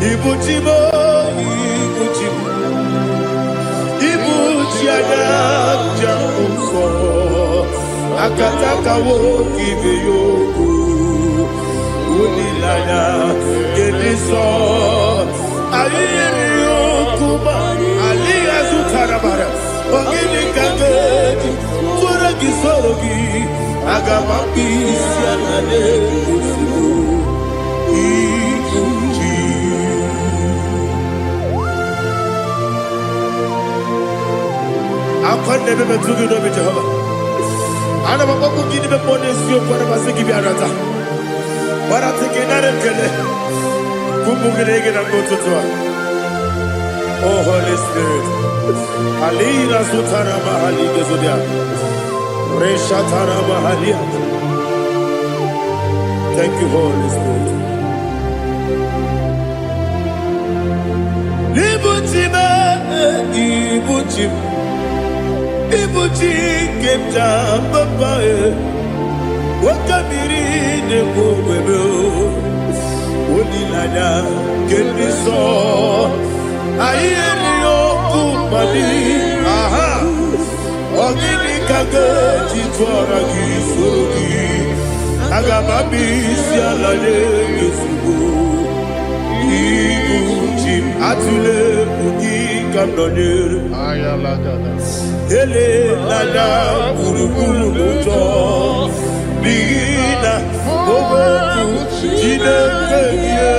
Ibuchimo, Ibuchimo, Ibuchiada, Jamuso, Akataka wo give you, Unilana, Gediso, Aliyo Kuba, Aliya Zutarabara, Ogini Kageti, Turagi Sorogi, Agamapi, Sianade, I never met you, Jehovah. I never go to give the bonus you for a give you another. But I'm thinking that I'm going to go to oh, Holy Spirit. Alina Sutara Mahali Gezodia. Reshatara Mahalia. Thank you, Holy Spirit. Ibuchima, Ibuchima. Ibuchi kemja papa wakamiri ne bobebe onilanya kendiso ayeni okupani aha ogini kageti twara gisugi agamabi sialale yesugo Ibuchi atule ugi kamdonir ayala dada ele nada urukulu muto bina oboku jinekeye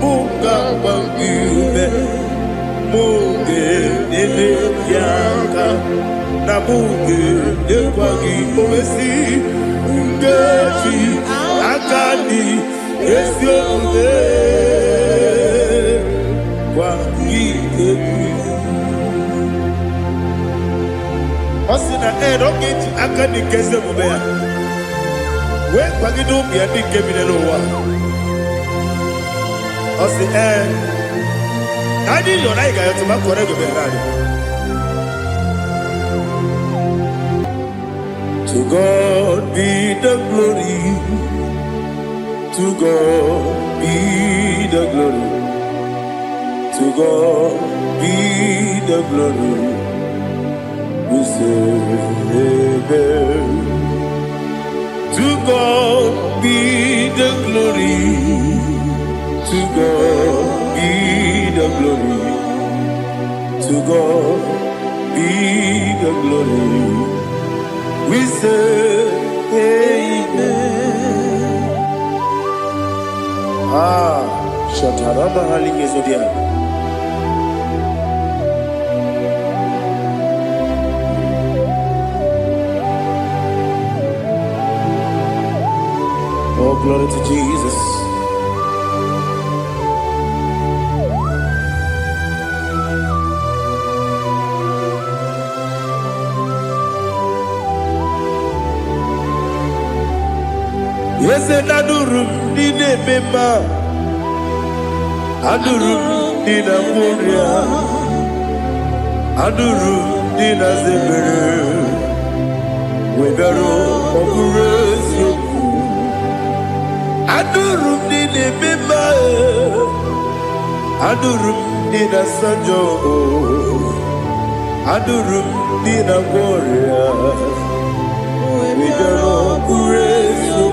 munga bangiume munge nene yaka na munge nekwagi owesi ngeji akani esiomude Osina don't akani keze mubea. We kwagidu biadi kebine lowa. Osi nadi yo naiga yo tuma kore goberari. To God be the glory. To God be the glory. To God be the glory. We say amen. To God be the glory. To God be the glory. To God be the glory. We say amen. Shataraba Haligezodia. Oh, glory to Jesus. Yes, and Adurum did a member. Adurum did a Moria. Adurum did a Zebere. We better operate you. Adurum did a member. Adurum did a Sanjo. Adurum did a Moria. We better operate you.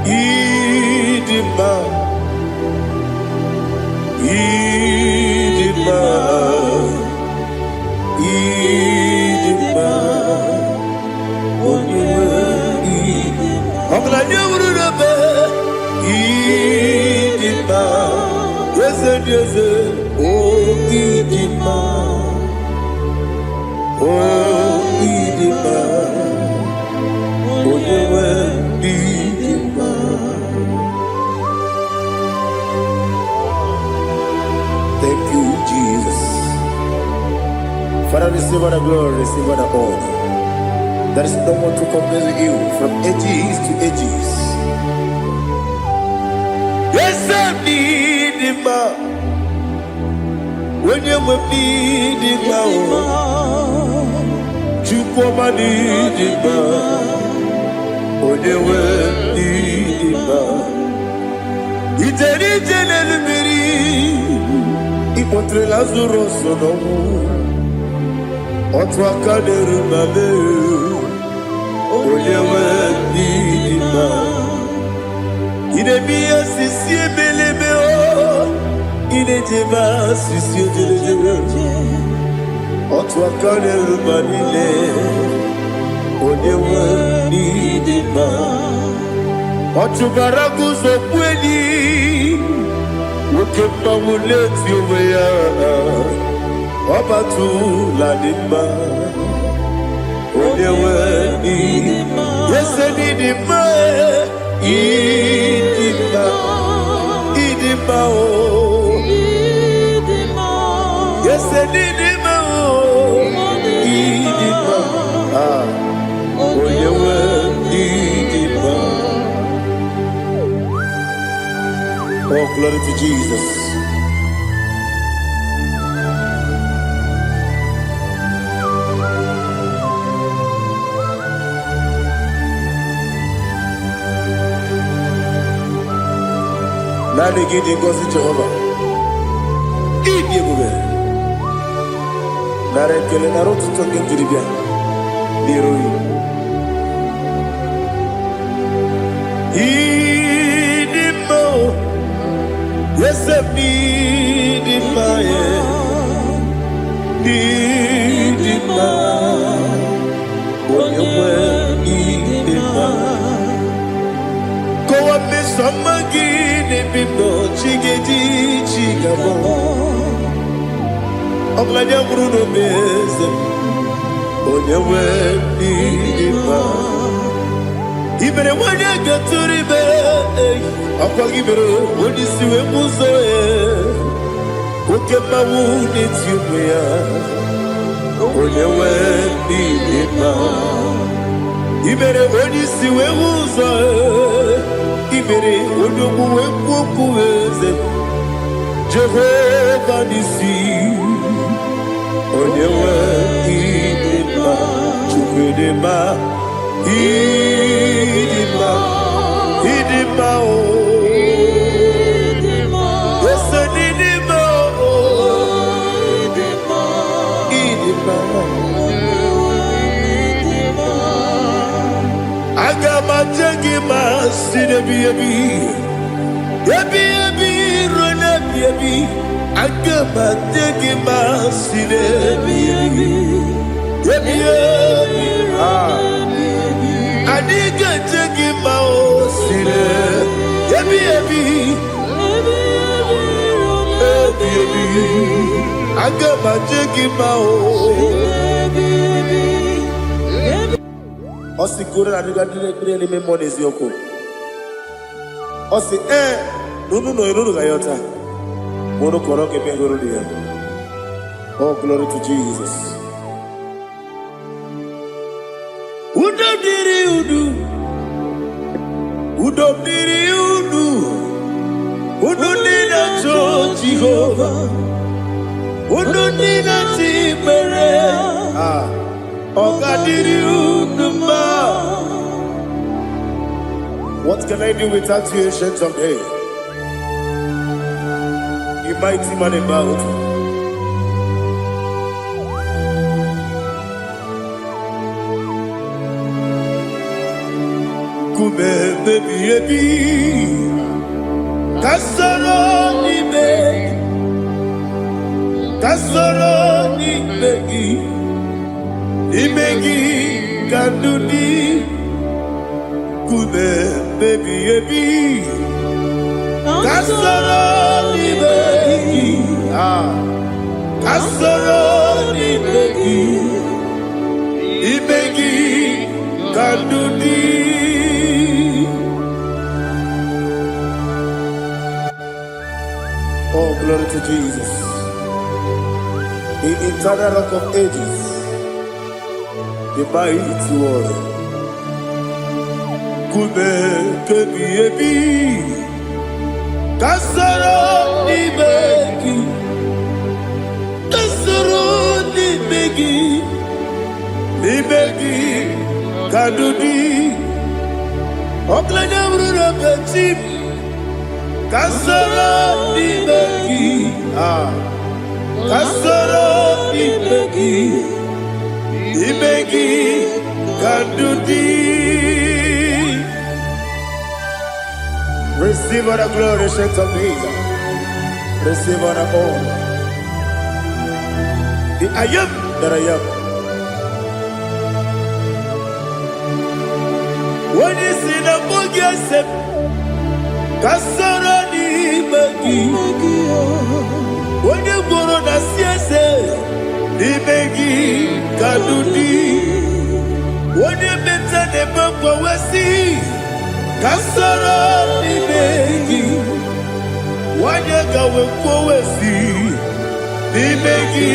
Idima, Idima, Idima, Idima, yes, oh Idima, oh Idima, thank you, Jesus. Father, receive all the glory, receive all the honor. There is no one to compare with you from ages to ages. Yes, I need him. When you need him, you come and need him. When you contre Lazarus no otwa kaderu mame oyewe dima ine biya sisi belebe o ine jeba sisi delebe otwa kaderu manile oyewe dima otubaragu zo kweli Ukemba muleti uweya Wabatu la dima Onewe idima Yese nidima Idima Idima o Idima Yese nidima o Idima Onewe idima Oh, glory to Jesus. Nani gidi ngozi Jehovah. Idi bube. Nare kele naro tutoke diribia. Diroi. Idi mo. Yes, need in my need in my when you were need in my go up me some again if you know chigedi chigabo I'm glad you're Bruno Bez when you were need in my even when you get to the bed Akagibero, when you see a muzo, Ukema wound it's you, when you went in ma. Ibere, when you see a muzo, Ibere, when you go with Jehovah, you see, when you went in ma, Chukudema, Idima, Idima, Agama sine bibi rona bibi agama tegima sine bibi adiga tegima sine bibi agama tegima Osi kura na diga dire me monezi yoko. Osi no gayota. Mono koroke me goro dia. Oh, glory to Jesus. Udo diri udu. Udo nina cho Jehovah. Udo nina tibere. What can I do without you, ancient of days? You mighty man about. Kume baby, kasoro ni begi. Imegi kandudi kume baby kasoro ni begi kasoro ni begi imegi kandudi Oh, glory to Jesus. The eternal rock of ages, the mighty one. Kume kebi kasoro ni begi kadudi oklanya bruna petit kasoro ni begi kasoro imegi kandudi. Receive all the glory, shake of Jesus. Receive all the honor. The I am that I am. When you see the boogie, I said, kasoro imegi. When you go on the siese, imegi kandudi. When you meet the bumper, we see. Kasoro imegi. Wanyaga wekowesi nimegi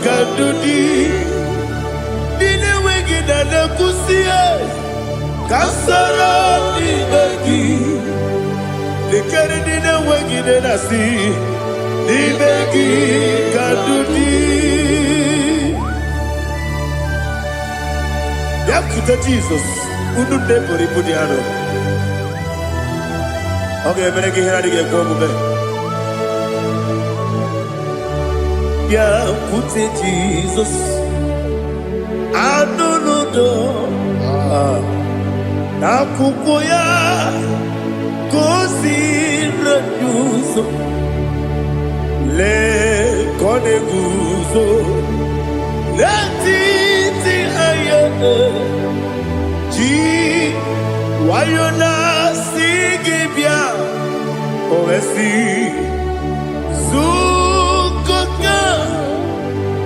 kadudi nine wegi na kusie kasoro nimegi nikere nine wegi na si nimegi kadudi yakuta Jesus unu nebori pudiano. Okay, I'm going to get yeah, put it Jesus. I don't know. Na kukoya kosi renuso le kone guzo le titi ayane ji wayona sigibia oesi zukoka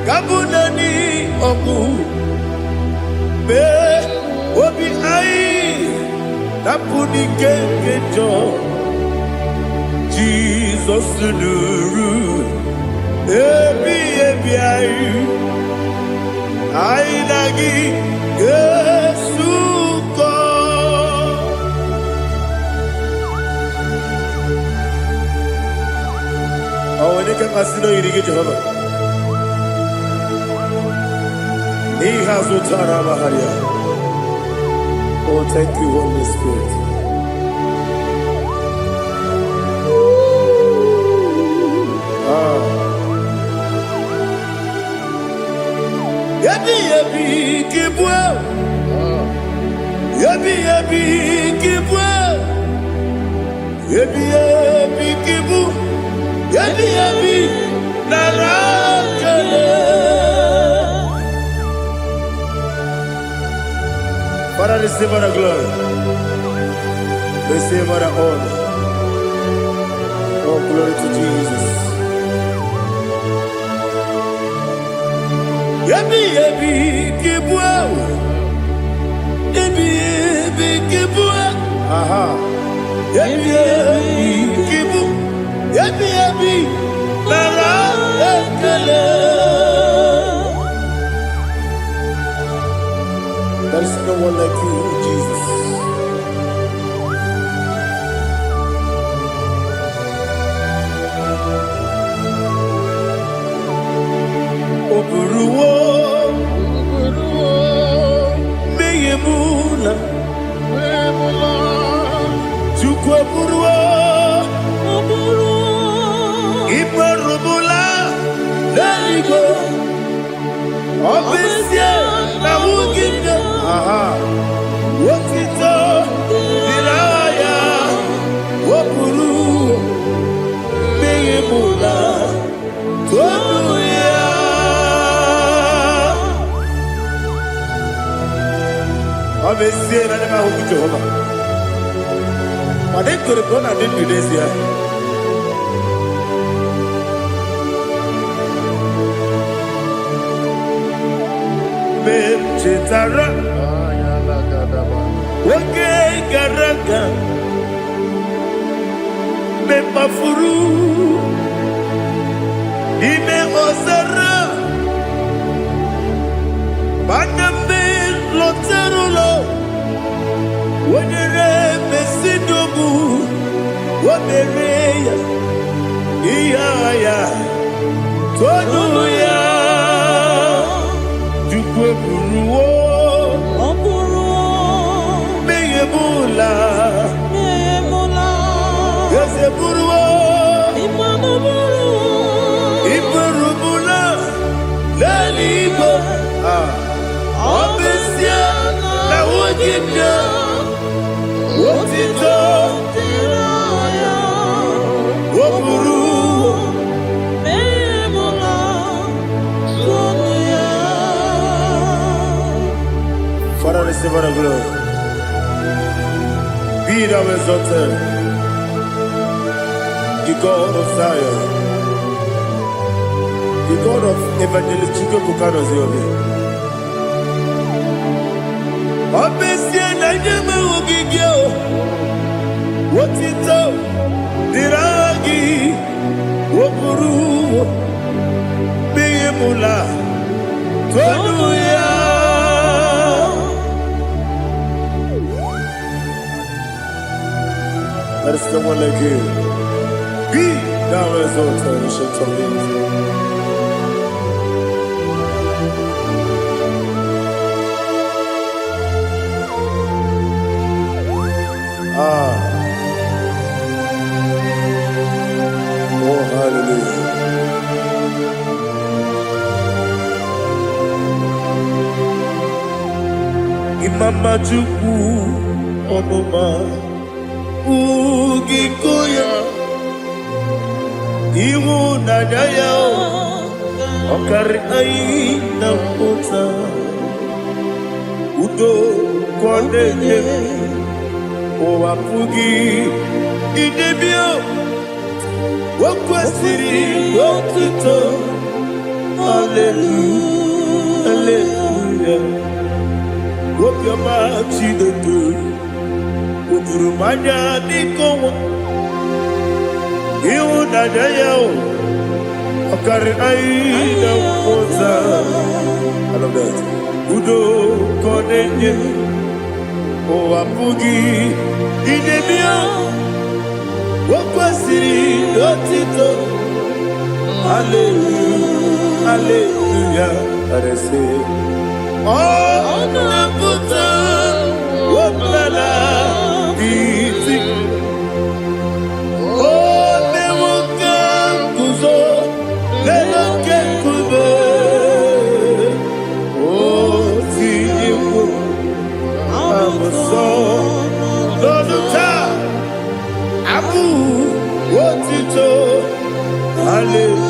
kabunani oku be obi ai napuni kenkejo Jesus nuru ebi ai nagi Yesu ko. Oh, when you can consider you get Jehovah. He has utara baharia. Oh, thank you, Holy Spirit. Yabi kibwa. Yabi kibwa. Yabi kibu. Yabi narakale. Father, receive our glory. Receive our honor. Oh, glory to Jesus. Yabi kibwa. Yabi kibwa. Aha. Yabi kibu. Yabi narakale. There is no one like you, Jesus. Oburuwo, meyemula, chukwu oburuwo, ibarubula, leligo, obesia na wugide. Aha, wotito, diraya, oburuwo, meyemula, tonuya. Obesia na nema huku Jehovah. Madem kore kona din Indonesia. Cetara, oke garaga, me mafuru, ime ozara, bandambe loterulo, wonere mesidobu, wonereya, iya tonuya. Buruwo, meyemula, yese buruwo, iburuwo, Father, receive our glory. Be thou exalted, the God of Zion, the God of Evangelist Chico Bukanos Yobi. Obesia Naija Wogigio, what it up, Diragi, Wopuru, Beyemula, Tonuya. There is no one like you. Be thou exalted, ancient of days. Oh, hallelujah. Imama Juku, Onoma. Ugikoya Iwu Naija Okari Aina Mota Udo Kondeye Owapugi Idebio Wakwasiri Wakito Hallelujah Hallelujah Wapiama Chidetu Ukurumanya Nikowa Iwu Naija Okari Aina Mota I love that. Udo Kondeye Owapugi Idebio Wakwasiri Wakito Hallelujah Hallelujah I say Oh Naputa Waplala Biti Oh Newoka Kuzo Leloke Kube Oh Tiyiwo Amoso Loduta Abu Wotito Hallelujah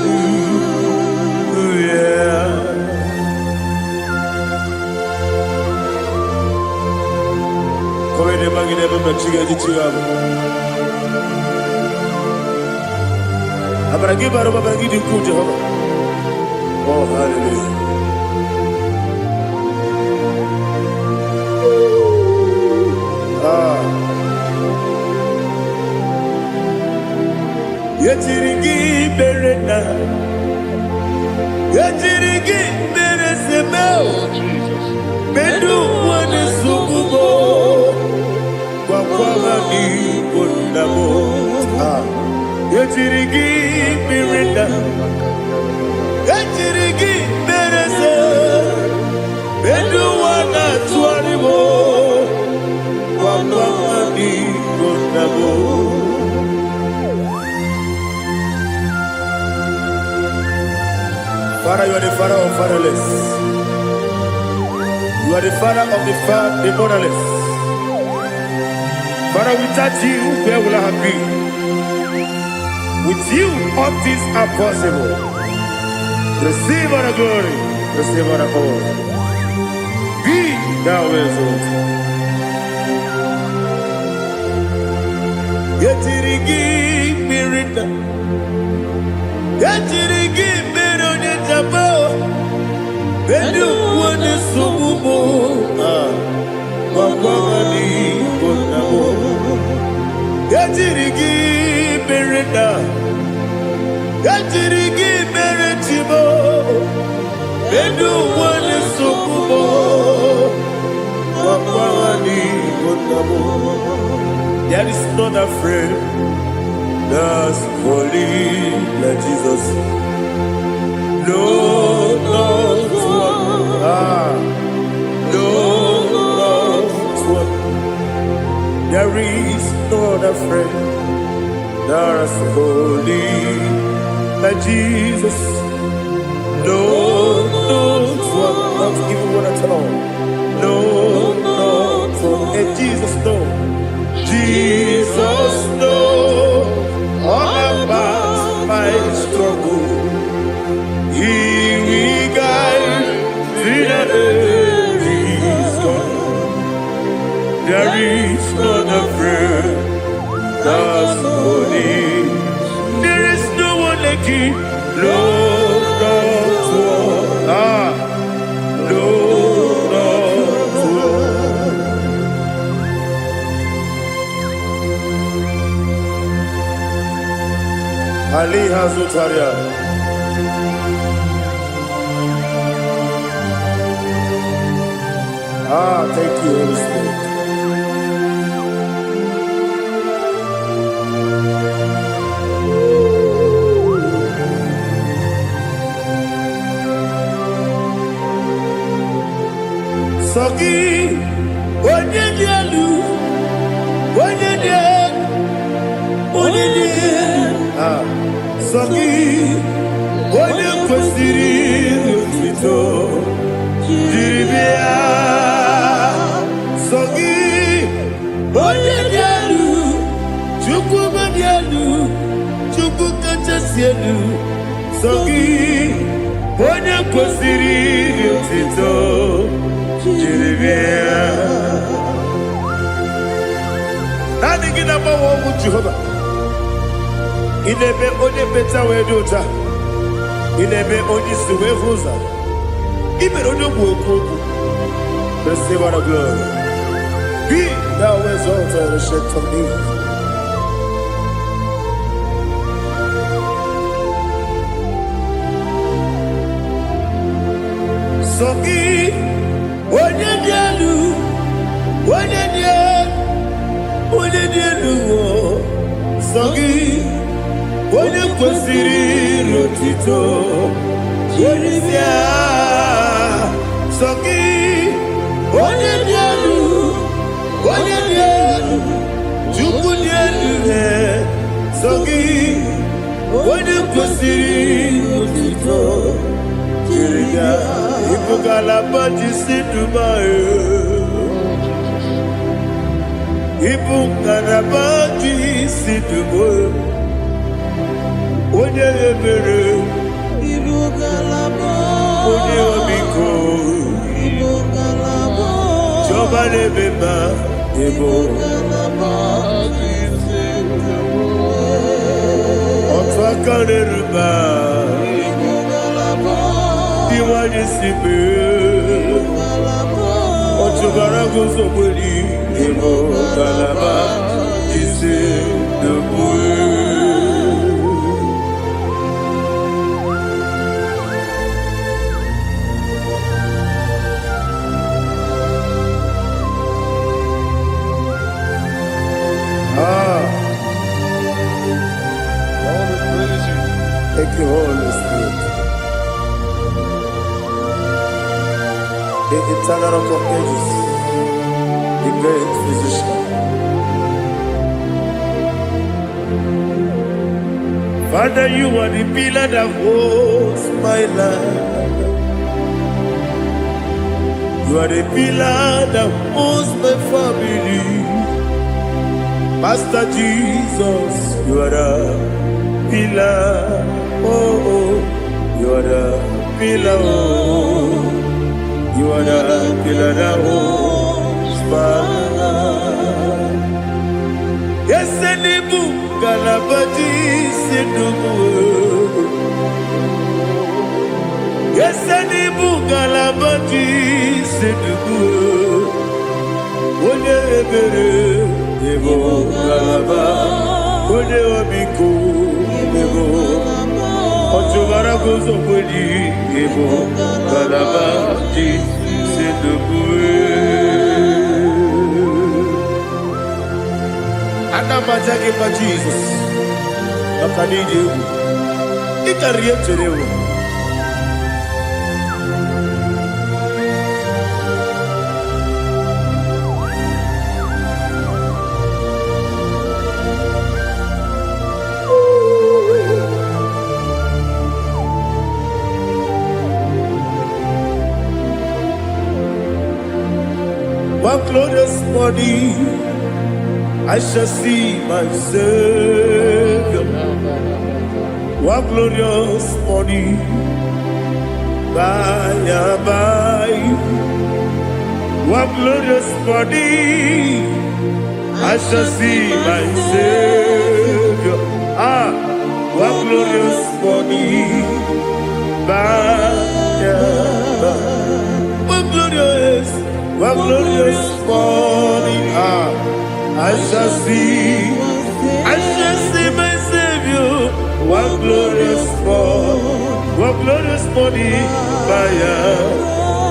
Come ne magine baba chiga di chiga Abragi baro baba gidi ku Jehovah Oh hallelujah Yetirigi berena Yetirigi beresebeo Bedu wane sukubo Kwa ni kondamo Yetirigi berena Yetirigi berese Bedu wana tuaribo Kwa ni kondamo Father, you are the father of fatherless. You are the father of the motherless. Father, without you, where will I have been? With you, all things are possible. Receive our glory, receive our honor. Be thou exalted. Yetirigi mirita, yetirigi mironye jabo, bedu wane sububo, wakwani konamo. Yetirigi mirita, yetirigi miritibo, bedu wane sububo, wakwani konamo. There is not a friend that's holy like Jesus. No, not one. No, not one. There is no other friend that's holy like Jesus. No, not one. Not even one at all. No, not one. And Jesus, no. Ali Hazutaria. Thank you, Holy Spirit. Sogi, onye dielu, onye dielu, onye dielu. Sogi, onye kwesịrị otuto, jiri bịa. Sogi, onye dielu, Chukwu dielu, Chukwu kachasị elu. Sogi, onye kwesịrị otuto. Nani gina mawo mu Jehovah. Inebe onye beta we dota. Inebe onye siwe huza. Ibe onye woku. Receive our glory. Be thou exalted and shed from me. Sogi onye dielu, onye dielu, onye dielu, Sogi, onye kwesịrị otito, jiri bịa. Sogi, onye dielu, Chukwu dielu, Sogi, onye kwesịrị otito, jiri bịa. Ibugalaba jisidumae, Ibugalaba jisidumae, onye ebere, Ibugalaba, onye omiko, Ibugalaba, Jọba nebeba, Ibugalaba jisidumae, Otu aka neruba. Iwaje sibe, Ochubara gozo kweli, Emo kalaba, Jise debue. Thank you, Holy Spirit. The eternal rock of ages, the great physician. Father, you are the pillar that holds my life. You are the pillar that holds my family. Master Jesus, you are the pillar. Oh, you are the pillar. Oh. You are the pillar that holds my life. Yes, and the book, Galabaji, Sidumu. Yes, and the book, Galabaji, Sidumu. One ebere, Evo Galaba, One Obiku, Evo. Ochubara gozo kweli, Evo Galaba, Anamajage pa Jesus. Akanije. Ikariyeterewo. One glorious morning, I shall see my Savior. One glorious morning, by and by. One glorious morning, I shall see my Savior. One glorious morning, by and by. One glorious morning, I shall see my Savior. One morning,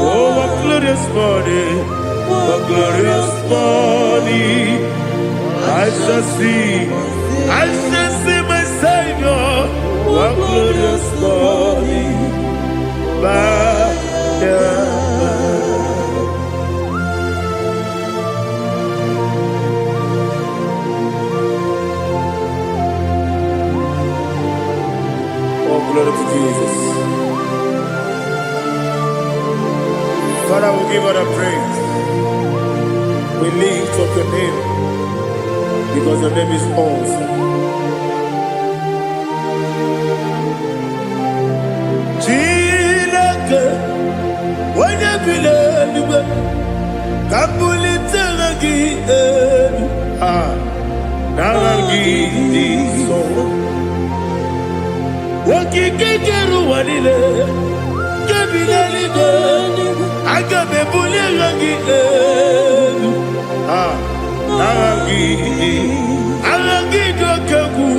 oh, what glorious morning, what glorious morning. I shall see my Savior, what glorious morning, Oh, glory to Jesus. Father, we give all the praise. We lift up your name because your name is awesome. Chineke, when you believe, Kabulita lagi nalagi so. Wakikekeru wanile, kabilaligo, agabe buli lagi nalagi dokagu,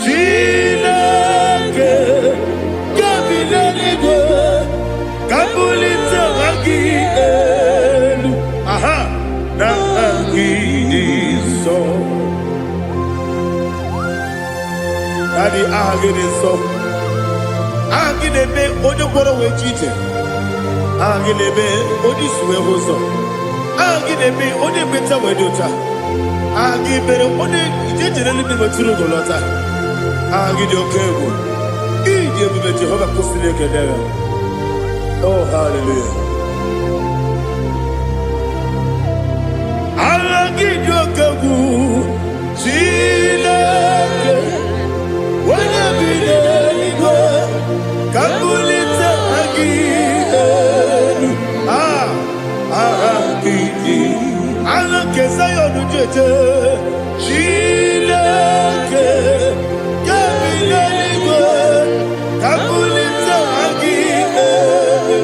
Chineke, kabilaligo, kabulita lagi nalagi so. Daddy, so. Agilebe, Odoboro we cheated. Agilebe, Odiswe Hoso. Agilebe, Odebeta Wedota. Agibere, Ode, generally be Maturo Golota. Agidio Kebu. Ije Jehovah Kostileke there. Oh, hallelujah. Agidio Kebu. Chileke. When I be there, Kabulita again. Alakesayo Nujete. Chileke. Kabilaligo. Kabulita again.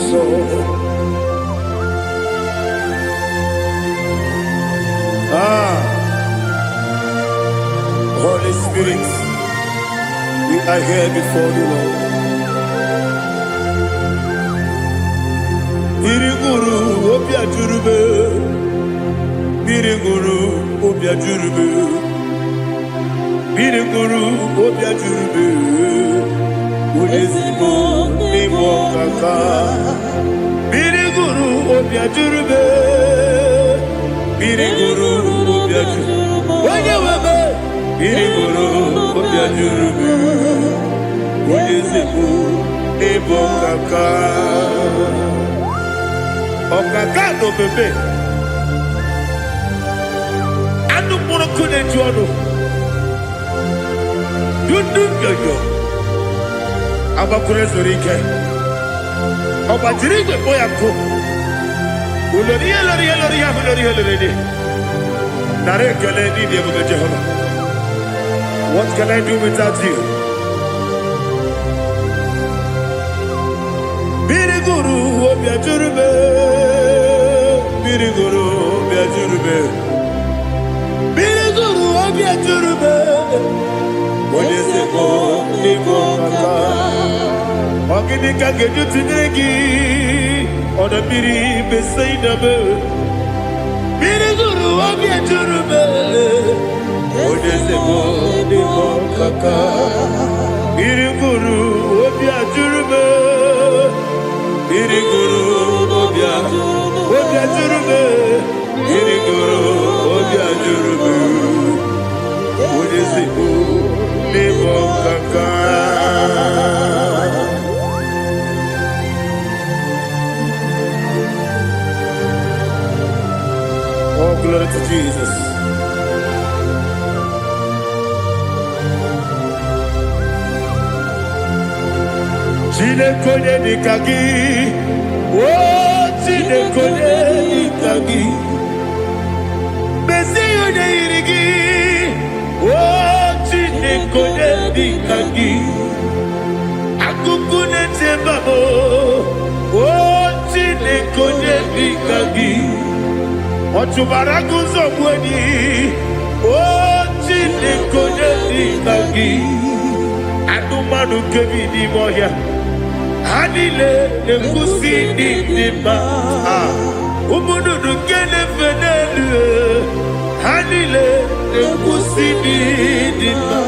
So. Holy Spirit, we are here before you, Lord. Biriguru obia jurube, biriguru obia jurube, biriguru obia jurube. Udesibo nimo kaka, biriguru obia jurube, biriguru obia jurube. Wanyewebe. Biriguru obia jurube, udesibo nimo kaka. Okaka no bebe. Anu mono kune juano. Yundu yoyo. Abakure zorike. Obajirige boyako. Uloriya. Nare kele ni debo Jehovah. What can I do without you? Biriguru obia jurube, biriguru obia jurube, biriguru obia jurube. Odesebo nimo kaka, ogini kageju tinegi, oda biri besainabe. Biriguru obia jurube, odesebo nimo kaka, biriguru obia jurube. Biriguru obia jurube, biriguru obia jurube. Odesibo nimo kaka. Oh, glory to Jesus. Chineke nikagi, oh Chineke nikagi, Mesiyo neirigi, oh Chineke nikagi, Akukune tembamo, oh Chineke nikagi, Otubaraku zobweni, oh Chineke nikagi. Adumanu kebi di moya. Anile nekusi di ma. Umudu kene fenelu. Anile nekusi di ma.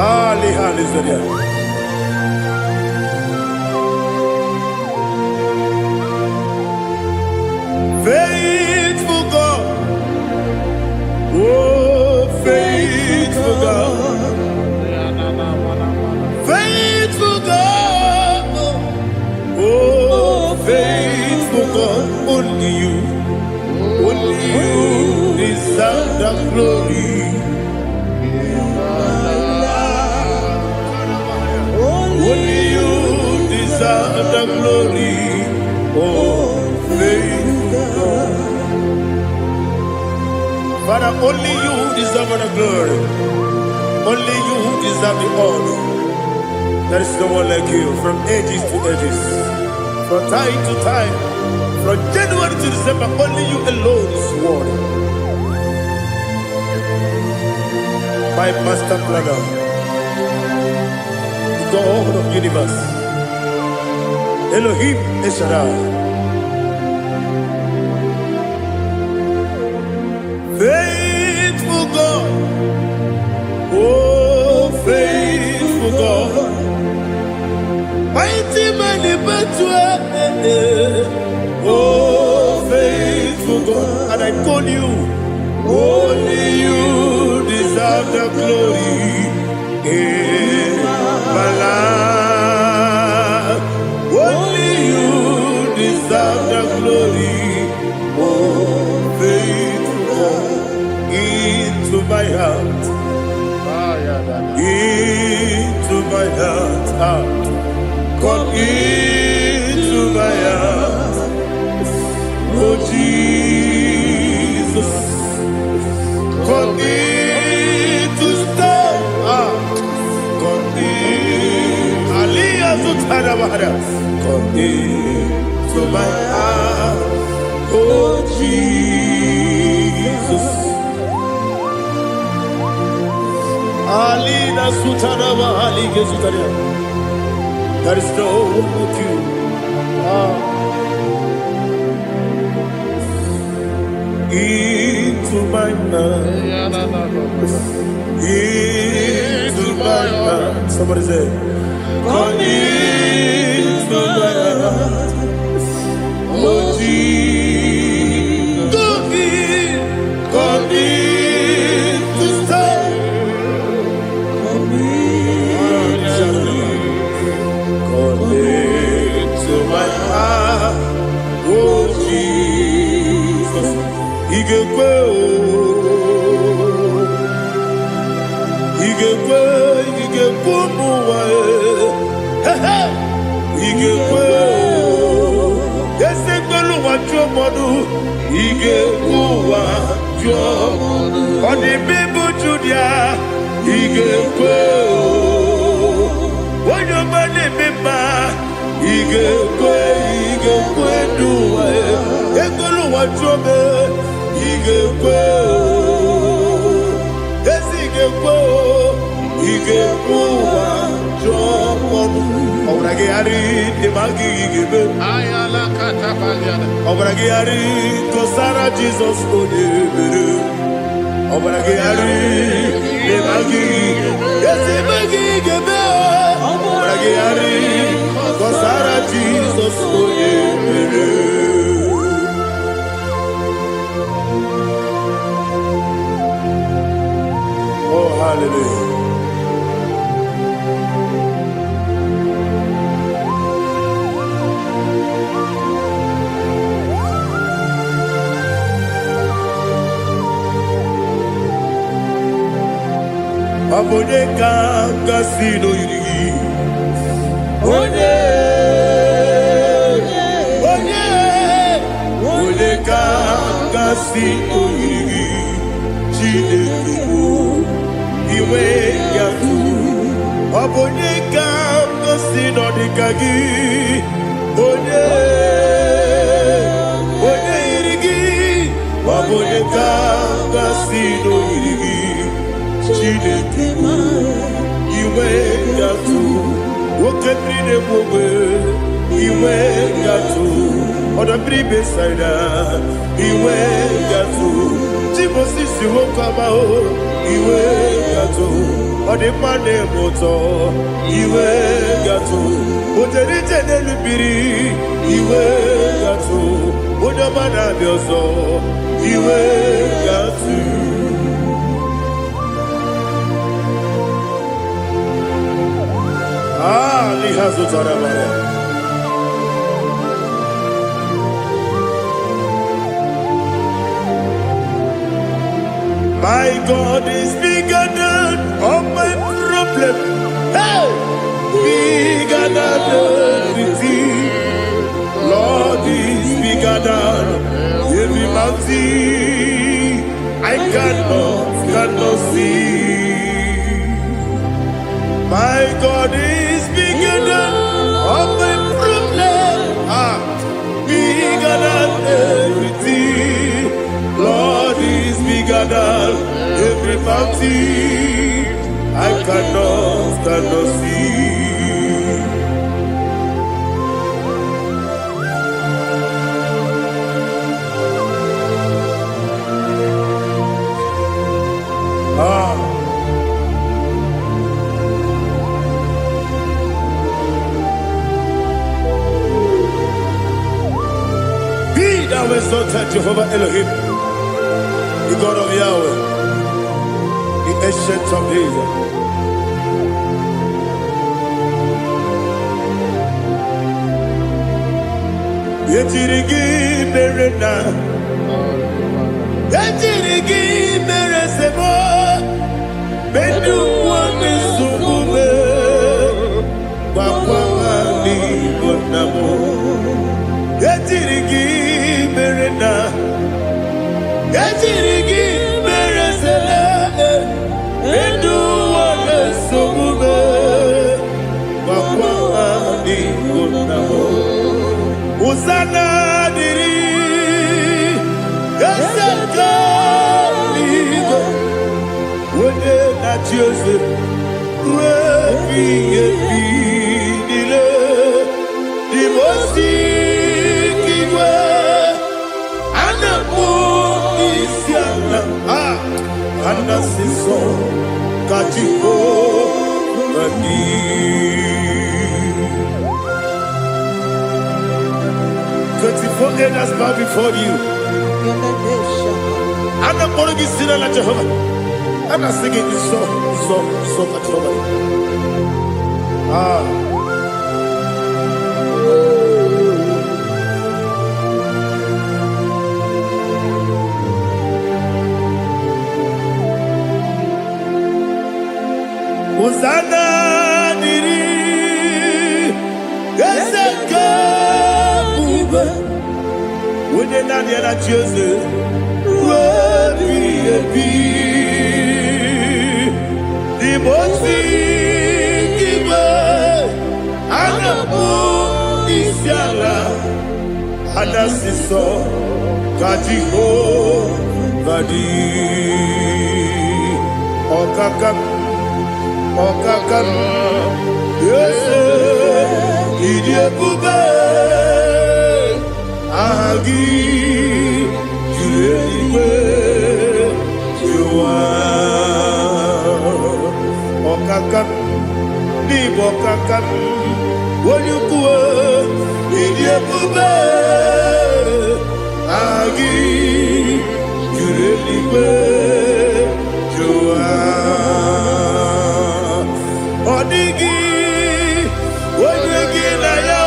Ali Zodia. Faithful God, oh faithful God, faithful God, oh faithful God, only you deserve the glory. Only you deserve the glory, oh faithful God. Father, only you deserve the glory. Only you deserve the honor. There is no one like you, from ages to ages, from time to time, from January to December. Only you alone is worthy. My master planner, God of universe, Elohim Eshadai, faithful God, oh faithful God, mighty man in battle, oh faithful God, and I call you, only you deserve the glory. My life, only you deserve the glory. Oh, faithful God, into my heart, into my heart, come into my heart. Oh Jesus, come in to stay. Come into my heart, oh Jesus. Alina Sutanaba Alige Sutaria. There is no one like you. Into my heart, into my heart. Somebody say, come into my heart, oh Jesus. Come in to stay. Come into my heart, oh Jesus. Igekwe, muwa. Igekwe, esegbelu wa jomodu. Igekwe wa jomodu. Odi bibu Judia. Igekwe, wanyoma ne mema. Igekwe duwa. Egbelu wa jome. Igekwe, esigekwe. Igekwe wa jomodu. Obragari de magi igebe. Ayala katapaliana. Obragari kosara Jesus odebere. Obragari de magi. Yesi magi igebe. Obragari kosara Jesus odebere. Oh hallelujah. Abone kanga sino yiri. Onye kanga sino yiri. Chineke iwe yatu. Abone kanga sino dikagi. Onye yirigi. Ekanga sino irigi Chineke iwe gatu Wokebrine mwobe iwe gatu Odabri besaida iwe gatu Timosisi wokabao iwe gatu Odimane moto iwe gatu Oterite nelubiri iwe gatu Odamana bioso iwe gatu Lihazo tarabaya My God is bigger than all my problem. Hey! Bigger than everything. Lord is bigger than every mountain. I cannot see. My God is bigger than all my problem. Bigger than everything. Lord is bigger than every mountain. I cannot see. Be thou exalted, Jehovah Elohim, the God of Yahweh, the ancient of days. Yetirigi merena, yetirigi meresemo, bedu wane subume, wakwani bonamo. Yetirigi merena, yetirigi meresele, bedu wane subume, wakwani bonamo. Usana diri, esaka ligo, wode na Jose, wepi nile, dimosi kiwe, anamu isiana, anasiso kajiko mani. 24 elders bow before you. I'm not going to be singing like Jehovah. I'm not singing this song like Jehovah. Hosanna diri, eseka. When you're not here at Jesus, the most Anasiso Kajiho Vadi Okakam Yes Idiabube Agi Julewe Jua Okakam Nibokakam Wanyukue Idiabube Agi Julewe Jua Odigi Wanyuki na yo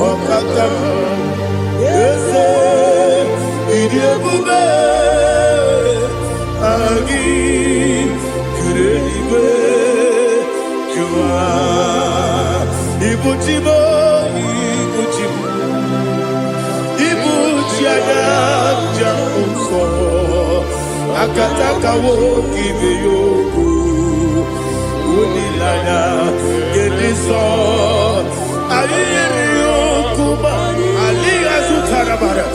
Okakam, yes, Idiabube, Agi, Kureliwe, Jua, Ibuchibo, Ibuchiana, Jamuso, akataka wo kibe yoku unilaya gediso ayiri yoku ba aliya zutarabara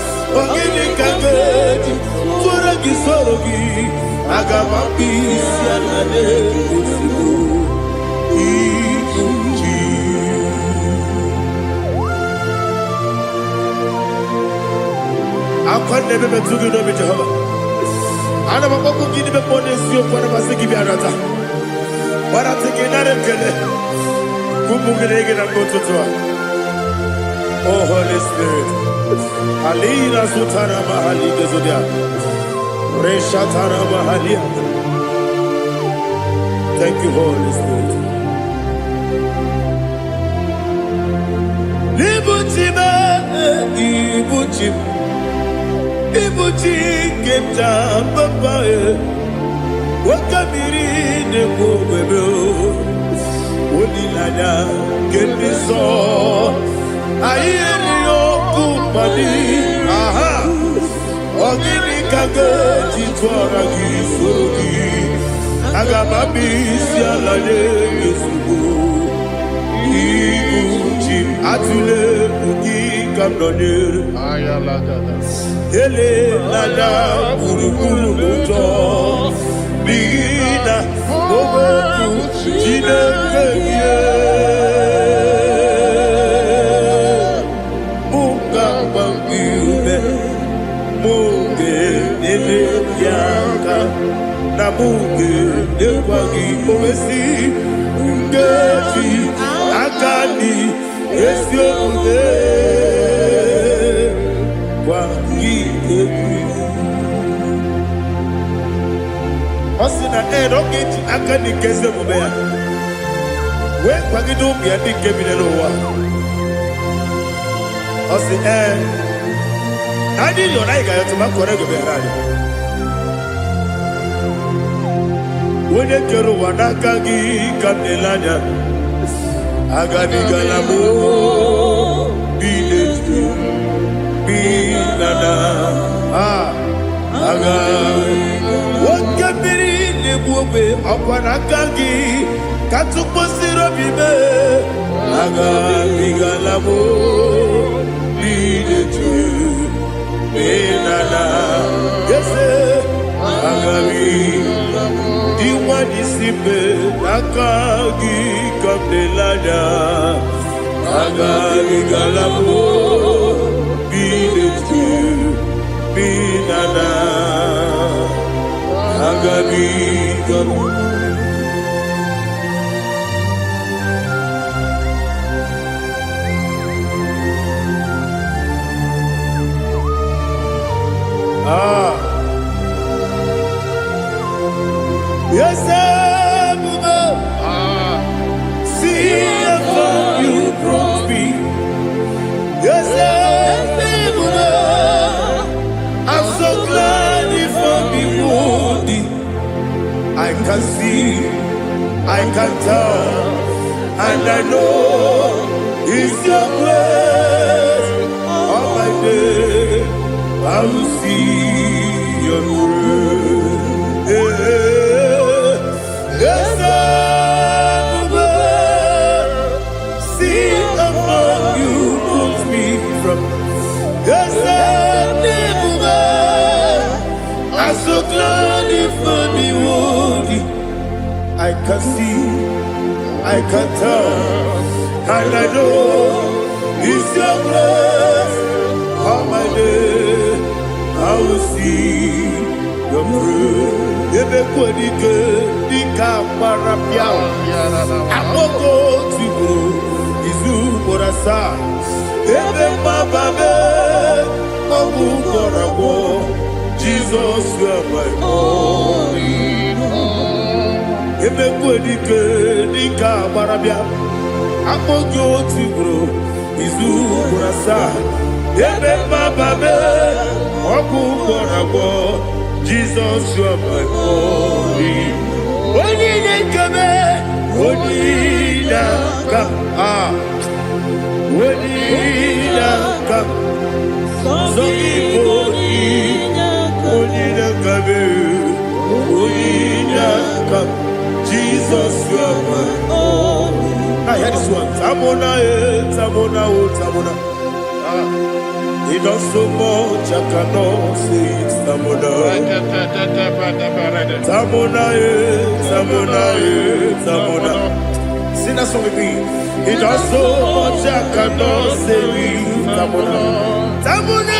ogini kagedi tora gisorogi agama bisi anane kusibu ikunji akwande bebe tugi no be Jehovah ana bako gidi be pone sio kwa na basiki bi arata bara teke na rekele kumugirege na mtoto oh Holy Spirit alina sutara mahali gezodia resha tara mahali. Thank you Holy Spirit. Libutima ibutim ibuti kemta papa wakamiri ne bobebe onilada kemiso ayeri okupali aha ogini kage titwara gisogi agababisi alale yesugo ibuti atule ugi kamdonir ayalagada ele lala burukuru muto bigina ogoku jinekeye muka bangiube muge ele yaka na muge dekwagi omesi ngeti akani esiokude Osina roketi akani keze mubea we kwagido bia dike bilelowa osi nani yo Naija yo tuma korego be radio wone kero wanakagi kamdelanya agani galamo biletu binana aga wakabiri lebuwe akwanakagi katuposiro bibe aga bigalamo biletu binana yese aga diwani simbe nakagi kamdelanya aga bigalamo biletu binana agabi gamu yes see if you brought me yes I'm so glad if me wounded. I can see, I can tell, and I know it's your grace. All my day, I will see your grace. Yes, see among you moves me from. Yes, I'm so glad for me woody. I can see, I can tell, and I know it's your grace. All my day, I will see your grace. Ebe kwenike, dika marapia. Amoko tibu, izu morasa. Ebe mababe, obu korago. Jesus, you are my only home. Ebe kwenike, dika marapia. Amoko tibu, izu morasa. Ebe mababe, obu korago. Jesus, you are my only. Onidekame, onidaka, onidaka, so onidekame. Jesus, you are my only. I hear this one. Tamona, Tamona, Tamona. He does so much, I cannot say it. Tamona, Tamona, Tamona, Tamona. Sing that song with me. He does so much, I cannot say it. Tamona, Tamona,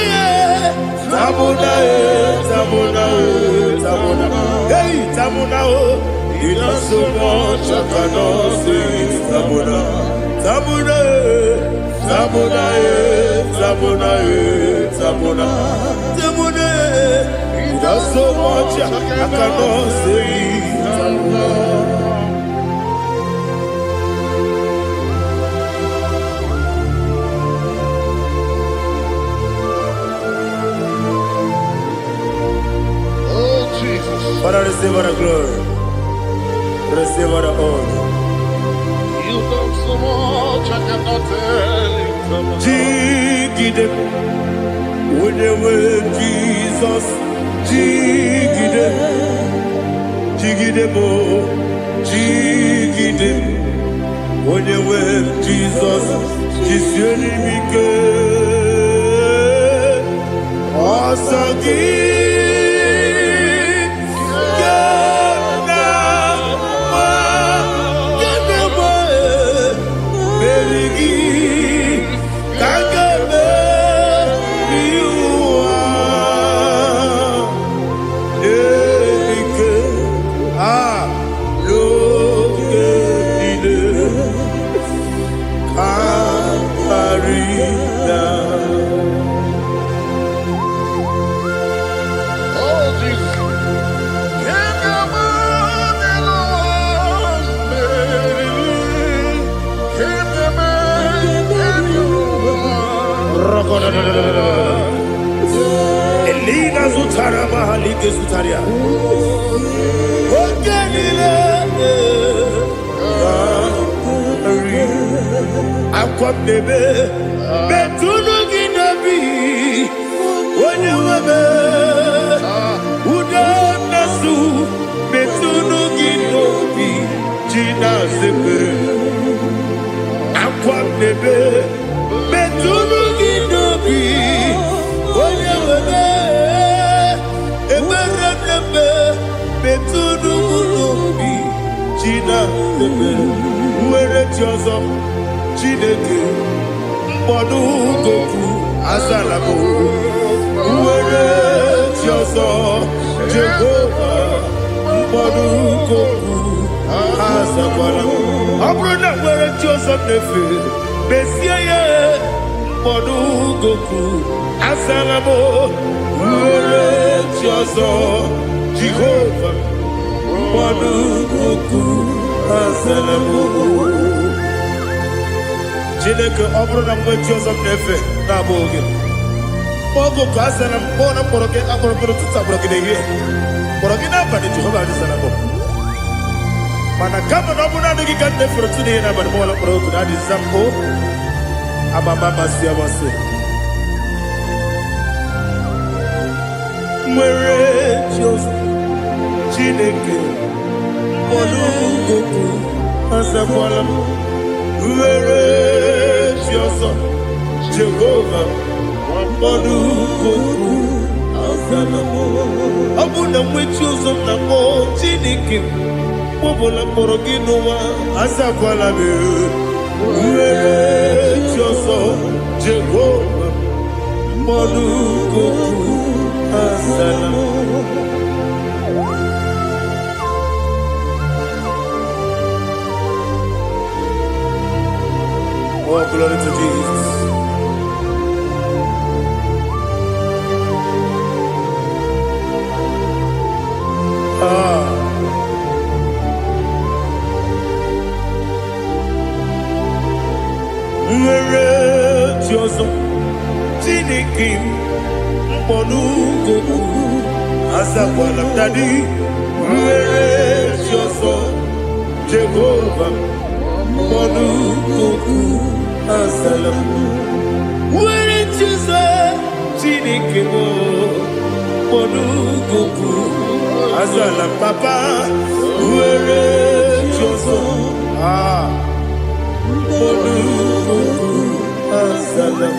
Tamona, Tamona, Tamona. Hey, Tamona, he does so much, I cannot say it. Tamona, Tamona, Tamona, Tamona, Tamona, Tamona. He does so much, I cannot say it. Tamona. Father, receive all the glory. Receive all the honor. You done so much, I cannot tell it. Jigide, with the word Jesus. Jigide, Jigide mo, Jigide, with the word Jesus. Jisyenimike, Asagi. Elina Zutara Mahalike Zutaria. Aqua bebe, Betunu Ginabi, when you were Udanasu, Betunu Ginobi, Gina Zepe. Aqua bebe, Betunu Ginobi, when you were Betunu Ginobi, Gina Zepe. Where it yours up. Chineke mkpọdụ goku azalabo uwere ti ọzọ Jehova mkpọdụ goku azakwala ọ bụrụ na nwere ti ọzọ na-efe bezie ya mkpọdụ goku azalabo uwere ti ọzọ Jehova mkpọdụ goku azalabo. Chineke ọ bụrụ na mgbe chi ọzọ m na-efe na-abụ oge ogo ka a sara m kpọọ na mkpọrọ gị akpọrọ gị n'ụtụtụ akpọrọ gị n'ehihie kpọrọ gị n'abalị Jehova adịsara m mana kama na ọ bụrụ na adịghị ka m na-efere tụ n'ihe n'abalị mọọla mkpọrọ oku na adịza m o amama amasị amasị nwere chi ọzọ Chineke mkpọrọ oku azakwala m were chi ọzọ Jehova mkpọdụ goku azala m. Ọ bụ na nwechi ụzọ m na mkpọ Chineke kpọbụla mkpọrọ gị n'ụwa azakwala m were chi ọzọ Jehova mkpọdụ goku azala m. Oh, glory to Jesus. Nwere chi ọzọ Chineke mkpọdụ goku azakwala m dadi. Nwere chi ọzọ Jehova mkpọdụ goku azala m. Nwere chi ọzọ Chineke mkpọdụ goku Asalam papa, uere choso. Asalam.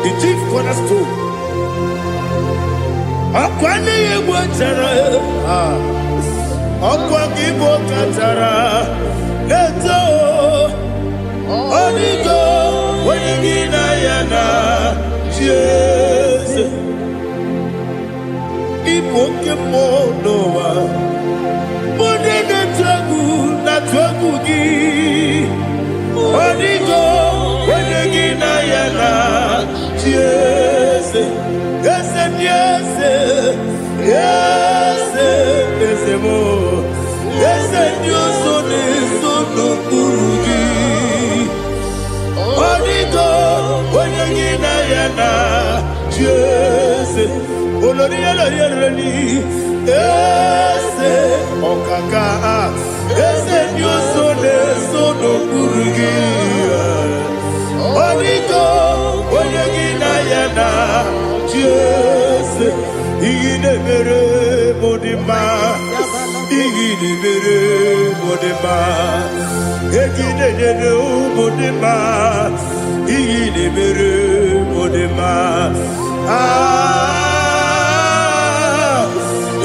The chief cornerstone. Akwani yegwa chara. Akwa kibo katara. Leto. Onigo. Wenigina yana. Jesus. Ipoke monowa. Monene tragu na tragu gi. Onigo. Wenigina yana. Yes, yes, yes, yes, yes, more. Yes, Dios son eso no purugi. Onigo, onegina yana. Yes, oloria loriani. Yes, okaka. Yes, Dios son eso no purugi. Onigo, onegina yana. Yes, igide mere modima, igide mere modima, igide mere modima, igide mere modima.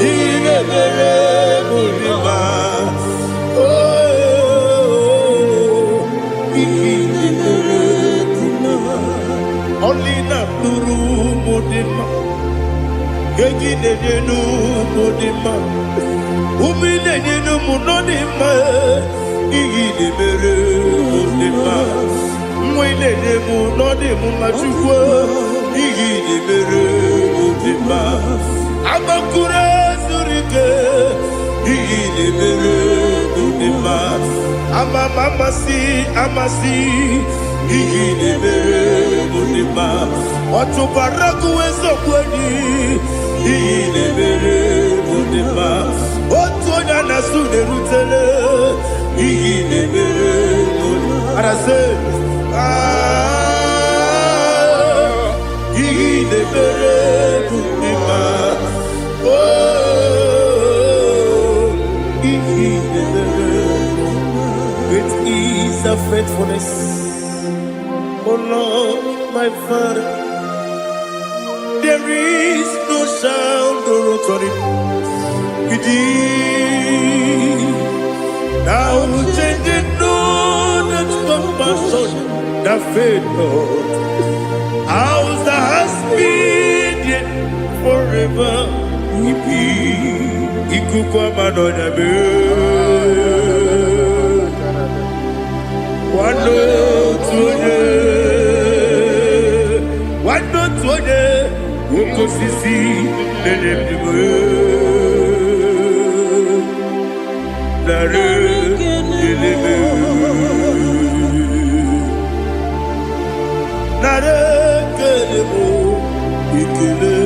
Igide mere modima. Oh, igide mere modima. Only na duru modima. Gegi nenu modima. Umi nenu munodima. Igi de mere modima. Mwe nenu munodimu machukwa. Igi de mere modima. Amakure surike. Igi de mere modima. Amamasi amasi. Igi de mere modima. Watu baraku wezo kweni. Igi de mere modima. Watu onyana sude rutele. Igi de mere modima. Arase. Igi de mere modima. Oh, Igi de mere modima. Great is the faithfulness. Oh Lord, my Father, there is no sound or authority. Now changing no that compassion, that faith, Lord. How's the husband forever? Ikukwa madonna be. Wando tuone, wando tuone, uko sisi nenemdiwe. Nare kelebe, nare kelebo, ikele,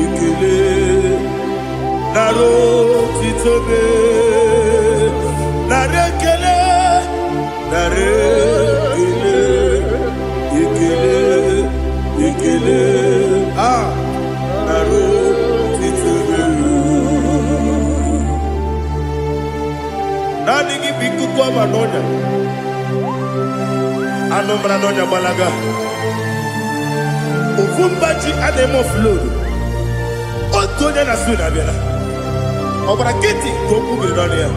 ikele. naro titobe, narekele, narekele, ikele, naro titobe. Nani kibiku kwa manonya, anombra nonya balaga. Uvumbaji anemo flow. Otonya na suna bela. Obra kiti koku bironia.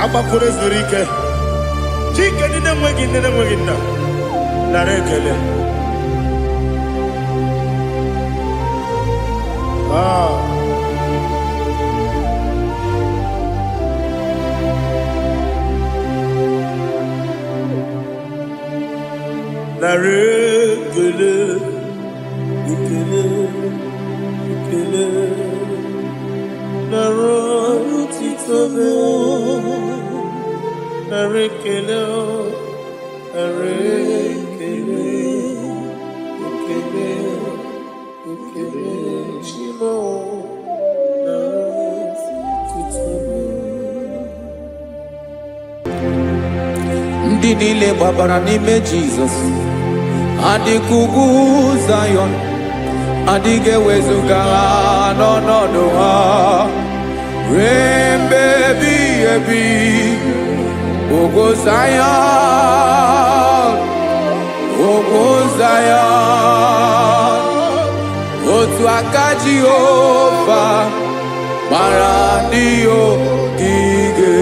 Aba kore zurike. Chike nine mwegi na. Narekele. Narekele. Ikele. Naro titobe. Narekele. Ikele. Chinwo. Naro titobe. Ndị niile gbabara n'ime Jizọs adịkugwu Zion, adịghị ewezuga ha n'ọnọdụ ha ruo mgbe ebighị ebi. Ugwu Zion, otu aka Jehova gbara ndị ogige.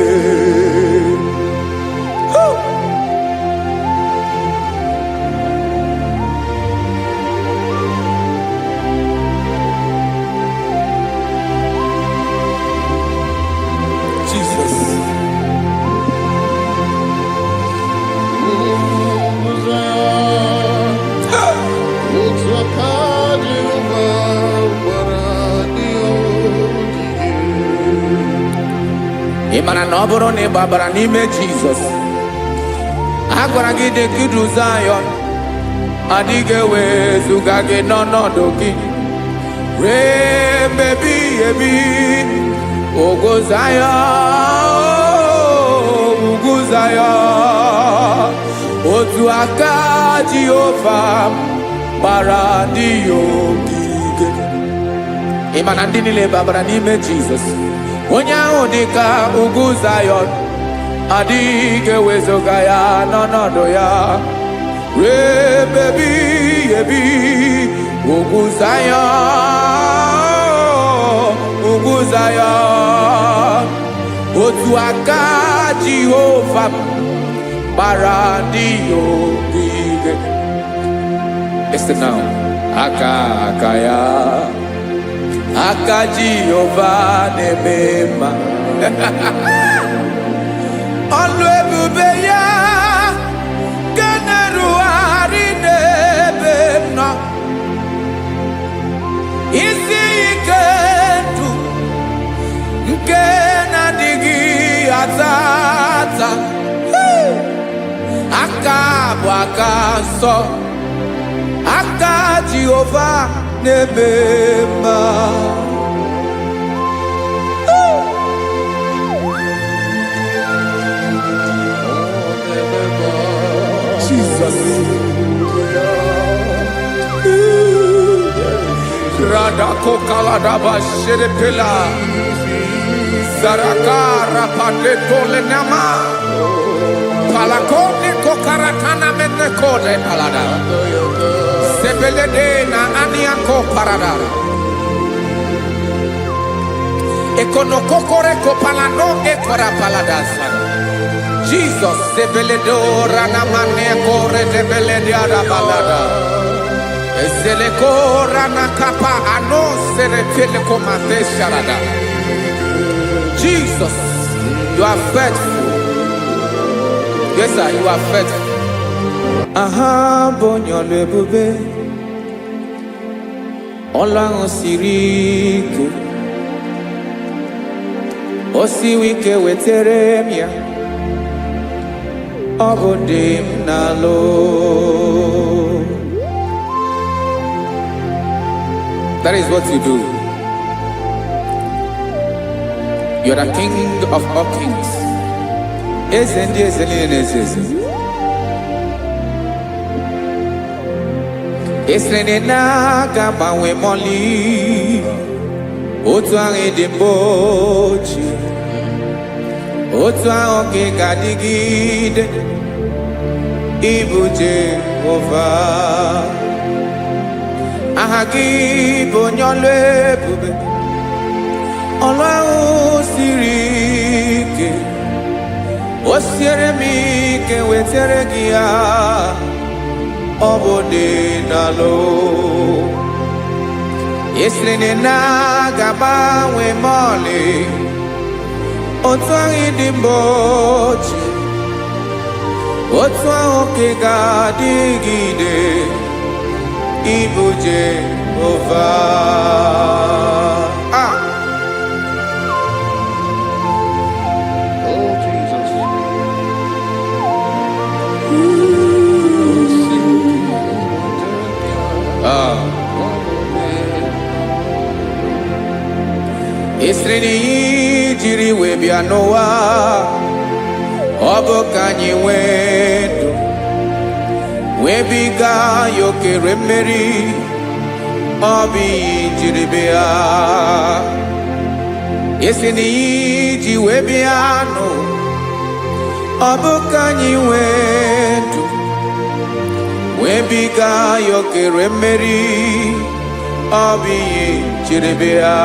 Ịmara na ọ bụrụ na ị gbabara n'ime Jizọs, a gwara gị dị ka Zion, adịghị ewezuga gị n'ọnọdụ gị ruo mgbe ebighị ebi. Ugwu Zion, otu aka Jehova gbara ndị ogige. Ịma na ndị niile gbabara n'ime Jizọs, onye ahụ dị ka ugwu Zion, adịghị ewezuga ya n'ọnọdụ ya ruo mgbe ebighị ebi. Ugwu Zion, otu aka Jehova gbara ndị ogige. Listen now, aka ya, aka Jehova na-eme mma. Ọlụ ebube ya ga na-erugharị n'ebe m nọ. Isi ike ndụ nke na-adịghị ata. Aka bụ aka nsọ, aka Jehova na-eme mma. Jesus. Radako kaladaba sherepela. Zarakara padetole nama. Palakone kokaratana menekode palada. Sebelede na aniako parada. Ekonokokore kopalano ekora paladasa. Jesus, sebeledora na manekore debelediada balada. Eselekora na kapa ano serepele komate sharada. Jesus, you are faithful. Yes, sir, you are faithful. Aha, bonyo lebube. Ola osirike. Osiwike weteremia. Obodim nalo. That is what you do. You are the King of all kings. Ezendi ezeli nezezi. Esrene na gabanwe moli. Otu ahụ dị mgbochi. Otu ahụ ka ị ga-adịgide. Ịbụ Jehova. Aha gị bụ onye ọlụ ebube. Ọlụ ahụ siri ike. O siere m ike wetere gị ya. Ọ bụ dị n'alụ. Esiri na ga-agbanwe m ọlị. Otu ahụ dị mgbochi. Otu ahụ ka ị ga-adịgide. Ịbụ Jehova. Oh, Jesus. Esiri na ihe jiri wee bịa n'ụwa. Ọ bụ ka anyị nwee ndụ. Wee biga ya okere mmeri. Ọ bụ ihe jiri bịa. Esi na ihe ji wee bịa nụ. Ọ bụ ka anyị nwee ndụ. Wee biga ya okere mmeri. Ọ bụ ihe jiri bịa.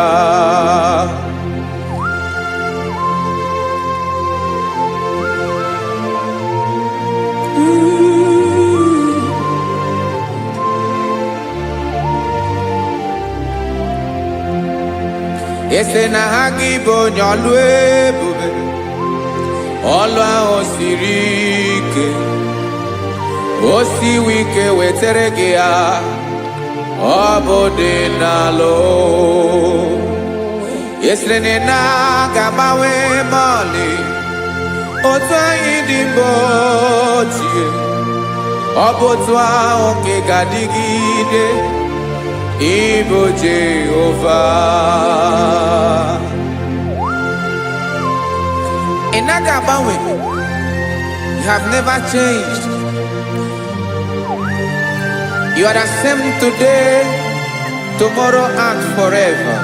Ese na ha gị bụ onye ọlụ ebube. Ọlụ ahụ siri ike. O siwe ike wetere gị ya. Ọ bụ dị n'alụ. Esere na ga-agbanwe m ọlị. Otu anyị dị mgbochi. Ọ bụ otu ahụ ka ị ga-adịgide. Ịbụ Jehova. Ị naghị agbanwe. You have never changed. You are the same today, tomorrow, and forever.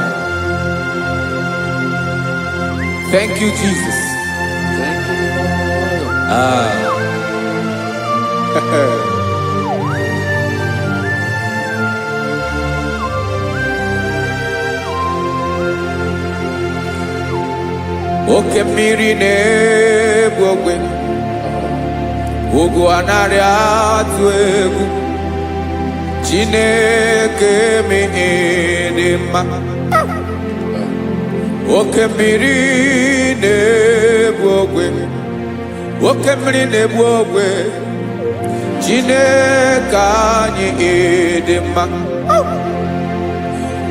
Thank you, Jesus. Thank you, Lord. Oke mmiri na-egbu ogwe. Ugwu anaghị atụ egwu. Chineke mi dị mma. Oke mmiri na-egbu ogwe. Oke mmiri na-egbu ogwe. Chineke anyị dị mma.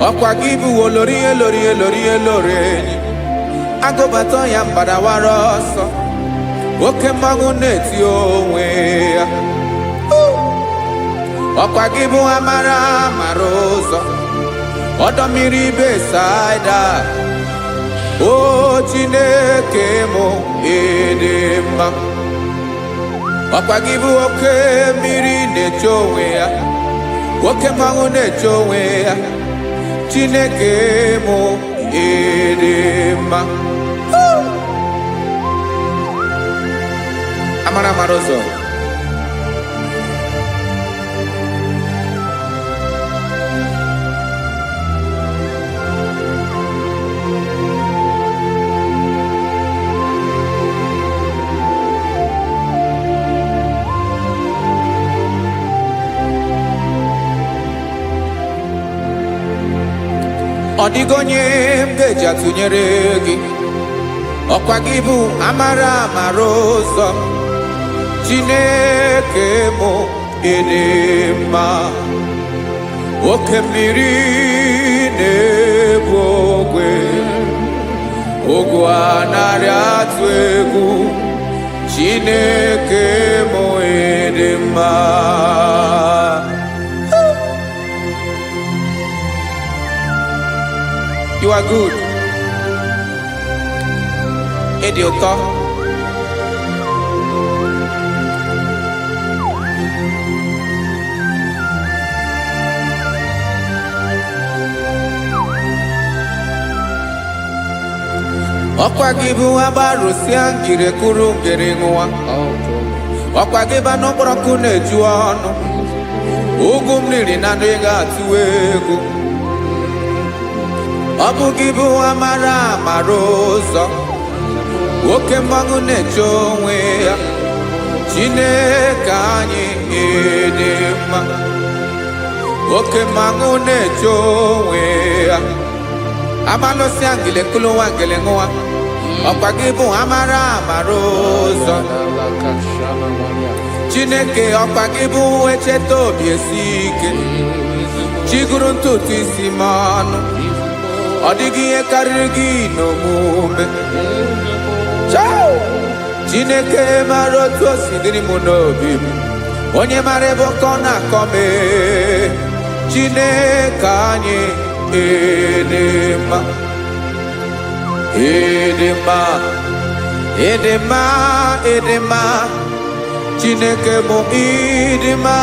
Ọkwa gị bụ olori elori elori elori enyi. Agụbata ya mbadawara ọsọ. Oke mmanwụ na-eti onwe ya. Ọkwa gị bụ amara amara ụzọ. Ọdọ mmiri Besaida. O Chineke mụ ịdị mma. Ọkwa gị bụ oke mmiri na-eche onwe ya. Oke mmanwụ na-eche onwe ya. Chineke mụ ịdị mma. Amara amara ụzọ. Ọ dịghị onye m ga-eji atụnyere gị. Ọkwa gị bụ amara amara ụzọ. Chineke mụ ịdị mma. Oke mmiri na-egbu ogwe. Ugwu anaghị atụ egwu. Chineke mụ ịdị mma. You are good. dị ụtọ. Ọkwa gị bụ agbarụsịa ngiri kụrụ ngiri nwa. Ọkwa gị ba n'okporoko na-eju ọnụ. Ugwu mmiri na ndụ ị ga-atụ egwu. Ọ bụ gị bụ amara amara ụzọ. Oke mmanwụ na-eche onwe ya. Chineke anyị dị mma. Oke mmanwụ na-eche onwe ya. Amalụsịa ngile kụlụ nwa ngile nwa. Ọkwa gị bụ amara amara ụzọ. Chineke ọkwa gị bụ echeta obi esi ike. Chiguru ntutu isi m ọnụ. Ọ dịghị ihe karịrị gị n'omume. Chineke mara otu o si dịrị m n'obi m. Onye mara ebe ọkọ na-akọ m. Chineke anyị dị mma. Dị mma. Dị mma. Dị mma. Chineke bụ ịdị mma.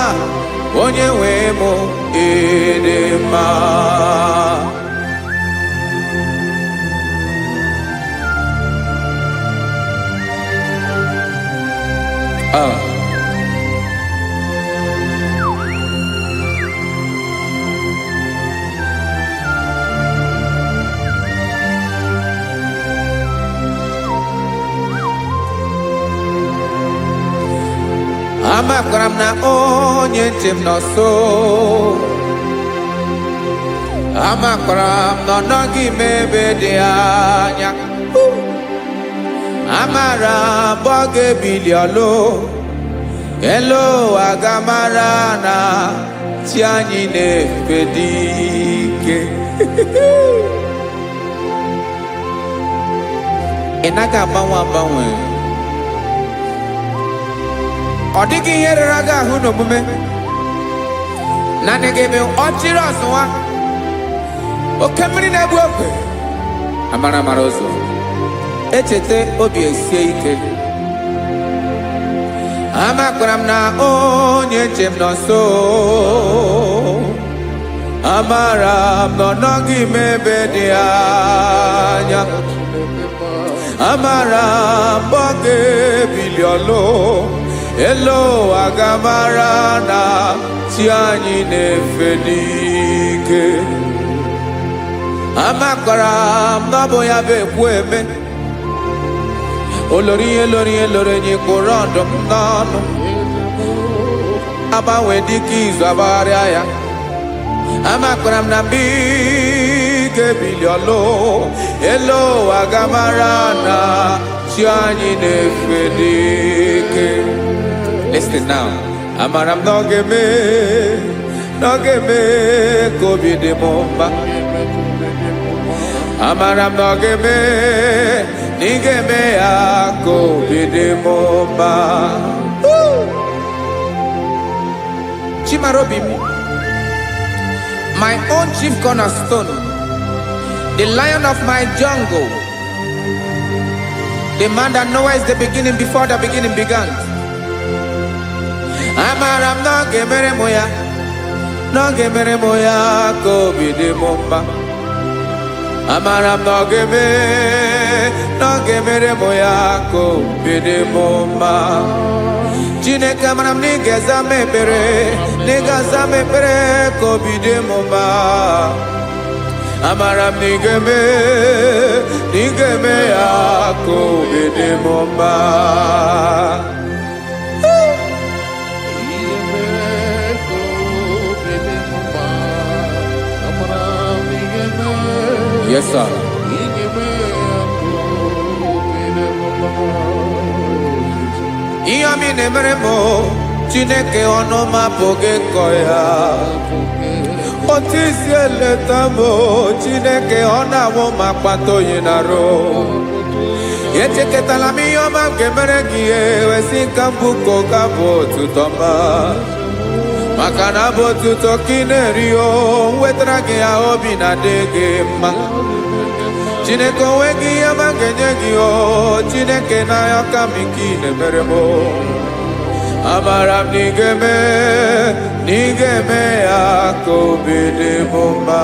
Onye nwe m ịdị mma. Amakwara m na onye nche m nọ nso. Amakwara m na ọ nọghị m ebe dị anya. Amara m ọ ga-ebili ọlụ. Elu aga mara na chi anyị na-efe dị ike. Ị naghị agbanwe agbanwe. Ọ dịghị ihe rere gị ahụ n'omume. Naanị gị bụ ọchịrị ọzụwa. Oke mmiri na-egbu ogwe. Amara amara ụzọ. Echeta obi esie ike. Amakwara m na onye nche m nọ nso. Amara m na ọ nọghị m ebe dị anya. Amara m ọ ga-ebili ọlụ. Elo aga mara na chi anyị na-efe n'ike. Amakwara m na ọ bụ ya bụ ekwu eme. Olori ihe lori ihe lori enyi kpụrụ ọdụm n'ọnụ. Agbanwe dịka izu agbagharịa ya. Amakwara m na mgbe ị ga-ebili ọlụ. Elo aga mara na chi anyị na-efe n'ike. Listen now. Amara m na ọ ga-eme ka obi dị m mma. Amara m na ọ ga-eme na ị ga-eme ya ka obi dị m mma. Chimara obi m. My own chief cornerstone. The lion of my jungle. The man that knows the beginning before the beginning began. Amara m na ọ ga-emere m ya. Na ọ ga-emere m ya ka obi dị m mma. Amara m na ọ ga-emere m ya ka obi dị m mma. Chineke amara m na ị ga-aza m ekpere. Na ị ga-aza m ekpere ka obi dị m mma. Amara m na ị ga-eme ya ka obi dị m mma. Yes, sir. Ihe ọmị na-emere m Chineke ọnụ m apụghị ịkọ ya. Otu isi eleta m Chineke ọ na-awụ m akpata oyi n'arụ. Echeketala m ihe ọma m ga-emere gị ewesị ka m bụkọ ga bụ otuto ma. Maka na bụ otuto ka ị na-eri o, wetara gị ya obi na-adị gị mma. Chineke onweghị ihe ma ga-enye gị o Chineke n'anya ka m ike ị na-emere m amara m na ị ga-eme ya ka obi dị m mma.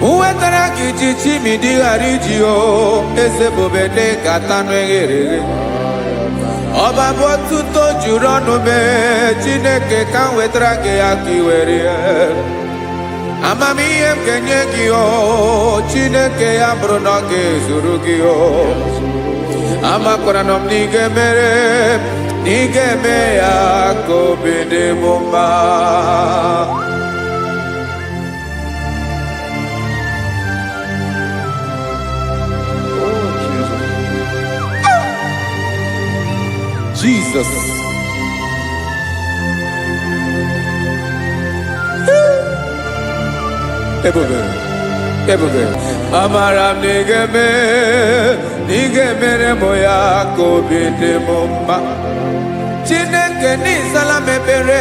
Uwetara gị chichi mi dị ghara iji o eze bobede ka tanụ eghere eghe ọba bụ otuto juru ọnụ mee Chineke ka m wetara gị ya ka i were amamihe m ga-enye gị o Chineke ya bụrụ na ọ ga-ezuru gị o amakwara na m na ị ga-eme ya ka obi dị m mma. Jesus. Ebube. Amara m na ị ga-emere m ya ka obi dị m mma. Chineke n'ịzala m ekpere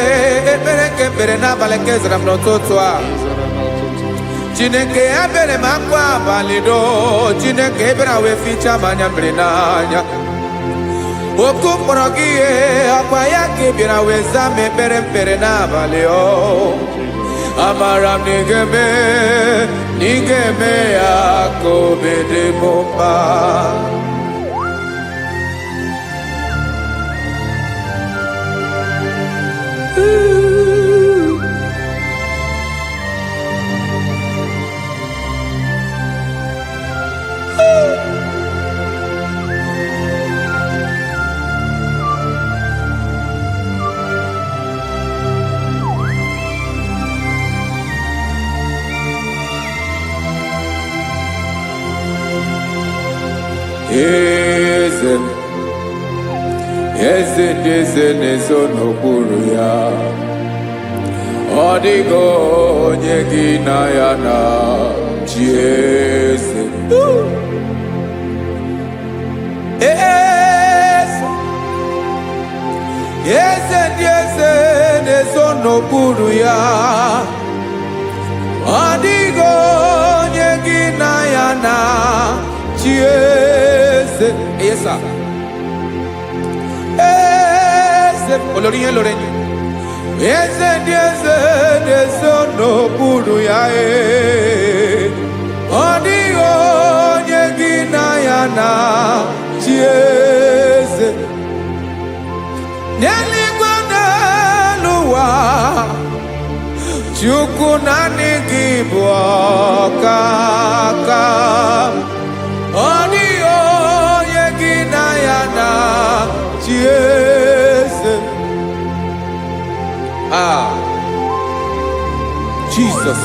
ka ekpere n'abalị ka ezara m n'ụtụtụ a. Chineke ya bere m akwa abalị do Chineke ebere wee ficha m anya mmiri n'anya. Oku mkpọrọ gị ihe akwa ya ka ị bịara wee zaa m ekpere n'abalị o amara m na ị ga-eme ya ka obi dị m mma. Eze na-ezo n'okpuru ya ọ dịghị onye gị na ya na chi eze. Eze na-ezo n'okpuru ya ọ dịghị onye gị na ya na chi eze. Yes, sir. Olorinye lorenye eze na-ezo n'okpuru ya ọ dịghị onye gị na ya na chi eze n'eluigwe n'elu ụwa Chukwu naanị gị bụ ọkaka ọ dịghị onye gị na ya na chi eze. Jesus.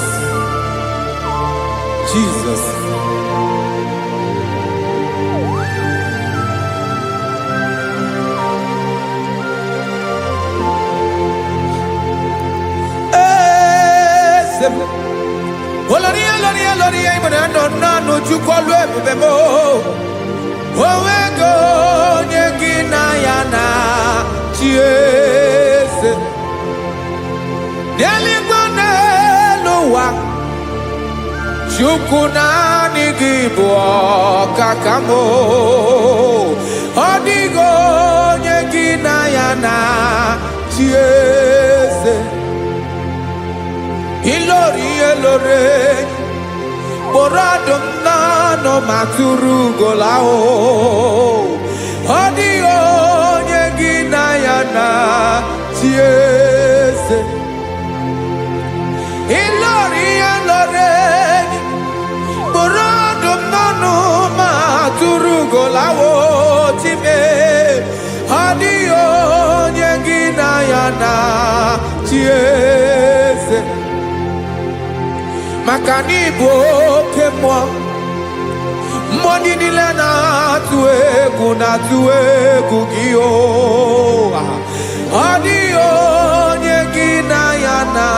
Oloria imana no Chukwu olu ebube mo owego onye gị na ya na chi eze n'eluigwe n'elu ụwa Chukwu naanị gị bụ ọkaka m ọ dịghị onye gị na ya na chi eze ilori kpọrọ ọdụm n'ọnụ ma tụrụ ugola ọ dịghị onye gị na ya na chi eze ilori kpọrọ ọdụm n'ọnụ ma tụrụ ugola time ọ dịghị onye gị na ya na chi eze maka na ị bụ oke mmụọ niile na-atụ egwu gị ọ dịghị onye gị na ya na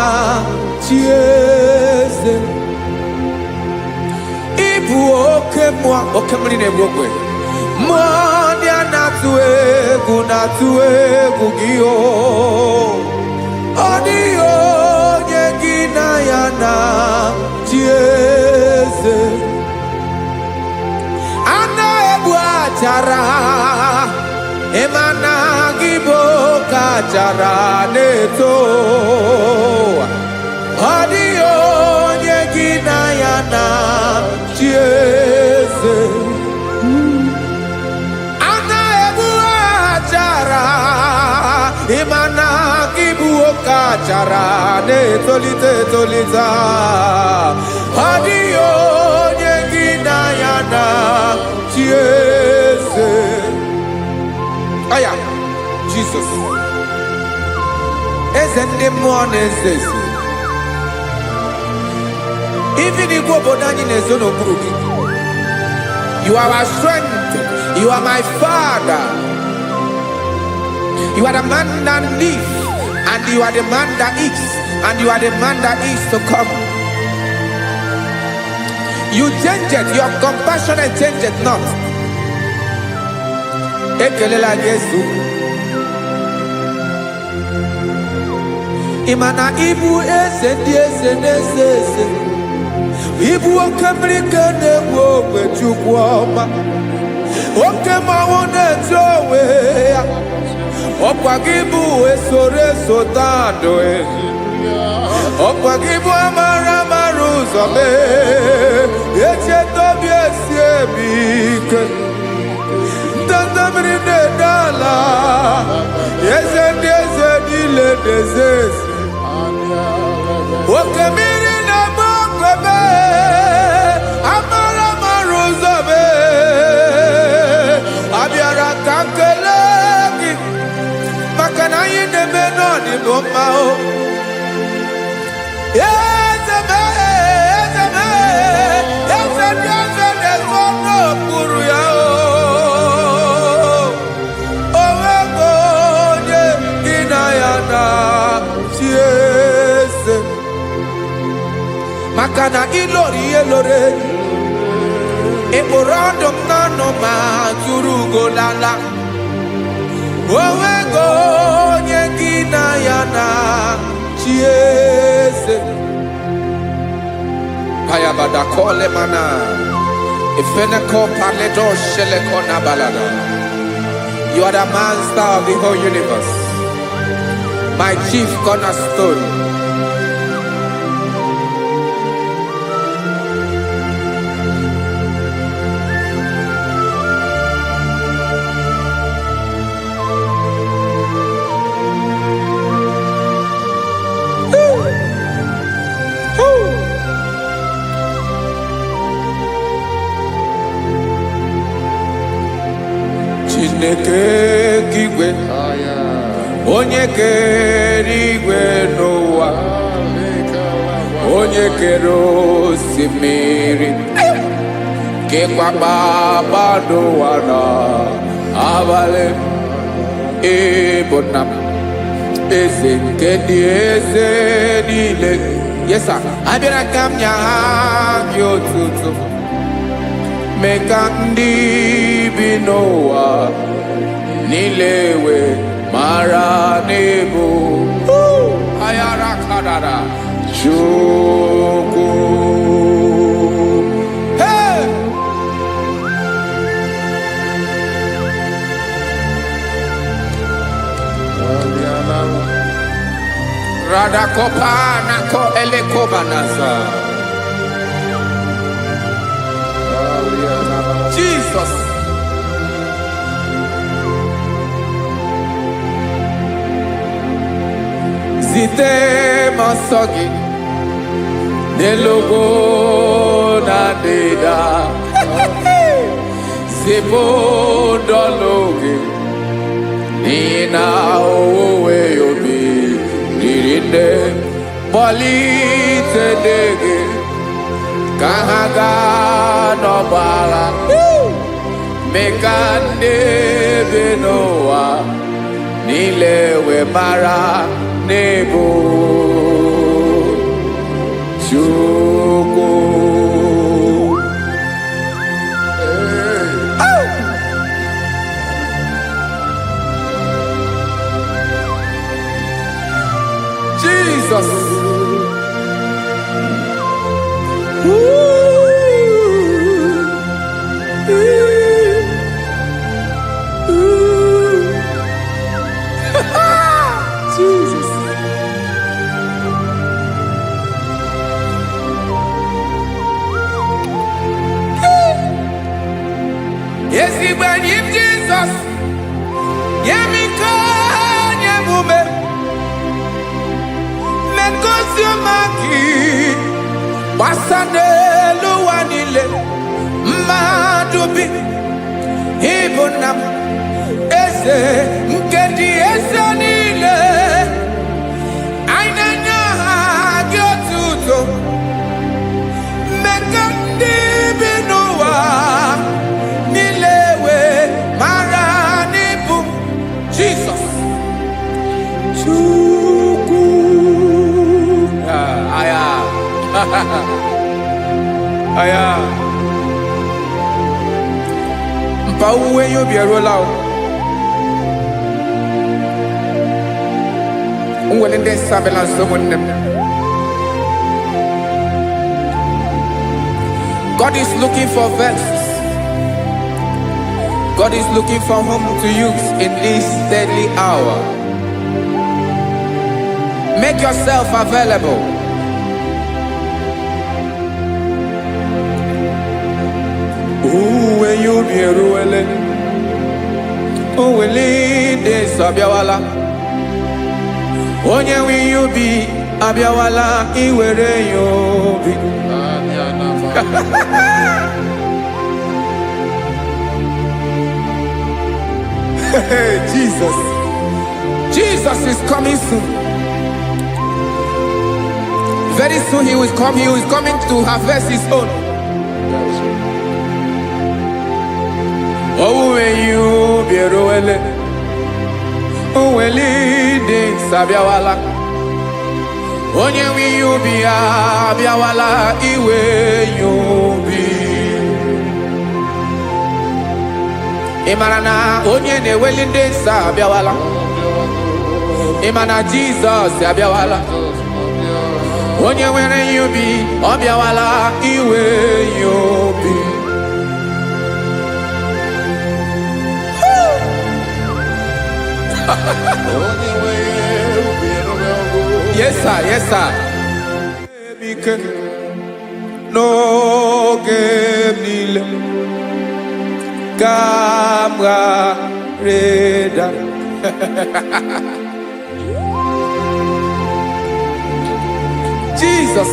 chi eze ị bụ oke mmụọ oke mmiri na-egbu ogwe mmụọ ndị a na-atụ egwu gị o ọ dịghị onye gị na ya na chi eze a na-egbu achara ịma na gị bụ ka achara na-eto ọ dịghị onye gị na ya na chi eze a na-egbu achara ịma na gị bụ ka achara na-etolite etolite ọ dịghị onye gị na ya na chi eze aya Jesus eze ndị mmụọ na-eze eze even igwe obodo anyị na-ezo n'okpuru gị you are our strength you are my father you are the man that lives and you are the man that eats and you are the man that is to come you change it your compassion and change it not ekelela Jesu imana ibu eze ndị eze na-eze eze ibu oke mmiri ka na-egbu ogwe Chukwu ọma oke mmanwụ na-eti onwe ya ọkwa gị bụ esoro tando ọkwa gị bụ amara ụzọ mee echeta obi esi ebi ike ndanda mmiri na-ede ala eze ndị eze niile na-eze eze oke mmiri na-agba okwebe amara ụzọ mee abịara ka nkele gị maka na anyị na-eme n'ọdịbụ mma o eze ndị eze na-ezo n'okpuru ya o onwego onye gị na ya na chi eze maka na ịlori ihe lore ịkpụrụ ọdụ m n'ọnụ ma tụrụ ugolala onwego onye gị na ya na chi eze payabada kole mana ifeneko paledo sheleko na balada you are the master of the whole universe my chief cornerstone Chineke igwe onye kere igwe n'ụwa onye kere osimiri kekwa kpakpando ụwa na abalị ịbụ nna m eze nke ndị eze niile yesa abịara ka m nya ha gị otuto mee ka ndị bi n'ụwa niile wee mara n'ebu ayara kadara Chukwu hey Radakopa nako elekobanasa Jesus zite masogi nelogo na deda zipo dologe nina owe yobi nirinde polite dege kahaga no bala mekande benoa nilewe mara nebo Chukwu him Jesus. Yemiko nyemume. Mekosio maki. Wasane luwanile. Madubi. Ibunam. Ese. Nkedi ese nile. Ainanya hagiotuto. Mekandi binuwa. Nilewe maranibu. Jesus. Chuku. Aya. Aya. Mpauwe yo bierolao. Unwelende sabela someone. God is looking for vessels. God is looking for whom to use in this deadly hour. Make yourself available. When you be ruele, de sabiawala. Onye will you be abiawala iwere you be. Jesus. Jesus is coming soon. Very soon he will come. He is coming to harvest his own. Oh, when you be roele, oh, when leading sabiawala. Onye will you be abiawala iwe you be. Imarana onye ne welinde sabiawala. Imana Jesus sabiawala. Onye were you be abiawala iwe you be. Yes, sir. Yes, sir. No game nile. Camera reda. Jesus.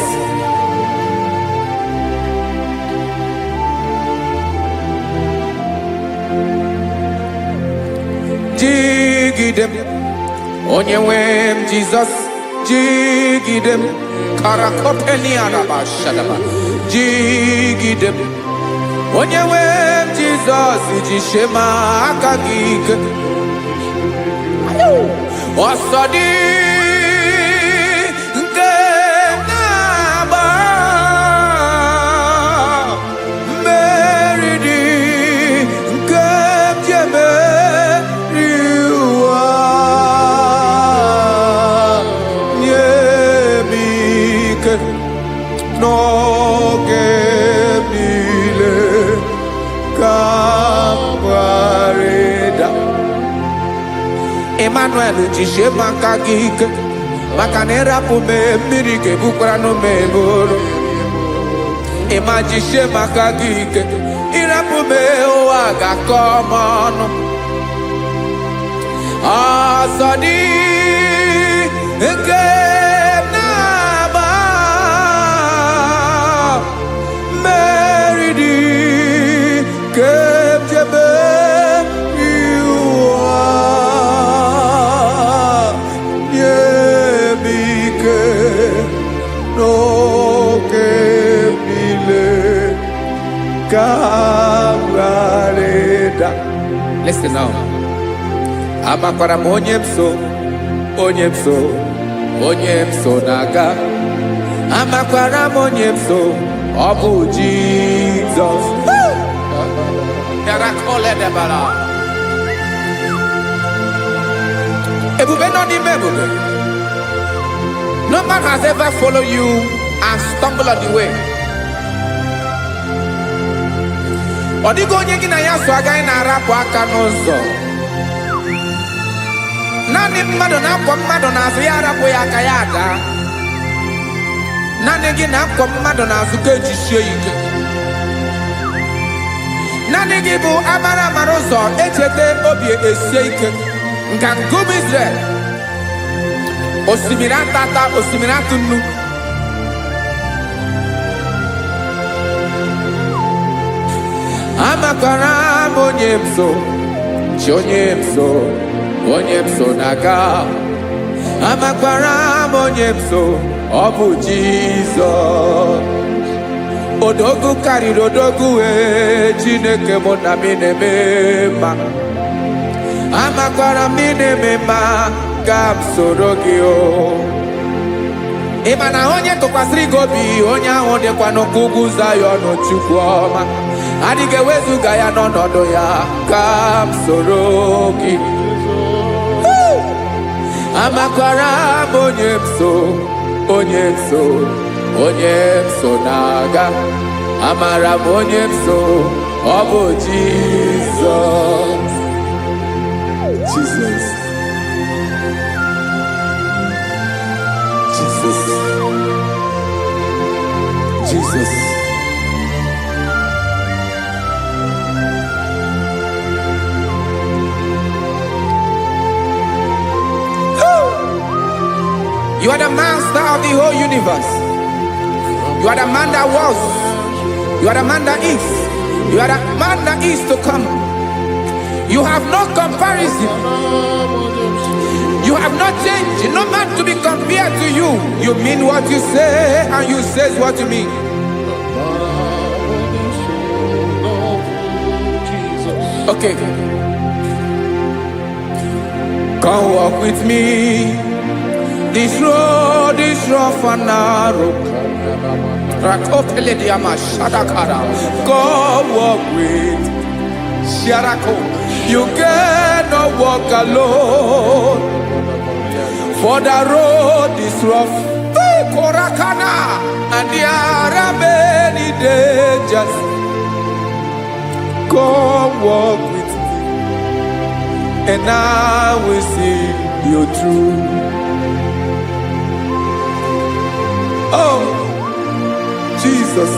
Jigidem. Onye wem Jesus. Jigidem. Karakopeni araba shadaba. Jigidem. Onye wem Jesus. Jishema akagike. Osodi. Nkenaba. Meridi. Nkemjeme. No gemile kabareda. Emmanuel jishe makagike makanera pume mirike bukrano meboro. Ema jishe makagike irapume oaga komono. Asadi eke. Listen now. Amakwara onyemso naga. Amakwara onyemso obu Jesus. Yarakole debara. Ebube no di mebube. No man has ever followed you and stumbled on the way. Odigo onye gị na ya so agaghị na-arapụ aka n'ụzọ. Naanị mmadụ na-akwọ mmadụ n'azụ ya arapụ ya aka ya ada. Naanị gị na-akwọ mmadụ n'azụ ka ejisie ike. Naanị gị bụ amara mara ụzọ echete obi esie ike nka ngụm Israel osimiri atata osimiri atụ nnu amakwara m onye m so chi onye m so na-aga amakwara m onye m so ọ bụ Jizọs odogwu karịrị odogwu Chineke mụ na m na-eme mma amakwara m na-eme mma ka m soro gị o ị ma na onye tụkwasịrị gị obi onye ahụ dịkwa n'ụkwụ ugwu Zayọn Chukwu ọma adịghị ewezuga ya n'ọnọdụ ya ka m soro gị amakwara m onye m so na-aga amara m onye m so ọ bụ Jizọs Jesus. You are the master of the whole universe. You are the man that was. You are the man that is. You are the man that is to come. You have no comparison. You have not changed. No man to be compared to you. You mean what you say and you say what you mean. Okay. Come walk with me. This road is rough and narrow. Come walk with Sharako. You cannot walk alone. For the road is rough. Korakana. And there are many dangers. Come walk with me. And I will see you through. Oh, Jesus.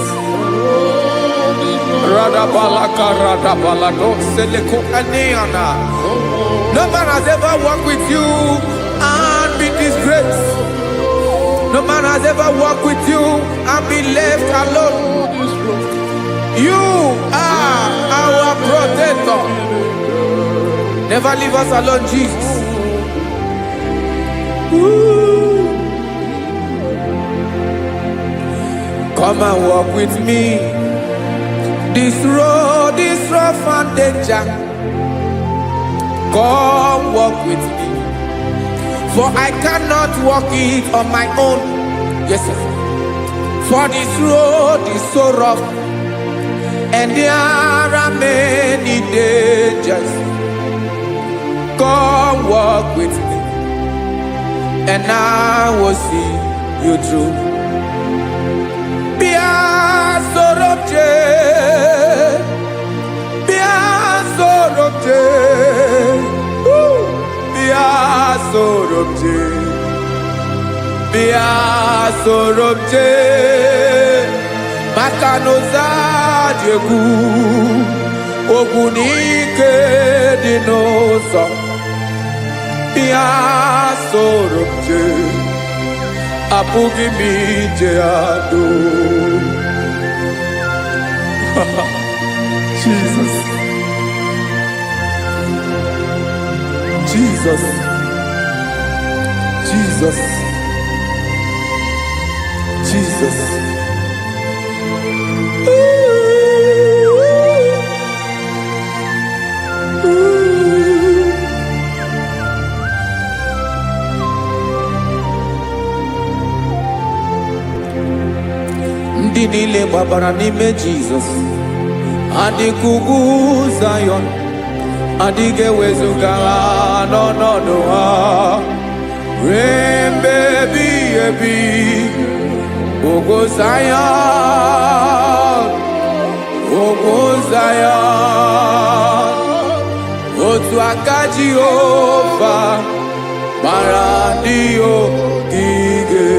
No man has ever walked with you and been disgraced. No man has ever walked with you and been left alone. You are our protector. Never leave us alone, Jesus. Ooh. Come and walk with me. This road is rough and danger. Come walk with me. For I cannot walk it on my own. Yes, sir. For this road is so rough. And there are many dangers. Come walk with me. And I will see you through. Sorobje Makanoza Diegu Ogunike Dinosa Bia Sorobje Apugi Mijeado Jesus. Ndị niile gbabara n'ime Jesus adịkugwu Zayọn adịghị ewezuga ha n'ọnọdụ ha ruo mgbe ebighị ebi. Ogo Zayọn otu aka Jehova mara ndị ogige.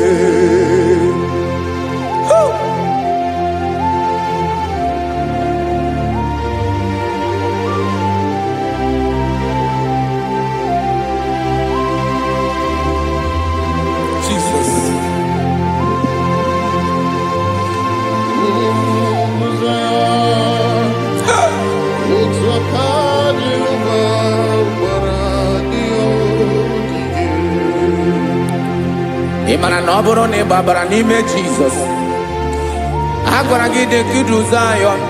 Imana na ọ bụrụ na ị gbabara n'ime Jizọs, a gwara gị dị kudu Zion,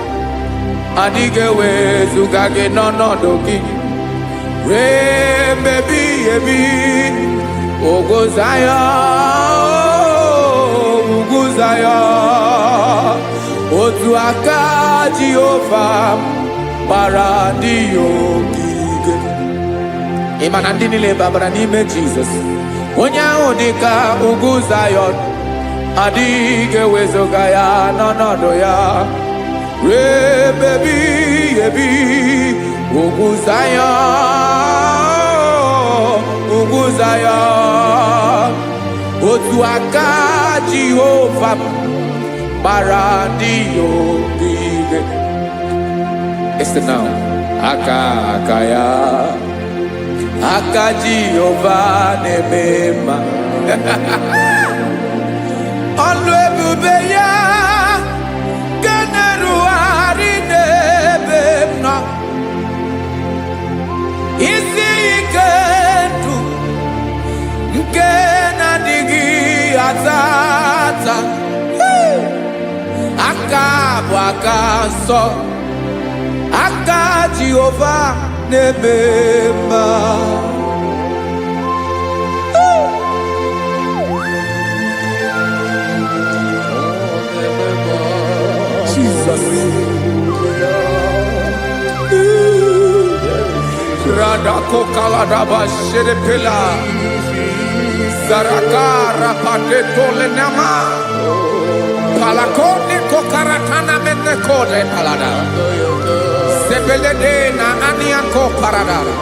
adịghị ewezuga gị n'ọnọdụ gị ree mgbe ebighị ebi. Ugwu Zion, ugwu Zion, otu aka Jehova gbara ndị ya ogige. Ịma na ndị niile babara n'ime Jizọs, onye ahụ dị ka ugwu Zion, adịghị ewezuga ya n'ọnọdụ ya ree mgbe ebighị ebi. Ugwu Zion, ugwu Zion, otu aka Jehova gbara ndị ya ogige. Listen now. Aka ya, aka Jehova na-eme mma. Ọlụ ebube ya ga na-erugharị n'ebe m nọ. Isi ike ndụ nke na-adịghị ata ata. Aka bụ aka nsọ, aka Jehova na-eme mma. Jesus. Radako kaladaba sherepela zarakara patole nama palakone kokaratana menne kode palada sebelede na aniako paradara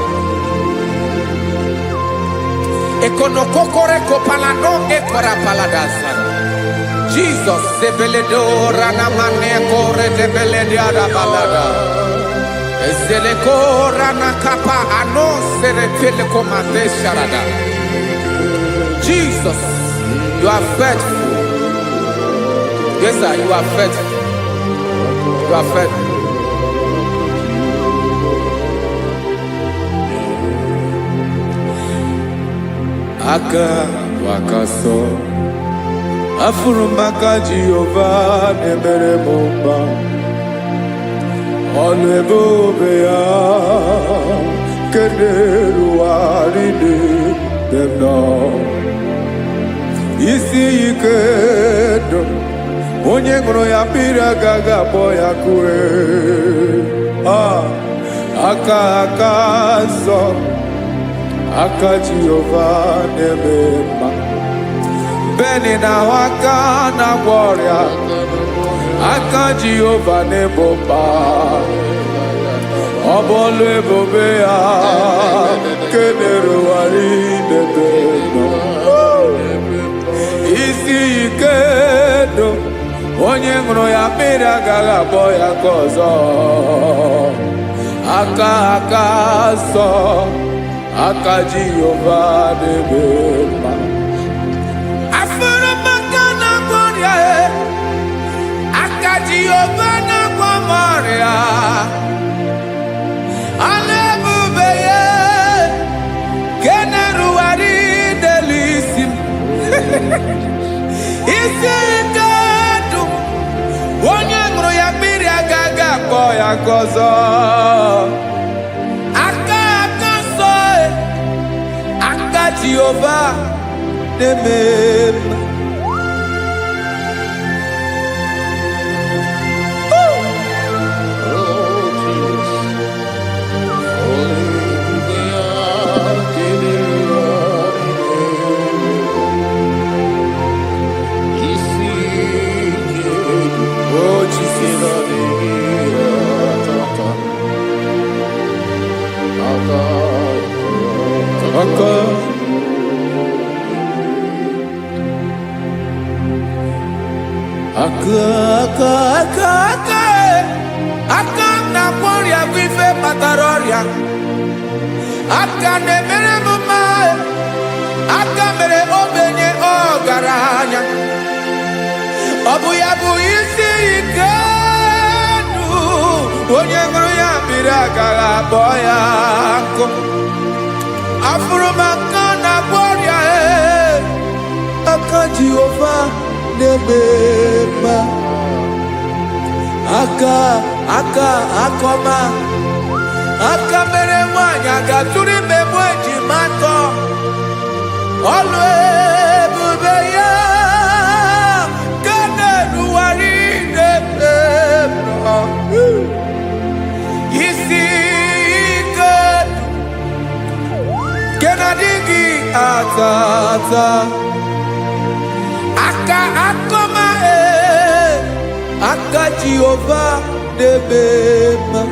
ekono kokore ko palano ekora paladasa. Jesus sebeledo rana mane kore debelede ada balada. Ezele kora na kapa ano sere pele komate sharada. Jesus, you are faithful. Yes sir, you are faithful. You are faithful. Aka wakaso afurumaka Jehova nebere mumba. Ọlụ ebube ya keneruwarị n'ebe m nọ. Isi ike ndụ onye ṅụrụ ya mmiri agaghị akpọ ya kue. Aka nsọ, aka Jehova na-eme mma. Beni na-ahụ aka na-agwọ ọrịa, aka Jehova na-ebo mba. Ọ bụ ọlụ ebube ya kenerugharị n'ebe nọ. Isi ike ndụ onye ṅụrụ ya mmiri agaghị akpọ ya ka ọzọ. Aka nsọ, aka Jehova na-eme mma. Jehova na-agwọ m ọrịa, ọlụ ebube ya ka na-erugharị n'elu isi m. Isi ike ndụ onye ṅụrụ ya mmiri agaghị akpọ ya ka ọzọ. Aka nsọ, aka Jehova na-eme mma. Aka na-agwọ ọrịa bụ ife kpatara ọrịa. Aka na-emere m mma, aka mere ogbenye ọgaranya. Ọ bụ ya bụ isi ike ndụ onye ṅụrụ ya mmiri agaghị akpọ ya nkụ. Afụrụ m aka na-agwọ ọrịa, aka Jehovah nebema akoma mere nwanyị agatụrụ ime mụ ejimatọ ọlụ ebube ya ka na-eruwari nebema isi ike ke na-adịghị ata akoma aka Jehovah nebema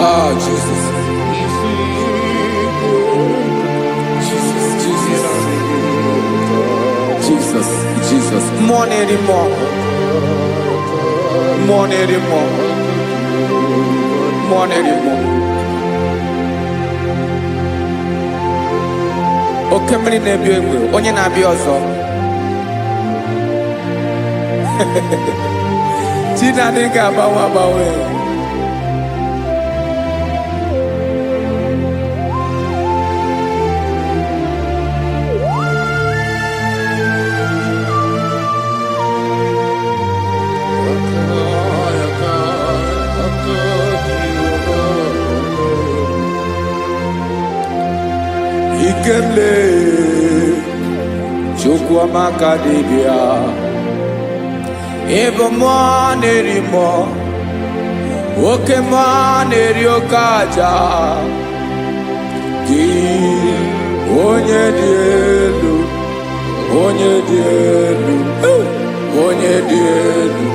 Oh, Jesus. Jesus. More anymore. Okemri na-ebi egbe, onye na-abịa ọzọ. Chinadị ga-agbanwe. Ikele Chukwamaka dibia Ebo mwa nerimo Oke mwa neriokaja Ki onye dielu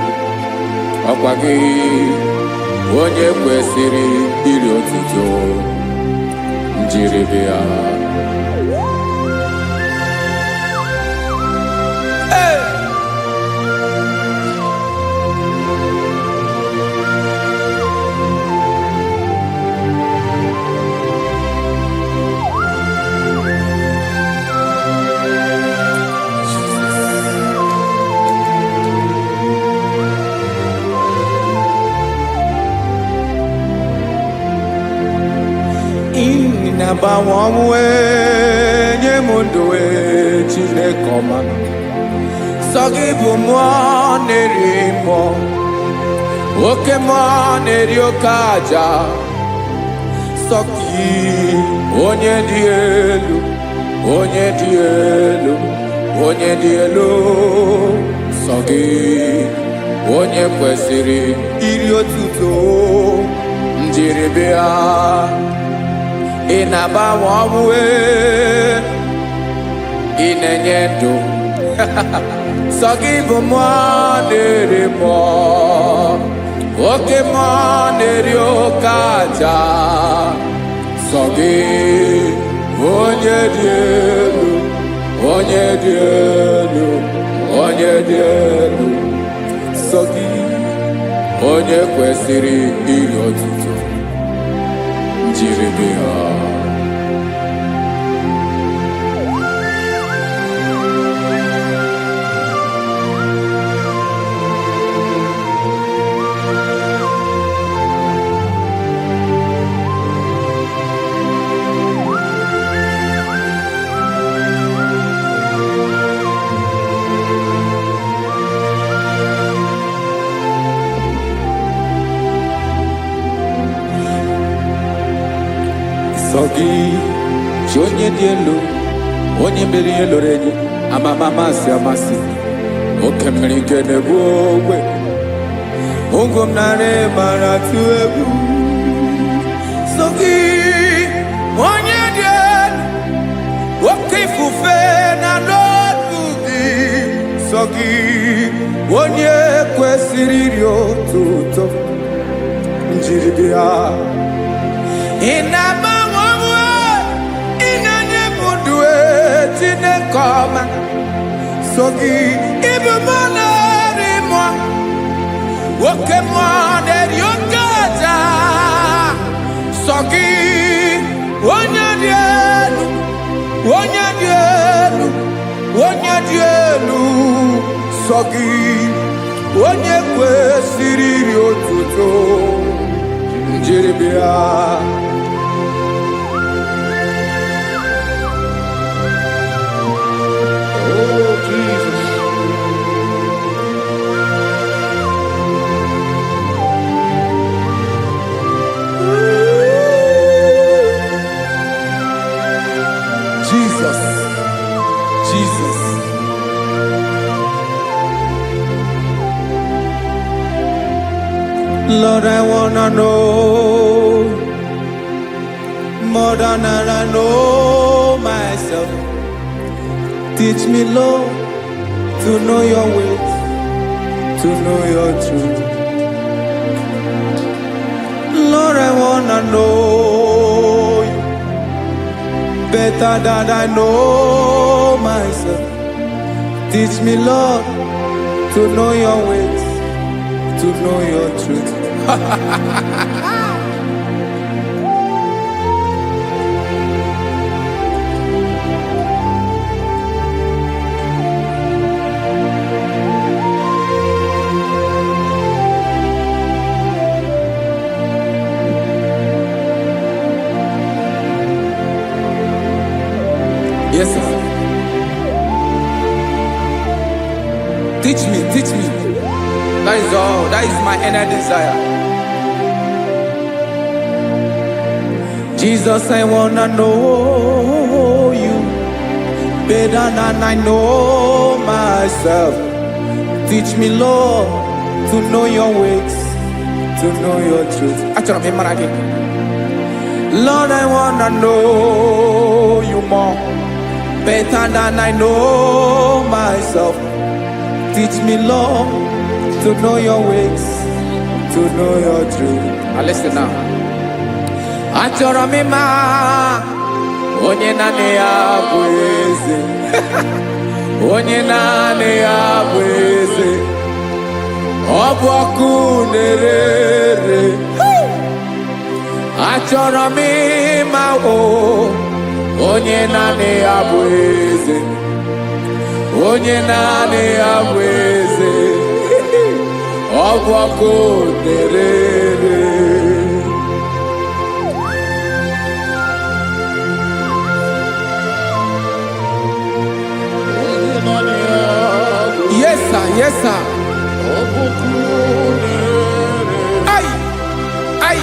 Ọkwa gị onye kwesịrị iri otuto njiribia Nabawanwe nye mundoe Chineke ọma Sọgị bụ mmụọ na-eri mmụọ Oke mmụọ na-eri oke aja Sọgị onye dị elu Sọgị onye kwesịrị iri otuto njiribịa Ịna-agbanwe ọmụwe ị na-enye ndụ sọ gị bụ mmụọ na-eri mmụọ oke mmụọ na-eri oke aja sọ gị onye dị elu sọ gị onye kwesịrị iri otuto njiribịa Sogi, onye dị elu, onye mmeri eloro enyi, amama amasị, oke mmiri nke na-egbu ogwe, ụgwọ m narị mara atụ egwu. Sogi, onye dị elu, oke ifufe na n'ọdụ gị. Sogi, onye kwesịrị iri otuto, njiribịa. Chineke ọma so gị ịbụ mmụọ na-eri mmụọ oke mmụọ na-eri oke aja so gị onye dị elu sọ gị onye kwesịrị iri otuto njeribịa. Oh, Jesus. Jesus, Jesus. Lord, I wanna know more than I know myself. Teach me, Lord, to know your ways, to know your truth. Lord, I wanna know you better than I know myself. Teach me, Lord, to know your ways, to know your truth. Yes, sir. Teach me, teach me. That is all. That is my inner desire. Jesus, I wanna know you better than I know myself. Teach me, Lord, to know your ways, to know your truth. Actually, I'm in Lord, I wanna know you more better than I know myself. Teach me, Lord, to know your ways, to know your truth. Now listen now. Achọrọ m ịma onye naanị ya bụ eze. Onye naanị ya bụ eze. Ọ bụ ọkụ na-ere. Achọrọ m ịma onye naanị ya bụ eze. Onye naanị ya bụ eze. Ọ bụ ọkụ na-ere. Yes, sir. Yes, sir. Ay, ay.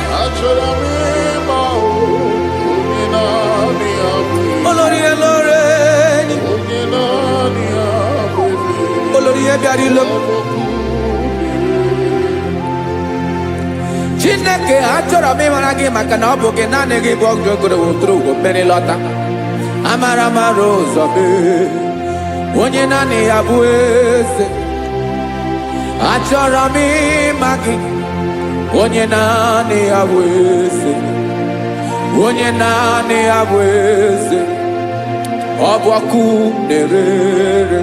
Olórí ẹlọ́rẹ́ ni. Olórí ẹbí àdìlọ́. Chineke achọrọ m ịmara gị maka na ọ bụ gị naanị gị bụ ọgụ ogoro wotoro ugwo mmeri lọta. Amara mara ụzọ mee. Onye naanị ya bụ eze. Achọrọ m ịma gị. Onye naanị ya bụ eze. Onye naanị ya bụ eze. Ọ bụ ọkụ na-ere.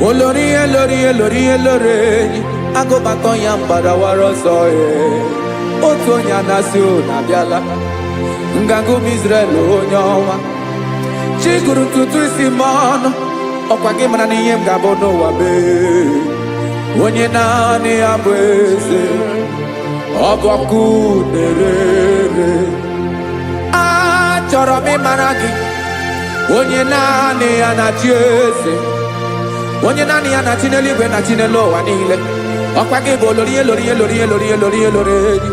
Olórí elórí elórí elórí enyi. Agụbakọ ya mgbadawara ọsọ ya. Otu onye anasị na-abịala. Nganga ụmụ Izrel onye ọma. Chi gụrụ ntutu isi m ọnụ. Ọkwa gị mara na ihe m ga-abụ n'ụwa mee. Onye naanị ya bụ eze. Ọ bụ ọkụ na-ere. Achọrọ m ịmara gị. Onye naanị ya na-achị eze. Onye naanị ya na-achị n'eluigwe na-achị n'elu ụwa niile. Ọkwa gị bụ olórí elórí elórí elórí elórí elórí enyi.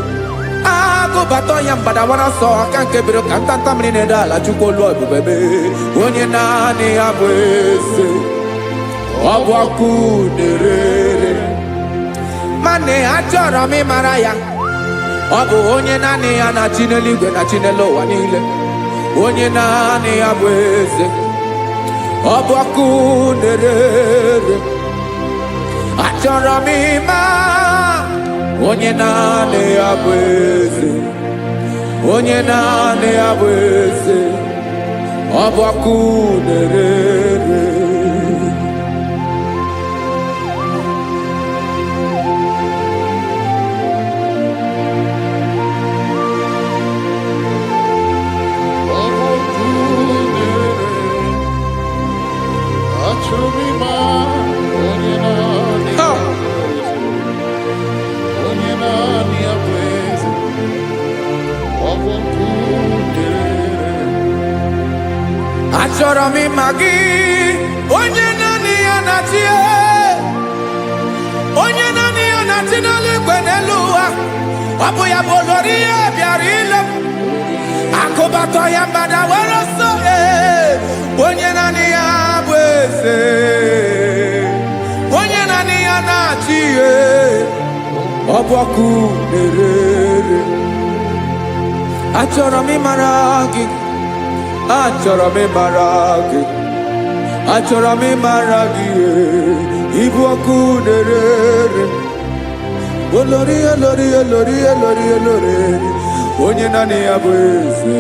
Agụbata ya mgbadawara ọsọ aka nke biri ka ntanta mmiri na-ede ala Chukwu olu ebube mee. Onye naanị ya bụ eze. Ọ bụ ọkụ na-ere. Mane achọrọ m ịmara ya. Ọ bụ onye naanị ya na-achị n'eluigwe na-achị n'elu ụwa niile. Onye naanị ya bụ eze. Ọ bụ ọkụ na-ere. Achọrọ m ịma onye naanị ya bụ eze. Onye naanị ya bụ eze. Ọ bụ ọkụ na-ere. achọrọ m ịma gị onye naanị ya na-achị onye naanị ya na-achị n'eluigwe n'elu ụwa ọ bụ ya bụ olori ya bịara ile m akụbatọ ya mgbada were ọsọ onye naanị ya bụ eze onye naanị ya na-achị ihe ọ bụ ọkụ na-ere achọrọ m ịmara gị achọrọ m ịmara gị achọrọ m ịmara gị ịbụ ọkụ na-ere olori olori olori olori olori onye naanị ya bụ eze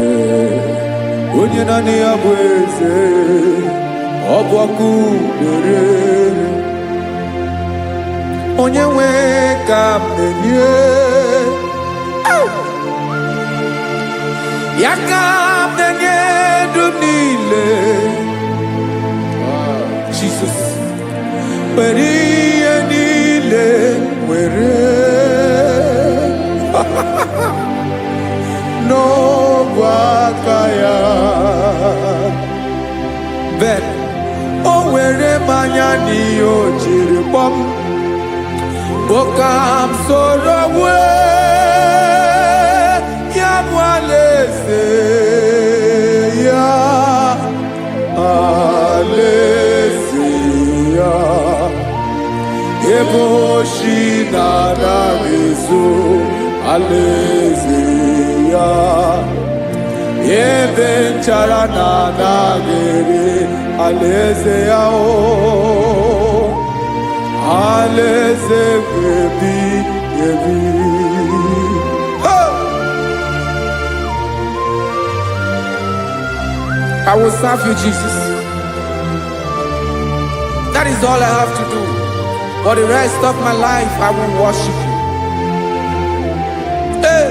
onye naanị ya bụ eze ọ bụ ọkụ na-ere onye nwe ka m na-enye ya ka m na-enye dum niile Jesus were ihe niile were n'ọbụ aka ya ben o were mmanya n'ihe o jiri kpọọ m boka m soro wee ya bụ alaeze ya alaeze ya ebe oshi na-anaghị ezo alaeze ya ebe nchara na-anaghị ere alaeze ya alaeze ebi ebi. I will serve you, Jesus. That is all I have to do. For the rest of my life, I will worship you. Hey.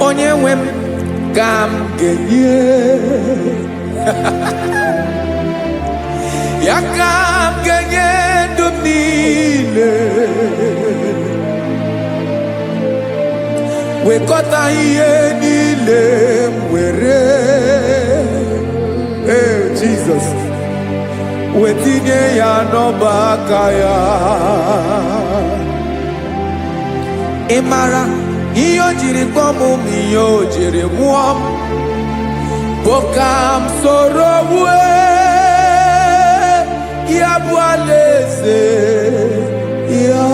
Onye nwe m ka m ga-enye ya ka m ga-enye ndụ m niile wekọta ihe niile m were Jesus wetinye ya n'ọba aka ya ị mara ihe o jiri kpọọ m ihe o jiri mụọ m bụ ka m soro wee ya bụ alaeze ya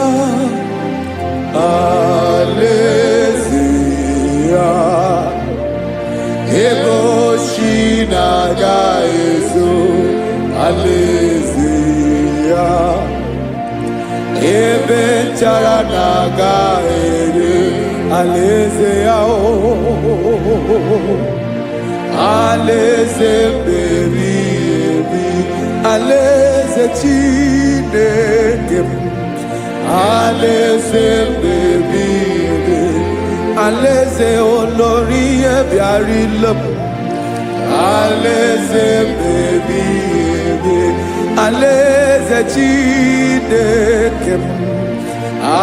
alaeze ya ebe oshi na-aga ezo alaeze ya ebe nchara na-aga ere alaeze ya alaeze ebi ebi alaeze Chineke m alaeze ebi ebi alaeze olori ya bịara ile m alaeze ebi ebi alaeze Chineke m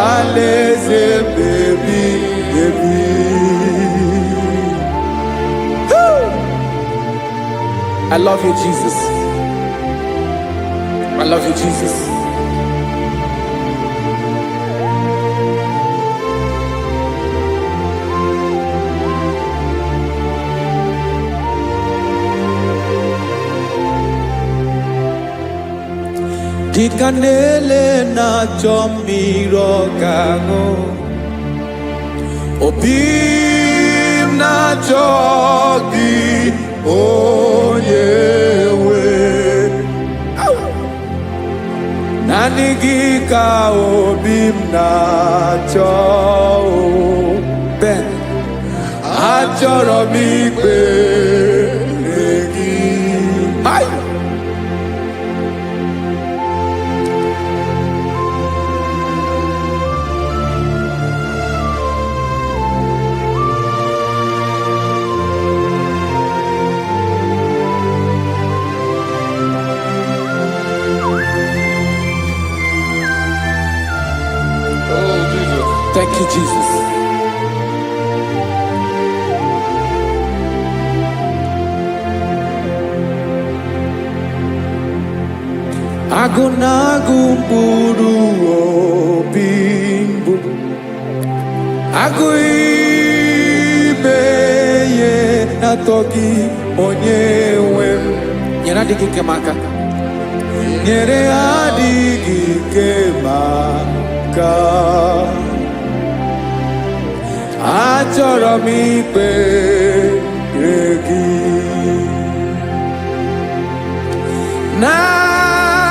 alaeze ebi ebi. I love you, Jesus. I love you, Jesus. Dịka na-ele na-achọ mmiri ọ ga-aṅụ, obi m na-achọ gị onye nwe, naanị gị ka obi m na-achọ. Ben, achọrọ m ikpere gị. Oh, Jesus. Thank you, Jesus. Agunagu buru obimbu Aguibeye natogi onyewem Nyera digi kemaka Nyere adigi kemaka Achoro mi pe regi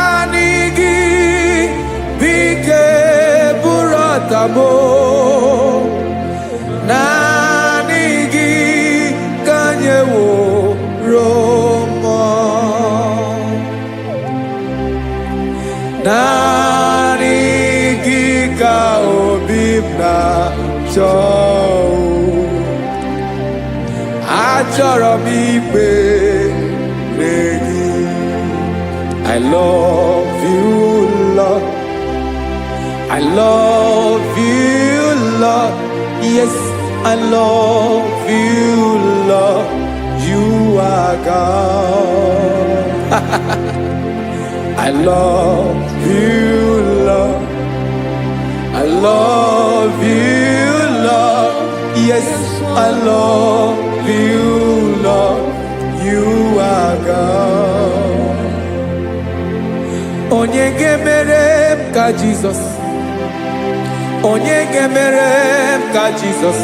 Nanigi bike buratamo Nanigi kanyewo Roma Nanigi ka obibna chow Achoro mi pe regi I love you, Lord. I love you, Lord. Yes, I love you, Lord. You are God. I love you, Lord. I love you, Lord. Yes, I love you, Lord. You are God. Onye gemerem ka Jesus. Onye gemerem ka Jesus.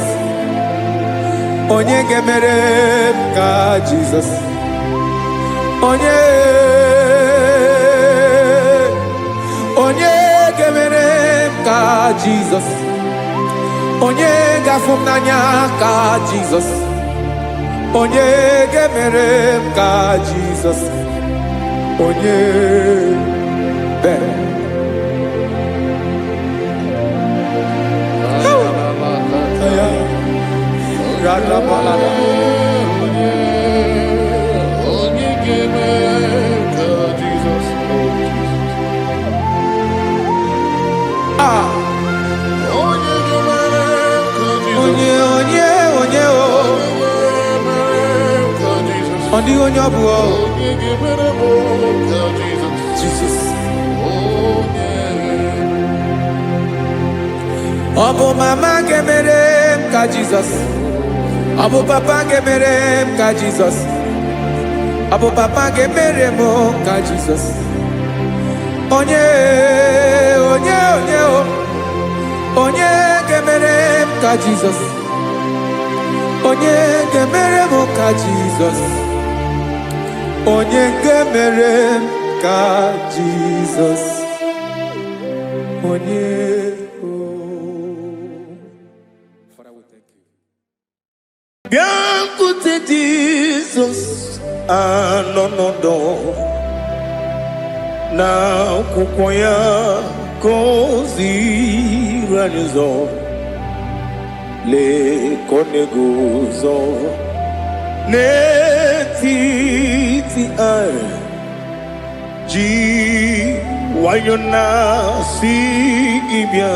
Onye gemerem ka Jesus. Onye gemerem ka Jesus. Onye gafum nanya ka Jesus. Onye gemerem ka Jesus. Onye Jesus. Obu mama gemerem ka Jesus. Obu papa gemerem ka Jesus. Obu papa gemerem ka Jesus. Onye gemerem ka Jesus. Onye gemerem ka Jesus. Onye gemerem ka Jesus. Onye Biancote Jesus anonodo na kukoya kozi ranizo le koneguzo netiti ai ji wayona si ibia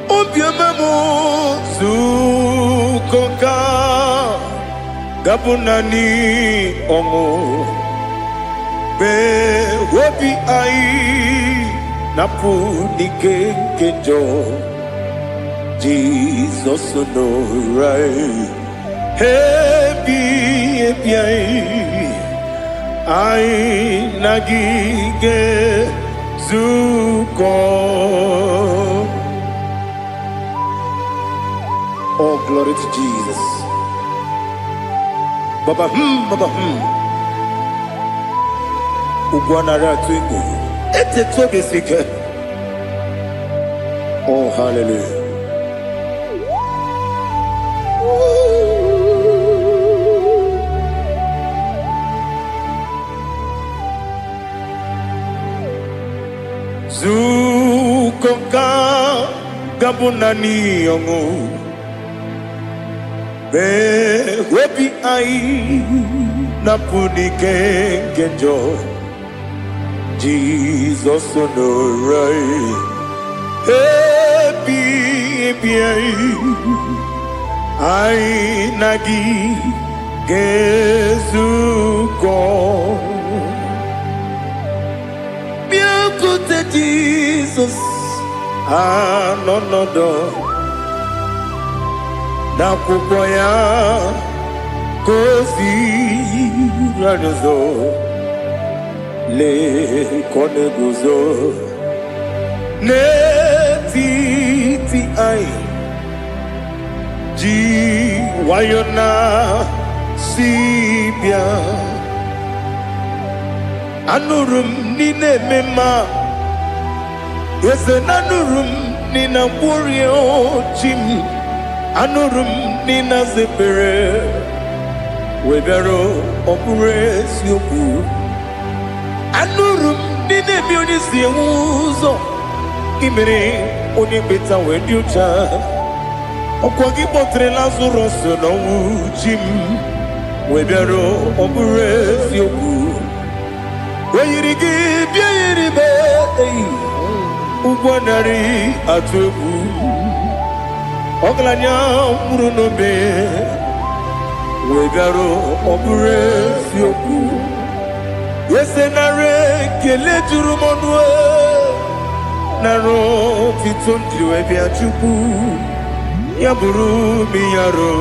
Obiamamo zukoka gabunani ongo be wobi ai napu dike kejo Jesus no right happy ai nagige zuko. Oh, glory to Jesus. Baba, Baba, Ugwanara twingo. Ete tobe sike. Oh, hallelujah. Zukoka gabunani yongo. Be wepi ai napuni kenjo Jesus no right happy ai nagi gezuko Jesus anonodo na kwukwo ya kozi radozo le koneguzo netiti ai ji wayona sibia anurum nine mema yese nanurum nina kurio chim anurum nina zepere webero opure sioku anurum nine bioni siuzo imere oni beta wediucha okwagi potre lazarus no chim webero opure sioku weyirigi biayiribe ugwanari atubu oglanya murunobe wegaro obure sioku yesenare kele jurumonwe naro titondriwe biachuku yaburu miyaro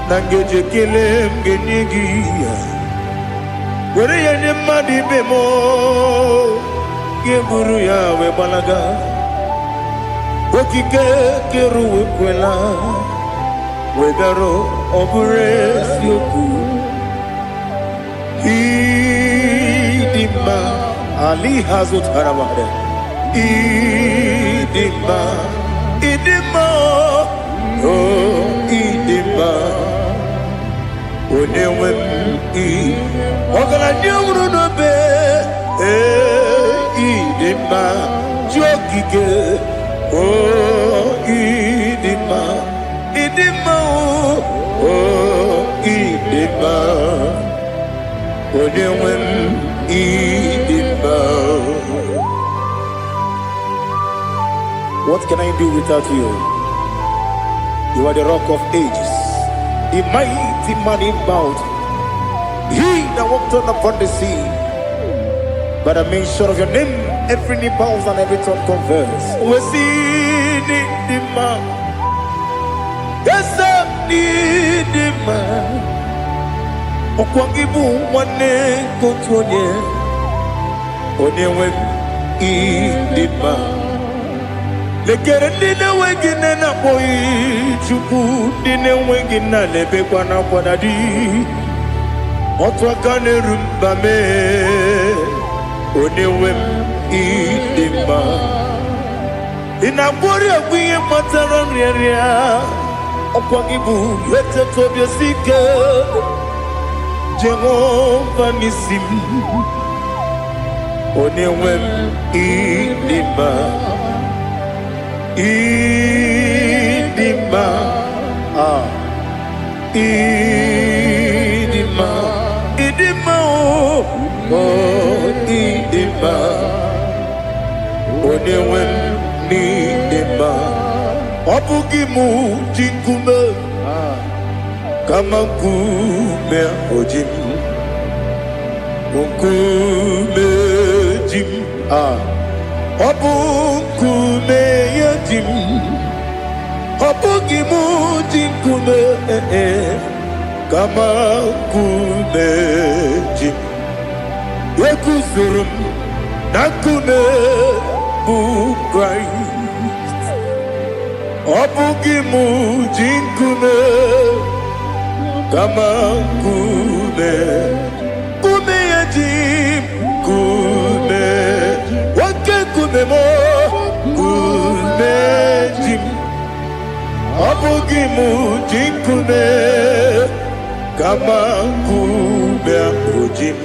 nangeje kele mgenigi were yene madi bemo geburu ya we balaga okike keru we kwela we daro obure sioku idima ali hazut haramade idima oh idima onewe ogala nyuru no be idima jokike oh idima oh idima onewe idima. What can I do without you? You are the rock of ages, the mighty man in mountain, he that walked on upon the sea. By the mention of your name, every knee bows and every tongue confess. We see the man. Yes, I need the man. Okwangibu wane kotonye. Onewe idima. Lekere nina wengine na boy chuku nina wengine lebe kwa na kwadadi. Otwakane rumba me onewem idima inabori agwiye matara nriaria okwagibu lete tobia sike Jehova nisim onewem idima idima idima idima oh idima onewem idima obugimu jinkume kama kume ojim kume jim obukume yajim obugimu jinkume kama kume jim Yekuzurum nakune Christ obugimu jinkume kama kume yajim kume wake kume mo kume jim obugimu jinkume kama kume ojim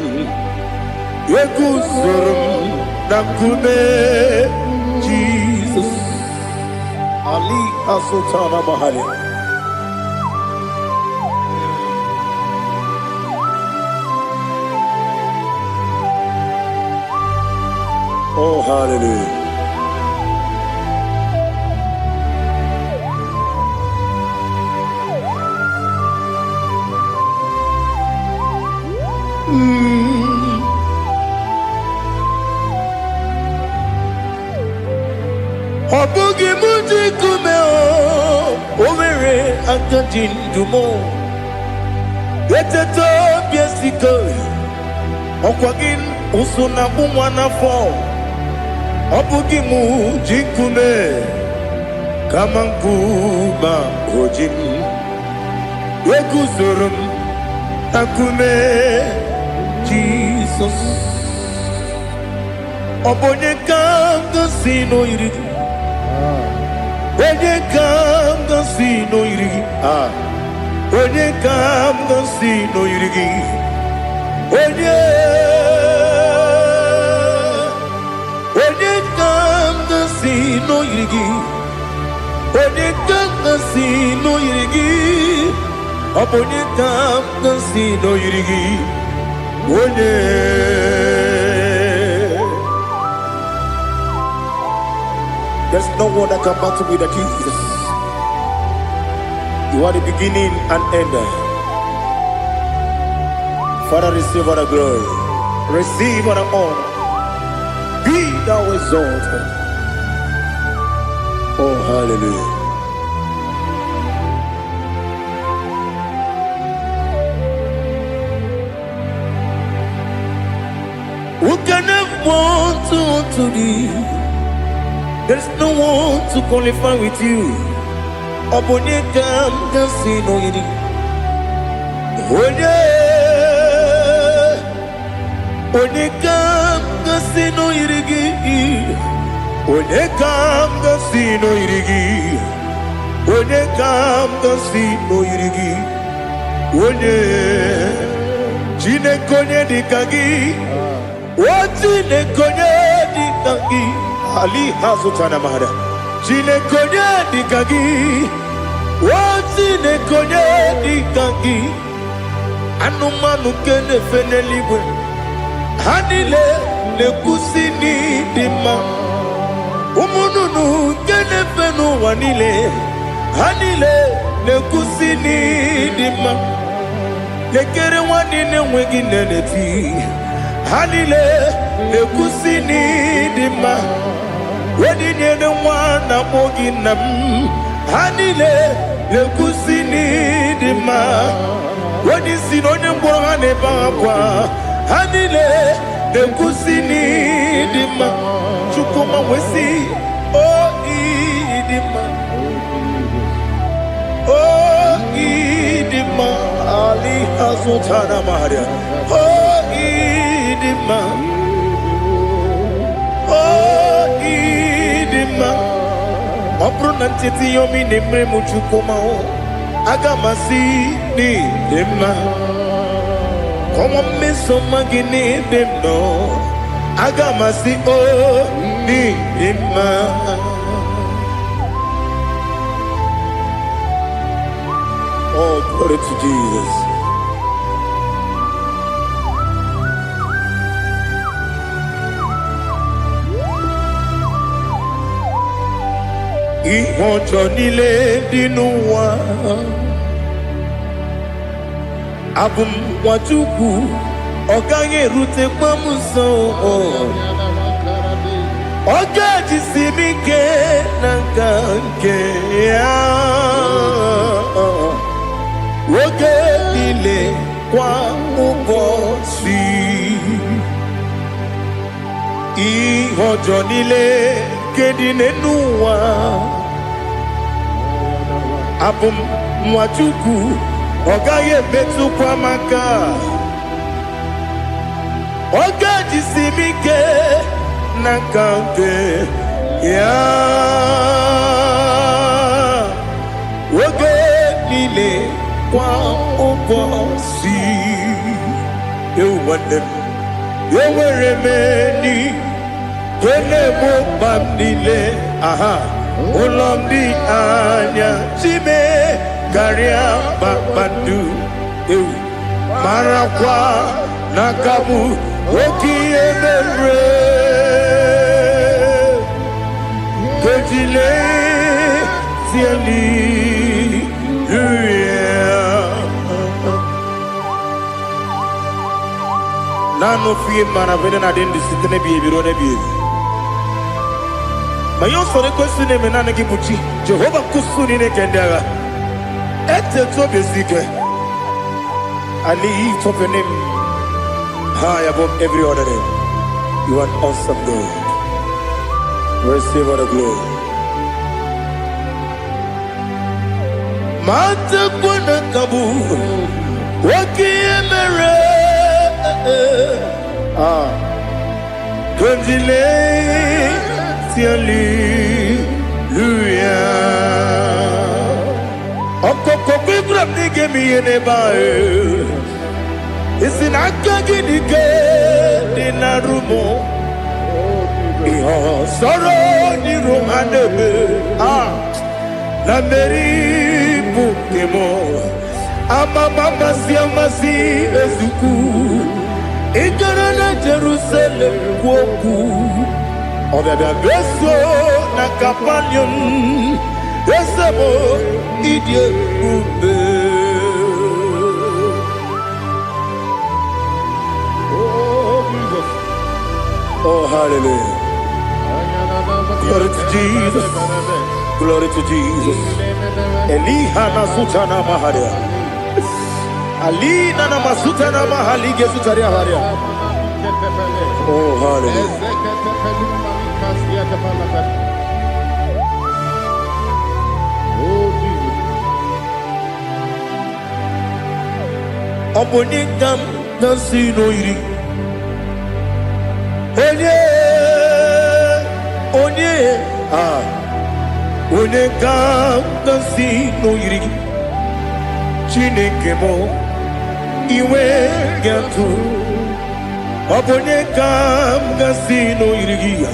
Yekuzurum nakune Jesus Ali Asutana Mahali. Oh hallelujah. Obugi muji kume Omere akadi ndumo Eteto biesiko Okwagin usuna umwana fo Obugi muji kume Kamankuma hojin Wekuzurum akume Jesus Obonye kanga sino irigi Onye kanga sino irigi Onye kanga sino irigi Onye kanga sino irigi Onye kanga sino irigi Obonye kanga sino irigi Onye There's no one that can battle with Jesus. You are the beginning and end. Father, receive all the glory. Receive all the honor. Be thou exalted. Oh, hallelujah. Who can have one to thee? There's no one to qualify with you. Obonye kam kasino yidi. Onye kam kasino yidi. Onye kam kasino yidi. Onye kam kasino yidi. Onye chine konye dikagi. Chine konye dikagi. Ali hazutana mahada. Chine konye dikagi. Chine konye dikagi. Anumanu kene feneliwe. Hanile le kusini dima. Umununu kene fenu wanile. Hanile le kusini dima. Lekere wanine wegi neneti. Hanile le kusini dima. Wedi nyene wana mogi nam Hanile le kusini dima Wedi sinonye mbwana bakwa Hanile le kusini dima Chukuma wesi oh idima oh idima Ali hazutana maria oh idima Obruna titi yomi nemre muchukoma o agamasi ni dema Komo meso magini demno agamasi o ni dema Oh, glory to Jesus. Ihojo nile dinuwa Abum wajuku Oganye rute kwa muso Oga jisimike nangange Woge nile kwa ubosi Ihojo nile kedinenuwa Abum mwachuku Ogaye betu kwa maka Oga jisimike nakante ya Woge nile kwa ubosi Yewanem Yeweremeni Kene mo bamdile aha Ulomdi anya Chime Garia babandu Marakwa Nakabu Oki emere Kejile Tieli Nano fiye mana vene na dendi sitene biye biro ne biye Mayo sore kwesune menana kibuchi. Jehovah kusuni ne kendaga. Ete to besike. I lift up your name high above every other name. You are an awesome God. Receive all the glory. Mata kuna kabu wakiemere Konjile Hallelujah. Okoko kibra nige mi ene bae. Isin akagi nige dinarumo. Iho soro ni romanebe. La meri bukemo. Ama mama si amasi ezuku. Ikarana Jerusalem woku. Obebe beso na kapanion. Esebo idie ube. Oh Jesus. Oh hallelujah. Glory to Jesus. Glory to Jesus. Eliha na sutana maharia. Alina na masutana mahalige sutaria haria. Oh hallelujah. Obonikam nasino iri. Onye Onekam nasino iri. Chineke mo iwe gatu. Obonekam nasino iri.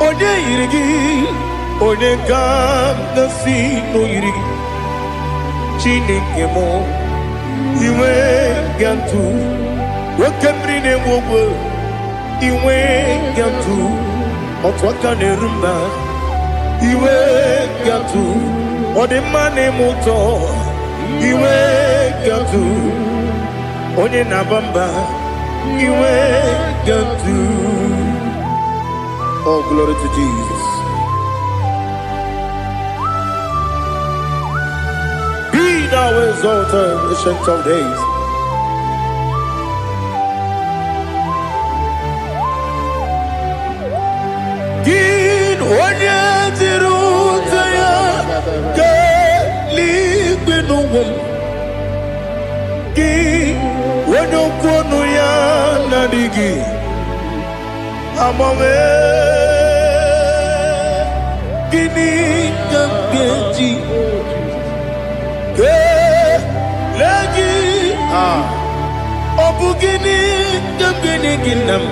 Onye iri. Onekam nasino iri. Chineke mo iwe gatu. Wakemri ne wowo iwe gatu. Otwaka ne rumba iwe gatu. Odemane moto iwe gatu. Onye nabamba iwe gatu. Oh glory to Jesus. Thou exalted, ancient of days. Gin onye tirutaya ke ligbinugum. Gin onye kwonu ya nadigi. Amame gini kambeji. Lagi obugini gambini ginam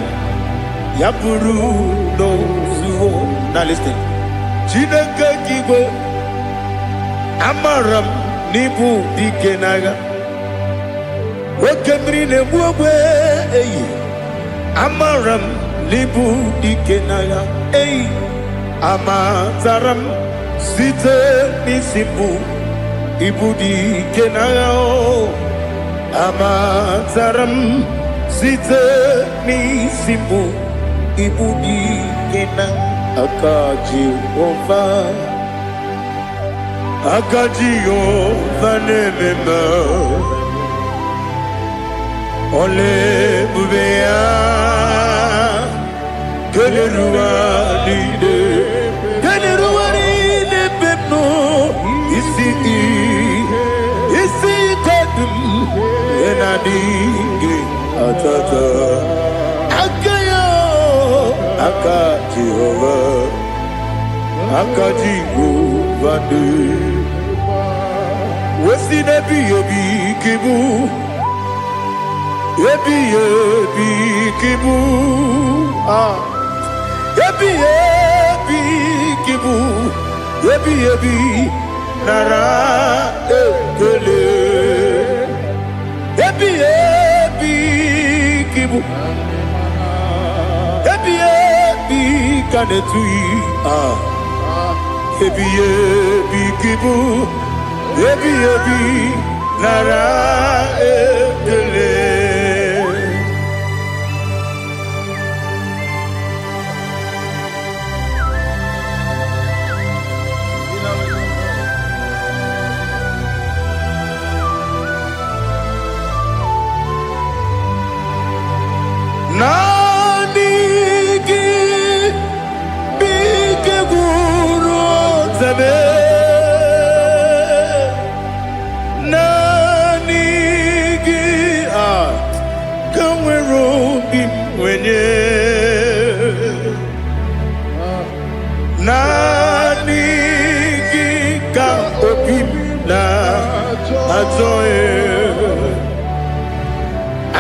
yapuru no zuho. Now listen. Chineke kigo amaram nibu dikenaga. Wakemri ne buwe amaram nibu dikenaga. Amazaram site nisibu. Ibudi kenao amazaram site ni simbu. Ibudi kena akaji ova nemema ole bubea kelerua lide bebno isi kadum enadinge atata akayo akaji ovade wesi nebi yebi kibu yebi kibu yebi kibu yebi nara ekele yebi kibu yebi kanetui yebi kibu yebi nara ekele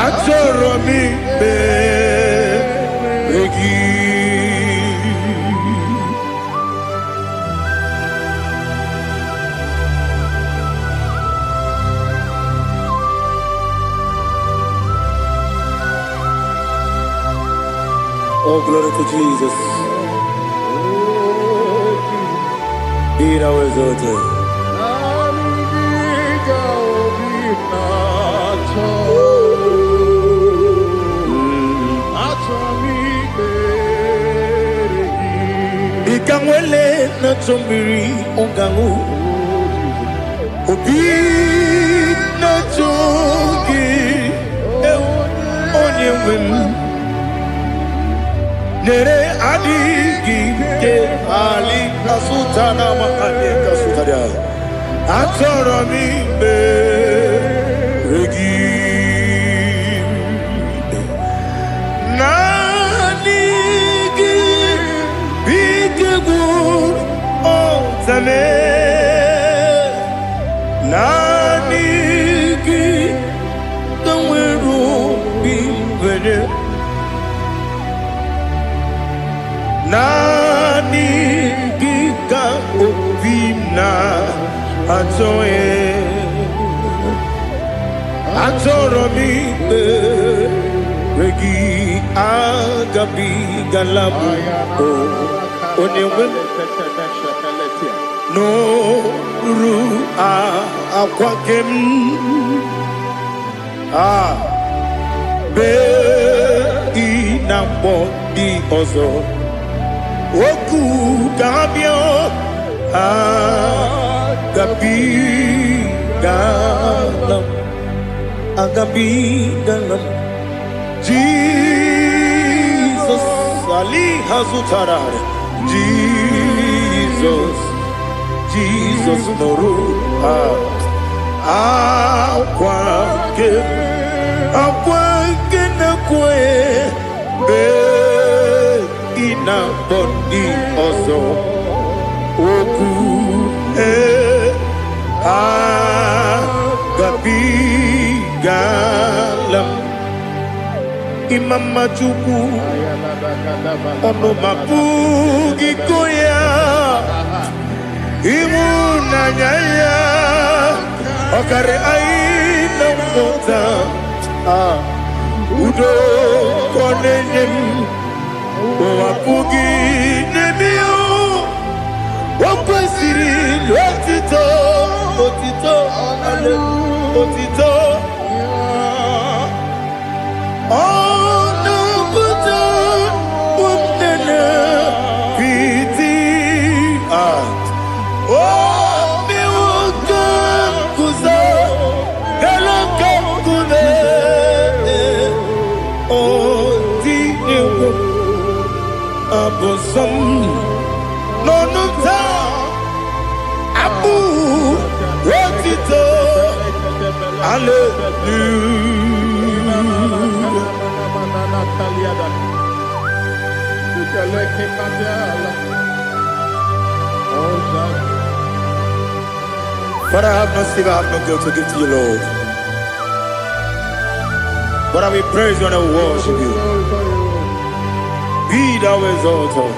Achoro mi beregi. Oh, glory to Jesus. Be thou exalted. Ikangwele na chombiri ongangu obi na chogi onye wem nere adigi ke ali kasutana ma ali kasutaria atoro mi beregi nanigi bigegu otame nanigi kanweru bimwere nani gika obina atoye atoro mi regi agabi galabu onyewe no ru akwakem be inambo di ozo Oku Gabio Agabi Galam Agabi Galam Jesus Ali Hazutarar Jesus Noru Akwake Nakwe Ina body also Oku Gabi Galam Imam Majuku Ono Mapugi Koya Imu Nanyaya Okare Aina Mota Udo Konenyem Wapugi Nemio Wakwasiri Lotito Otito Ale Otito Ono Buto Umnene Piti Oh Miwoka Kuzo Hello Kakune Oh Tinewo Abosom Nonuta Abu Rotito But I have no silver, I have no gold to give to you, Lord. But I will praise you and I will worship you. Be thou exalted.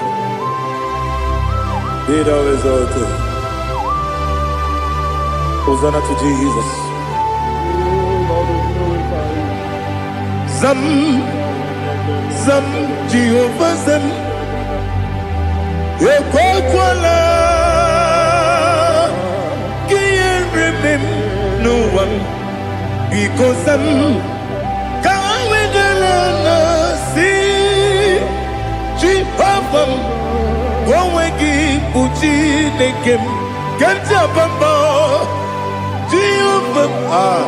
Be thou exalted. Hosanna to Jesus. Zam, Zam, Jehovah Zam. Ekwakwala. Can't remember no one. Because Zam. Can't wait to see. Jehovah. Gowegi Uchi Nekem. Kenta Bamba. Jehovah.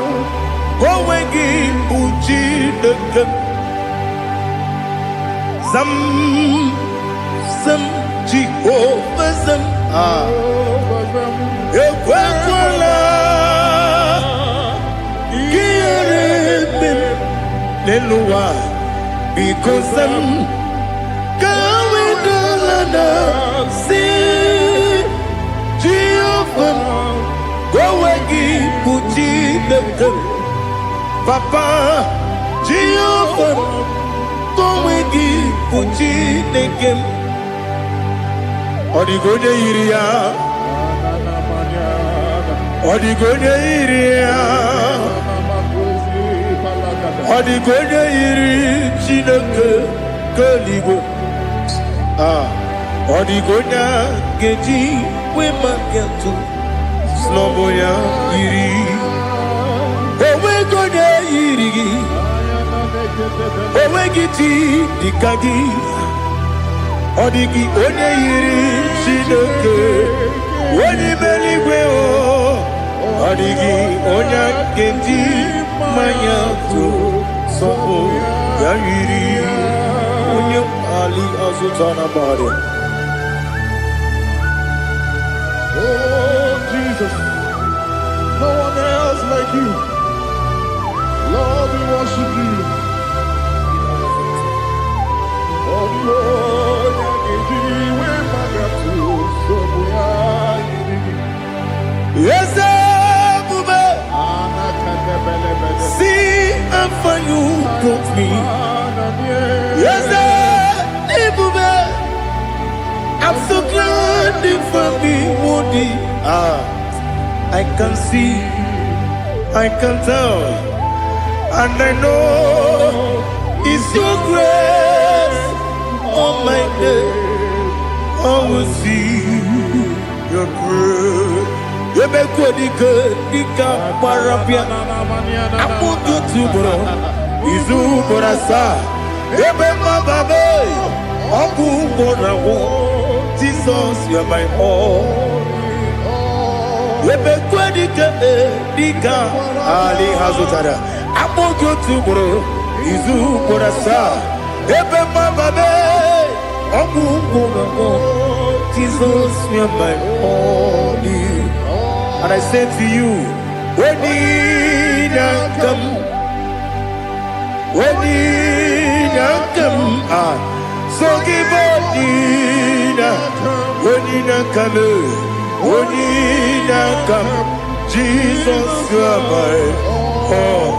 Gowegi Uchi Nekem. Zam, Zam, Jehovah Zam. Ekwakwala. Kieremem. Nenua. Because Zam. Kawedalana. See. Jehovah. Gowegi Uchi Nekem. Papa. Jehovah, Kowegi, Puchinekem, Odigonya Iria, Odigonya Iria, Odigonya Iri, Chineke, Kaligo, Odigonya Geji, Wemaketu, Sloboya Iri, Owegonya Iri, Owegiti, Dikagi, Odigi, Onye Iri, Chineke, Oni Meligwe, Odigi, Onya Geji, Mayatu, Sopo, Yiri, Onye Ali Azutana Bari. Oh, Jesus, no one else like you. Lord, we worship you. Oh, Lord, yes, Bube. See how far you brought me. Yes, Bube. I'm so glad for me, Woody. I can see, I can tell, and I know it's your grace. Oh my God, I will see your grace. You make good, Dika Parapia. I put you to bro. Izu Borasa. You make my baby. Oku Borawo. Jesus, you are my all. You make good, Dika Ali Hazutara. I put you to bro. Izu Borasa. You make my baby. Oku Borawo. Jesus, you are my all. And I say to you, when you come, so give up, when you come, Jesus, you are my all.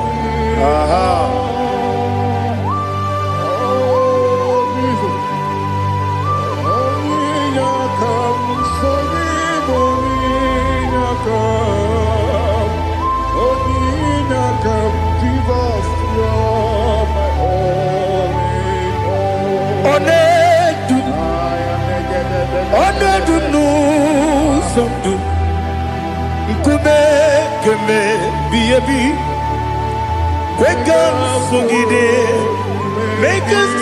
Make us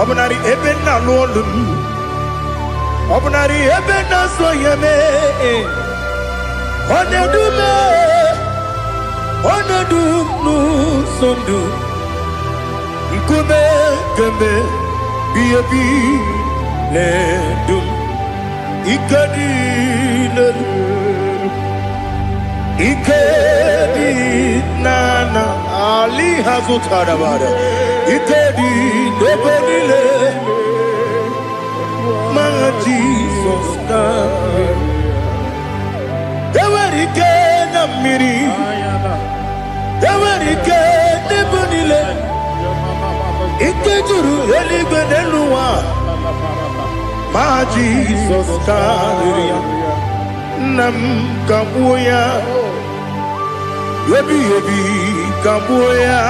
Obnari ebena lolum Obnari ebena soyeme Onedu nu sondu Ikume keme Biyabi ledum Ikadi Ikadi nana Ali hazutara bada Ikadi nebonile My Jesus name Ewerike na miri Ewerike nebonile Ikejuru eligwe neluwa My Jesus name Nam kabuya Yebi kabuya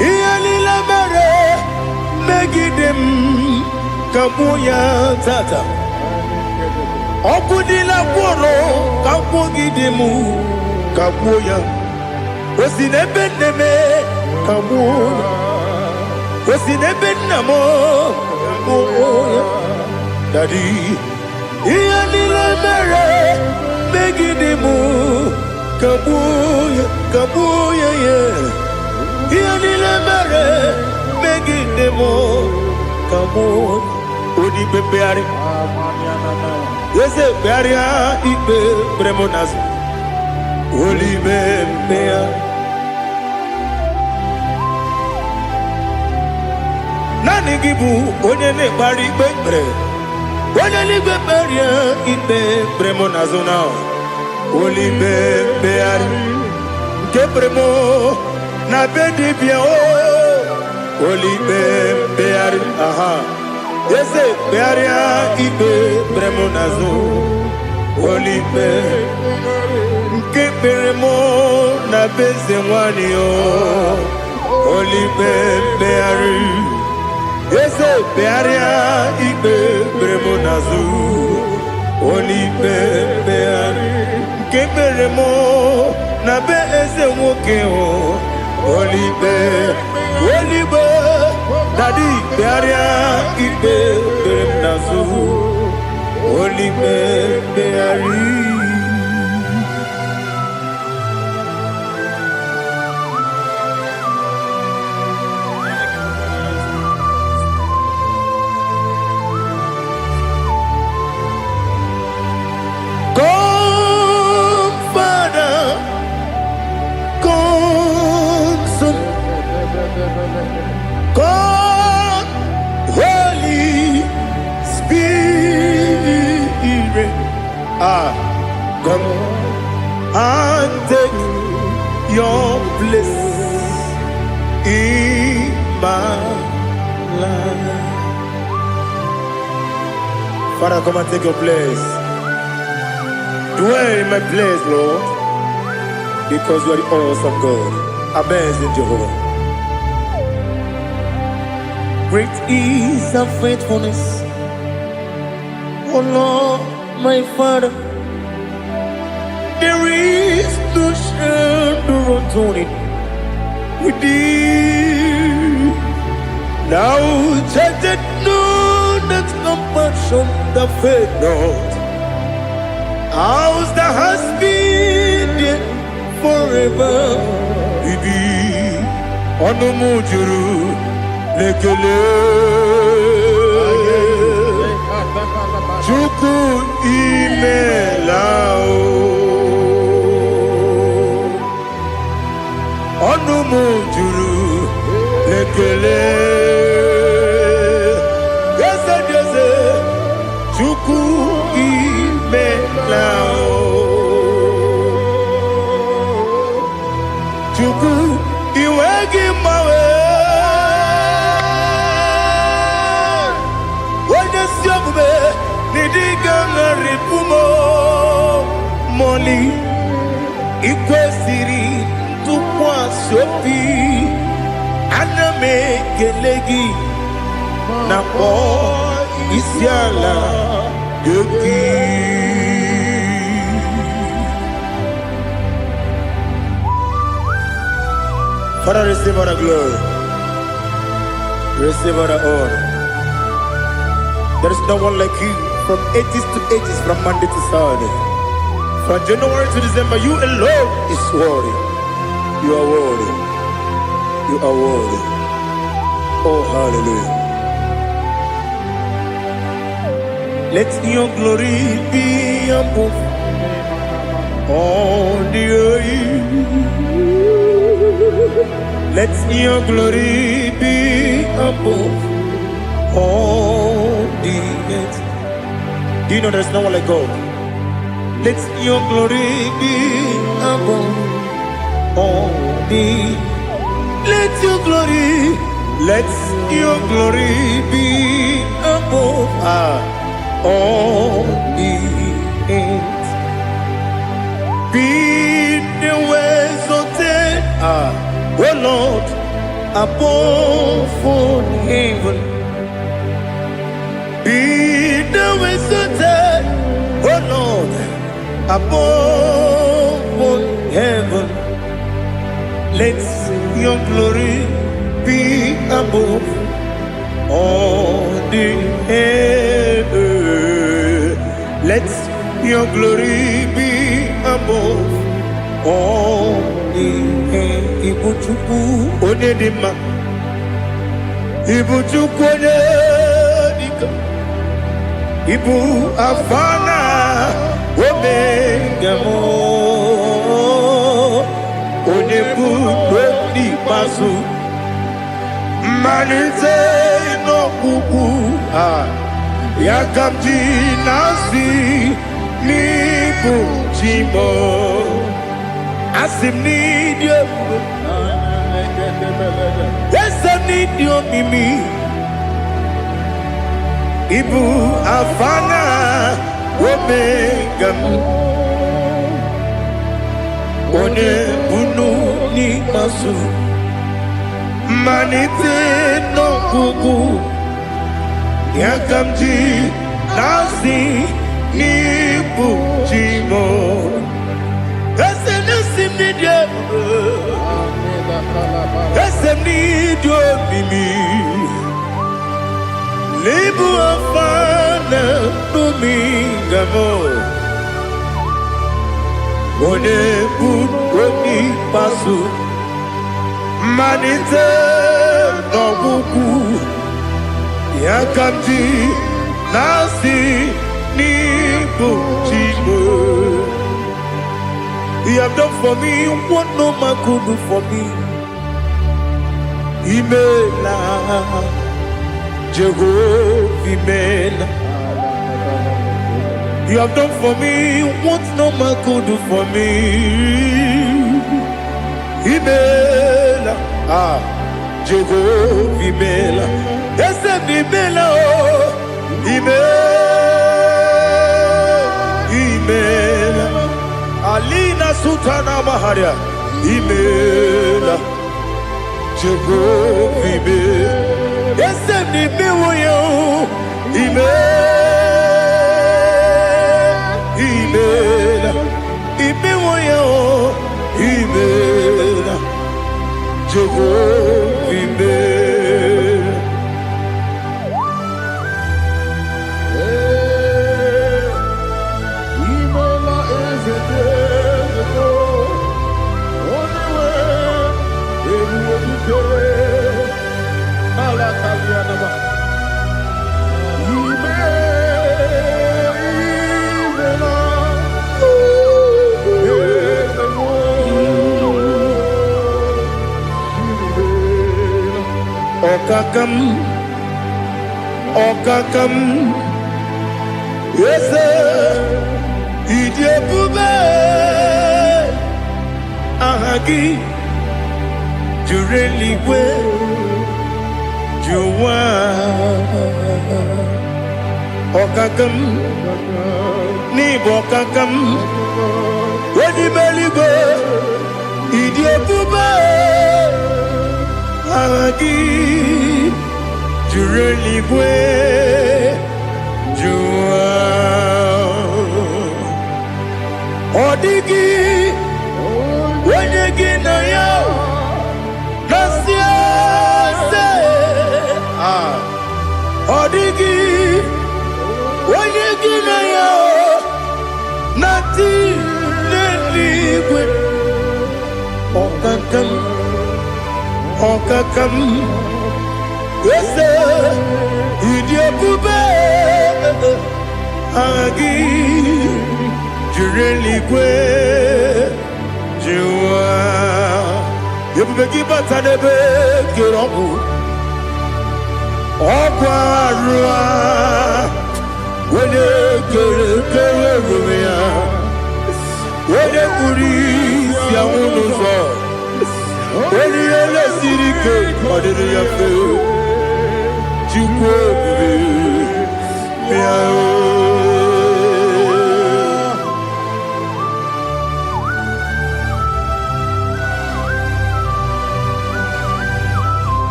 Iyalila mere Megidem kabuya tata Okudila kworo kabugidemu kabuya Osinebenneme kabuya Osinebennamo kabuya Daddy Iyalila mere Megidemu kabuya yeah Iyalila mere Megidemu mo odi bebeari yese bearia ibe bremonas oli bebea nani gibu onye ne bari bebre onye ni beberia ibe bremonas na oli bebeari ke bremo na bedi bia o oli bebeari aha yese bearia ibe bremonazo oli be ke bremo na bezewani o oli bebeari yese bearia ibe bremonazo oli bebeari ke bremo na bezewoke o oli be Daddy, bearia ibe bernazu, oli beari. Come, Father, come, Son, come, Holy Spirit, come and take your place in my life. Father, come and take your place. Dwell in my place, Lord, because you are the awesome God. Amazing Jehovah. Great is thy faithfulness, oh Lord, my Father. There is no shadow unto it with thee. Now check that no, that compassion, the faith not. Ours that has been there forever with thee. On the mujuru. Lekele Chuku imelao Onu mujuru Lekele Yese yese Chuku imelao Chuku iwegi mawe Moli ikwesiri tukwasopi aname kelegi na po isiala yoki Father, receive all the glory, receive all the honor. There is no one like you. From ages to ages, from Monday to Saturday, from January to December, you alone is worthy. You are worthy. You are worthy. Oh, hallelujah. Let your glory be above all the earth. Let your glory be above all the earth. Do you know there's no one like God? Let your glory be above all the. Let your glory be above all the earth. Be the ways of death, oh Lord, above all heaven. Be the wisdom, oh Lord, above all heaven. Let your glory be above all the earth. Let your glory be above all the earth. Ibuchuku onedima, Ibuchuku onedima. Ibu afana omega mo onebu ni masu manite no kuku yakamji nasi nibu chimo asim ni dio asim ni dio mimi Ibu afana omega one bunu ni masu manite no kuku yakamji nasi ni bujimo ese nasi nidio ese nidio mimi Libu afana numingamo One buni pasu Manite no buku Yakamji nasi ni bujimo You have done for me what no man could do for me Imela Jehovah Mela. You have done for me what no man could do for me. Imela, Jehovah Mela. Yes, Mela, Imela, Alina Sutana Maharia. Imela, Jehovah Mela. Yes, ni miwoyo imela imiwoyo imela Jehovah imela imela ezedeko onewe Okakam, yes, Idiabube, Ahagi, Jureli, Juwa, Okakam, Nibokakam, Wedi Beligo, Idiabube, Ahagi. Jureli bwe jua Odigi Wenyegi na yao Nasiase Odigi Wenyegi na yao Nati Neligwe Okakam Okakam Yes, Idiabube Agi Jureli kwe Jua Yebubeki batanebe Kirongu Okwarua Wene kere rumia Wene kuri Sia unuzo Wene ele sirike Odiri yafe Chukwu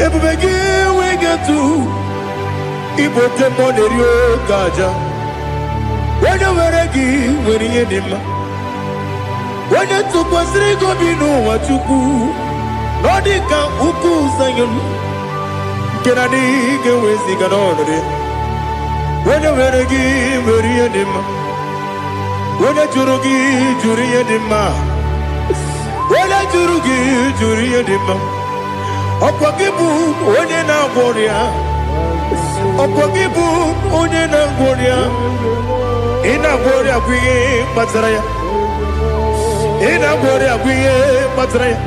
Ebubegi we get to Ibote Monerio Gaja When you were a give when you did when you took was Rigo Bino what you do Nodika Uku Sayon Kennedy get with the when you were a give when you did Onye jụrụ gị jụrụ ihe dị mma. Onye jụrụ gị jụrụ ihe dị mma. Ọkwa gị bụ onye na-agwọ ọrịa. Ọkwa gị bụ onye na-agwọ ọrịa. Ị na-agwọ ọrịa bụ ihe kpatara ya. Ị na-agwọ ọrịa bụ ihe kpatara ya.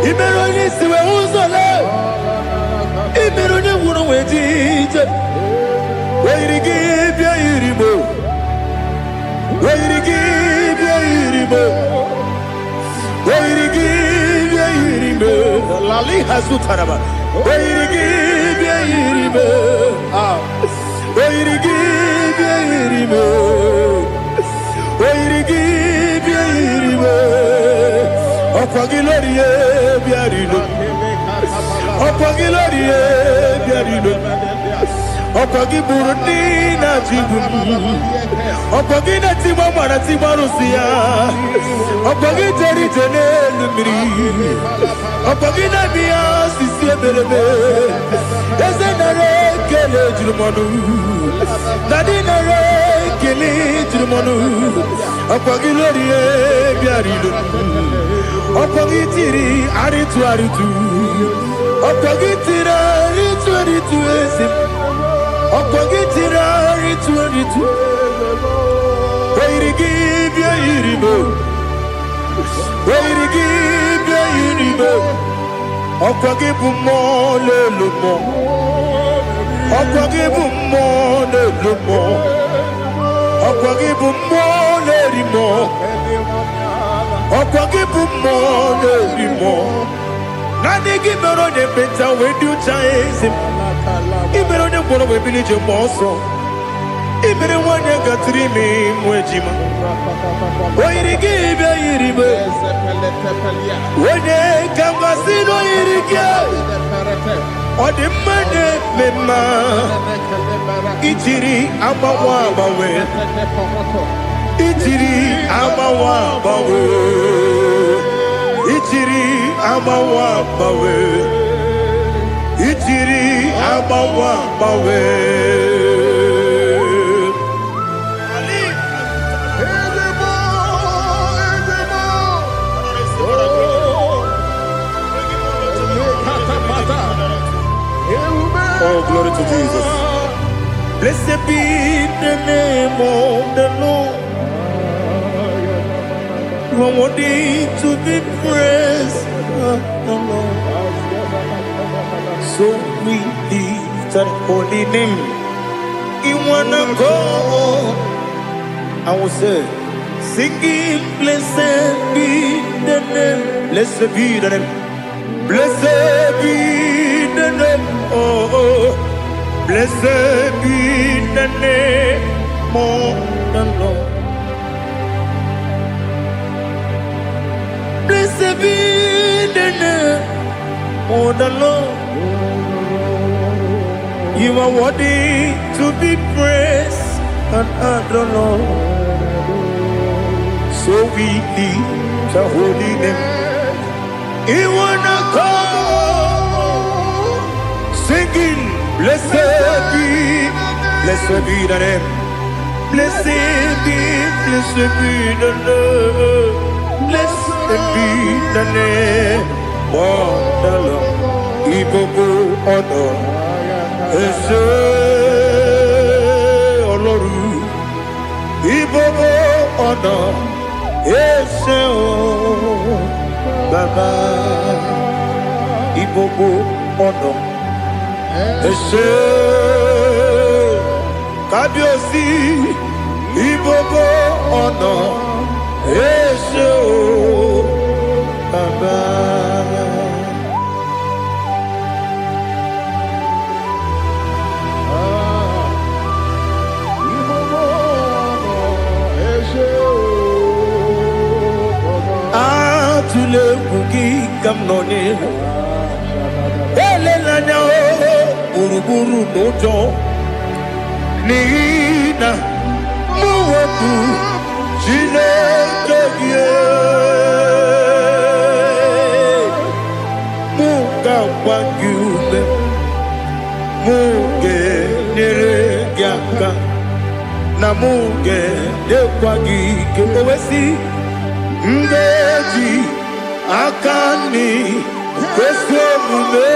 Ị mere onye isi wee ụzọ lee. Ị mere onye nwụrụ wee dị ije. Wee yiri gị bịa yiri m. Wee yiri gị bịa yiri m. Wee yiri gị bịa yiri m. Lali ha zụtara m. Wee yiri gị bịa yiri m. Wee yiri gị bịa yiri m. Wee yiri gị bịa yiri m. Ọkwa gị lori ye bịa rilo. Ọkwa gị lori ye bịa rilo. Ọkwa gị bụrụ ndị na-achịgbu m. Ọkwa gị na-etigbu mara tigbu arụsị ya. Ọkwa gị jere ije n'elu mmiri. Ọkwa gị na-eme ya osisi eberebe. Eze nara ekele juru m ọnụ. Dadi nara ekele juru m ọnụ. Ọkwa gị lori ye bịa rilo. Ọkwa gị tiri arịtụ arịtụ. Ọkwa gị tiri arịtụ arịtụ ezi m. Ọkwa gị tiri arịtụ arịtụ. Wee yiri gị bịa yiri m. Wee yiri gị bịa yiri m. Ọkwa gị bụ mmụọ n'elu mmụọ. Ọkwa gị bụ mmụọ n'elu mmụọ. Ọkwa gị bụ mmụọ n'eri mmụọ. Ọkwa gị bụ mmụọ n'eri mmụọ. Naanị gị mere onye mkpenta wee dị ụcha eze m. Ị mere onye mkpọrọ wee bili ije mgbe ọsọ. Ị mere nwanyị gatụrụ ime mụ ejima. O yiri gị bịa yiri m. Onye ka m gasị na o yiri gị. Ọ dị mma na-eme mma. Ijiri agbanwe agbanwe. Ijiri agbanwe agbanwe. Ijiri agbanwe agbanwe. Ijiri agbanwe agbanwe. Oh, glory to Jesus. Blessed be the name of the Lord. You are worthy to be praised, the Lord. So we lift that holy name. You wanna go? I will say, singing, blessed be the name. Blessed be the name. Blessed be the name. Oh, blessed be the name of the Lord. Blessed be the name of the Lord. You are worthy to be praised and adored, Lord. So we lift the holy name. You wanna call, singing, blessed be the name. Blessed be the name. Blessed be the name of the Lord. Ibobo ono ese oloru. Ibobo ono ese o baba. Ibobo ono ese kabiosi. Ibobo ono ese o baba. Atule kuki kamnoni. Ele lanya o buruburu nojo. Nina muwetu Chineke ye. Muga wagyume. Muge nere gyaka. namuge dekwagike owesi mbeji akani kweso mume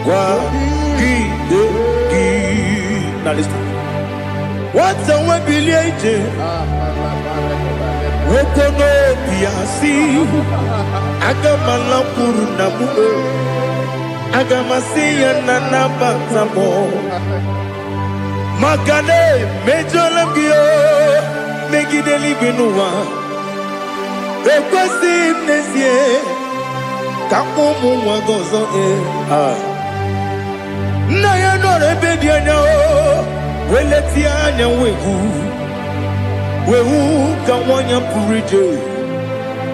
kwa gide gi. Now listen. What's a webileje? Wokono biasi agamalampuru namu agamasiya nanabatamo makane mejolamgio megideli binuwa ekwesi nesie kamumu wagozo na ya nore bedianya weleti anya wehu kawanya purije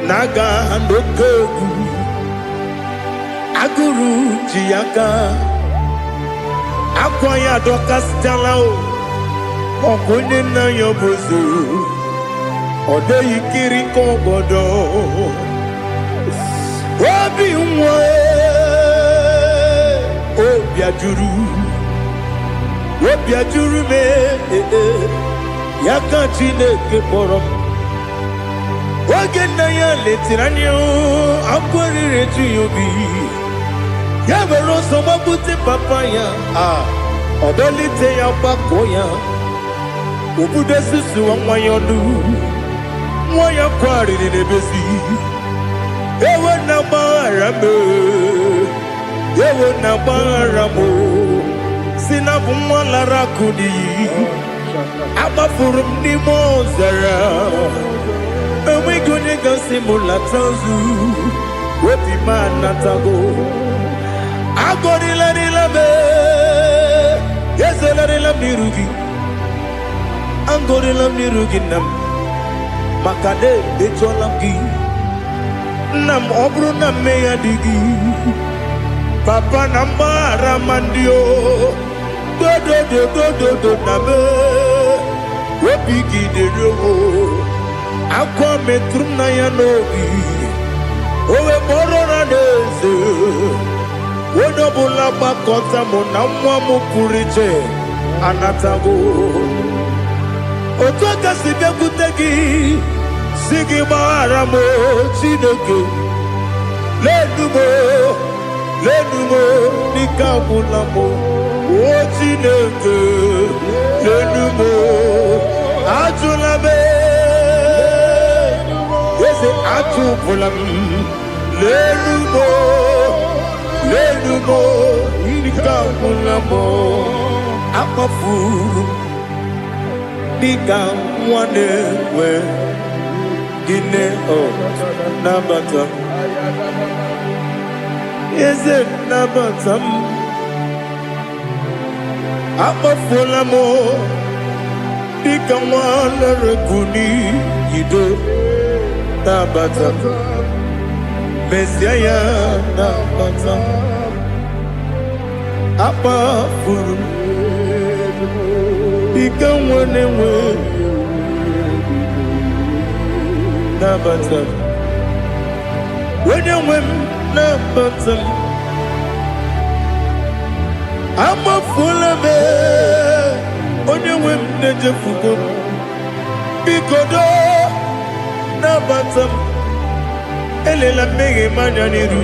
naga ndokogu aguru jiyaka akwanya dokastalao okonye na yobozu ode yikiri kogodo obi nwa obi ajuru me yaka Chineke kpọrọ m oge nna ya letiri anya akwarịrị eju ya obi ya were ọsọ gbapute papa ya ọdọlite ya gbakọ ya obodo susu nwa ya ọnụ nwa ya kwarịrị n'ebezi ewe na gbaghara m si na bụ nwa lara akụ n'iyi agbafuru m n'ime ọzara enweghị onye gasị m lata nzu obi m anatago agọrịlarịla m ezolarịla m n'iru gị agọrịla m n'iru gị nna m maka na emechuola m gị nna m ọ bụrụ na mmehie ya dị gị papa na mgbaghara ma ndị o dodododododo na me obi gị dịrị owo akwa metụrụ na ya n'obi owe kpọrọ na n'eze onye ọbụla gbakọta mụ na nwa m pụrụ iche anatago otu aka si bịakwute gị si gị gbaghara m Chineke lenumo dịka agwụla m o Chineke lenumo ajụla m eze atụpụla m lenumo dịka agwụla m akpafuru dịka nwa na-enwe gịnị nabata eze nabata m akpafuola m dịka nwa na-erekwu n'iyido nabata mezie ya nabata akpafuru dịka nwa na-enwe nabata onye nwe m nabata m amafuola m onye nwe m na-ejefugo m biko do nabata m elela mmehie m anya n'iru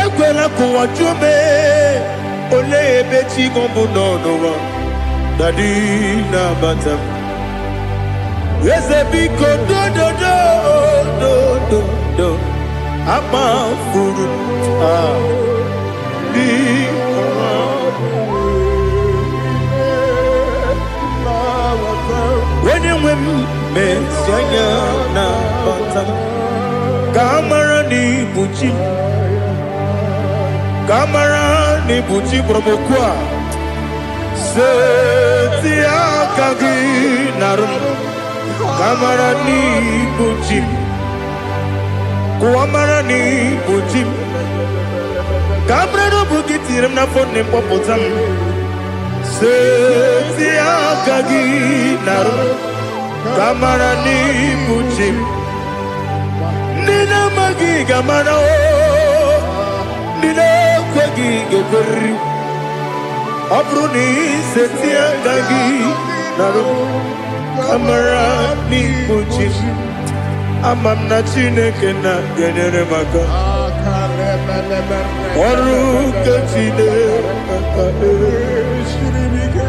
ekwela ka ụwa jụọ m olee ebe chi gị bụ n'ụwa dadi nabata m eze biko do akpafuru onye nwe m mesi anya na bata ka amara n'ibu chi ka amara n'ibu chi kpọrọmokwu a seti aka gị narụ ka amara n'ibu chi kwa mara n'ibu chi ka amara n'obu gị tiri m n'afọ nne mkpọpụta m seti aka gị narụ ka amara n'ibu chi ndị na-amaghị ga-amara ndị na-ekwe gị ga-ekweri ọ bụrụ na iseti aka gị narụ amara n'ikpuchi ama m na Chineke na-enyere m aka ọrụ nke Chineke aka esiri m ike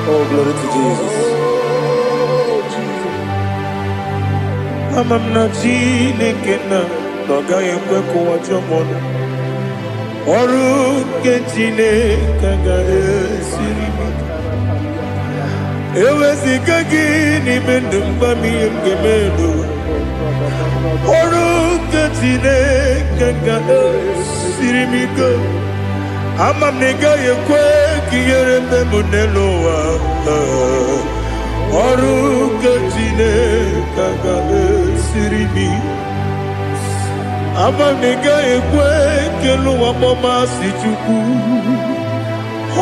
Oh, glory to Jesus. Ama m na Chineke na ọ gaghị ekwe ka ụwa jọọ m ọnụ ọrụ nke Chineke ga-esiri m ike eweziga gị n'ime ndụ mgba m ihe m ga-eme n'ụwa ọrụ nke Chineke ga-esiri m ike ama m na ị gaghị ekwe ka ihere mbe m n'elu ụwa ọrụ nke Chineke ga-esiri m ike ama m na ị gaghị ekwe ka elu ụwa kpọmasị Chukwu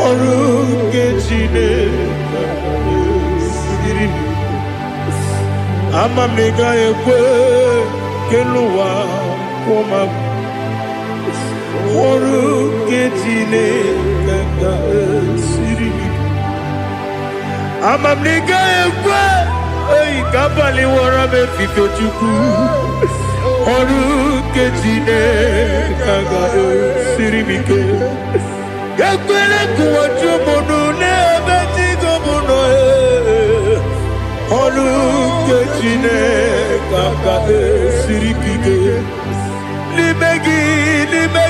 ọrụ nke Chineke ga-esiri m ike ama m na ị gaghị ekwe ka elu ụwa kpọmasị ọrụ nke Chineke ga-esiri m ike ama m na ị gaghị ekwe oyi ka abalị wara m efife Chukwu ọrụ nke Chineke ga-esiri m ike ekwere ka ụwa jụọ m ọnụ n'ebe Chigo m nọ ọrụ nke Chineke ga-esiri m ike n'ime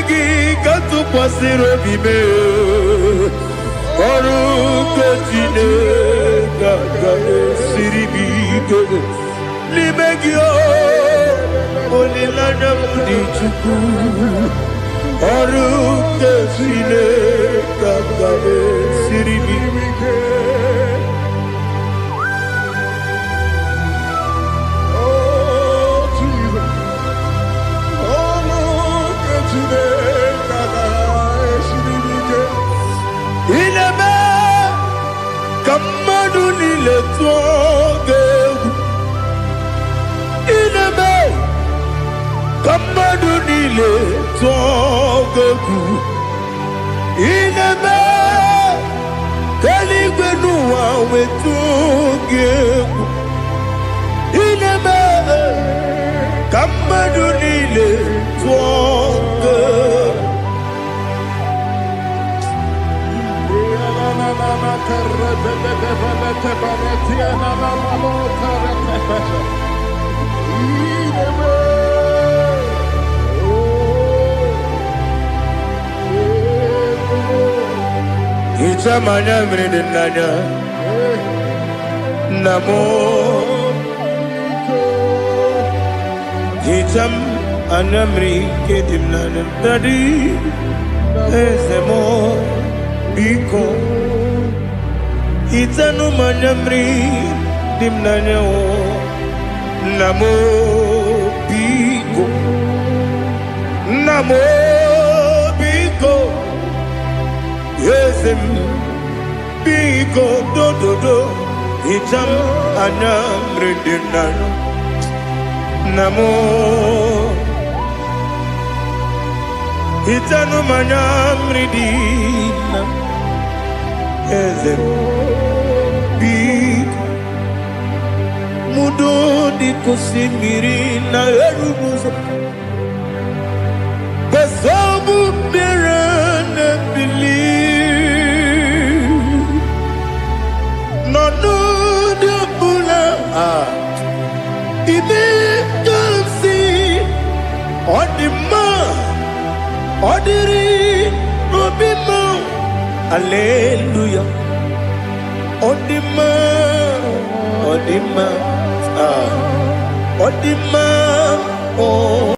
gị ka tụkwasịrị obi m ọrụ nke Chineke ga-esiri m ike n'ime gị olileanya m dị Chukwu ọrụ nke Chineke ga-esiri m ike ineme ka mmadụ niile tụọ gị egwu ineme ka mmadụ niile tụọ gị egwu ineme ka eluigwe n'ụwa wee tụọ gị egwu ineme ka mmadụ niile tụọ gị egwu Hicham anya mmiri dị n'anya nna m hicham anya mmiri nke dị m n'anya dadi eze m biko hitanụ m anya mmiri dị m n'anya nna m biko nna m biko eze m biko dododo hicham anya mmiri dị m n'anya nna m hitanụ m anya mmiri dị na eze m biko mudo di kosimiri na erubuzo besobu mirane bili no no de bula ibe kansi odima odiri obima hallelujah odima odima odima oh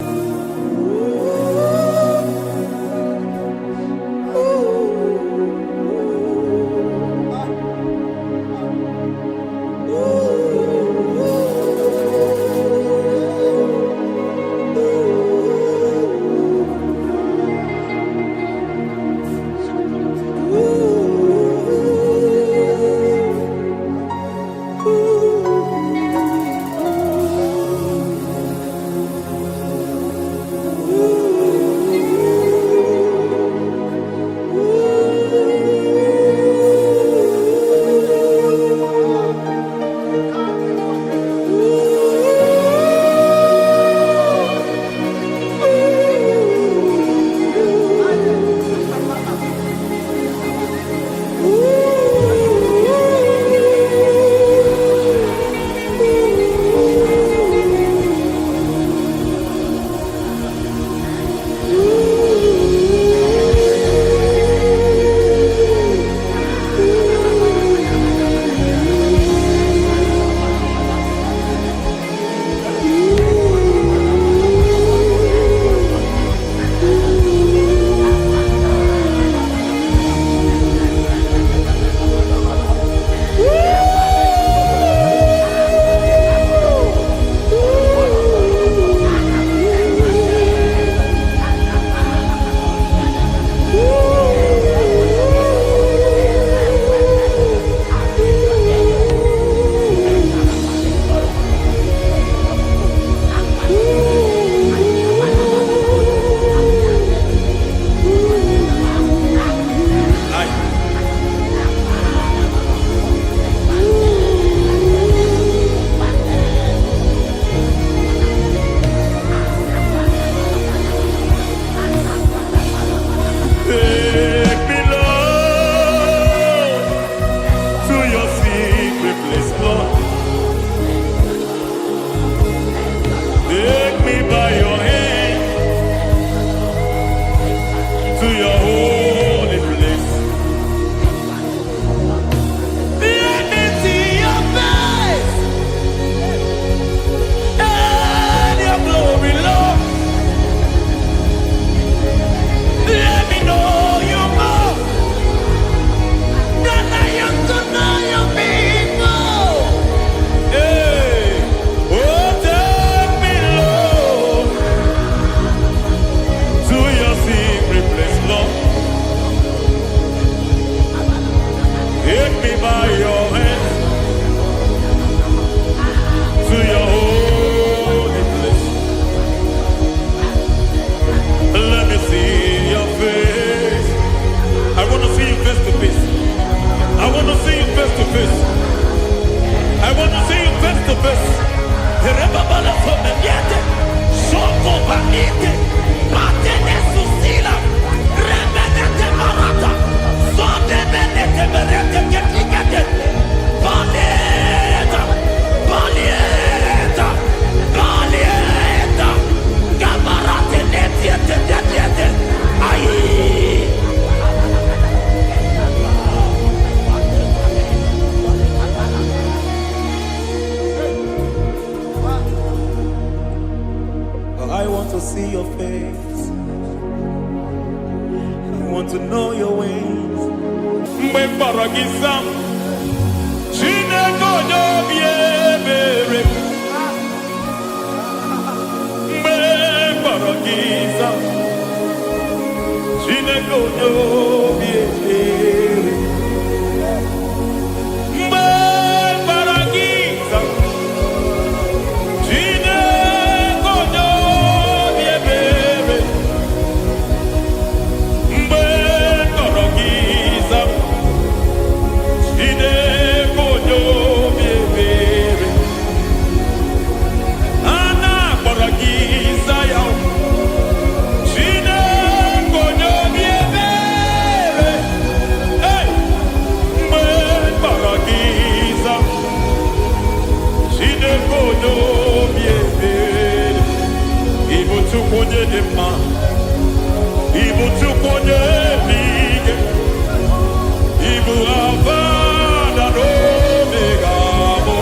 want to see your face. I want to know your ways. Mgbe mkpọrọ gị zam, Chineke onye obi ebere. Mgbe mkpọrọ gị zam, Chineke onye obi ebere. Mgbe mkpọrọ gị zam, Chineke onye obi ebere. Mgbe mkpọrọ gị zam, Chineke onye obi ebere. A na-akpọrọ gị Zion, Chineke onye obi ebere. Hey! Mgbe mkpọrọ gị zam, Chineke onye obi ebere. Ị bụ Chukwu onye dị mma, ị bụ Chukwu onye dị ike, ị bụ Alfa na Omega bụ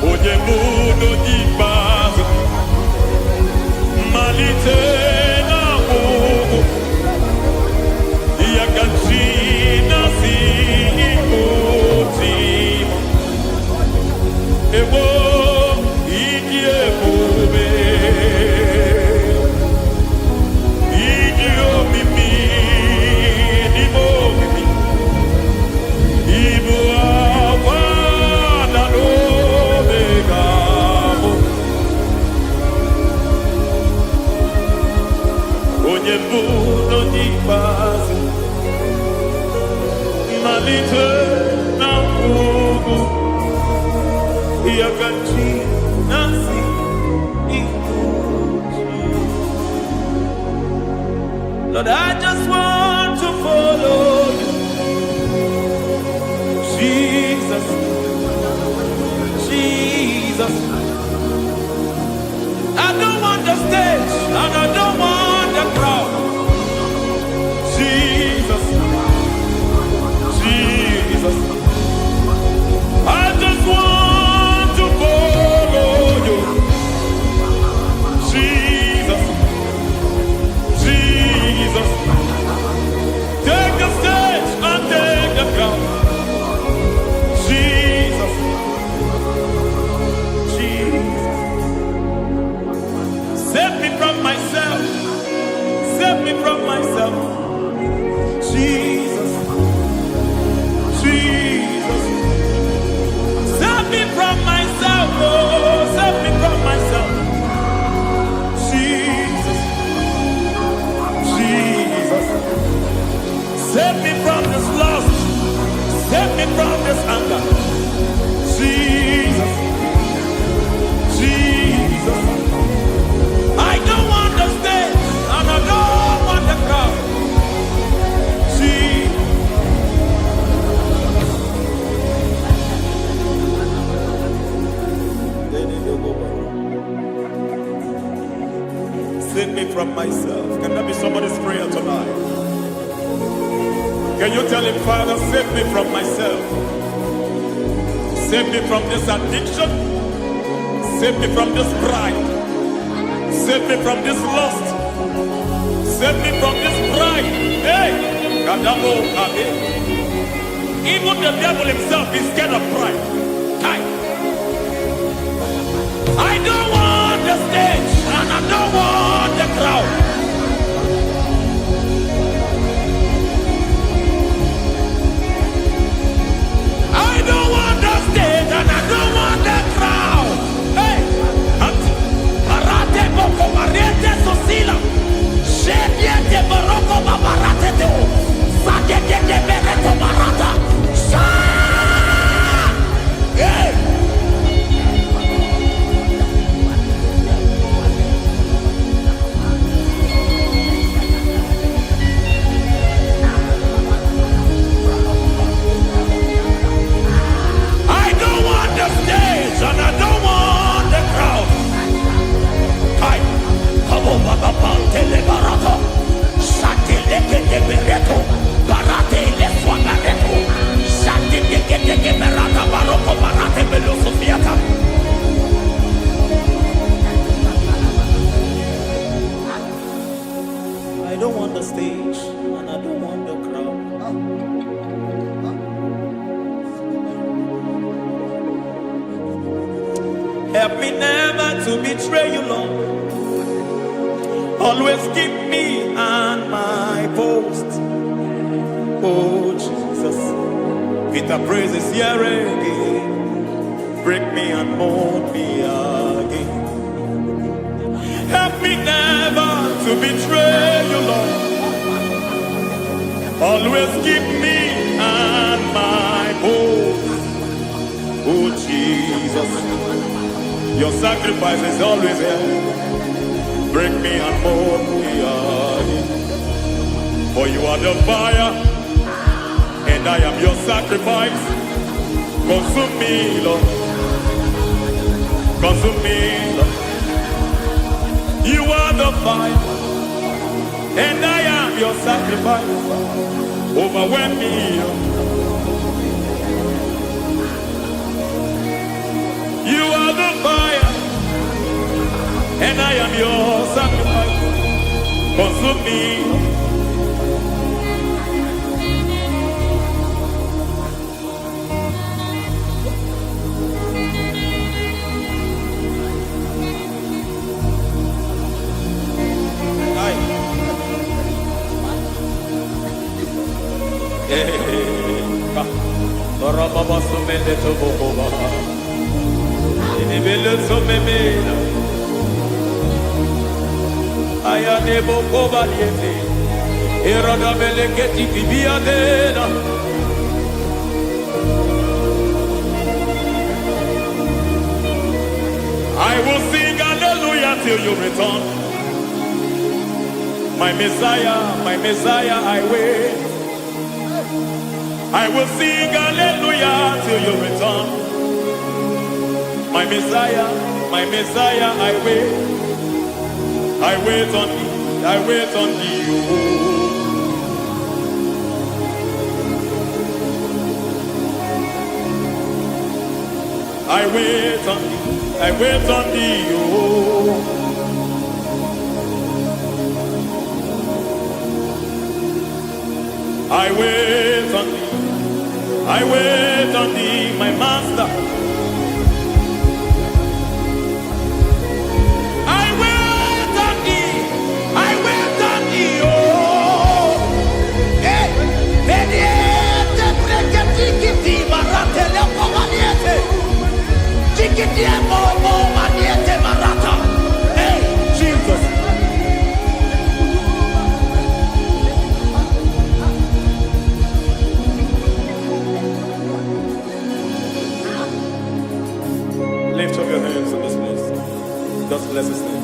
onye bụ n'oge ikpeazụ, mmalite na ọgwụgwụ, ya ka chi na-asị Igbo tim. Egbo ịdị ebube, ịdị omimi n'ime omimi, ịbụ Alfa na Omega bụ onye mbụ n'onye ikpeazụ, mmalite na ọgwụgwụ, ya ka chi na-asị Igbo tim. Lord, I just want to follow you, Jesus, Jesus. I don't want the stage and I don't want the crowd. Jesus, Jesus. I just want to follow you, Jesus, Jesus. Take the stage and take the crown. Jesus, Jesus. Save me from myself. Save me from myself. Jesus, Jesus. Save me from myself. Oh, save me from myself. Jesus, Jesus. Save me from this lust. Save me from this anger. Jesus, Jesus. I don't want the stage and I don't want the crowd. Jesus. Save me from myself. Can that be somebody's prayer tonight? Can you tell him, Father, save me from myself? Save me from this addiction. Save me from this pride. Save me from this lust. Save me from this pride. Hey! Kadamo Kabe. Even the devil himself is scared of pride. Hi. I don't want the stage and I don't want the crowd. I don't want the stage and I don't want the crowd. Hey! Parate boko mariete sosila. Shediete baroko babarate teo. Sadete bereto barata. Hey! Help me never to betray you, Lord. Always keep me on my post. Oh Jesus, with the praises here again, break me and mold me again. Help me never to betray you, Lord. Always keep me on my post. Oh Jesus, your sacrifice is always here. Break me and mold me again. For you are the fire, and I am your sacrifice. Consume me, Lord. Consume me, Lord. You are the fire, and I am your sacrifice. Overwhelm me, Lord. You are the fire, and I am your sacrifice. Consume me. I will sing hallelujah till you return. My Messiah, I wait. I will sing hallelujah till you return. My Messiah, I wait. I wait on thee, I wait on thee. Oh. I wait on thee, I wait on thee. Oh. I wait on thee, I wait on thee, my master. I wait on thee, I wait on thee, oh. Hey, mediete, breketi, marate, lepo maniete. Chikiti, mo, maniete, marata. Hey, Jesus. Lift up your hands in this place. Just bless his name.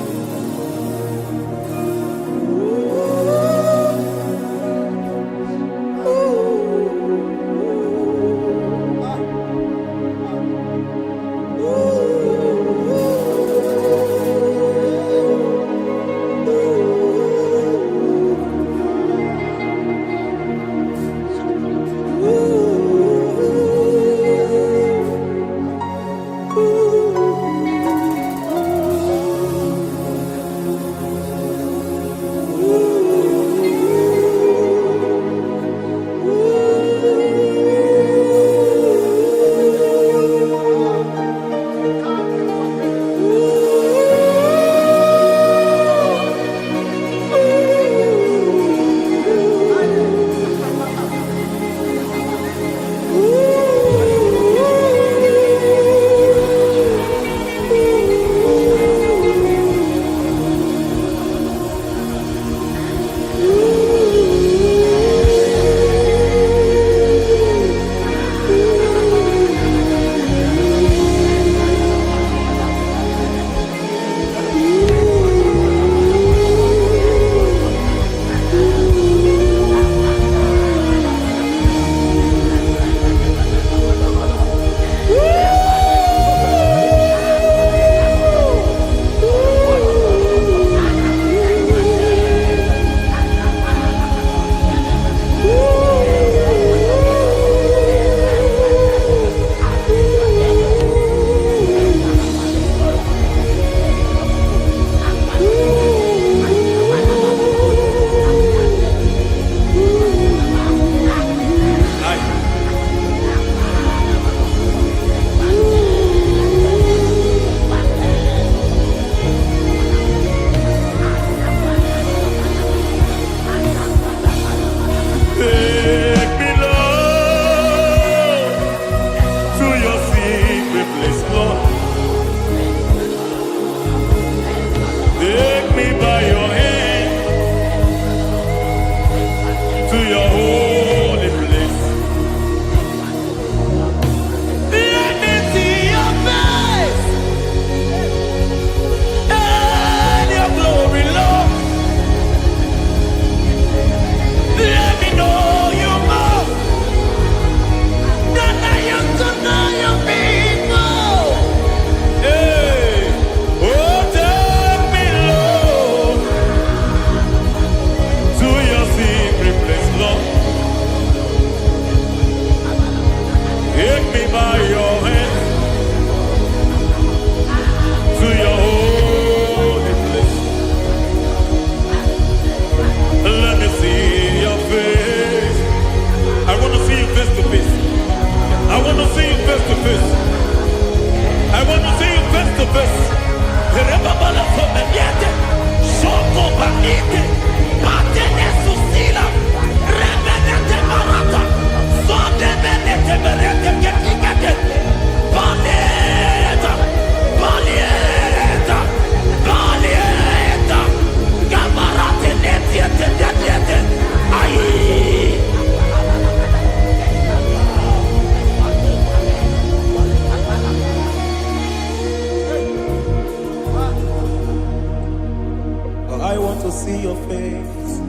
see your face.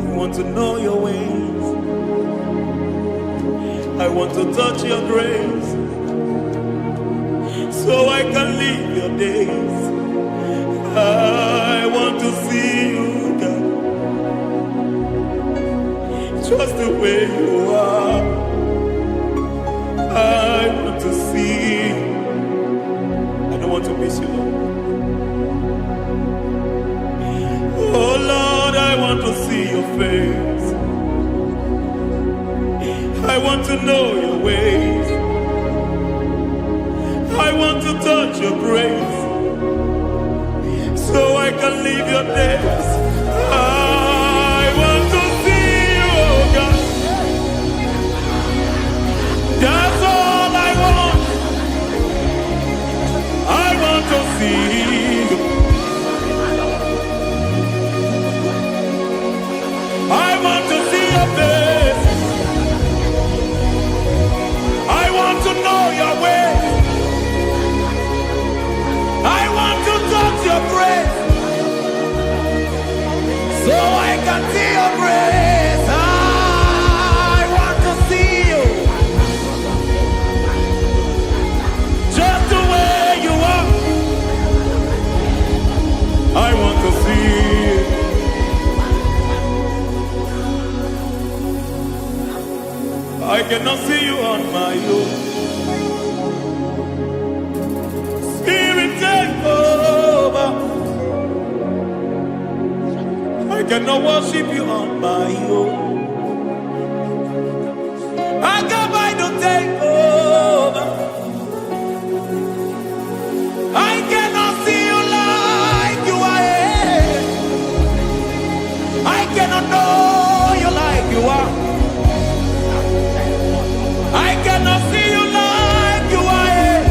I want to know your ways. I want to touch your grace, so I can live your days. I want to see you, God, just the way you are. I want to see you. I don't want to miss you, Lord. Oh Lord, I want to see your face. I want to know your ways. I want to touch your grace, so I can live your days. I want to see you, oh God. That's all I want. I want to see you. I want to see your face. I want to know your ways. I want to touch your grace, so I can see your grace. I want to see you, just the way you are. I want to see you. I cannot see you on my own. Spirit, take over. I cannot worship you on my own. I come by to take over. I cannot see you like you are. I cannot know you like you are. I cannot see you like you are.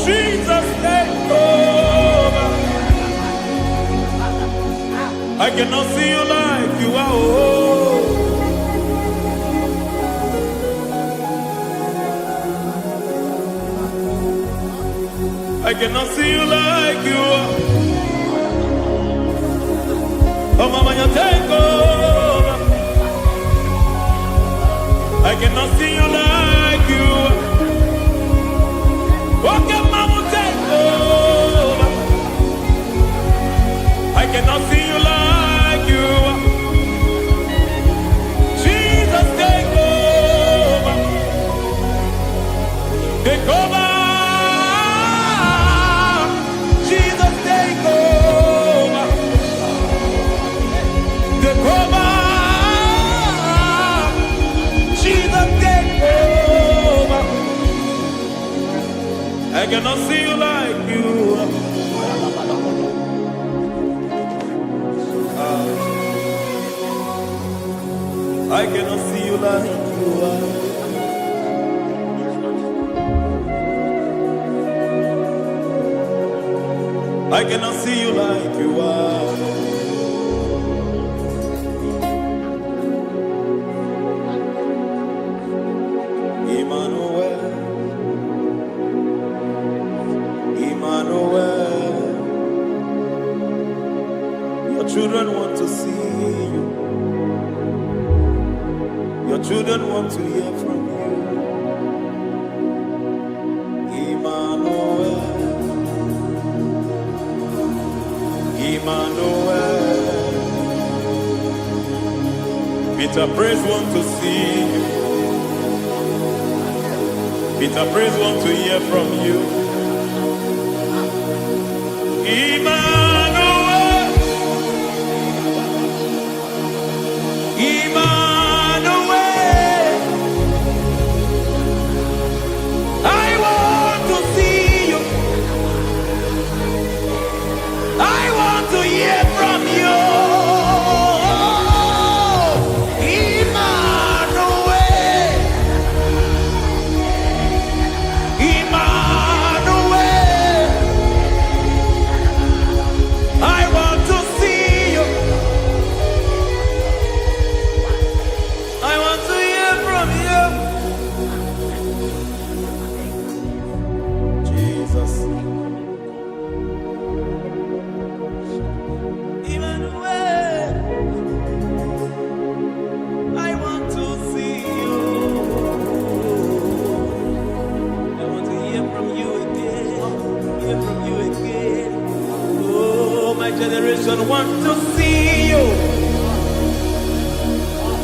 Jesus, take over. I cannot see you like you are. Oh. I cannot see you like you are. Oh, Mama, you take over. I cannot see you like you are. Okay, Mama, take over. I cannot see you like you are. Jesus, take over. Take over. Jesus, take over. Take over. Jesus, take over. I cannot see you like you are. I cannot see you like you are. I cannot see you like you are. Emmanuel, Emmanuel, your children want to see you. Your children want to hear from you. Emmanuel, Emmanuel. Peter Praise want to see you. Peter Praise want to hear from you. Emmanuel, Emmanuel. I want to see you. I want to hear from you. Emmanuel, Emmanuel. generation want to see you.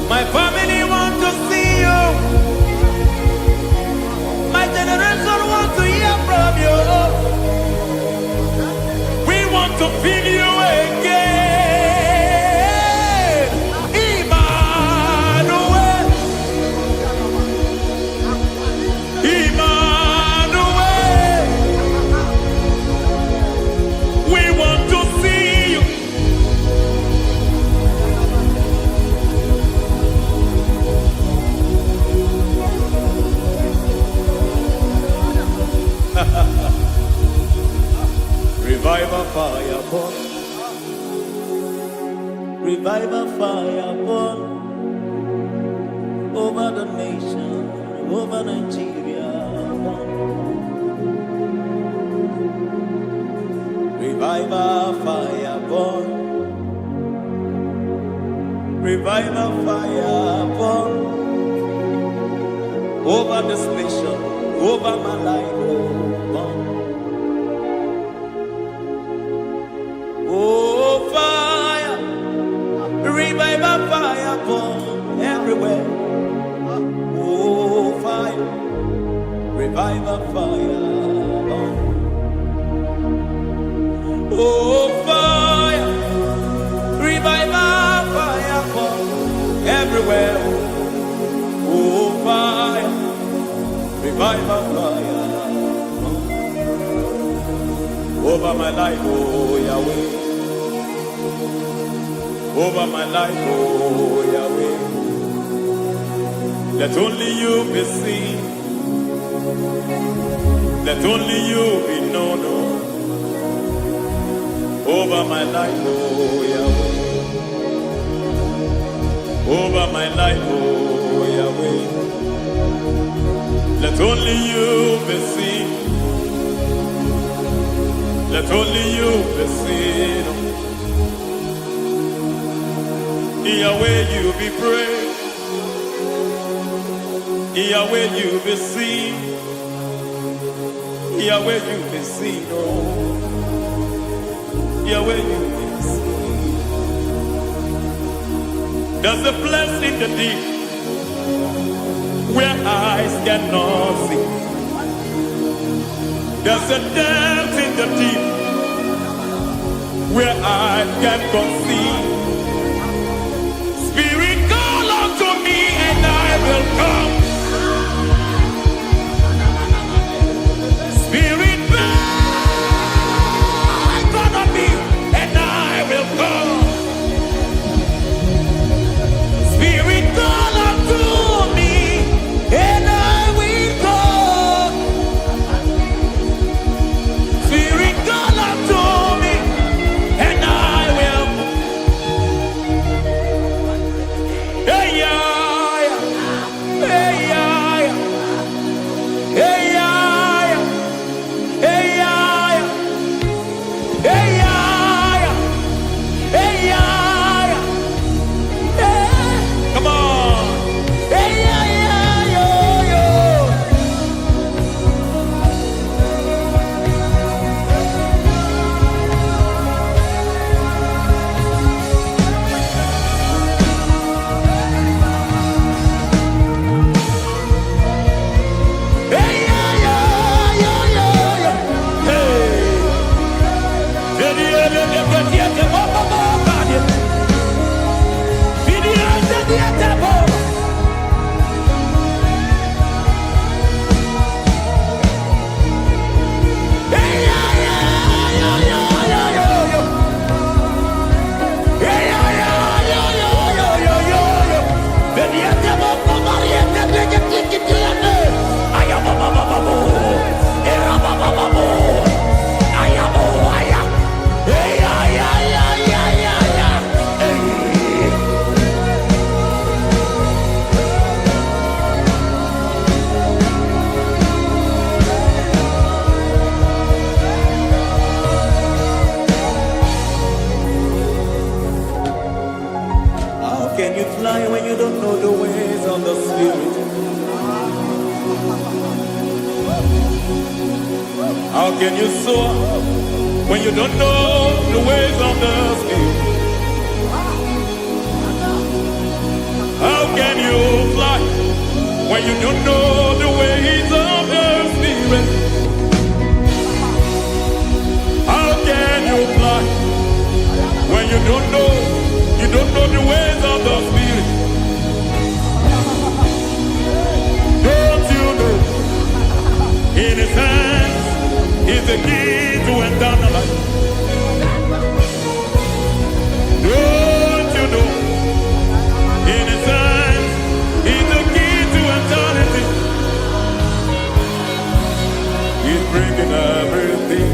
My family want to see you. My generation want to hear from you. We want to feel you again. Emmanuel. Emmanuel. We want to see you. Revival fire burn. Revival fire burn over the nation, over Nigeria. Burn. Revival fire burn. Revival fire burn over this nation, over my life. Burn. Oh, fire, revival fire burn everywhere. Oh, fire, revival fire burn. Oh, fire, revival fire burn everywhere. Oh, fire, revival fire burn over my life, oh Yahweh. Over my life, oh Yahweh. Let only you be seen. Let only you be known. Over my life, oh Yahweh. Over my life, oh Yahweh. Let only you be seen. Let only you be seen. Yahweh, you be praised. Yahweh, you be seen. Yahweh, you be seen. Oh, Yahweh, you be seen. There's a place in the deep where eyes cannot see. There's a depth in the deep where eyes cannot see. Spirit, call unto me and I will come. Spirit, beg unto me and I will come. Spirit, call unto me and I will come. Spirit, call unto me and I will. Hey, yeah, hey, yeah, hey, yeah, hey, yeah, hey, yeah, hey, yeah, hey. Come on. Hey, yeah, yo, yo. Hey, yeah, yo, yo, yo. Hey. How can you fly when you don't know the ways of the Spirit? How can you soar when you don't know the ways of the Spirit? How can you fly when you don't know the ways of the Spirit? How can you fly when you don't know the ways of the Spirit? Don't you know in His hands is the key to eternal life? Don't you know in His hands is the key to eternity? He's bringing everything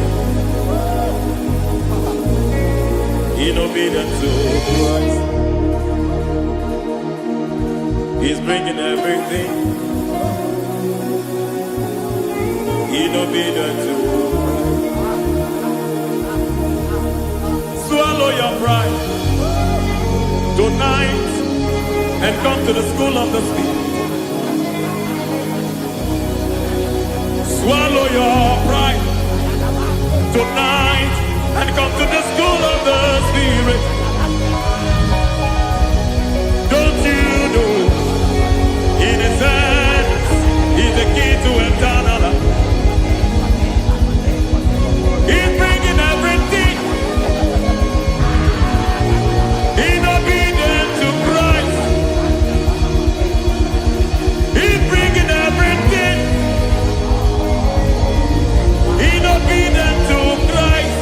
in obedience to Christ. He's bringing everything in obedience to Christ. Swallow your pride tonight and come to the school of the Spirit. Swallow your pride tonight and come to the school of the Spirit. Don't you know in His hands is the key to eternal life? He's bringing everything in obedience to Christ. He's bringing everything in obedience to Christ.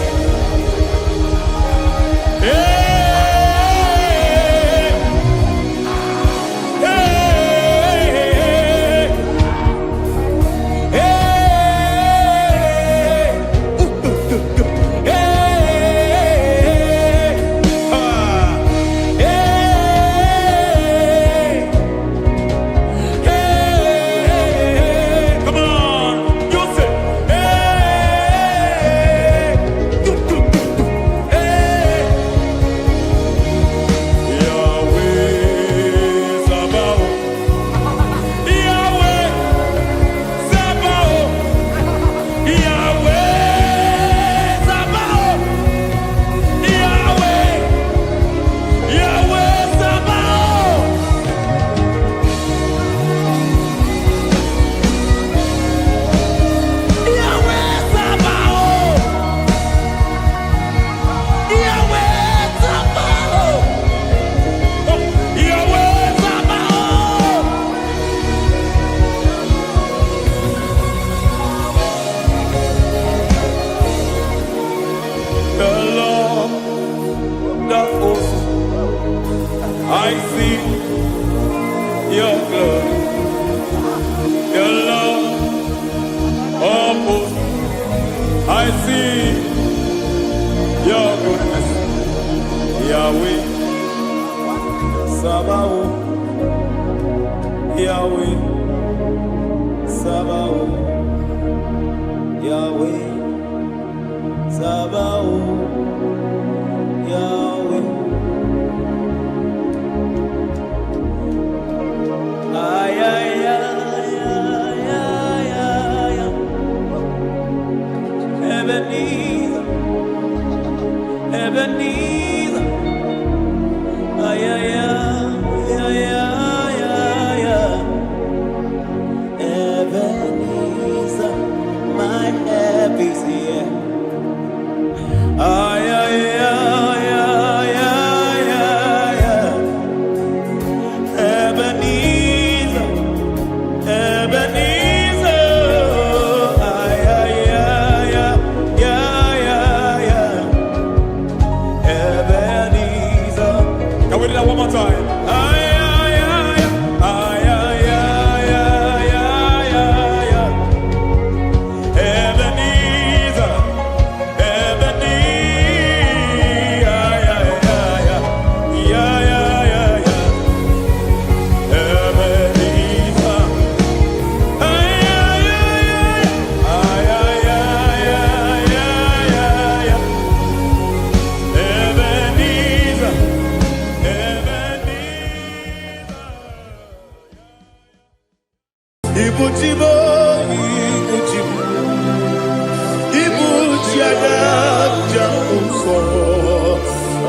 Hey, hey, hey, hey, come on, you say, Yahweh Sabaoth, Yahweh Sabaoth, Yahweh Sabaoth, Yahweh, Yahweh Sabaoth. Yahweh Sabaoth, Yahweh Sabaoth, Yahweh Sabaoth. The Lord of hosts, I see your glory. The Lord of hosts, I see your goodness. Yahweh Sabaoth, Yahweh Sabaoth, Yahweh Sabaoth, Yahweh. Ay, ay, ay, ay, ay, ay, ay. Ebenezer, Ebenezer. Ay, ay, ay, ay, ay, ay, ay. Ebenezer, my help is here. Ay, ay, ay, ay, ay, ay, ay. Ebenezer, Ebenezer. Ay, ay, ay, ay, ay, ay, ay. Ebenezer. Can we do that one more time? Ay, ay, ay, ay, ay, ay, ay, ay, ay, ay. Ebenezer.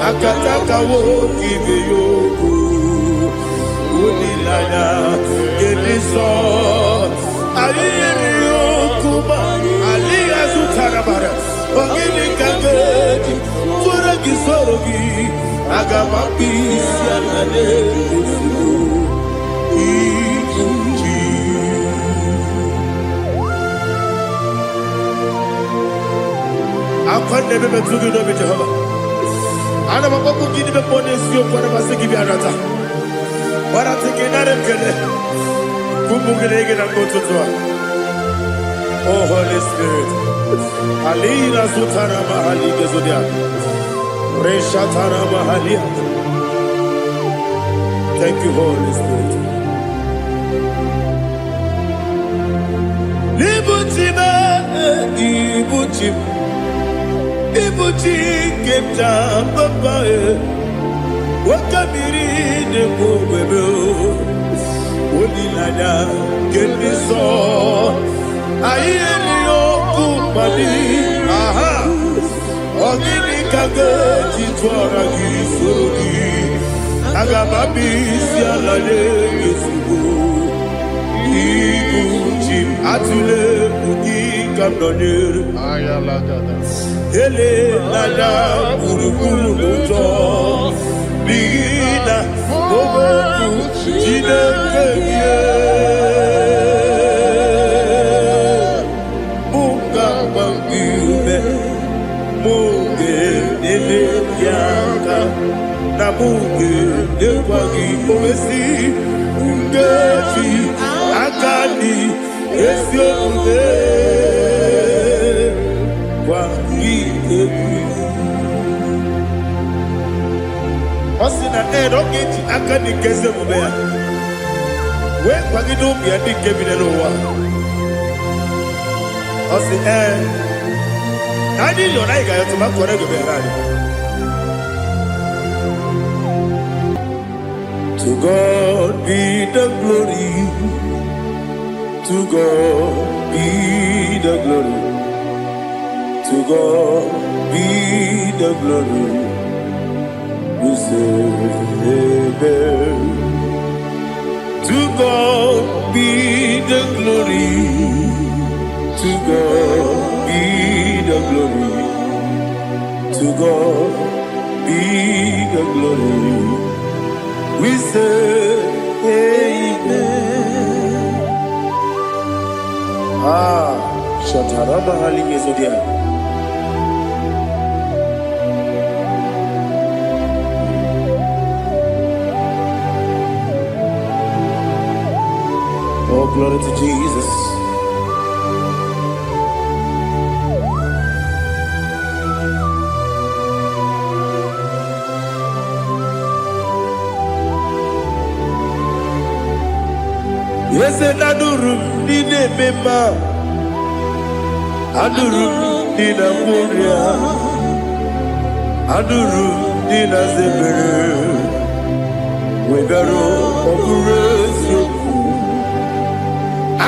akataka woki beyoku unilaya geliso aliyeri yokuba aliya zutarabara ogini kageti furagi sorogi agamapisi anane kusugu ikuji akwande bebe tugi no be Jehovah ana makoku gidi be ponesi okwana basiki bi arata wara tekenare kele kumugirege na kototwa. Oh Holy Spirit alira sutara mahali gezodia reshatara mahali. Thank you Holy Spirit. Libutima ibutim ibuti kemta papa wakabiri de bobebe onilada keniso ayeni okupali aha ogini kage titwara gisorogi agababi sialale yesugo ibuti atule ugi kamdonir Ayalagada. ele lada buruburu moto bigina oboku jinekeye munga bangibe munge ele yaka na munge dekwagi omesi ngeji akani esiobe Osina rogeji akani keze mubea. We kwagido bia dike binelo wa. Osi nadi yo Naija yo tuma kore go berani. To God be the glory. To God be the glory. To God be the glory. We say amen. To God be the glory. To God be the glory. To God be the glory. We say amen. Shataraba halinge zodia. Oh, glory to Jesus. Yes, and Adurum did a member. Adurum did a warrior. Adurum did a zebra. We got all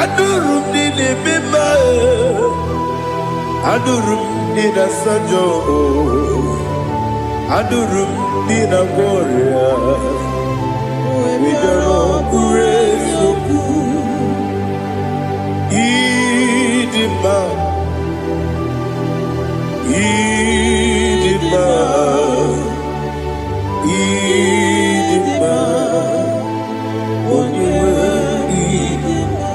Adurum did a member. Adurum did a sajo. Adurum did a warrior. We got all grace. Idima. Idima. Idima.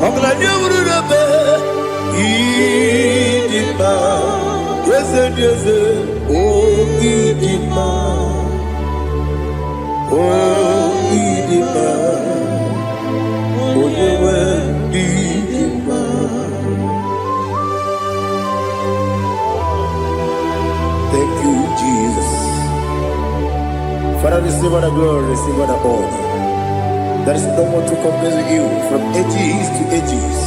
Ogla nyamuru be idima yeze oh idima onyewe idima. Thank you Jesus. Father, receive all the glory, receive all the honor. There is no one to compare with you from ages to ages.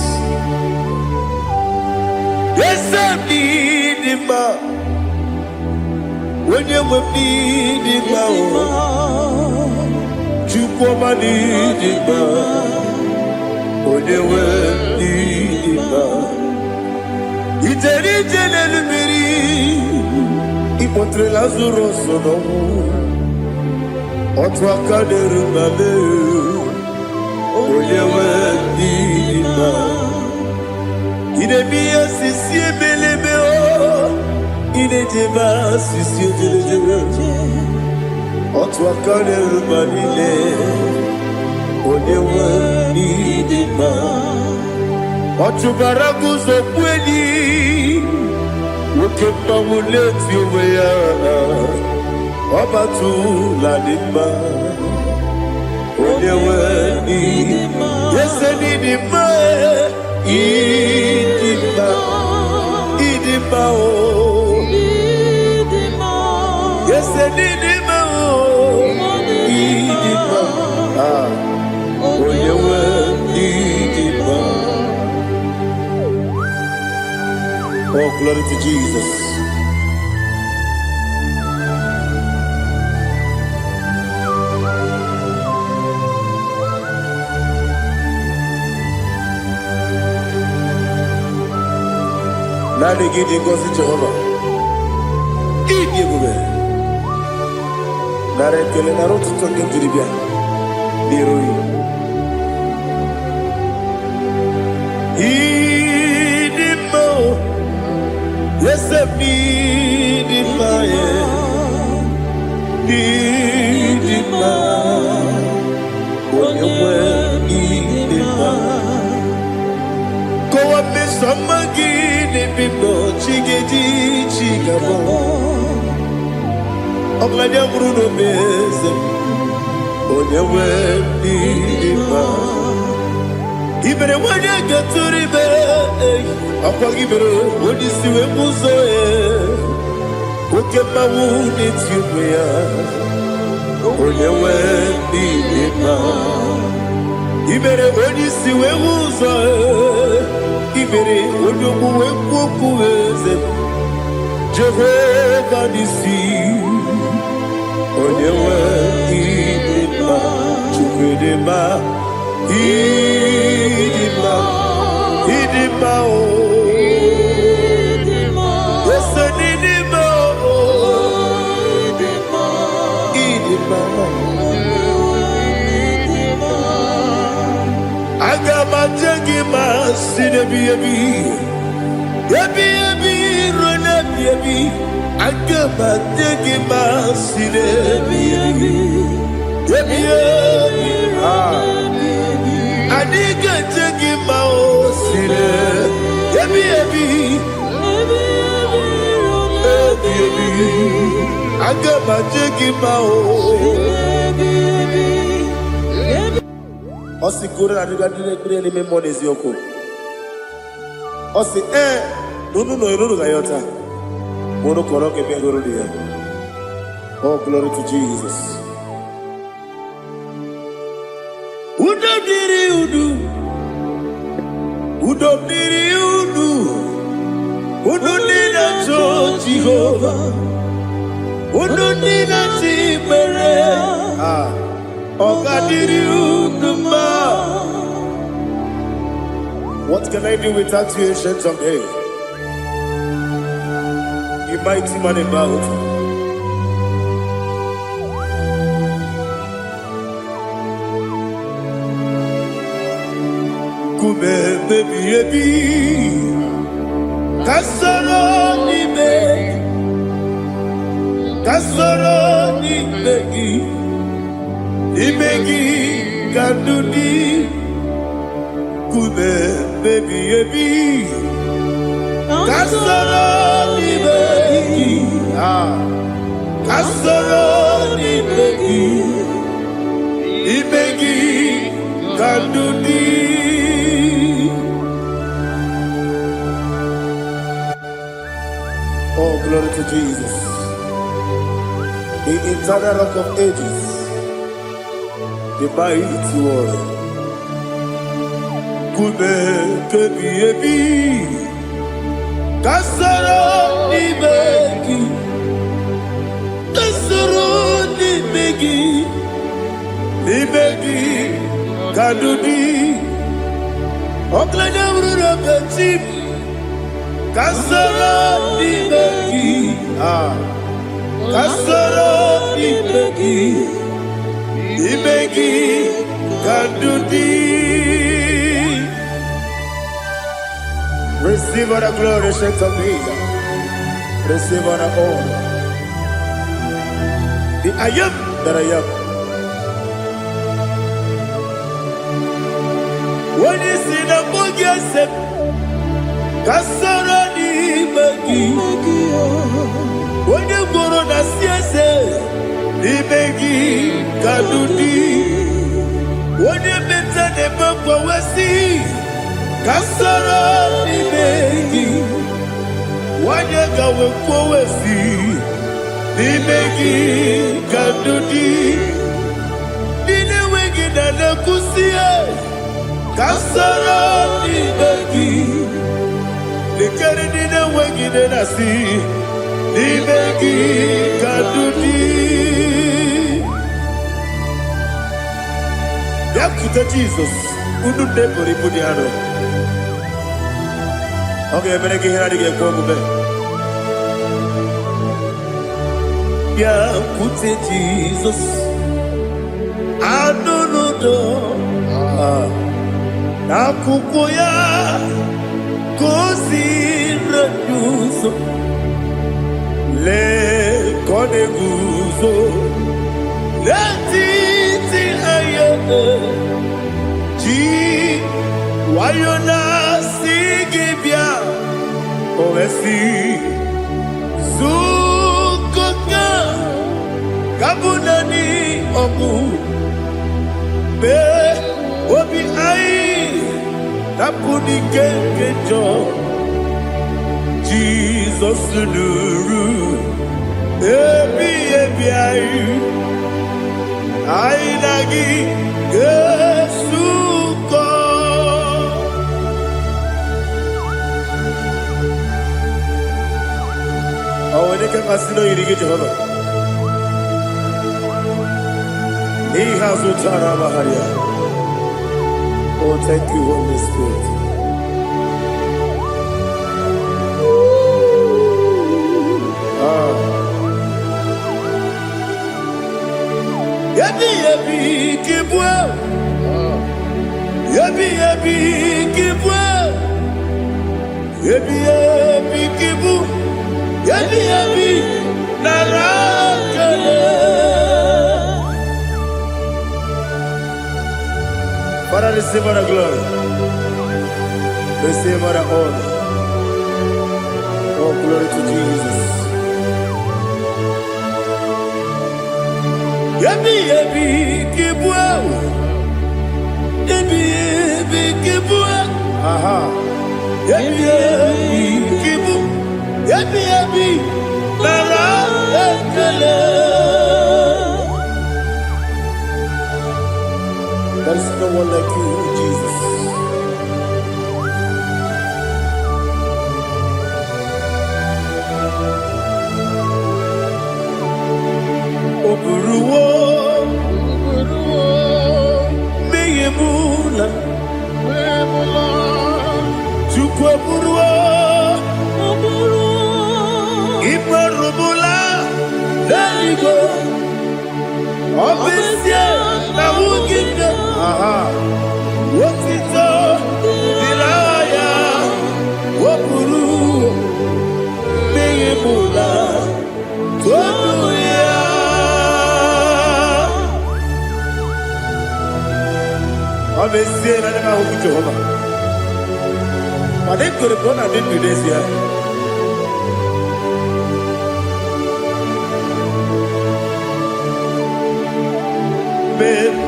Yes, I need him. When you will need him, you come and need him. When you will need him, it's a little bit. Ipotre Lazarus, no. Otwakaderu mame Oyewe Dima Idemiya sisi ebelebe o Idejeba sisi ejelejebe Otwakaderu manile Oyewe Dima Otubaraguzo kweli Wokemba muleti uweya Obatu la dima Oyewe Dima Yese Dima Idima Idima o Yese Dima o Idima Oyewe Dima. Oh, glory to Jesus. Nani gidi ngozi Jehovah. Gidi gube. Nare kele naro tutonge diribia. Niroi. Idimo. Yesem idima ye. Idima. Onyewe idima. Kowa mesamagi. Bibo chigedi chigabo Oglanya bruno beze Onyewe Dima Ibere wanya gaturibe Akwa gibere wadi siwe muzoe Ukema wuni tiumea Onyewe Dima Ibere wadi siwe muzoe Ibere odomu wekuweze Jehovah nisi Onyewe Idima Chukwedema Idima Idima o Yese Idima o Idima Agama jengima sinebi yebi rona yebi Agama jengima sinebi yebi Adiga jengima o sine yebi Agama jengima o Osi kure na diga dire ni me monezi yoko. Osi no iruru ga yota. Mono koro ke be iruru dia. Oh, glory to Jesus. Udo diri udu. Udo nina to Jehovah. Udo nina tibere. What can I do without you, ancient of days? You mighty man about. Kume baby Kasoro ni begi Ibegi Gandudi Kume baby Kasoro ni begi Kasoro ni begi Ibegi Gandudi. Oh, glory to Jesus, the eternal rock of ages, the mighty one. Kube kebi kasoro ni begi kadudi oklanya ururo petip kasoro ni begi kasoro ni begi Imegi Kandudi. Receive all the glory, strength of Jesus. Receive all the honor. The I am that I am. When you see the book, you say, Kasarani Magi. When you go on the CSA, Imegi Kandudi. When you mention the book, we see. Kasarani Magi. When you go we see. Imegi Kandudi. Dine wegi na nakusia. Kasarani Magi. Nikari dine wegi na nasi. Imegi Kandudi. Yakuta Jesus. Unu nebori pudiano. Okay, I'm going to get a Yakute Jesus. Anunudo. Nakukoya. Kosi reduso. Le koneguzo. Le titi ayane. Ji wayona sigibia. Oesi. Zukoka. Kabunani omu. Be obi ai. Napuni kenkejo. Jesus nuru. Ebi ebi ai. Ai nagi. Yesuko. Oh, when they can pass you get Jehovah. He has Utara Maharia. Oh, thank you, Holy Spirit. Yabi yabi kibwa. Yabi yabi kibwa. Yabi yabi kibu. Yabi yabi narakale. Father, receive all the glory. Receive all the honor. Oh, glory to Jesus. Yabi yabi kibwa. Yabi yabi kibwa. Aha. Yabi yabi kibu. Yabi yabi narakale. There is no one like you, Jesus. Oburuwo, meyemula, chukwu oburuwo, imarubula, leligo, obesie na wugide. Aha. Wotito, diraya, wopuru, meyemula, toduya. Obesie na nema huku Jehovah. But they could have gone and did this here.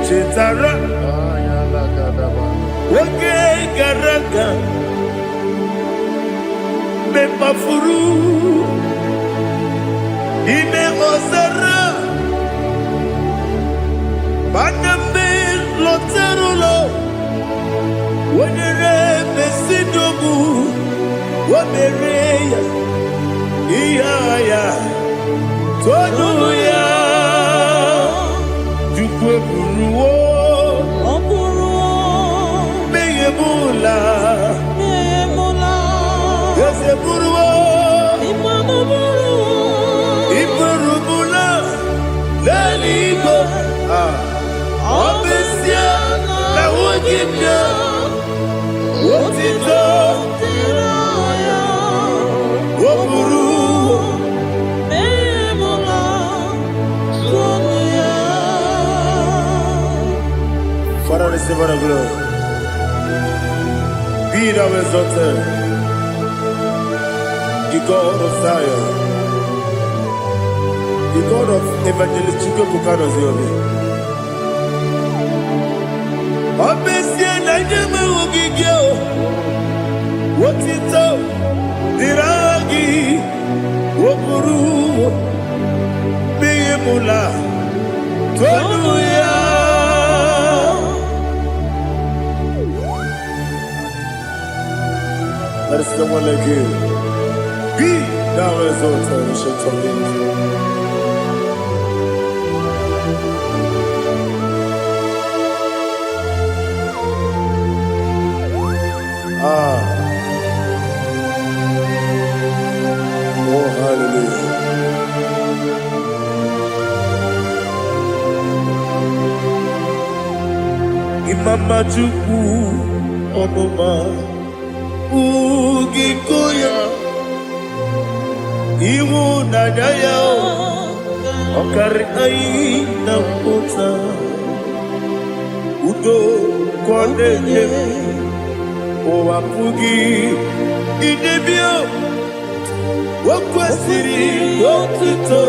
Chetara, Wake Garaka, Mepafuru, Ime Osara, Baname Loterulo, Wenere Mesidobu, Wamereya, Iaya, Toduya. Buruwo, meyemula, yese buruwo, imarubula, leligo, Father, receive all the glory. Be thou exalted, the God of Zion, the God of Evangelist Chico Pukanos Yobi. Obviously, Naija me ugigyo, what it up, diragi, wokuru, biyemula, tonuya. There is no one like you. Be thou exalted, ancient of days. Oh, hallelujah. Imama Chukwu Onoma Ugikoya Iwu Naija Okari Aina Kota Udo Kwaneye Owapugi Idebio Wakwasiri Wakito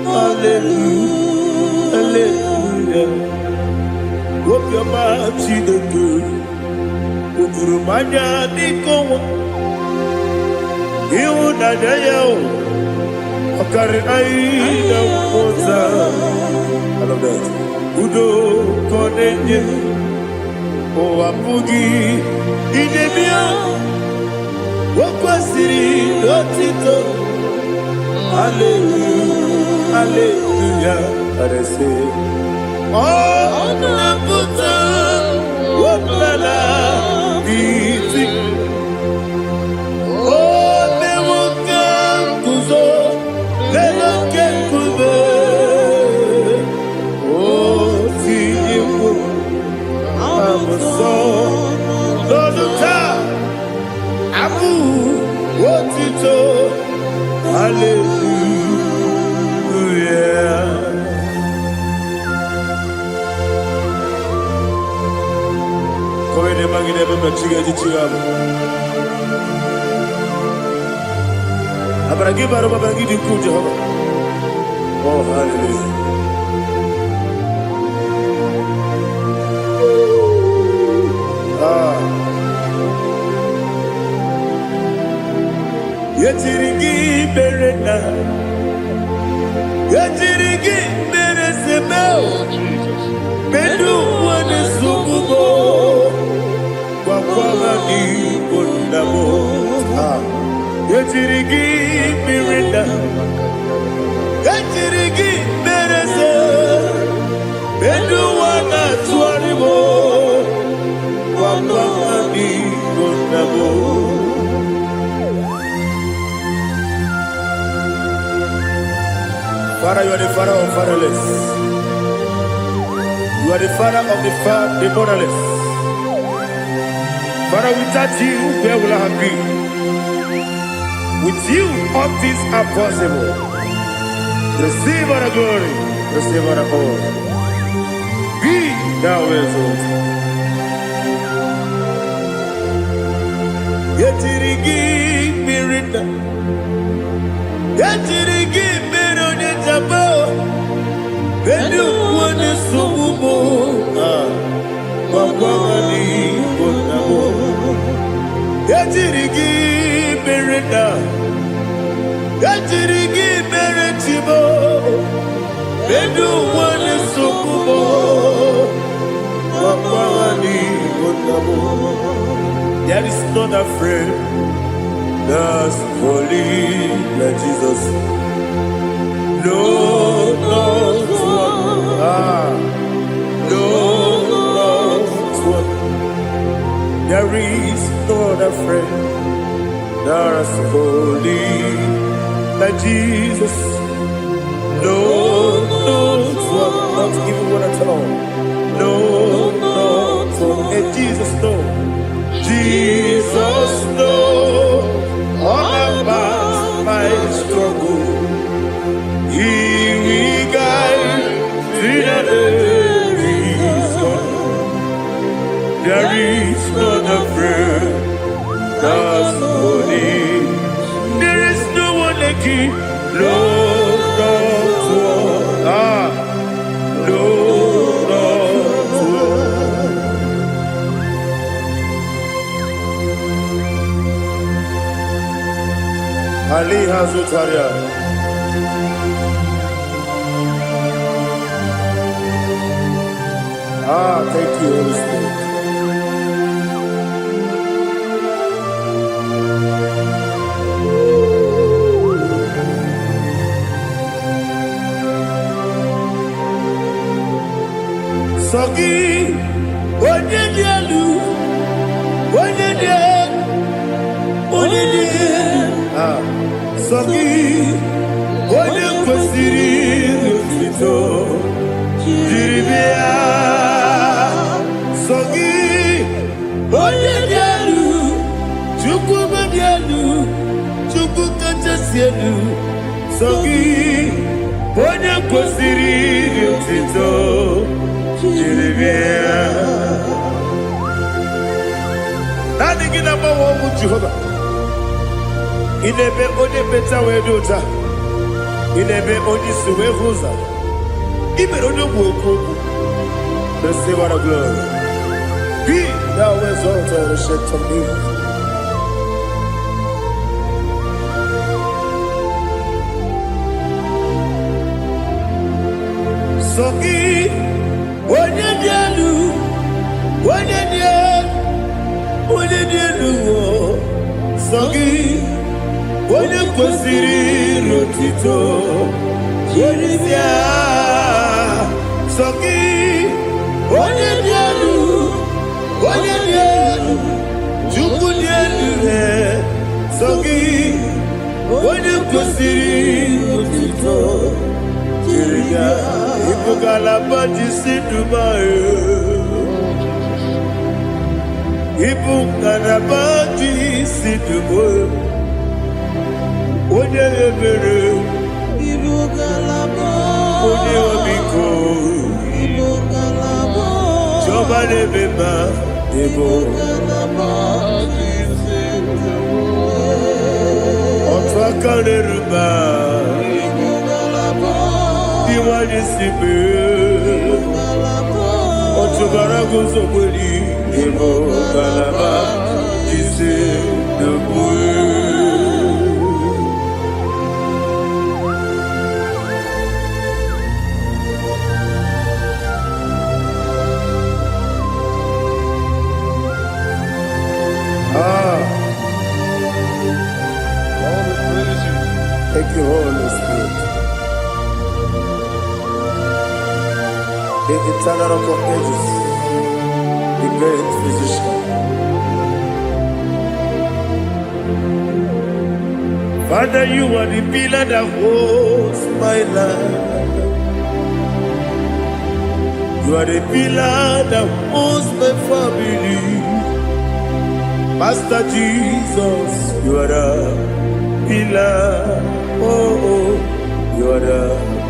Hallelujah Hallelujah Wopioma Chideke Ukurumanya Nikowa Iwu Naija Okari Aina Kota I love that Udo Kwaneye Owapugi Idebio Wakwasiri Lotito Hallelujah Hallelujah I say Oh Nabuta Wapala Biti Oh Newoka Kuzo Leloke Kube Oh Tiyiwo Lọ́dúnta, àbú, òtítọ́, hallelujah. Kọ́wé ní magidé bẹ́ẹ̀ chíga jí chíga bọ̀. Abaragi baro babaragi di kú Jehova. Oh, hallelujah. Yetirigi berena, yetirigi beresebel, bedu wane sububo, wakwama ni kondamo. Yetirigi berena, yetirigi berese, bedu wana tuaribo, wakwama ni kondamo. Father, you are the father of fatherless. You are the father of the motherless. Father, without you, where will I have been? With you, all things are possible. Receive all the glory, receive all the honor. Be thou exalted. Yetirigi mirina, yetirigi mirona jabo, bedu wane sububo, wakwani konamo. Yetirigi mirina, yetirigi miretibo, bedu wane sububo, wakwani konamo. There is not a friend that's holy like Jesus. No, not one. No, not one. There is no other friend that's holy like Jesus. No, not one. Not even one at all. No, not one. And Jesus, no. Jesus, no, all about struggle. He will guide through the there is not a friend that's holy. There is no one like him. Lord, Ali Hazutaria. Thank you, Holy Spirit. Sogi, Sogi, Jiribia, Sogi, Sogi, nothing in about what would you have? In a bit only better way to ta. In a bit only Suwe Rosa. Even on your book, the Savor of Glory. Be thou exalted and shed to me. Sogi, when you do, Sogi, when you consider Rotito, Jerisia, Sogi, when you Sogi, when you consider Rotito, Jerisia, Ipugalabadi Dubai. Ipugalabadi Dubai. Oye ebere, oye obiko, Jọba lebeba, ebo, ọtún akálẹ̀ rúbà, ìwádìí síbi, ọtún barago sọ̀gbọ́lì, ebo galaba, jíṣẹ́ dògbò. Thank you, Holy Spirit. The eternal rock of ages, the great physician. Father, you are the pillar that holds my life. You are the pillar that holds my family. Master Jesus, you are the pillar. Oh, you are the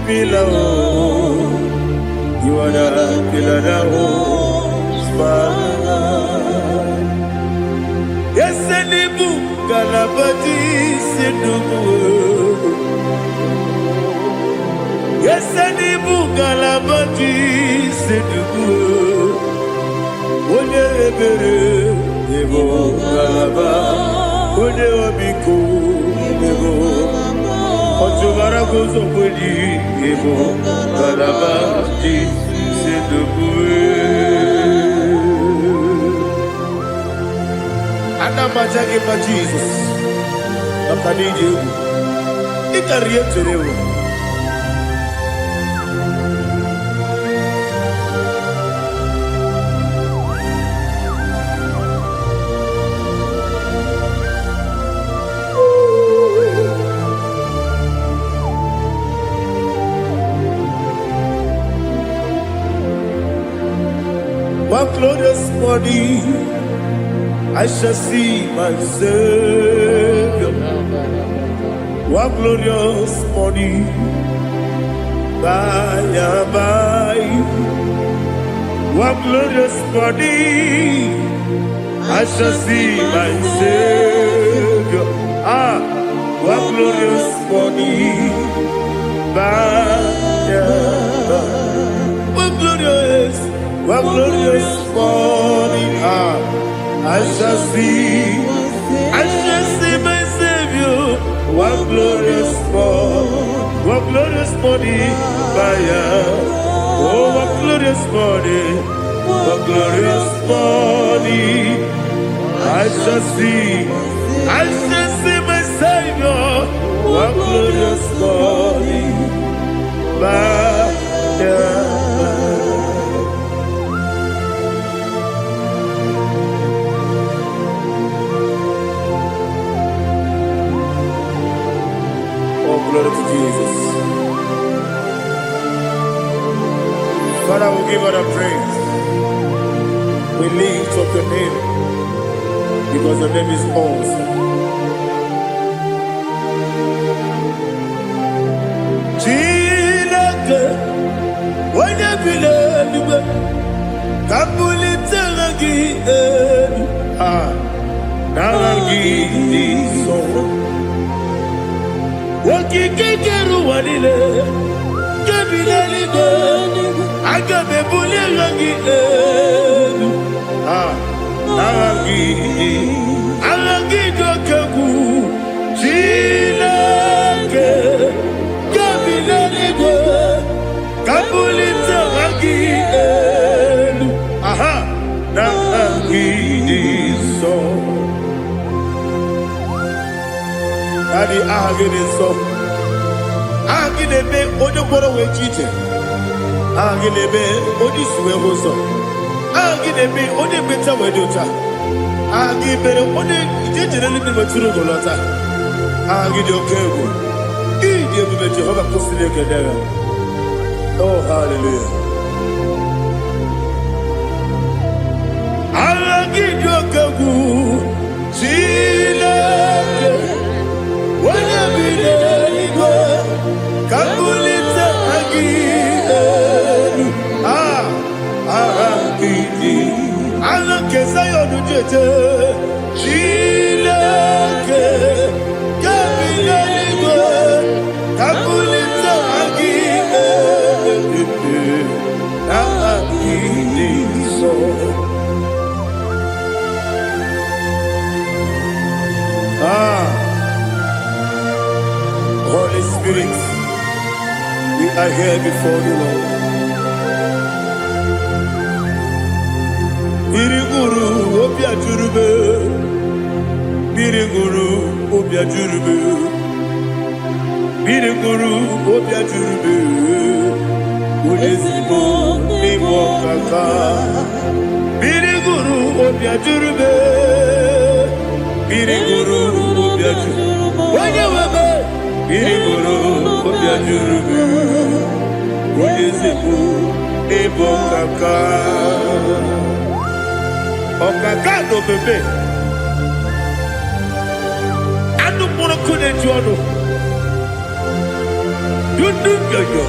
pillar. Oh, you are the pillar that holds my life. Yes, Anibu Galabati Sidubu. Yes, Anibu Galabati Sidubu. Oye ebere, ebo galaba. Oye obiko, ebo. Otubara gozo poli, ebo galaba di Sidubu. Anamajage pa Jesus. Nakanije. Ikariye terewo. One glorious morning, I shall see my Savior. What glorious morning, by and by. What glorious morning, I shall see my Savior. Ah, what glorious morning, by and by. What glorious morning, ah, I shall see my Savior. What glorious morning, Maya. Oh, what glorious morning, I shall see my Savior. What glorious morning, Maya. Glory to Jesus. Father, we give all the praise. We lift up your name because your name is awesome. Chilake, when you believe, Kabuli Telagi, Naragi, so. Wakikekeru walile Kebilaligo Agabe bulirangi Arangi dokeku Chilake Kebilaligo Kabulita rangi Narangi so Daddy, agide so. Agide be odoboro we chite. Agide be odisuwe hoso. Agide be ode beta we dota. Agide be ode jejere ni maturu golota. Agide okego. Ide be Jehovah kosile kedera. Oh, hallelujah. Agide okego. Chileke. Kabulita agidelu agidi alakeza yodujete Chileke kabileligo kabulita agidelu agidi so. Holy Spirit, we are here before you, Lord. Biriguru obia jurube, Biriguru obia jurube, Biriguru obia jurube, Ulesibo nibo kaka, Biriguru obia jurube, Biriguru obia jurube, Wanyawebe. Biriguru obia jurube, Ulesibo nibo kaka. Okaka do bebe. Anu mono kone jono. Dundu yoyo.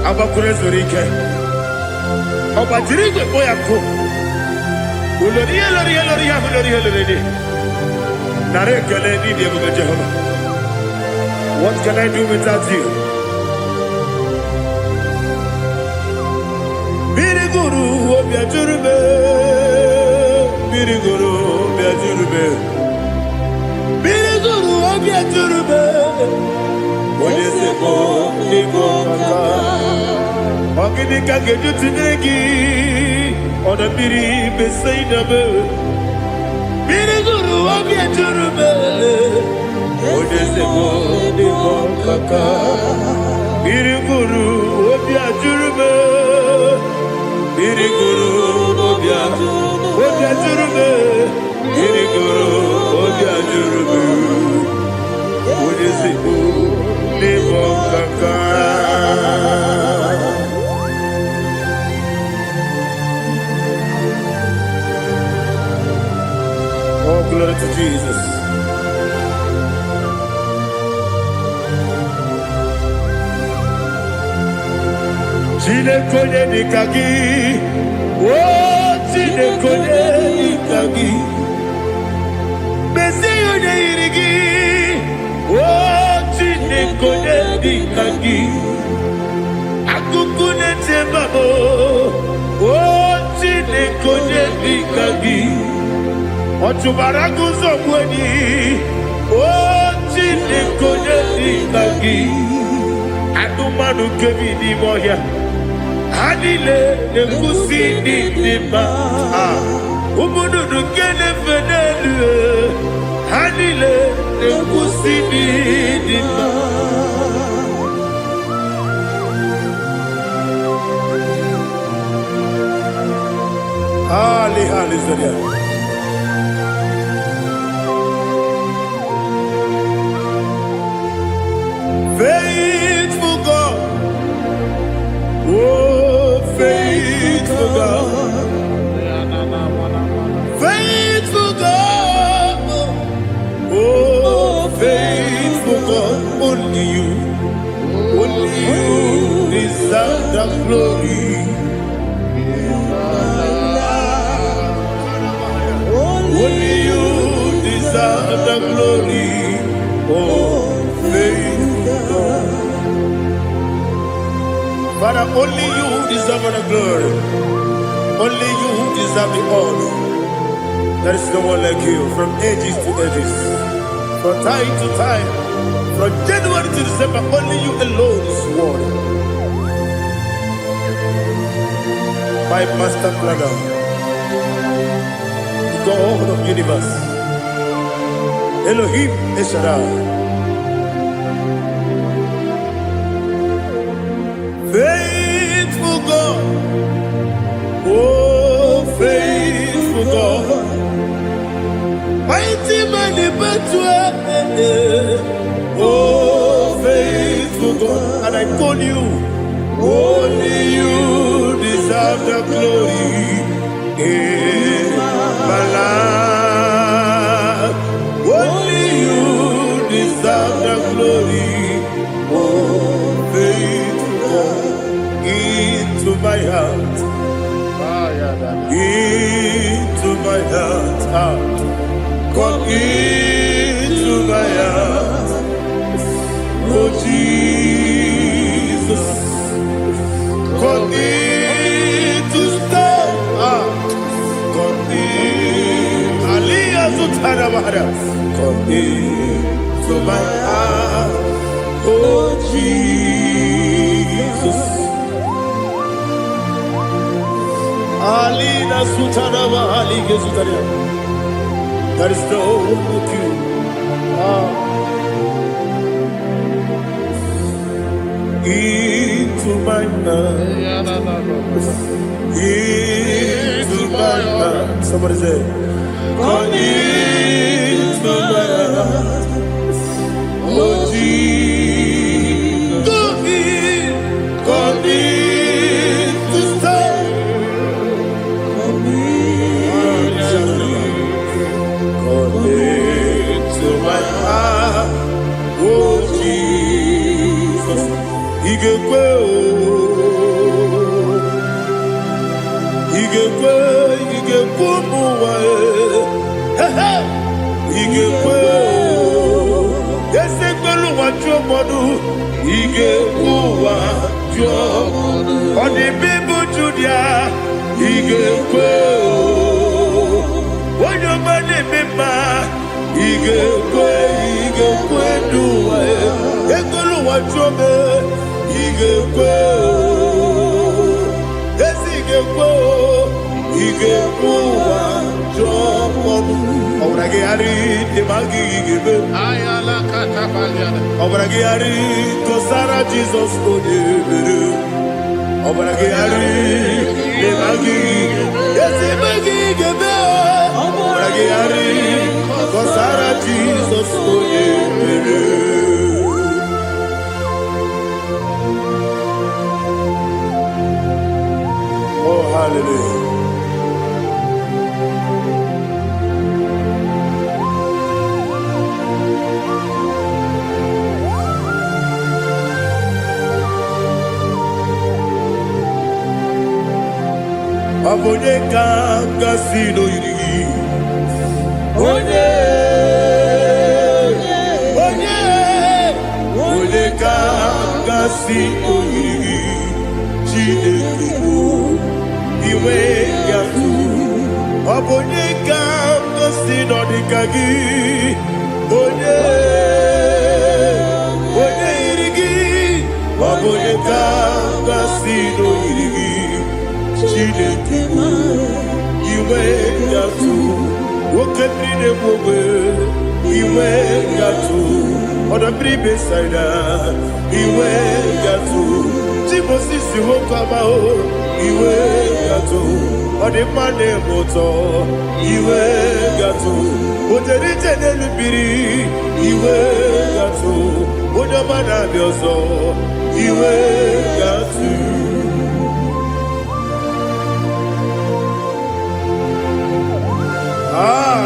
Abakure zorike. Obajirige boyako. Uloriya. Nare kele ni diye Jehovah. What can I do without you? Biriguru obia jurube, Biriguru obia jurube, Biriguru obia jurube. Olesibo nibo kaka, ogini kageju tinegi, ona biri besaidabe. Biriguru obia jurube, Olesibo nibo kaka, Biriguru obia jurube. Biriguru obia jurube, Biriguru obia jurube, Olesibo nibo kaka. Oh, glory to Jesus. Chinekonye nikagi, oh chinekonye nikagi. Mesiyo ne irigi, oh chinekonye nikagi. Akukune tembabo, oh chinekonye nikagi. Otubaraguzo kweni, oh chinekonye nikagi. Adumanu kevini moya. Hanile ne kusini nima, umudu nukene fenelu. Hanile ne kusini nima. Hali zodia. Faithful God, oh faithful God, faithful God, oh faithful God, only you deserve the glory. Only you deserve the glory, oh faithful God. Father, only you deserve the glory. Only you deserve the honor. There is no one like you from ages to ages, from time to time, from January to December. Only you alone is worthy. My master planner, the God of the universe, Elohim Eshadai. Faithful God, oh faithful God, mighty man in battle, oh faithful God, and I call you, only you deserve the glory in my life, only you deserve the glory, oh faithful God. Into my heart, into my heart, come into my heart, oh Jesus, come in to stay, come in, Aliyah to Tanamara, come into my heart, oh Jesus. Alina Sutanaba Ali Gesutaria. There is no one like you. Into my heart. Into my heart. Somebody say, come into my heart. Oh Jesus. Come in to stay. To my heart, oh Jesus, Igekwe, muwa, Igekwe, Esekwelu wachomodu, Igekwe wachomodu, Odi bibu Judia, Igekwe, Wanyomane mema. Igekwe duwa, Ekolu wachome, Igekwe, Igekwe wachomodu. Obrage ari demagi igebe. Ayala katapaliana. Obrage ari kosara Jesus odebere. Obrage ari demagi igebe. Obrage ari kosara Jesus odebere. Oh hallelujah. Obonye kanga sino yirigi. Onye kanga sino yirigi. Chineke iwe yatu. Obonye kanga sino dikagi. Onye yirigi. Obonye kanga sino yirigi. Chineke iwe yatu. Wokenine mwe iwe yatu. Oda bribe saida iwe yatu. Timosisi wokama o iwe yatu. Ode mane moto iwe yatu. Oderite nelubiri iwe yatu. Oda mana bioso iwe yatu.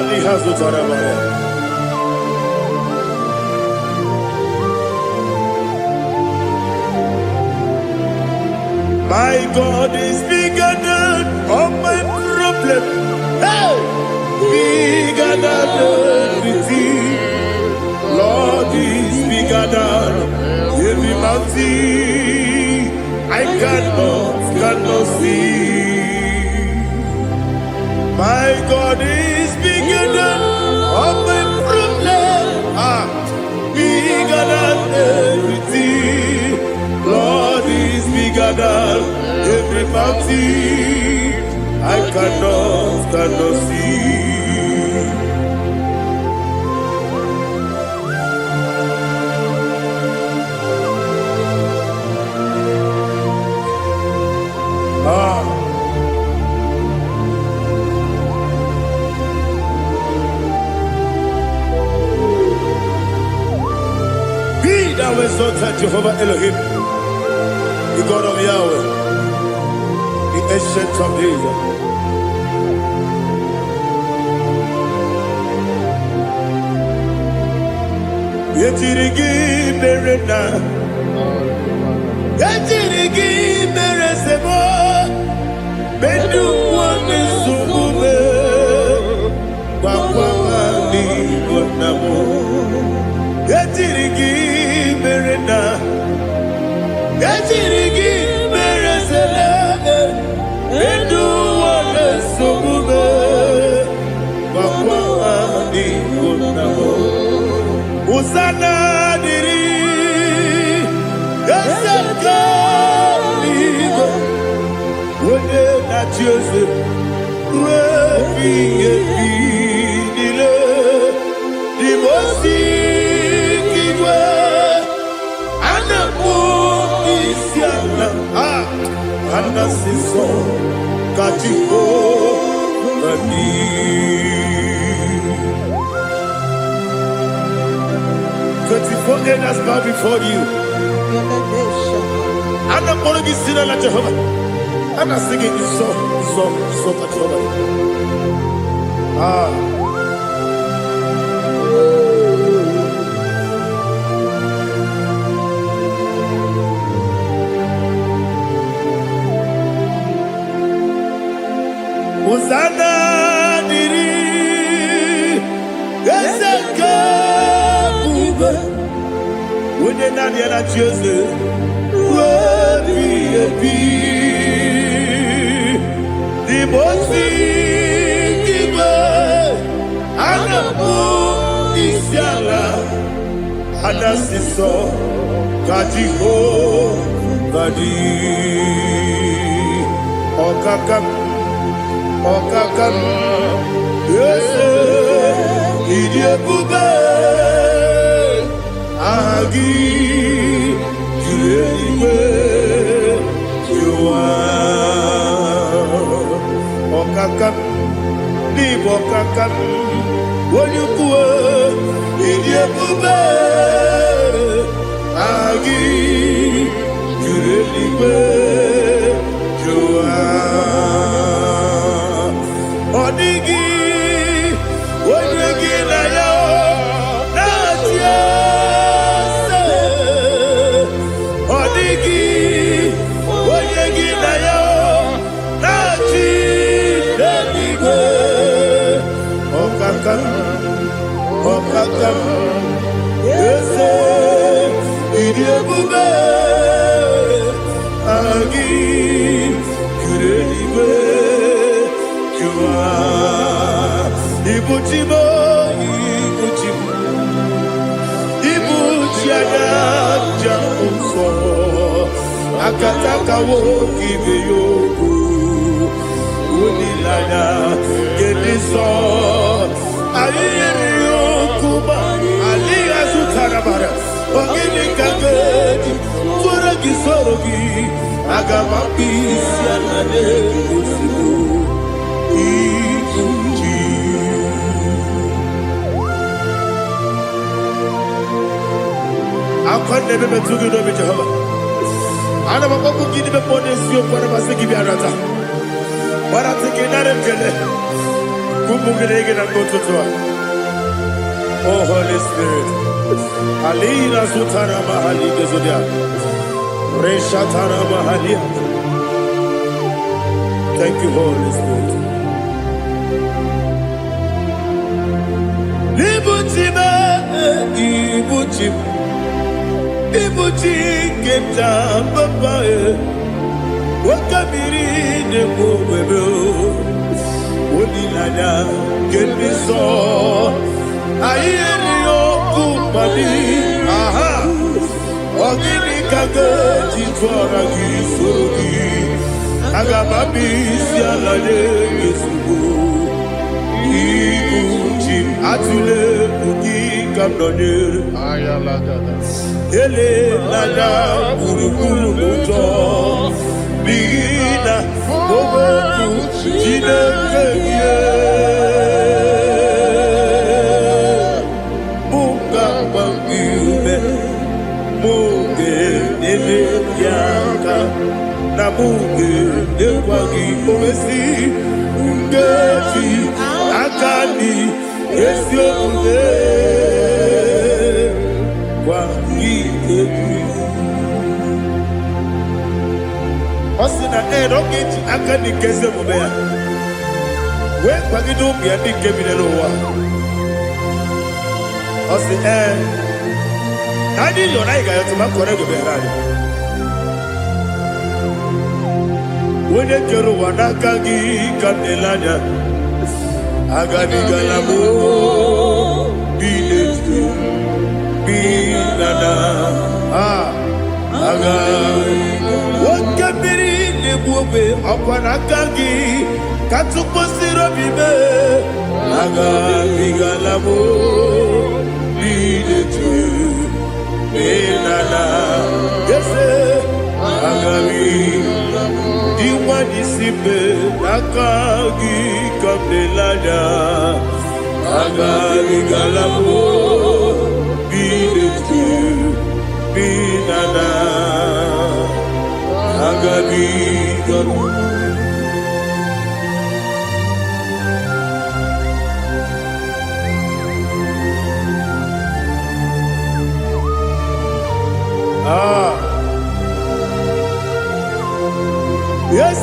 Lihazu tarabaya. My God is bigger than all my problem. Hey! Bigger than everything. Lord is bigger than every mountain. I cannot see. My God is bigger than all my problem. Bigger than everything. Lord is bigger than every mountain. I cannot see. Be thou exalted, Jehovah Elohim, the God of Yahweh, the ancient of days. Yetirigi merena, yetirigi meresemo, bedu wane sumube, bakwa mani bonamo. Yetirigi merena, yetirigi meresele, bedu wane sumube, bakwa mani bonamo. Usana diri, esaka ligo, wone na Joseph, webi dile, dimosi kiwe, anamu isiana, anasiso katiko bani. 24 angels bow before you. I'm not going to be singing like Jehovah. I'm not singing this song like Jehovah. Hosanna diri, eseka. When you're not yet at Joseph, will be a bee. The most giver, and the moon is yalla, and that's the song, Kajiho, Kadi, Okakam, yes, Idiabube. Agi, Juliwe, Jua, Okakam, Libo Kakam, Wonyukue, Idiabube, Agi, Juliwe, Jua, Odigi, Wonyuki na yo, na ese idi ebube agi kureliwe kiwa ibuchimo ibuchianya jamso akataka wo kibe yoku unilaya gediso ayeri yokuba aliya sutarabara ogini kagedi fura gisorogi agama pisia na negusibu ikunji akwande bebe tugido be Jehova ana bako gidi be ponesio kwa basiki bi arata bara tekenare kele kumugirege na kototwa. Oh Holy Spirit alina sutara mahali gezodia resha tara mahali. Thank you Holy Spirit. Libutima ibutim ibuti keta papa wakamiri de bobebe onilanya kemiso ayeri okupadi aha ogini kage jitwara gisorogi agababi sialade yesubu ibuti atule bugi kamdonir Ayalagada. ele lada burukuru muto bina oboku jinekeye munga bangiume munge nele yaka na munge nekwagi omesi ungefi akani esiomune Osina rogeji akani keze mubea. We kwagido bia di kebile wa. Osi nadi yo na iga yo tuma kore go berani. Wone kero wanakagi kandelanya. Agadi galamo biletu. Binana aga wakabiri nebuwe akwanakagi katuposiro bibe aga bigalamo biletu binana yese aga diwani sibe nakagi kabelanya aga bigalamo binana agabi gabu yes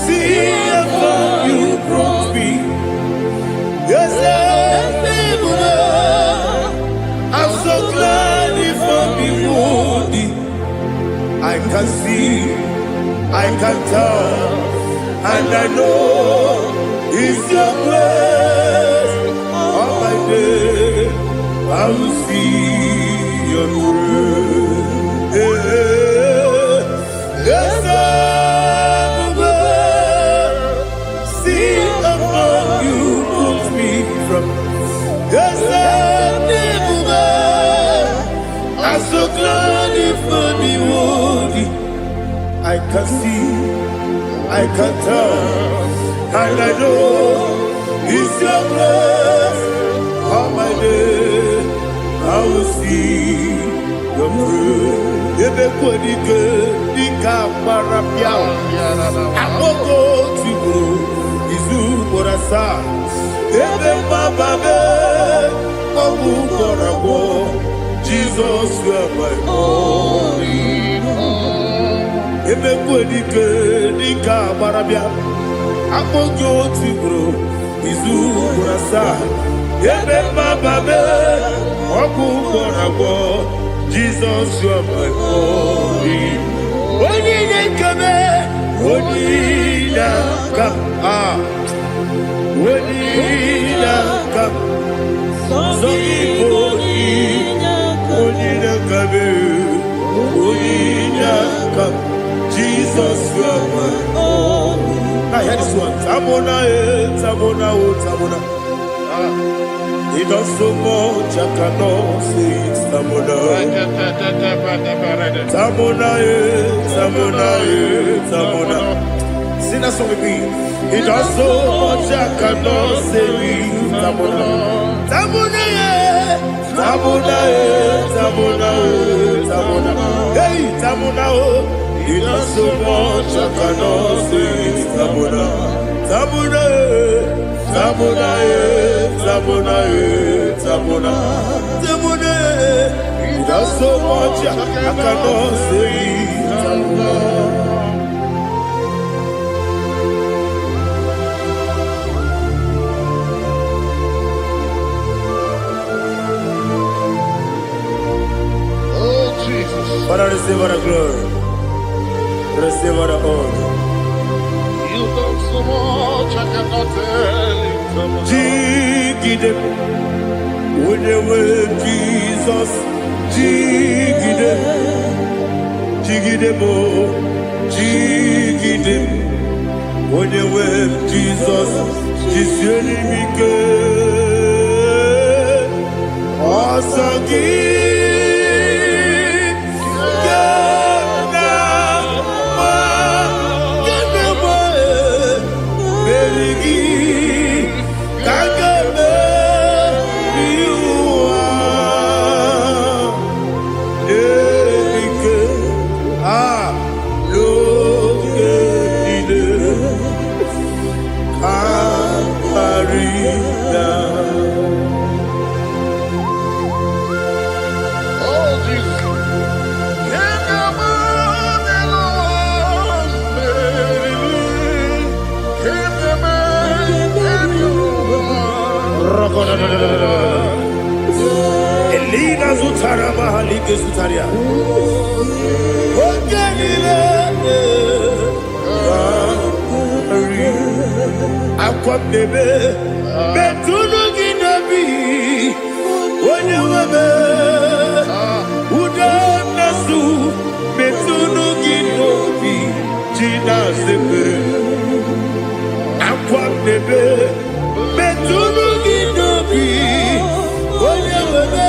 see how you brought me. Yes I'm so glad if I'm wounded. I can see, I can tell, and I know it's your grace. On my day, I will see your grace. Yes, see above you put me from. Yes, I'm so glad if only would. I can see, I can tell, and I know it's your grace. On my day, I will see your grace. Everybody good, the camera piao. I will go to you, Izu Borasa. Everybody, oh, Jesus, you are my only home. Everybody good, the camera piao. I will go to you, izu burasa ebe mababe ọkụ gbọrọgbọ Jesus you are my glory onye na-ekebe onye na-aka onye na-aka sọ Igbo onye na-akabe onye na-aka Jesus you are my glory. Now hear this one. Tamona, Tamona, Tamona. He does so much, I cannot say it. Tamona, Tamona, Tamona, Tamona. Sing that song with me. He does so much, I cannot say it. Tamona, Tamona, Tamona, Tamona, Tamona. Hey, Tamona, he does so much, I cannot say it. Tamona, Tamona, Tamona, Tamona, Tamona, Tamona. He does so much, I cannot say it. Tamona. Oh, Jesus. Father, receive all the glory. Receive all the honor. You done so much, I cannot tell you. Jigide, when you were Jesus, Jigide, Jigide mo, Jigide, when you were Jesus, Jiseli mike, Asagi. Elina Zutara Mahalike Zutaria. Aqua bebe, Betuno Ginabi, when you were Udanasu, Betuno Ginobi, Gina Zebe, Aqua bebe, Betuno Ginobi, when you were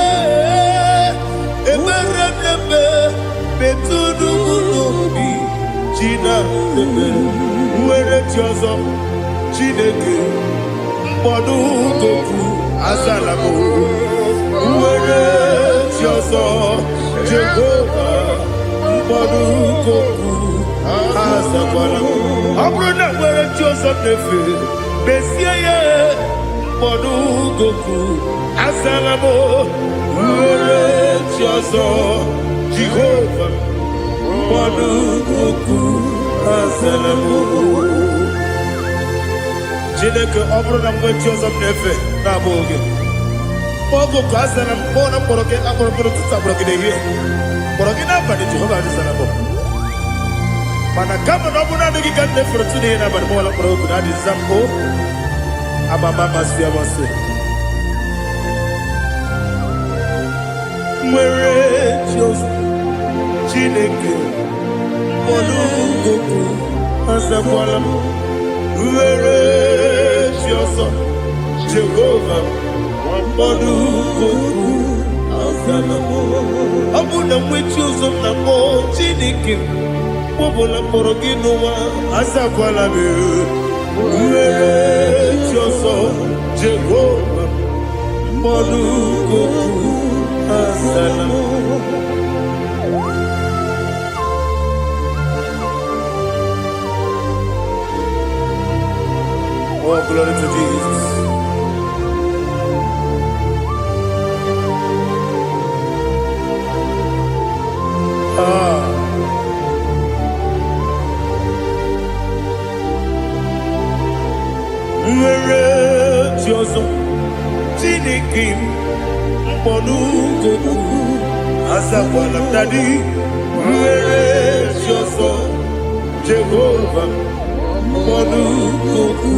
Betuno Ginobi, Gina Zebe, where it was Chineke mkpọdụ goku azalamo nwere chi ọzọ Jehova mkpọdụ goku azakwala ọ bụrụ na nwere chi ọzọ na-efe mesie ya mkpọdụ goku azalamo nwere chi ọzọ Jehova mkpọdụ goku azalamo Chineke ọ bụrụ na mgbe chi ọzọ m na-efe na-abụ oge ogo ka a zara m kpọọ na mkpọrọ gị akpọrọ mkpọrọ tutu akpọrọ gị n'ehihie mkpọrọ gị n'abalị Jehova adịzara m mana kama na ọ bụrụ naanị gị ka m na-efere tu n'ihe n'abalị mọla mkpọrọ ogu na adịza m o amama amasị amasị nwere chi ọzọ Chineke mkpọrọ ogu azakwala m nwere chi ọzọ Jehova mkpọdụ goku azala m ọ bụ na nwe chi ọzọ na mbọ Chineke kpọbụla mkpọrọ gị n'ụwa azakwala m nwere chi ọzọ Jehova mkpọdụ goku azala m Oh, glory to Jesus. Where Monugoku Azakwala Daddy Where is your son Jehovah Monugoku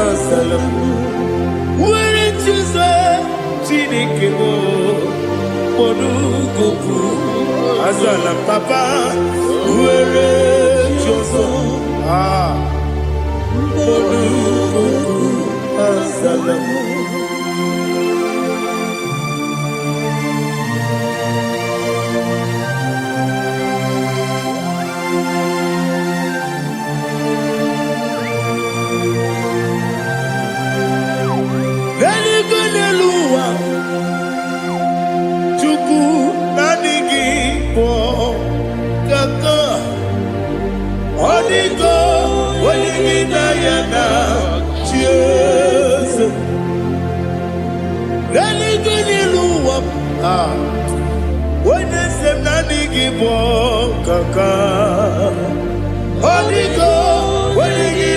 Azalam Where is your son Chinikemo Monugoku Azalam Papa Where is your son Monugoku Azalam When they say Nani give kaka, Holy go, when you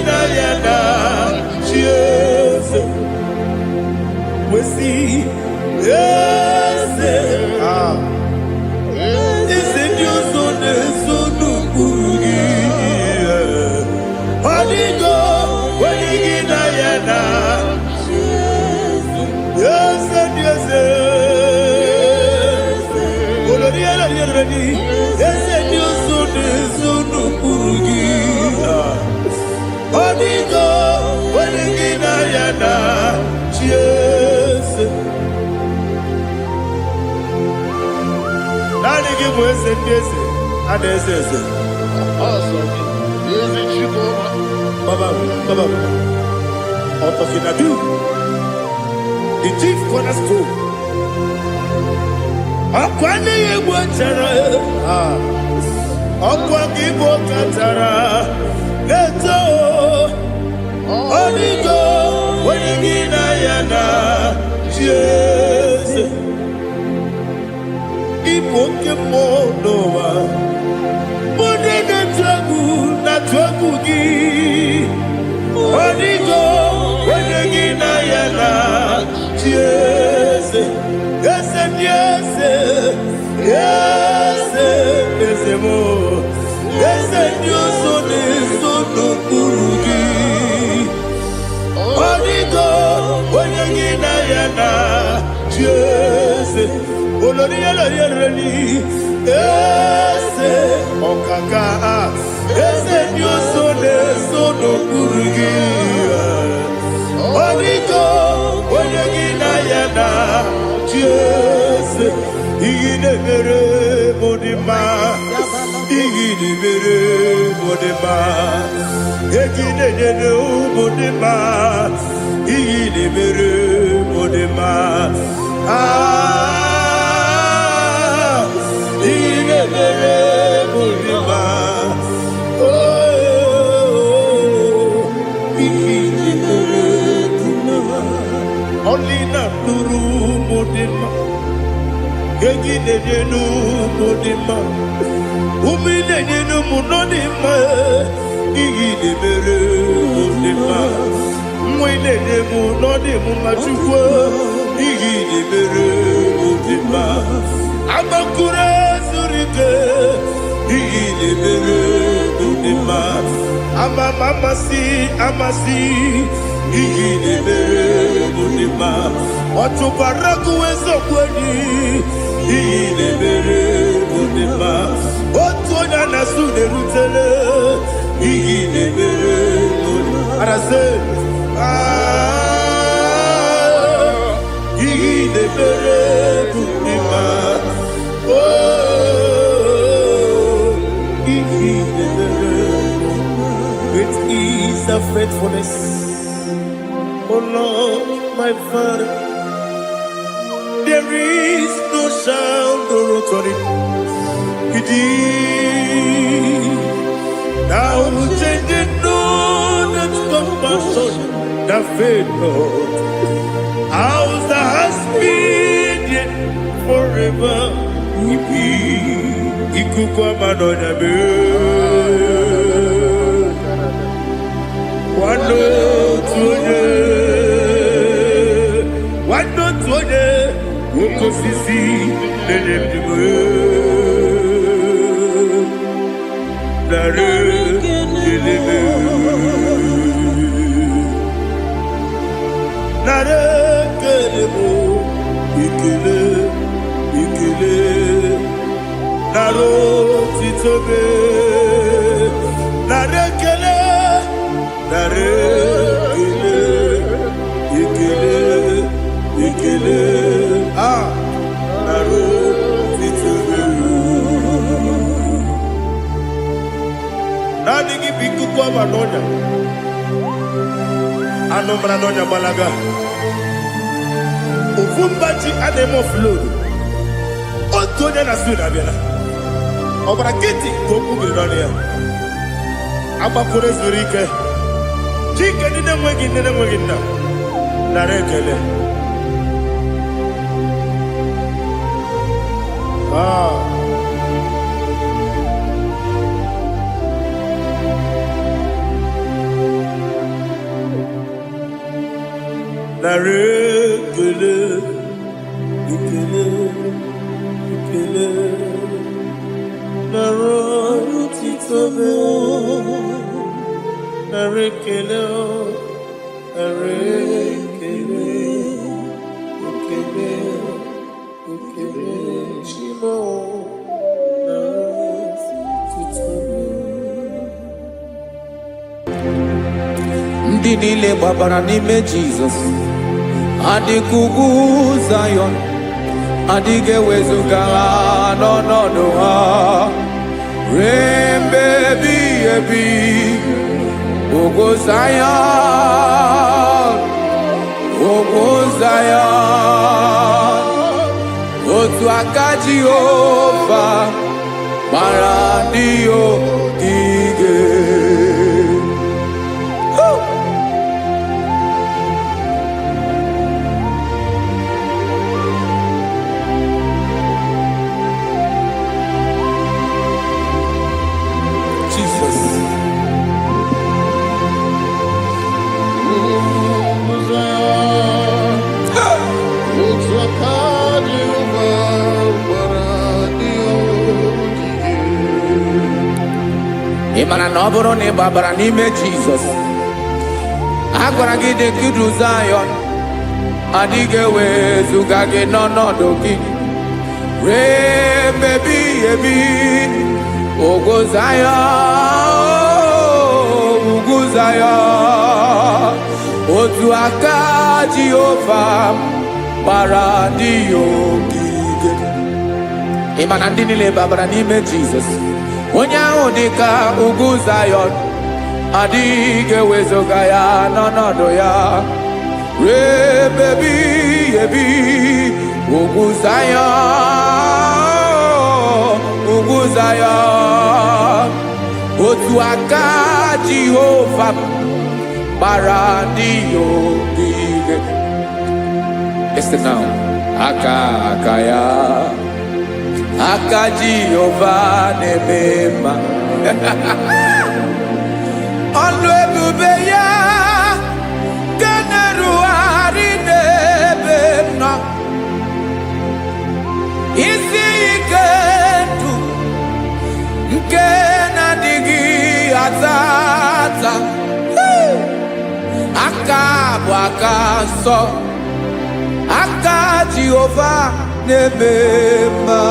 cheers. We see, yes, is it your son, Sonu Kurugi? Holy go, when you yes, yes, yes, you soon Kurugi. Onigo, when you cheers. Nani give us a kiss, and this is it. Awesome. Is it you, Baba, out of Inadu, the chief cornerstone. Akwani Igbo chara, Akwa Igbo katara, Leto, Onigo, Wenigina yana, Jesus. Igbo kemo noa, Mone na twagu gi, Onigo, Wenigina yana, Jesus. Yes, yes, yes, yes, more. Yes, you son is so no Kurugi. Onigo, when you get Naija, yes, Olonia, yes, Okaka, yes, you son is so no Kurugi. Onigo, when you get Naija. Yes, Igidebere Modima, Igidebere Modima, Igidebere Modima, Igidebere Modima, Igidebere Modima, oh, Igidebere Modima, only not Guru. Gegidenu modima, umidenu munodima, igidebere modima, mwidenu munodimu machukwa, igidebere modima, amakure surike, igidebere modima, amasi, igidebere modima. Otubaraku ezokweni igidebere modima. Otonya nasude rutele igidebere modima. Arase igidebere modima. Oh, igidebere modima. Great is the faithfulness, oh Lord, my Father. There is no sound or authority. Now changing no that compassion, the faith Lord. How's the husband yet forever? Ikukwa manonya be. Wano tuone. osisi na-enyebigo nara kelebe nara kelebo ikele ikele nara otitobe nara kele nara kele ikele ikele nara otitobe nani gi bikuko manonya anomra nonya balaga Ufumbaji anemo flood. Otonya na suna biela. Obra kiti goku bironia. Aba kore zurike. Chike nine mwegi na. Narekele. Narekele, ikele, ikele, narotitobe, narekele, narekele, ikele, ikele, chimo, narotitobe. Ndị niile gbabara n'ime Jizọs adịghị ugwu Zayọn, adịghị ewezuga ha n'ọnọdụ ha ruo mgbe ebighị ebi. Ugwu Zayọn, ugwu Zayọn, otu aka Jehova gbara ndị ogige. Ị mara na ọ bụrụ na ị gbabara n'ime Jizọs, a gwara gị dị ka Zayọn, adịghị ewezuga gị n'ọnọdụ gị ruo mgbe ebighị ebi. Ugwu Zayọn, ugwu Zayọn, otu aka Jehova gbara ndị ogige. Ị ma na ndị niile gbabara n'ime Jizọs, onye ahụ dị ka ugwu Zayọn, adịghị ewezuga ya n'ọnọdụ ya ruo mgbe ebighị ebi. Ugwu Zayọn, ugwu Zayọn, otu aka Jehova gbara ndị ogige. Listen now, aka ya, aka Jehova na-eme mma. Ọlụ ebube ya ga na-erugharị n'ebe nọ. Isi ike ndụ nke na-adịghị ata ata. Aka bụ aka nsọ, aka Jehova na-eme mma.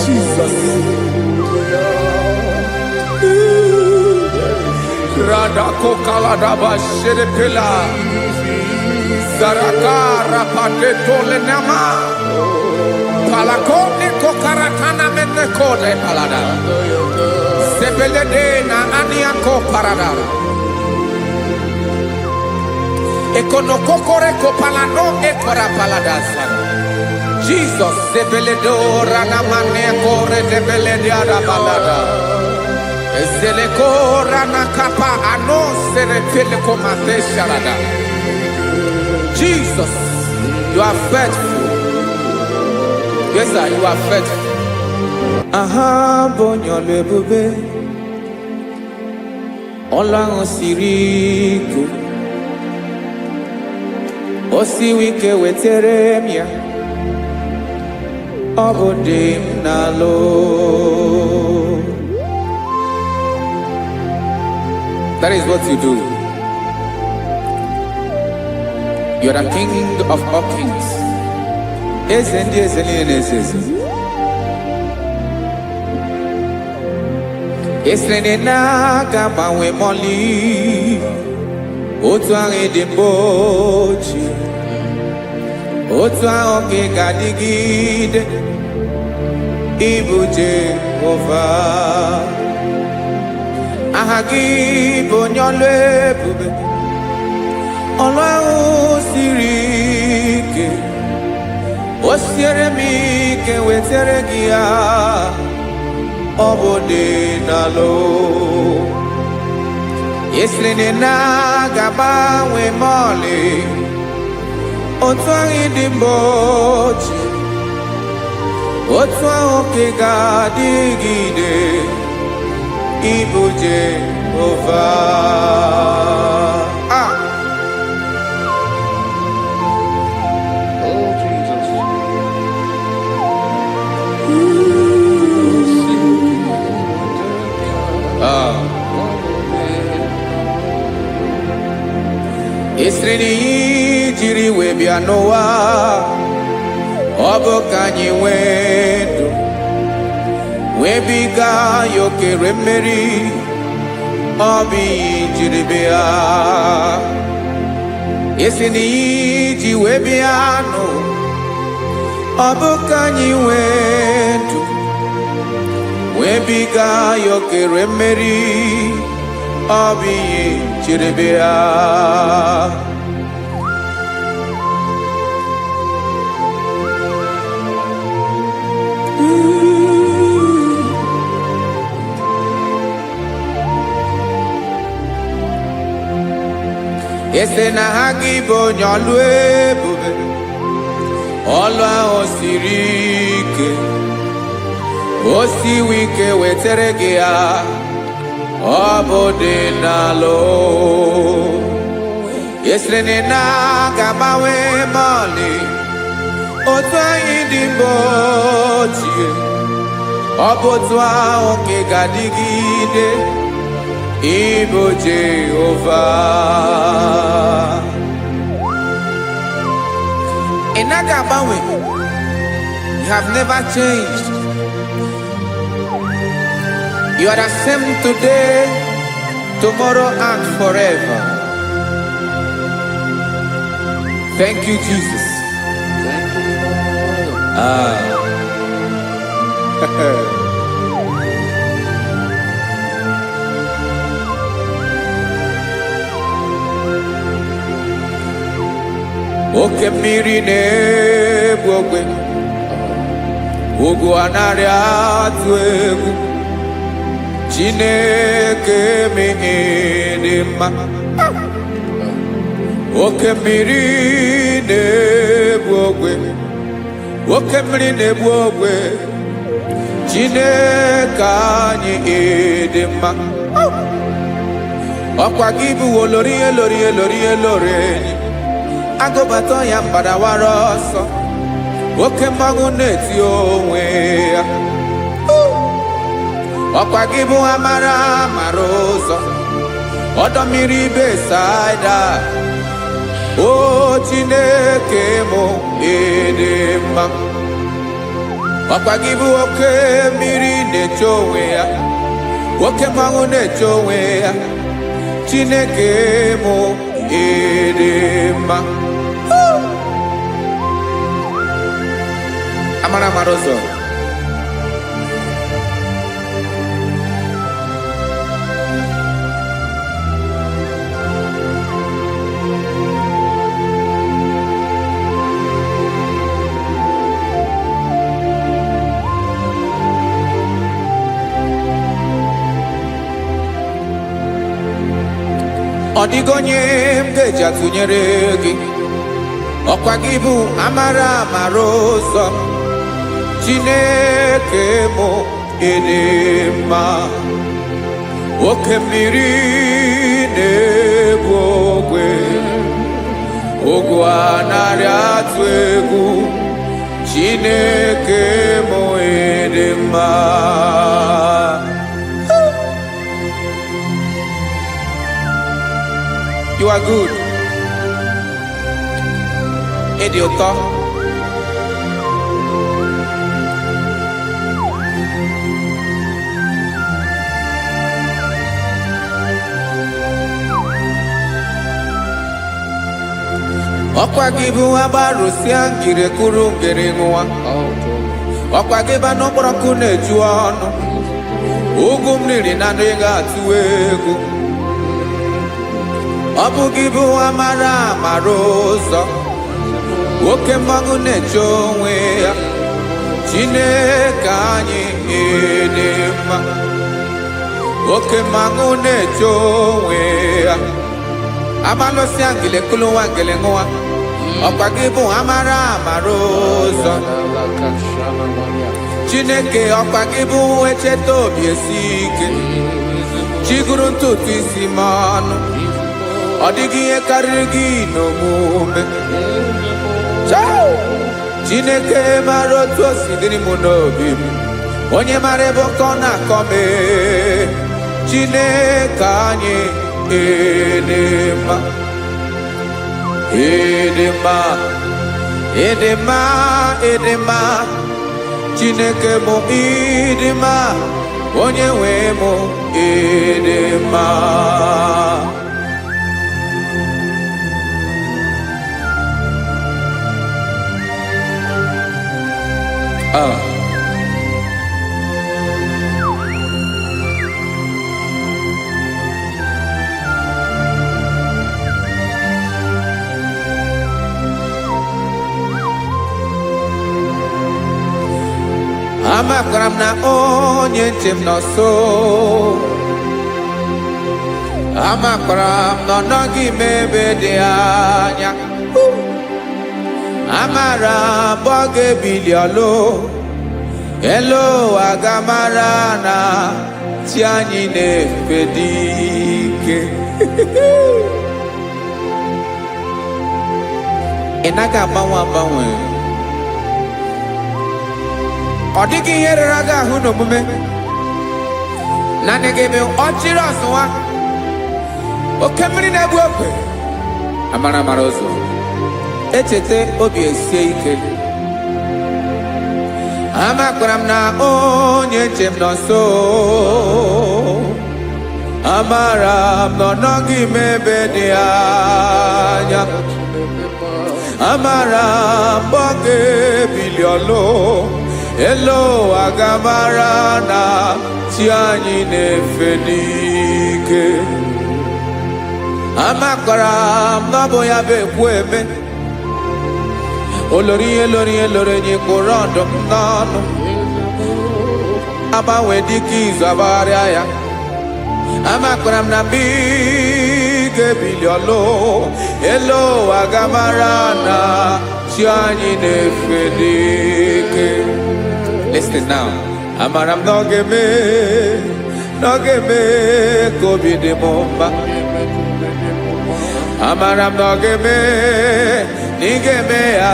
Jesus. Radako kaladaba sherepela zarakara patetole nama palakone kokaratana mene kode palada sebelede na aniako parada ekonokokore kopalano ekora paladasa. Jesus sebeledo rana mane kore debelede ada balada. Ezeleko rana kapa ano serepele komate sharada. Jesus, you are faithful. Yes, sir, you are faithful. Aha bonyo lebube. ọlọ́run siri ike o siwe ike wetere m ya ọ bụ dị m n'alụ. That is what you do. You are the king of all kings. Eze ndị eze niile na-eze eze. Esere na-aga gbanwe mọlị otu ahụ dị mgbe ochie, otu ahụ ka ị ga-adịgide ịbụ Jehova. Aha gị bụ onye ọlụ ebube, ọlụ ahụ siri ike o siere m ike wetere gị ya ọ bụ dị n'alụ. Esiri na-agbanwe mọlị otu ahụ dị mgbe ochie, otu ahụ ka ị ga-adịgide ịbụ Jehova. Oh, Jesus. Esiri na ihe jiri wee bịa n'ụwa ọ bụ ka anyị nwee ndụ wee biga ya okere mmeri, ọ bụ ihe jiri bịa. Esi na ihe ji wee bịa nụ ọ bụ ka anyị nwee ndụ wee biga ya okere mmeri, ọ bụ ihe jiri bịa. Ese na ha gị bụ onye ọlụ ebube, ọlụ ahụ siri ike o siwe ike wetere gị ya ọ bụ dị n'alụ. Esere na-agbanwe mọlị otu anyị dị mgbe ochie, ọ bụ otu ahụ ka ị ga-adịgide ịbụ Jehova. Ị naghị agbanwe. You have never changed. You are the same today, tomorrow and forever. Thank you, Jesus. Thank you, Lord. Oke mmiri na-egbu ogwe, ugwu anaghị atụ egwu, Chineke mee dị mma. Oke mmiri na-egbu ogwe, oke mmiri na-egbu ogwe, Chineke anyị dị mma. Ọkwa gị bụ olori elori elori elori enyi, agụbata ya mbadawara ọsọ, oke mmanwụ na-eti onwe ya. Ọkwa gị bụ amara amara ụzọ, ọdọ mmiri Besaida, o Chineke mụ ịdị mma. Ọkwa gị bụ oke mmiri na-eche onwe ya, oke mmanwụ na-eche onwe ya, Chineke mụ ịdị mma. Amara amara ụzọ, ọ dịghị onye m ga-eji atụnyere gị. Ọkwa gị bụ amara amara ụzọ, Chineke mụ ịdị mma. Oke mmiri na-egbu ogwe ogwu anarị atụ egwu Chineke mụ ịdị mma. You are good. Ịdị ụtọ. Ọkwa gị bụ agbarụsịa ngire kụrụ ngere nwa. Ọkwa gị ba n'ọkpọrọkụ na-eju ọnụ. Ugwu mmiri na ndị ga-atụ egwu. Ọ bụ gị bụ amara amara ụzọ. Oke mmanwụ na-eche onwe ya. Chineke anyị ịdị mma. Oke mmanwụ na-eche onwe ya. Amalụsịa ngile kụrụ nwa ngele nwa. Ọkwa gị bụ amara amara ụzọ. Chineke ọkwa gị bụ echeta obi esi ike. Chiguru ntutu isi m ọnụ. Ọ dịghị ihe karịrị gị n'omume. Chineke mara otu o si dịrị m n'obi m. Onye mara ebe ọkọ na-akọ m. Chineke anyị ịdị mma. Ịdị mma. Ịdị mma. Ịdị mma. Chineke mụ ịdị mma. Onye nwe mụ ịdị mma. Amakwara m na onye nche m nọ nso. Amakwara m na ọ nọghị m ebe dị anya. Amara m ọ ga-ebili ọlụ. Elu aga mara na chi anyị na-efe dị ike. Ị naghị agbanwe agbanwe. Ọ dịghị ihe rere gị ahụ n'omume. Naanị gị bụ ọchịrị ọzụwa. Oke mmiri na-egbu ogwe. Amara amara ụzọ. Echete obi esie ike. Amakwara m na onye nche m nọ nso. Amara m na ọ nọghị m ebe dị anya. Amara m ọ ga-ebili ọlụ. Elu aga mara na chi anyị na-efe n'ike. Amakwara m na ọ bụ ya bụ ekwu eme. Olori ihe lori ihe lori enyi kwụrụ ọdụm n'ọnụ. Agbanwe dịka izu agbagharịa ya. Amakwara m na mgbe ị ga-ebili ọlụ. Elu aga mara na chi anyị na-efe n'ike. Listen now. Amara m na ọ ga-eme ka obi dị m mma. Amara m na ọ ga-eme na ị ga-eme ya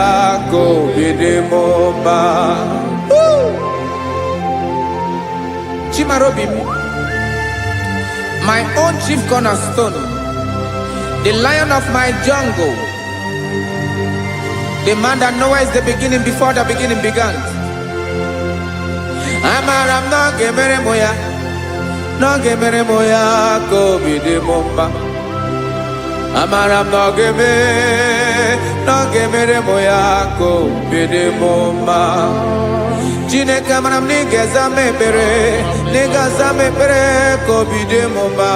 ka obi dị m mma. Chimarobi m, my own chief cornerstone, the lion of my jungle, the man that knows the beginning before the beginning began. Amara m na ọ ga-emere m ya, na ọ ga-emere m ya ka obi dị m mma. Amara m na ọ ga-emere m ya ka obi dị m mma. Chineke amara m na ị ga-aza m ekpere, na ị ga-aza m ekpere ka obi dị m mma.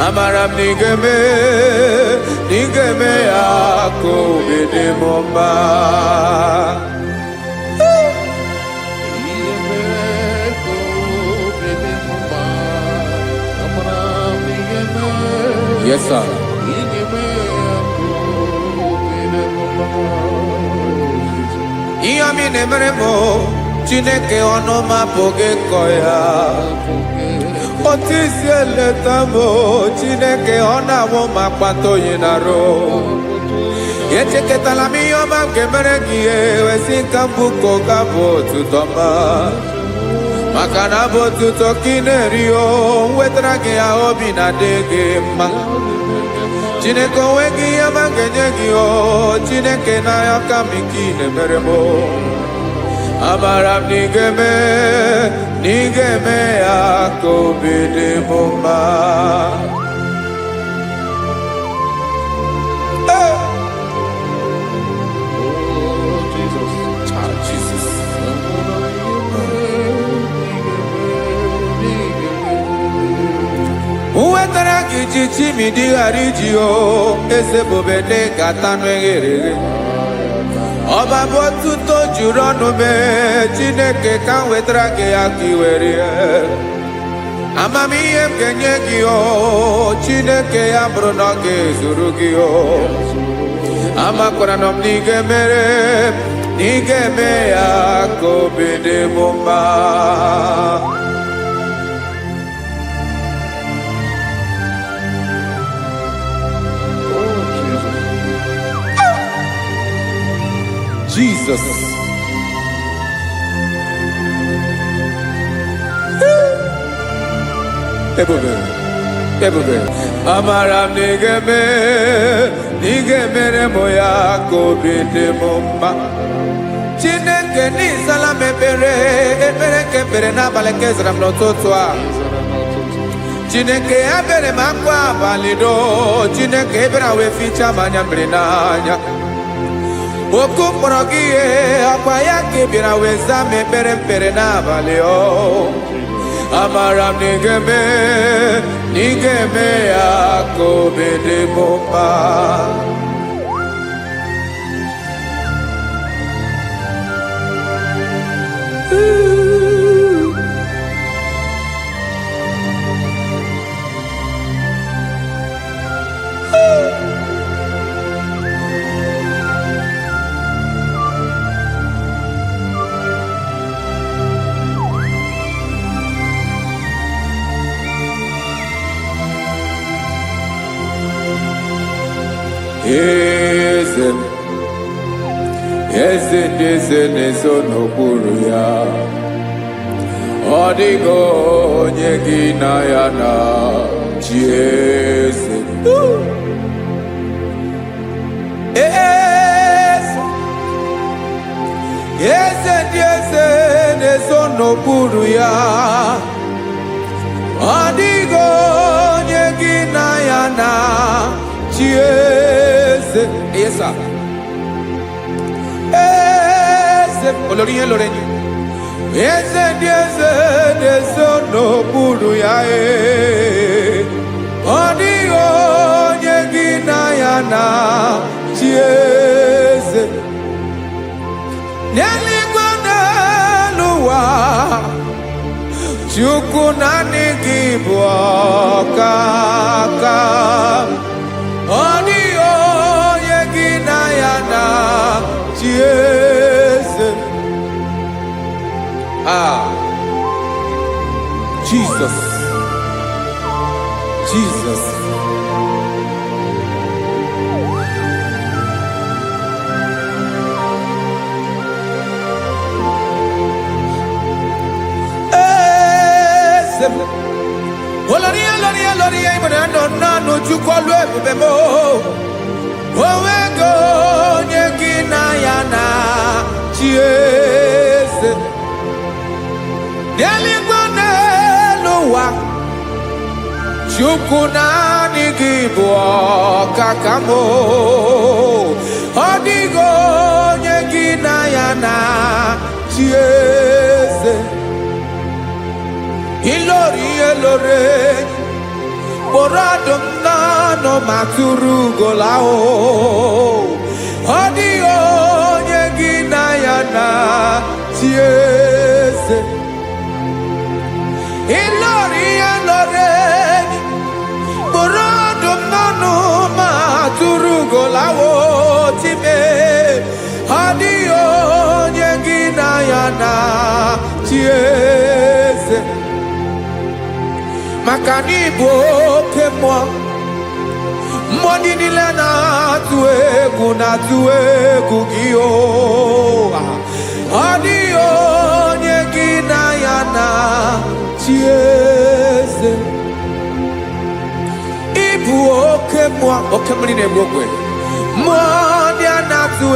Amara m na ị ga-eme ya ka obi dị m mma. Yes, sir. Ihe ọmị na-emere m Chineke ọnụ m apụghị ịkọ ya. Otisi eletamo Chineke ona wo makpato yinaro. Yecheketala mi yoma kemere giye wesinka buko kabo tutoma. Makana bo tuto kinerio wetrage ya obi na dege ma. Chineke wegi ya mangenye o Chineke na ya kamikine meremo. Amaram nigeme akobede mumba. Jesus. Jesus. Uwetara kichichi midi harijio ese bobede katano egere. Oba botu to juronu me Chineke kan wetara ke akiwere. Amami em kenye giyo Chineke ya bruno ke zuru giyo. Ama koranom nigeme akobede mumba. Jesus. Ebube. Amaram nigeme moya kobede mumba. Chineke ni salame ebere kebere na baleke zram no totwa. Chineke abere makwa balido. Chineke ebera we ficha manya mrenanya. Oku porogie akwaya kebira weza mepere na baleo. Amaram nigeme akobede mumba. Eze n'ezo n'okpuru ya. Ọ dịghị onye gị na ya na chi eze. Eze n'ezo n'okpuru ya. Ọ dịghị onye gị na ya na chi eze. Yes, sir. Olórí lórenyi. Eze n'okpuru ya ọ dịghị onye gị na ya na chi eze. N'eluigwe n'elu ụwa Chukwu naanị gị bụ ọkaka. Ọ dịghị onye gị na ya na chi eze. Jesus. Olori ibona no chukolu ebube mo. Owego onye gị na ya na chi eze. N'eluigwe n'elu ụwa Chukwu naanị gị bụ ọkaka m. Ọ dịghị onye gị na ya na chi eze. Ilori kpọrọ ọdụm n'ọnụ ma tụrụ ugola o. Ọ dịghị onye gị na ya na chi eze. Ilori kpọrọ ọdụm n'ọnụ ma tụrụ ugola o time. Ọ dịghị onye gị na ya na chi eze. maka na ịbụ oke mmụọ mmụọ ndị niile na-atụ egwu gị o ọ dịghị onye gị na ya na-achị eze ịbụ oke mmụọ oke mmiri na-egbu ogwe mmụọ ndị a na-atụ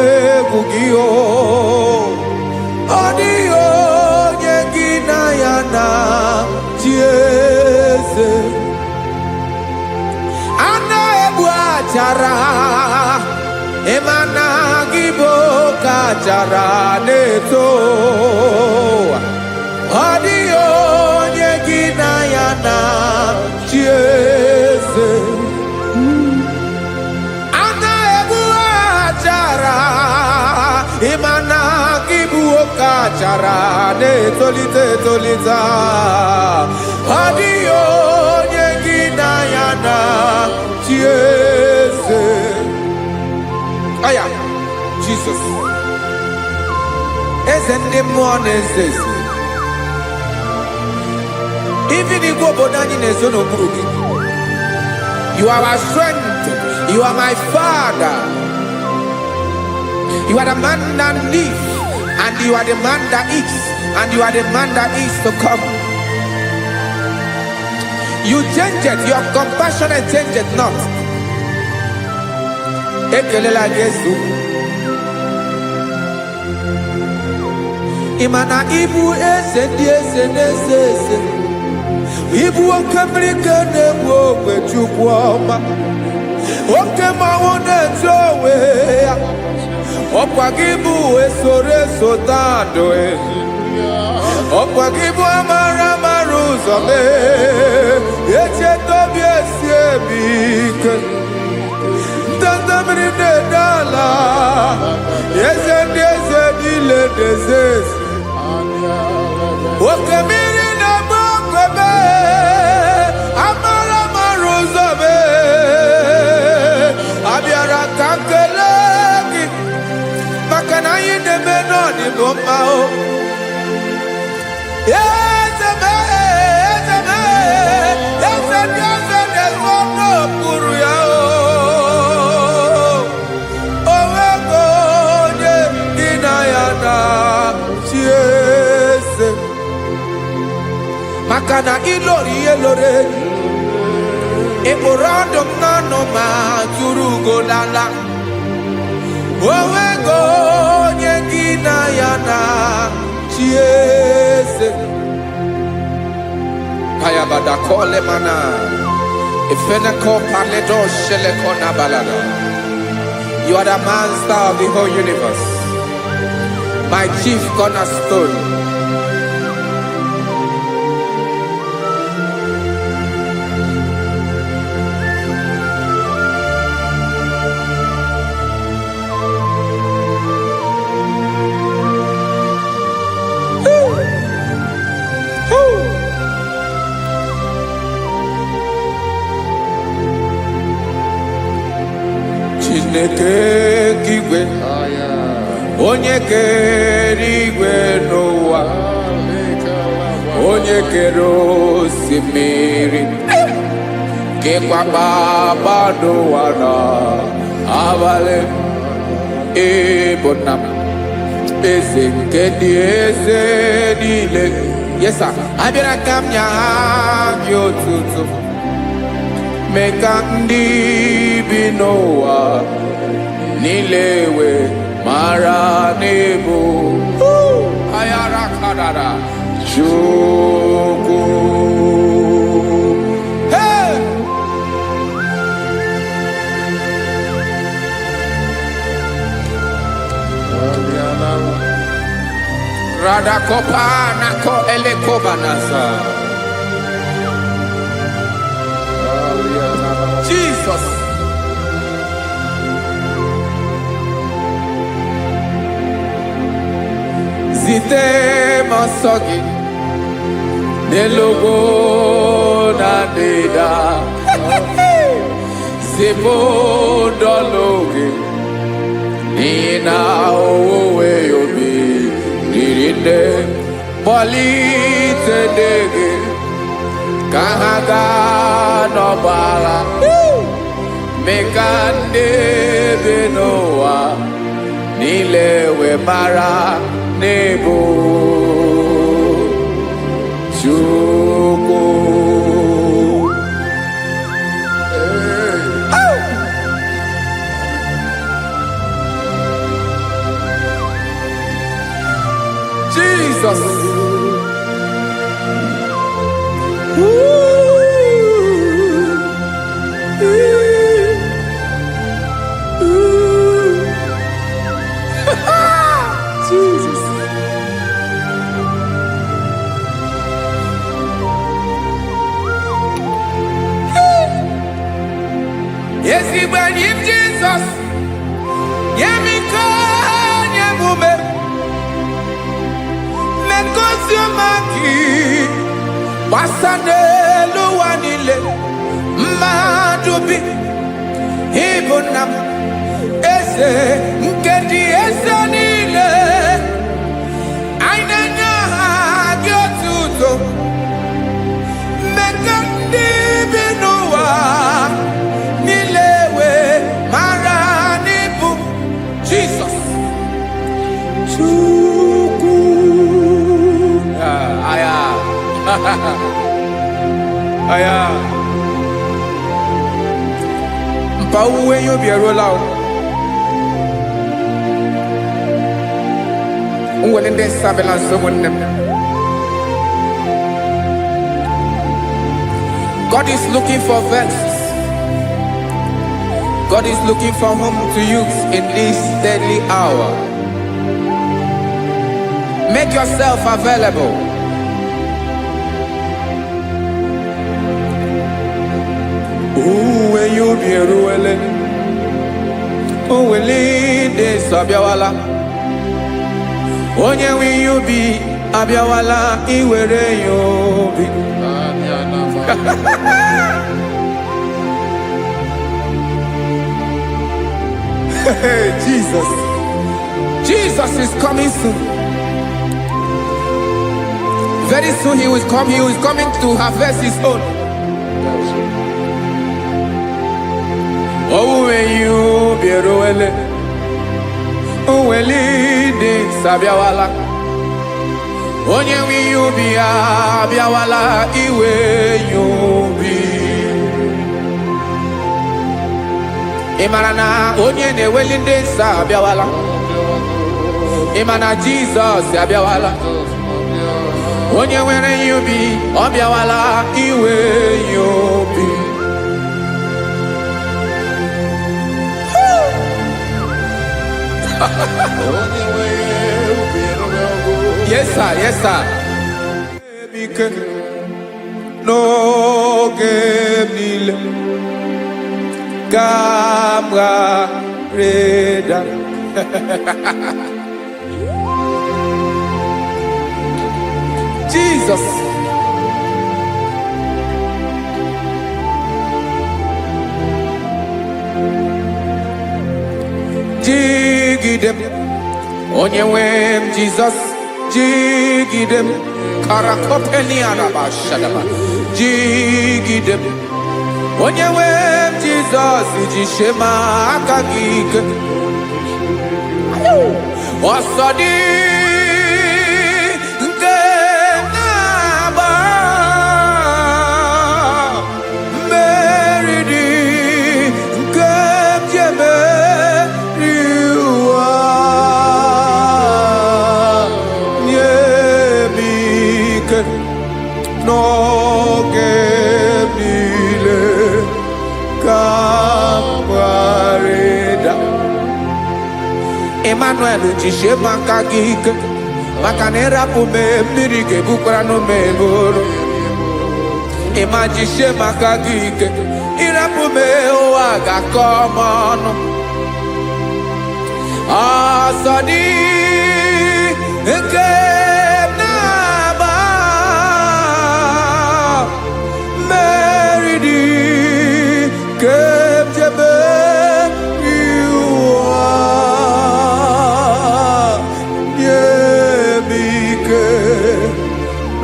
egwu gị o ọ dịghị onye gị na ya na-achị eze a na-egbu achara ịmana gị bụ ka achara na-eto ọ dịghị onye gị na ya na-achị eze a na-egbu achara ịmana gị bụ ka achara na-etolite etolite ọ dịghị onye gị na ya na-achị eze aya Jesus eze ndị mmụọ na-eze eze even igwe obodo anyị na-ezo n'okpuru gị you are our strength you are my father you are the man that lives and you are the man that eats and you are the man that is to come you change it your compassion and change it not ekelela Yesu imana ibu eze ndị eze na-eze eze ibu oke mmiri ka na-egbu ogwe Chukwu ọma oke mmanwụ na-eche onwe ya ọkwa gị bụ esoro esota ndụ ọkwa gị bụ amara ụzọ mee echeta obi esi ebi ike ndanda mmiri na-ede ala eze ndị eze niile na-eze eze oke mmiri na-agba okwebe amara ụzọ mee abịara ka nkele gị maka na anyị na-eme n'ọdịbụ mma o eze ndị eze na-ezu ọnụ okpuru ya onwego onye gị na ya na-achị eze maka na ịlori ihe loro enyi ịkpụrụ ọdụ m n'ọnụ ma tụrụ ugolala onwego onye gị na ya na-achị eze Ayabada kole mana ifeneko paledo sheleko na balada you are the master of the whole universe my chief cornerstone Chineke kigwe onye kere igwe n'ụwa onye kere osimiri kekwa kpakpando ụwa n'abalị ịbụ nna m eze nke ndị eze niile yesa abịara ka m nya gị otuto mee ka ndị bi n'ụwa niile wee mara n'ebu ayara kadara Chukwu hey Radakopa nako elekobanasa Jesus zite masogi nelogo na deda zipo dologe nina owe yobi nirinde polite dege kahaga no bala mekande benoa nilewe mara nebo chuko Jesus. Jesus. Yes, he went in Jesus. Yemiko, Yamume. Men consumaki. Wasane luwanile. Madubi. Ibunam. Ese. Nkedi ese nile. Ainanya hagyotuto. Mekandi binuwa. Nilewe maranibu. Jesus. Chuku. Aya. Aya. Mpauwe yo bierola. Unwelende sabela someone. God is looking for vessels. God is looking for whom to use in this deadly hour. Make yourself available. When you be ruling, oh, will lead this Abiawala. Onye will you be Abiawala? Iwere you be. Jesus. Jesus is coming soon. Very soon he will come. He is coming to harvest his own. Oh, when you be ruling, oh, will lead this Abiawala. Onye will you be Abiawala? Iwe you be. Imana onye ne welinde sa Abiawala. Imana Jesus Abiawala. Onye were you be Abiawala iwe you be. Yes sir, yes sir. No game Gamra Reda. Jesus. Jigidem. Onyewem Jesus. Jigidem. Karakopeni araba shadaba. Jigidem. Onyewem Jesus. Jishema akagike. Osodi. No gemile kambareda Emmanuel jishe makagike makanera pume mirike bukrano meboro Ema jishe makagike irapume oaga komono Asadi eke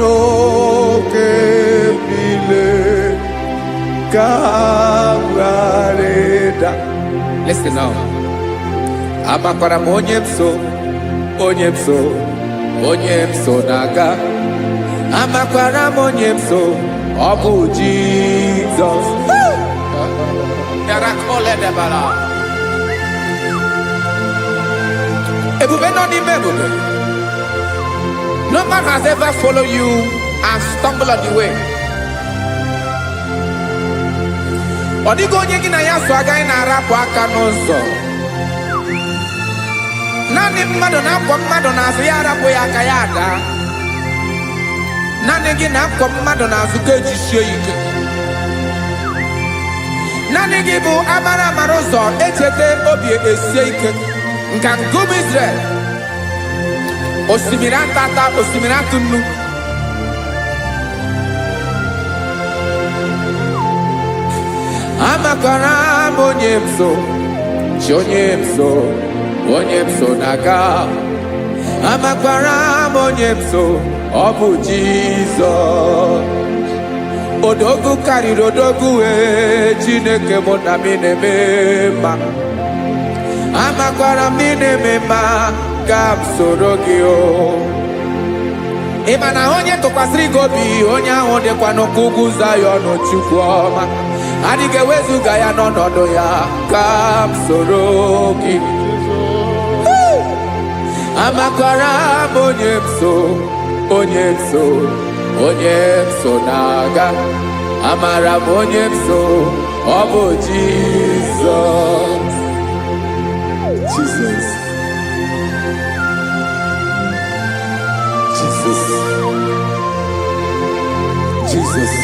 no que kawareda. Listen now. Amakwara m onye m so naga. Amakwara m onye m so, ọ bụ Jesus. Yarakole debara. Ebube nọ n'ime ebube. No man has ever followed you and stumbled on the way. Ọ dịghị onye gị na ya so agaghị na-arapụ aka n'ụzọ. Naanị mmadụ na-akwọ mmadụ n'azụ ya arapụ ya aka ya ada. Naanị gị na-akwọ mmadụ n'azụ ka ejisie ike. Naanị gị bụ amara ụzọ echete obi esie ike. Nka ngụm Israel. Osimiri atata, osimiri atụ nnu. Amakwara m onye m so, chi onye m so, onye m so naga. Amakwara m onye m so, ọ bụ Jizọs. Odogwu karịrị odogwu Chineke mụ na mi na-eme mma. Amakwara m na-eme mma ka m soro gị o. Ị ma na onye tụkwasịrị gị obi, onye ahụ dịkwa n'ụkwụ ugwu Zayọn Chukwu ọma. Adịghị ewezuga ya n'ọnọdụ ya ka m soro gị. Amakwara m onye m so, onye m so, onye m so na-aga. Amara m onye m so, ọ bụ Jizọs. Jesus. Jesus. Jesus.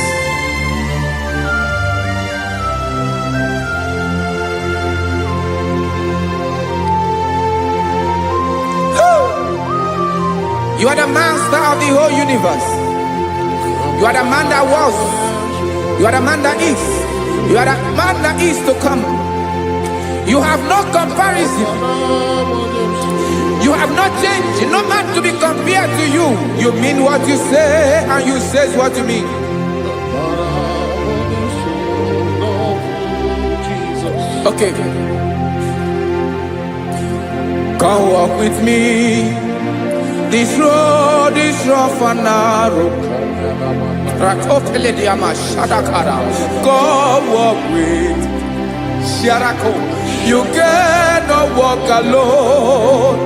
You are the master of the whole universe. You are the man that was. You are the man that is. You are the man that is to come. You have no comparison. You have not changed. No man to be compared to you. You mean what you say and you say what you mean. Okay. Come walk with me. This road is rough and narrow. Come walk with Sharako. You cannot walk alone.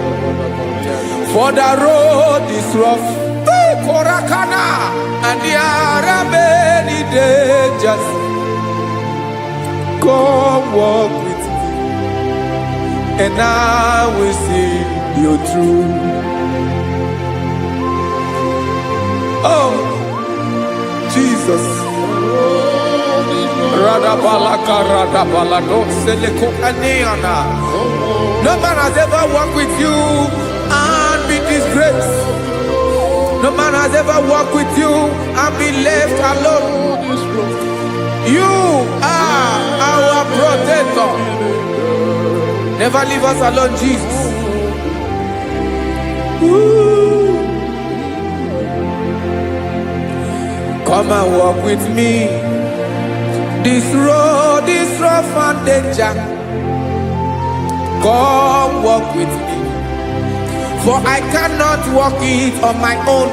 For the road is rough. Korakana. And there are many dangers. Come walk with me. And I will see you through. Oh, Jesus. No man has ever walked with you and been disgraced. No man has ever walked with you and been left alone. You are our protector. Never leave us alone, Jesus. Woo. Come and walk with me. This road is rough and danger. Come walk with me. For I cannot walk it on my own.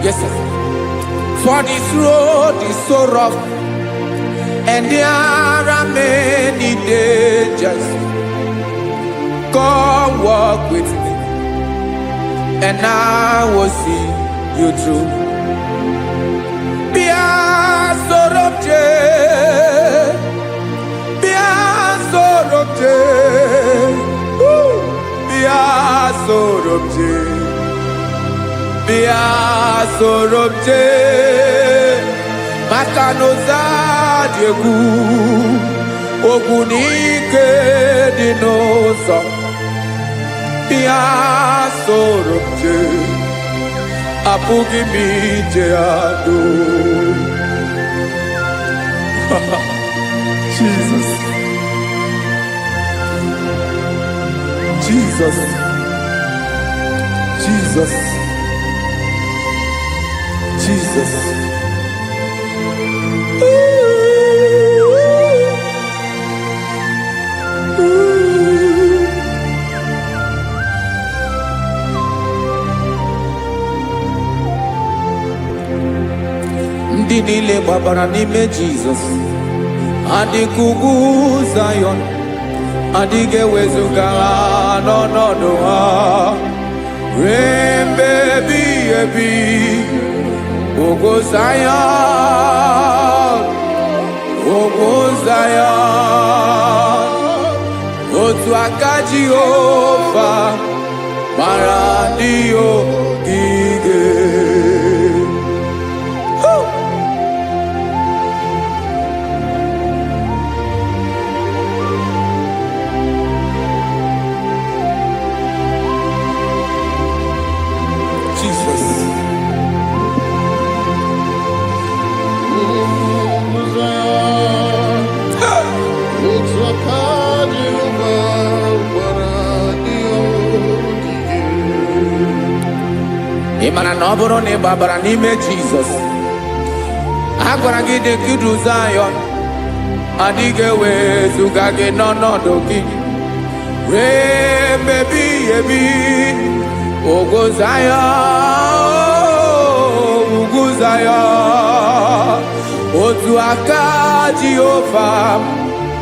Yes, sir. For this road is so rough. And there are many dangers. Come walk with me. And I will see you through. Sorobje Makanoza Diegu Ogunike Dinosa Bia Sorobje Apugi Mijeado. Jesus. Jesus. Jesus. Jesus. Ooh. niile gbabara n'ime Jizọs. Adịghị ugwu Zayọn, adịghị ewezuga ha n'ọnọdụ ha. Ruo mgbe ebighị ebi, ugwu Zayọn, ugwu Zayọn, otu aka Jehova gbara ndị ogige. Ị mara na ọ bụrụ na ị gbabara n'ime Jizọs, a gwara gị dị ka Zayọn, adịghị ewezuga gị n'ọnọdụ gị. Ruo mgbe ebighị ebi, ugwu Zayọn, ugwu Zayọn, otu aka Jehova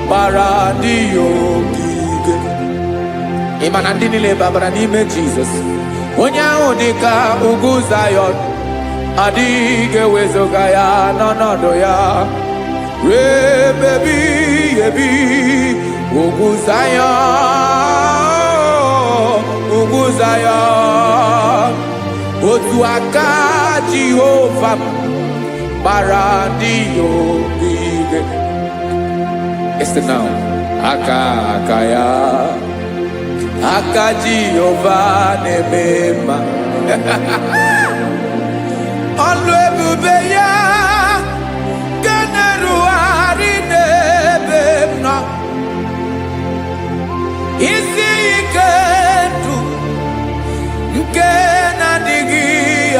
gbara ndị ogige. Ị ma na ndị niile gbabara n'ime Jizọs, onye ahụ dị ka ugwu Zayọn, adịghị ewezuga ya n'ọnọdụ ya. Ruo mgbe ebighị ebi, ugwu Zayọn, ugwu Zayọn, otu aka Jehova gbara ndị ogige. Ese now, aka ya, aka Jehova na-eme mma. Ọlụ ebube ya ga na-erugharị n'ebe m nọ. Isi ike ndụ nke na-adịghị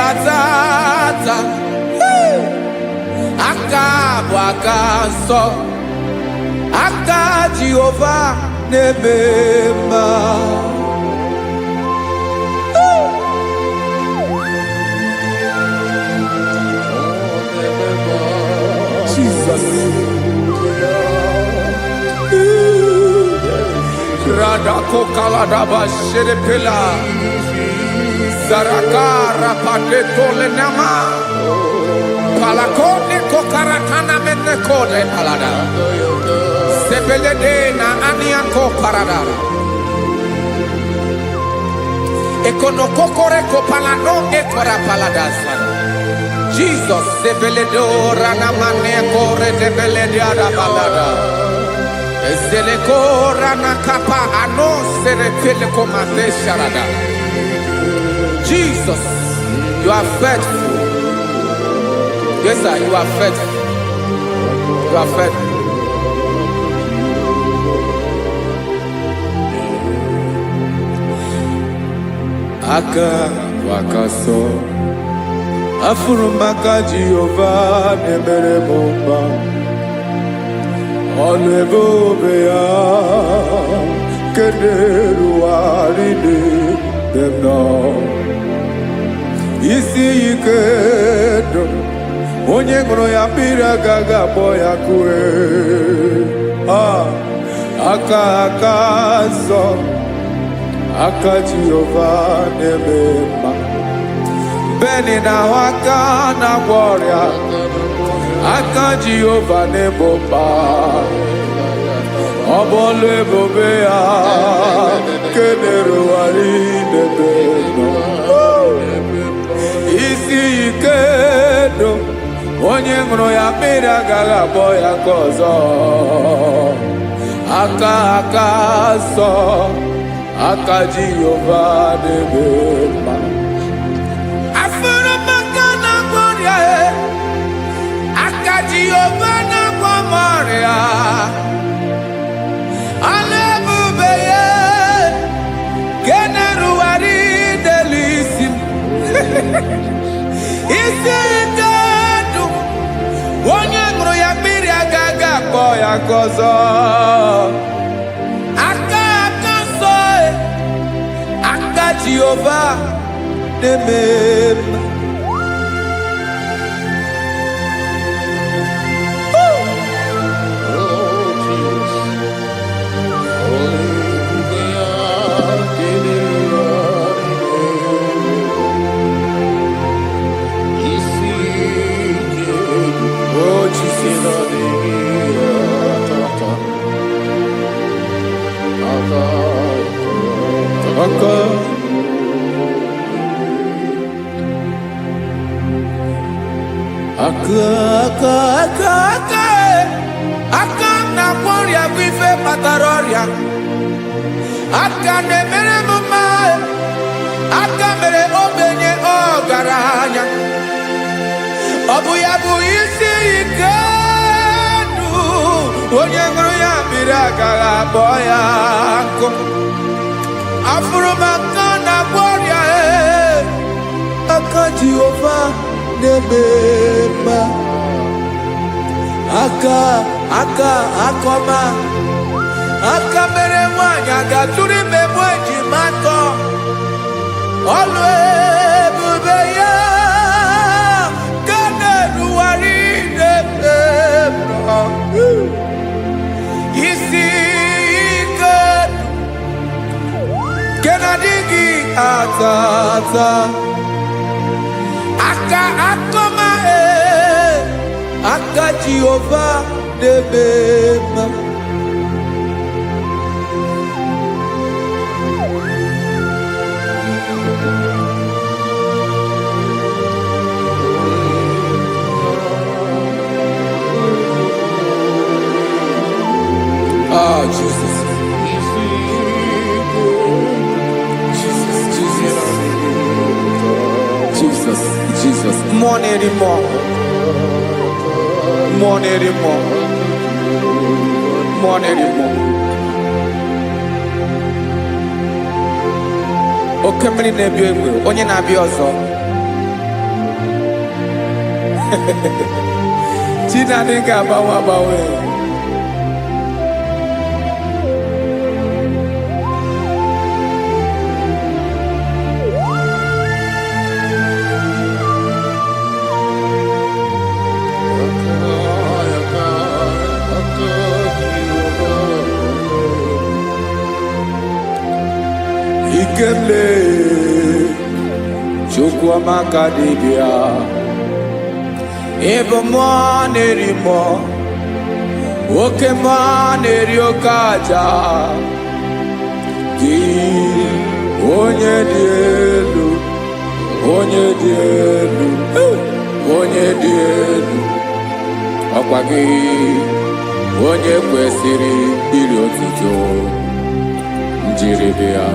ata ata. Aka bụ aka nsọ, aka Jehova na-eme mma. Jesus. Radako kaladaba sherepela, zarakara padetole nama, palakone kokarakana mene kode palada, sebelede na aniako parada, ekono kokore kopalano ekora paladasa. Jesus, sebeledo rana mane kore sebelede ada palada. Eseleko rana kapa ano serepele komate sharada. Jesus, you are faithful. Yes, sir, you are faithful. You are faithful. Aka wakaso afurumaka Jehova nemere bomba. Ọlụ ebube ya keneruarị n'ebe m nọ. Isi ike ndụ onye ṅụrụ ya mmiri agaghị akpọ ya kue. Aka nsọ, aka Jehova na-eme mma. Beni na-ahụ aka na-agwọ ọrịa, aka Jehova na-egbo mkpa. Ọ bụ ọlụ ebube ya kenerugharị n'ebe m nọ. Isi ike ndụ onye ṅụrụ ya mmiri agaghị akpọ ya nke ọzọ. Aka nsọ, aka Jehova na-eme mma. Jehova na-agwọ m ọrịa, ọlụ ebube ya nke na-erugharị n'elu isi m. Isi ike ndụ onye ṅụrụ ya mmiri agaghị akpọ ya nke ọzọ. Aka nsọ, aka Jehova na-eme mma. aka na-emere m mma, aka mere ogbenye ọgaranya. Ọ bụ ya bụ isi ike ndụ, onye ṅụrụ ya mmiri agaghị akpọ ya nkụ. Afụrụ m aka na-agwọ ọrịa, aka Jehova na-eme mma. Aka akọma, aka mere nwanyị agatụrụ ime mụ ejima atọ. Ọlụ ebube ya ka na-erugharị n'ebe m nọ. Isi ike nke na-adịghị ata ata. Aka akọma, aka Jehova na-eme mma. Oh, Jesus. Jesus. More anymore. More anymore. More anymore. Oke mmiri na-ebi egbe, onye na-abịa ọzọ. Chineke ga-agbanwe agbanwe. Ikemle Chukwamaka dibia, ebe mmụọ na-eri mmụọ, oke mmụọ na-eri oke aja. Gị onye dị elu, onye dị elu, onye dị elu, ọkwa gị onye kwesịrị iri otuto. Njiri bịa.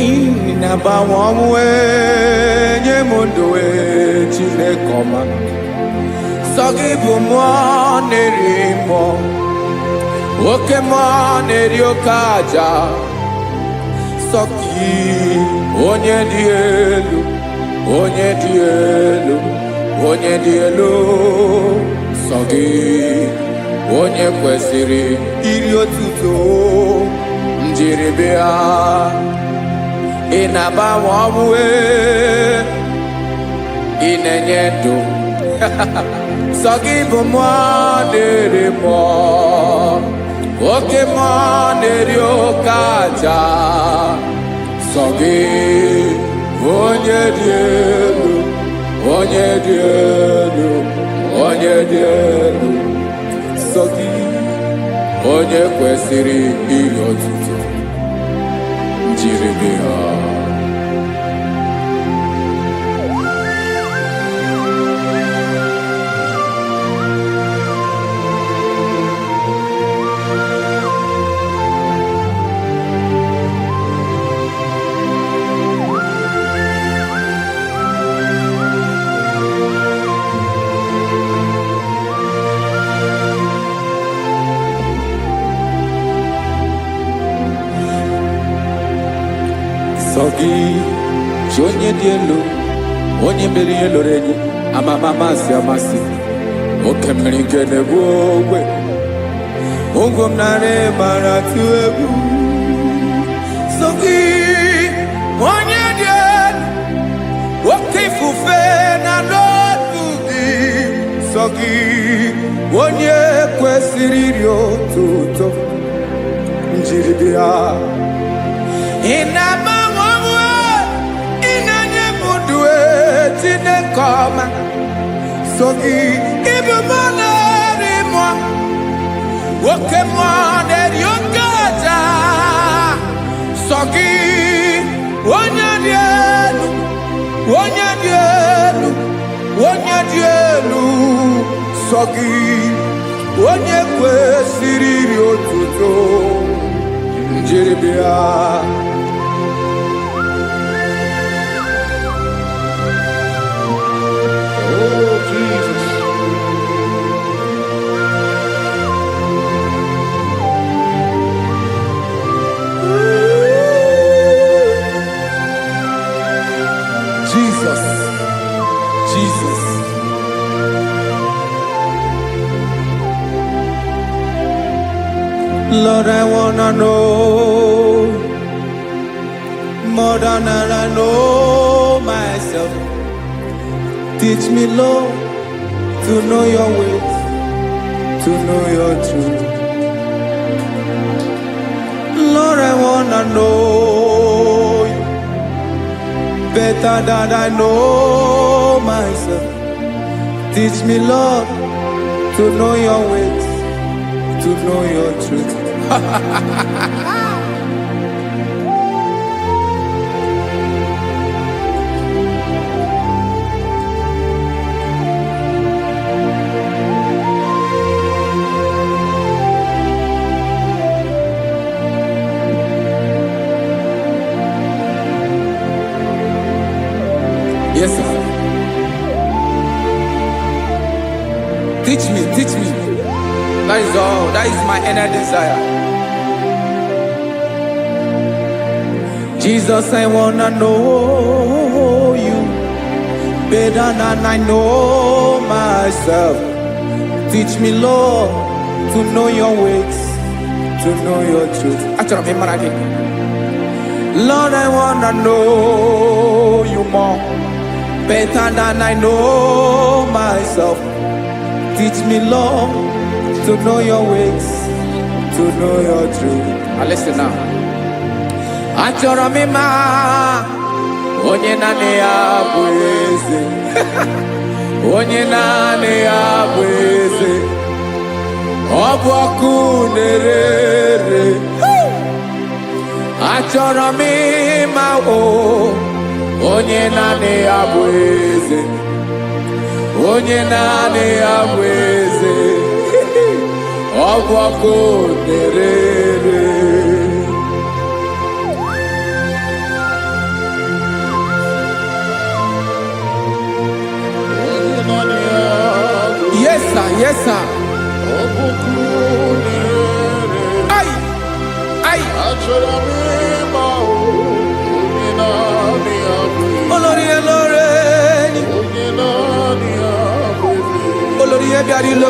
Inagbanwe ọnwụ nye m ndụ Chineke ọma. Sọ gị bụ mmụọ na-eri mmụọ, oke mmụọ na-eri oke aja. Sọ gị onye dị elu, onye dị elu, onye dị elu. Sọ gị onye kwesịrị iri otuto. Njiri bịa. Ị na-agbanwe ọnwụ, ị na-enye ndụ. Sọ gị bụ mmụọ na-eri mmụọ, oke mmụọ na-eri oke aja. Sọ gị onye dị elu, onye dị elu, onye dị elu. Sọ gị onye kwesịrị iri otuto. Njiri bịa. Sọ gị chi onye dị elu, onye mere ihe lụrụ enyi, amama amasị amasị. Oke mmiri nke na-egbu ogwe, ụgwọ m narị mara atụ egwu. Sọ gị onye dị elu, oke ifufe na n'otu gị. Sọ gị onye kwesịrị iri otuto. Njiri bịa. Ị na-agbanwe ọnwụ, chinekoma sogi ibumana mo woke mo de yokaja sogi onyadielu sogi onye kwesịrị otuto njiribia. Oh, Jesus. Jesus. Jesus. Lord, I wanna know more than I know myself. Teach me, Lord, to know your ways, to know your truth. Lord, I wanna know you better than I know myself. Teach me, Lord, to know your ways, to know your truth. Yes, sir. Teach me, teach me. That is all. That is my inner desire. Jesus, I wanna know you better than I know myself. Teach me, Lord, to know your ways, to know your truth. Lord, I wanna know you more better than I know myself. Teach me, Lord, to know your ways, to know your truth. Listen now. Achọrọ m ịma onye naanị ya bụ eze. Onye naanị ya bụ eze. Ọ bụ ọkụ na-ere. Achọrọ m ịma onye naanị ya bụ eze. Onye naanị ya bụ eze. Ọ bụ ọkụ na-ere. Yes, sir. Yes, sir. Ay, ay. Olórí Olórí. Olórí Ebiari lo.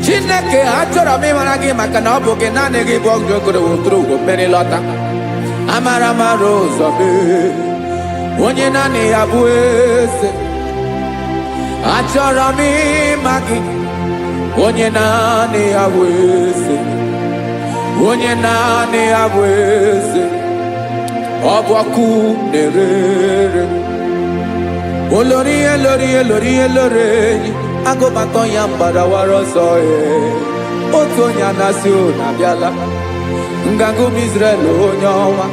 Chineke achọrọ m ịmara gị maka na ọ bụ gị naanị gị bụ ọgụ ogoro woturu ugwo mmeri lọta. Amara mara ụzọ mee. Onye naanị ya bụ eze. Achọrọ m ịma gị. Onye naanị ya bụ eze. Onye naanị ya bụ eze. Ọ bụ ọkụ na-ere. Olórí Olórí. Agụbatọ ya mgbadawara ọsọ ya. Otu onye anasị na-abịala. Nganga ụmụ Izrel onye ọnwa.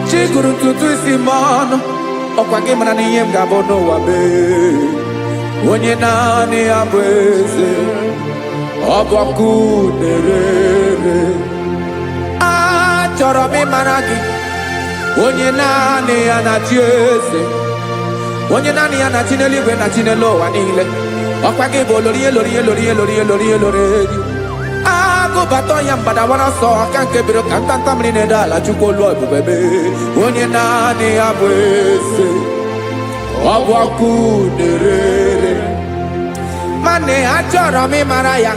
Chiguru ntutu isi m ọnụ. Ọkwa gị mara na ihe m ga-abụ n'ụwa mee. Onye naanị ya bụ eze. Ọ bụ ọkụ na-ere. Achọrọ m ịmara gị. Onye naanị ya na-achị eze. Onye naanị ya na-achị n'eluigwe na-achị n'elu ụwa niile. Ọkwa gị bụ Olórí Olórí. Agụbatọ ya mgbadawara ọsọ aka nke biro ka ntanta mmiri na-ede ala Chukwu olu ebube mee. Onye naanị ya bụ eze. Ọ bụ ọkụ na-ere. Mane achọrọ m ịmara ya.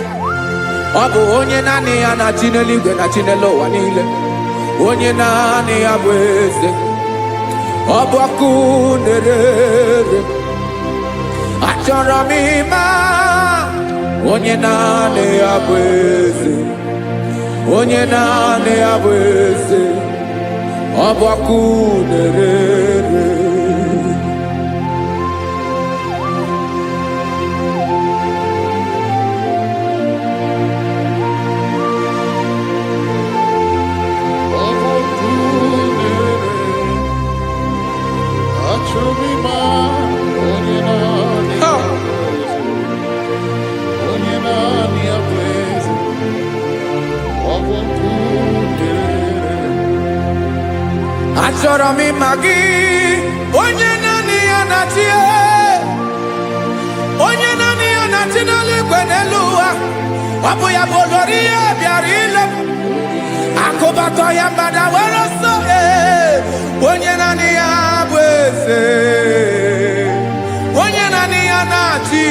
Ọ bụ onye naanị ya na-achị n'eluigwe na-achị n'elu ụwa niile. Onye naanị ya bụ eze. Ọ bụ ọkụ na-ere. Achọrọ m ịma onye naanị ya bụ eze. Onye naanị ya bụ eze. Obakunerere. Achọrọ m ịma gị, onye naanị ya na-achị, onye naanị ya na-achị n'eluigwe n'elu ụwa. Ọ bụ ya bụ olori ya bịara ile m, akụbatọ ya mgbada were ọsọ. Onye naanị ya bụ eze, onye naanị ya na-achị,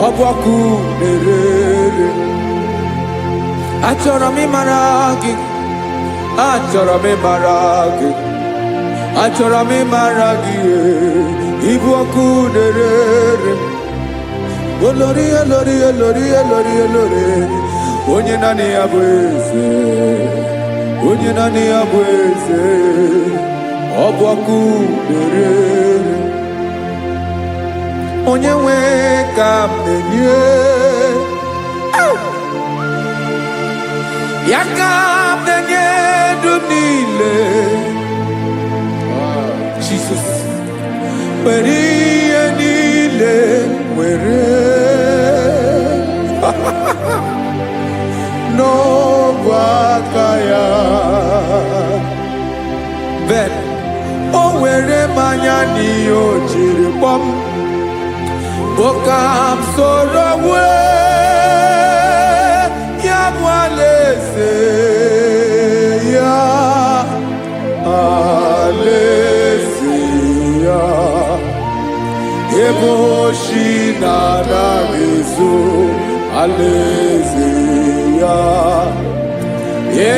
ọ bụ ọkụ na-erere. Achọrọ m ịmara gị, achọrọ m ịmara gị, achọrọ m ịmara gị, ịbụ ọkụ na-erere. Olori, olori, olori, olori, olori, onye naanị ya bụ eze, onye naanị ya bụ eze, ọ bụ ọkụ na-erere. Onye nwe ka m na-enye, ya ka m na-enye ndụ niile. Jesus, were ihe niile were n'ọbụ aka ya. Ben, o were mmanya n'ihe o jiri kpọọ m, bụ ka m soro wee ya bụ alaeze ya, alaeze ya. Ebe oshi na-adaghị ezo, alaeze ya.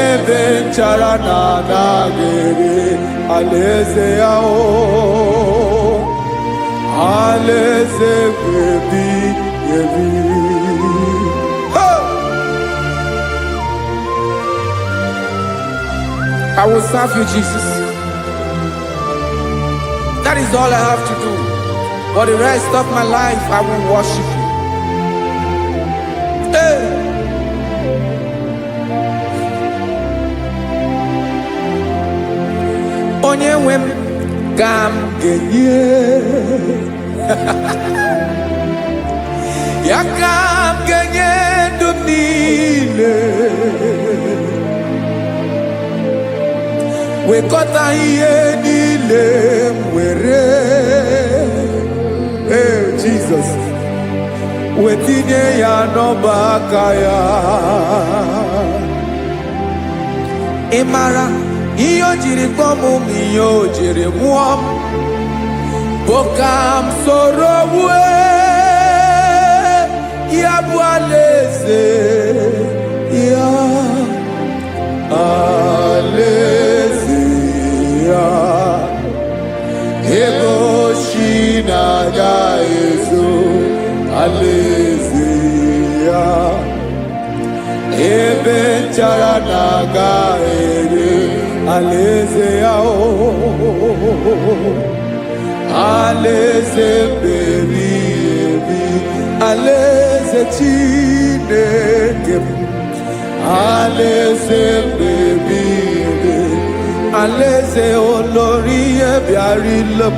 Ebe nchara na-adaghị ere, alaeze ya. Alaeze ebi ebi. I will serve you, Jesus. That is all I have to do. For the rest of my life, I will worship you. Hey. Onye nwe m ka m ga-enye, ya ka m ga-enye ndụ m niile. Wekọta ihe niile m were, Jesus, wetinye ya n'ọba aka ya. Ị mara ihe o jiri kpọọ m, ihe o jiri mụọ m, bụ ka m soro wee ya bụ alaeze ya, alaeze ya. Ebe oshi na-agaghị ezo, alaeze ya. Ebe nchara na-agaghị ere, alaeze ya. Alaeze ebi ebi, alaeze Chineke m, alaeze ebi ebi, alaeze olori ya bịara ile m,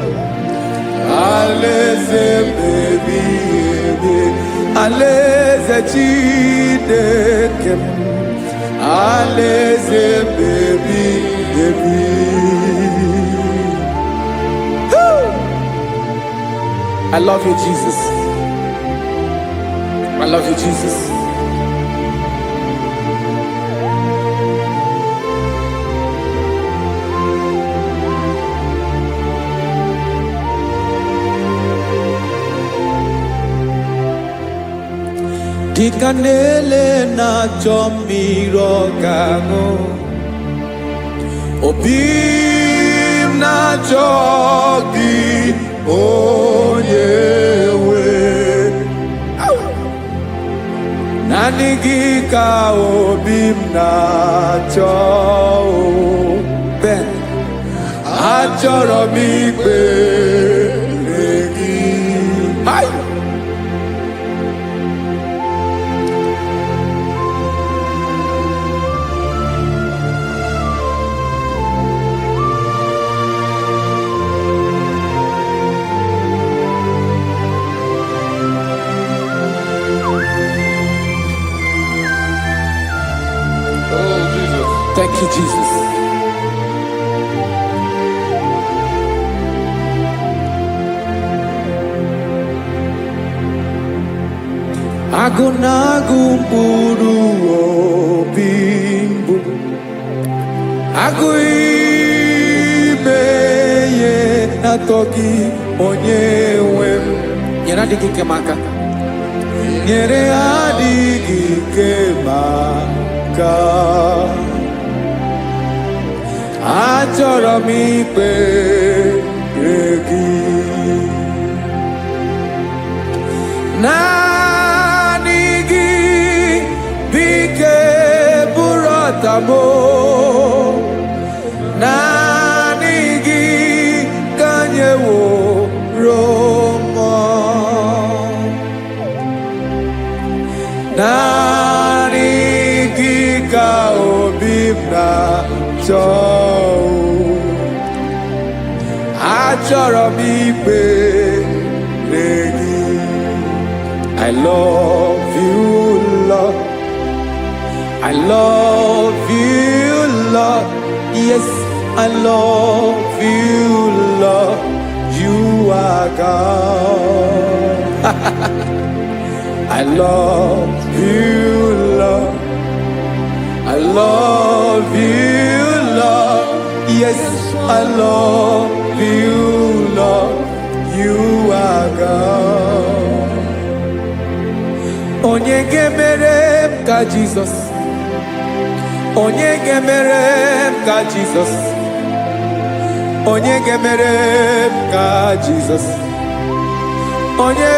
alaeze ebi ebi, alaeze Chineke m, alaeze ebi ebi. I love you, Jesus. I love you, Jesus. Dịka na-ele na-achọ mmiri ọ ga-aṅụ, obi m na-achọ gị, onye nwe. Naanị gị ka obi m na-achọ. achọrọ m ikpere gị. Hai! Thank you, Jesus. Agụ na-agụ mkpụrụ obi mbụ, agụ ime ihe na-atọ gị onye nwe m. Nyere adịghị ike m aka, nyere adịghị ike m aka. Achọrọ m ikpere gị. Naanị gị bike bụrụ ọtamo. Naanị gị ka nyeworo m. Naanị gị ka obi m na-achọ. Achọrọ m ikpere gị. I love you, Lord. I love you, Lord. Yes, I love you, Lord. You are God. I love you, Lord. I love you, Lord. Yes, I love you, Lord. You are God. Onye gemere m ka Jesus. Onye gemere m ka Jesus. Onye gemere m ka Jesus. Onye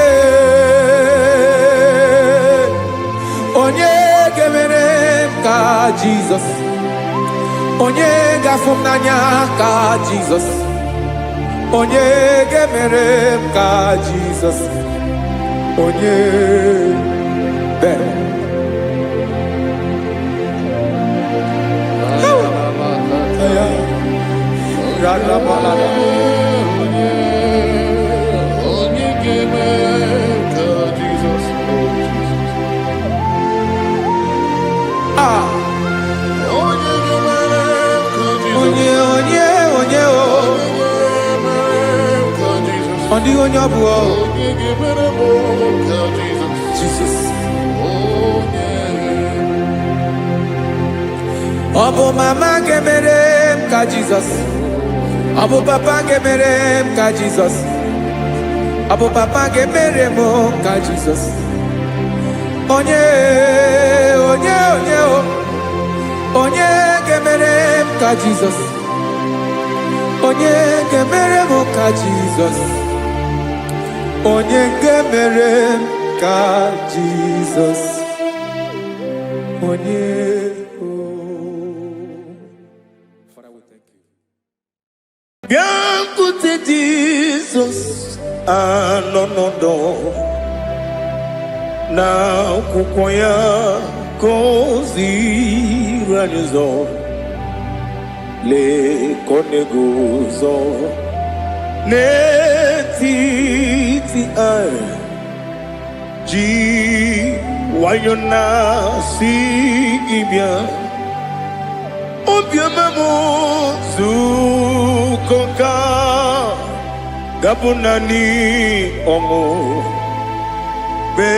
gemere m ka Jesus. Onye gafụ m n'anya ka Jesus. Onye gemere m ka Jesus. Onye better. Jesus. Obo mama gemere m ka Jesus. Obo papa gemere m ka Jesus. Obo papa gemere m ka Jesus. Onye gemere m ka Jesus. Onye gemere m ka Jesus. Onye gemere m ka Jesus. Onye Biancote Jesus, anonodo na kukoya kozi ranizo le konegozo ne titi ai ji wayona si ibia obiamamu zukoka gabunani omo be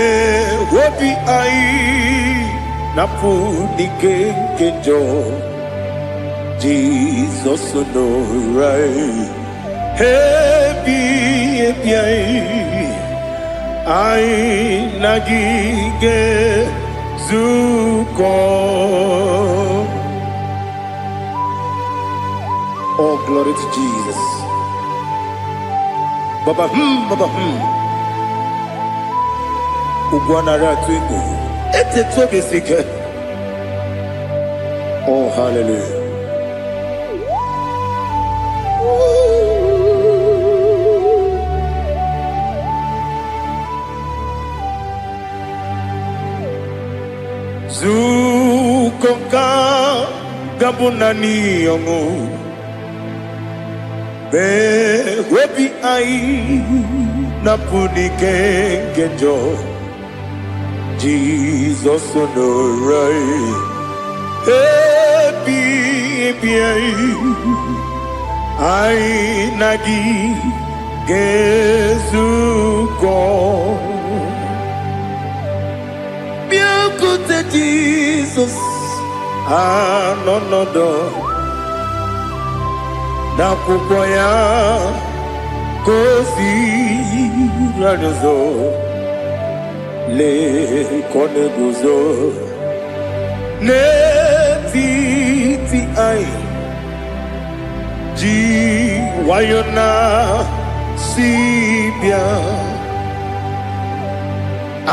wobi ai napu dike kenjo Jesus no right happy ai nagige zuko. Oh, glory to Jesus. Baba, Ugwanara twingo. Ete tobe sike. Oh, hallelujah. Woo. Zukonka gabunani yongo be webi ai na punike genjo Jesus no right happy ai nagi gezuko Biakute Jesus no na kukoya kosi radozo le koneguzo ne ti ai ji wayona sibia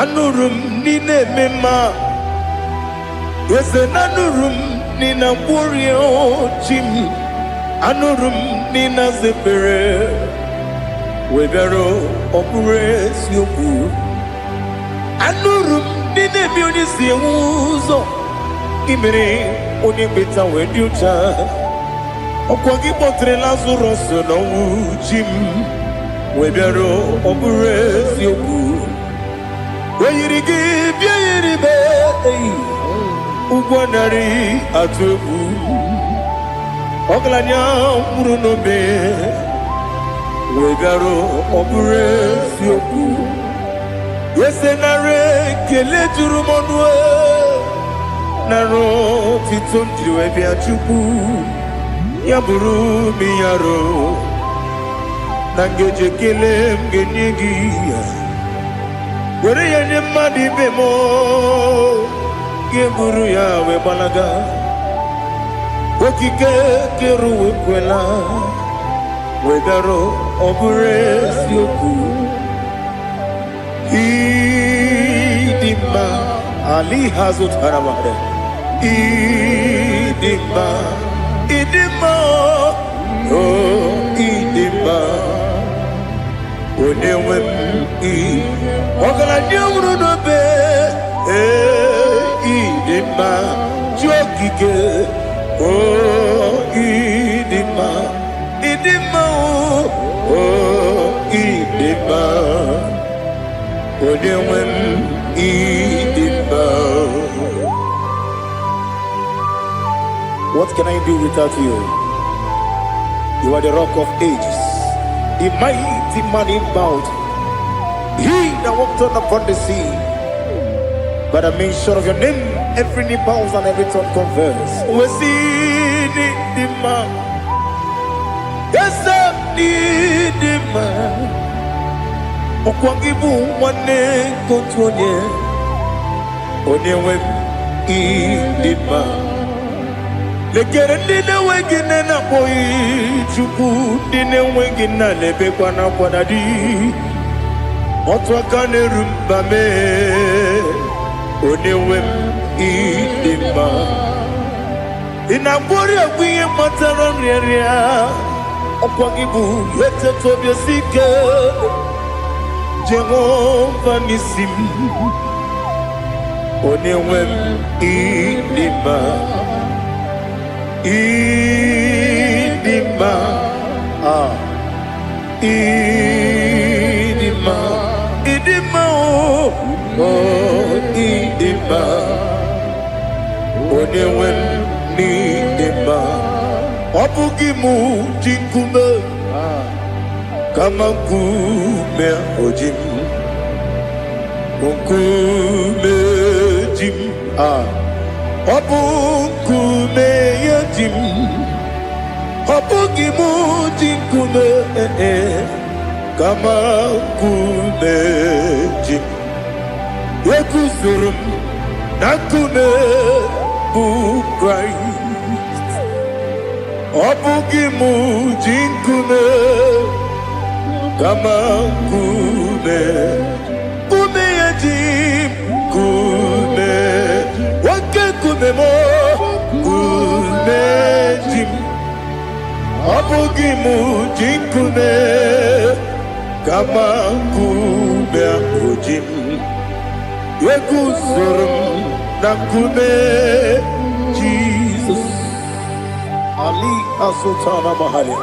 anurum nine mema yese nanurum nina burio chim anurum nina zepere webero opure sioku anurum nine bioni siuzo imere oni beta wediucha okwagi potre lazarus no chim webero opure sioku Weyirigi biyiribe ugwanari atubu oglanya murunobe wegaro obure sioku yesenare kele turumonwe naro titondriwe biachuku yaburu miyaro nangeje kele mgenyigia Were yenye madi bemo Geburu ya we balaga Wokike keru wekwela Wegaro obure sioku Idima Ali hazut haramare Idima Oh idima Onewem Ogala nyamru no be idima jokike idima idima Onewem idima What can I do without you? You are the rock of ages, the mighty man in mountain. He that walked on upon the sea. By the mention of your name, every knee bows and every tongue confess. We see the man. Yes, the man. Okwangibu wane kotonye. Onyewe idima. Lekere nina wengine na boy chuku nina wengine lebe kwa na kwanadi. Otwakane rumbame Onewem idima Inabori agwiye matara nyeria Okwagibu yete tobye sike Jehova nisim Onewem idima Idima Idima Idima Idima Onewem Idima Wabugimu jinkume Kama kume ojim Kume jim Wabukume yajim Wabugimu jinkume Kama kumeji Wekuzurum Nakune Christ Obugimu jinkume Kama kume Kume yajim Kume Wake kume mo Kume jim Obugimu jinkume Kama kume ojim Wekuzurum Nakume Jesus Ali Asultana Mahali.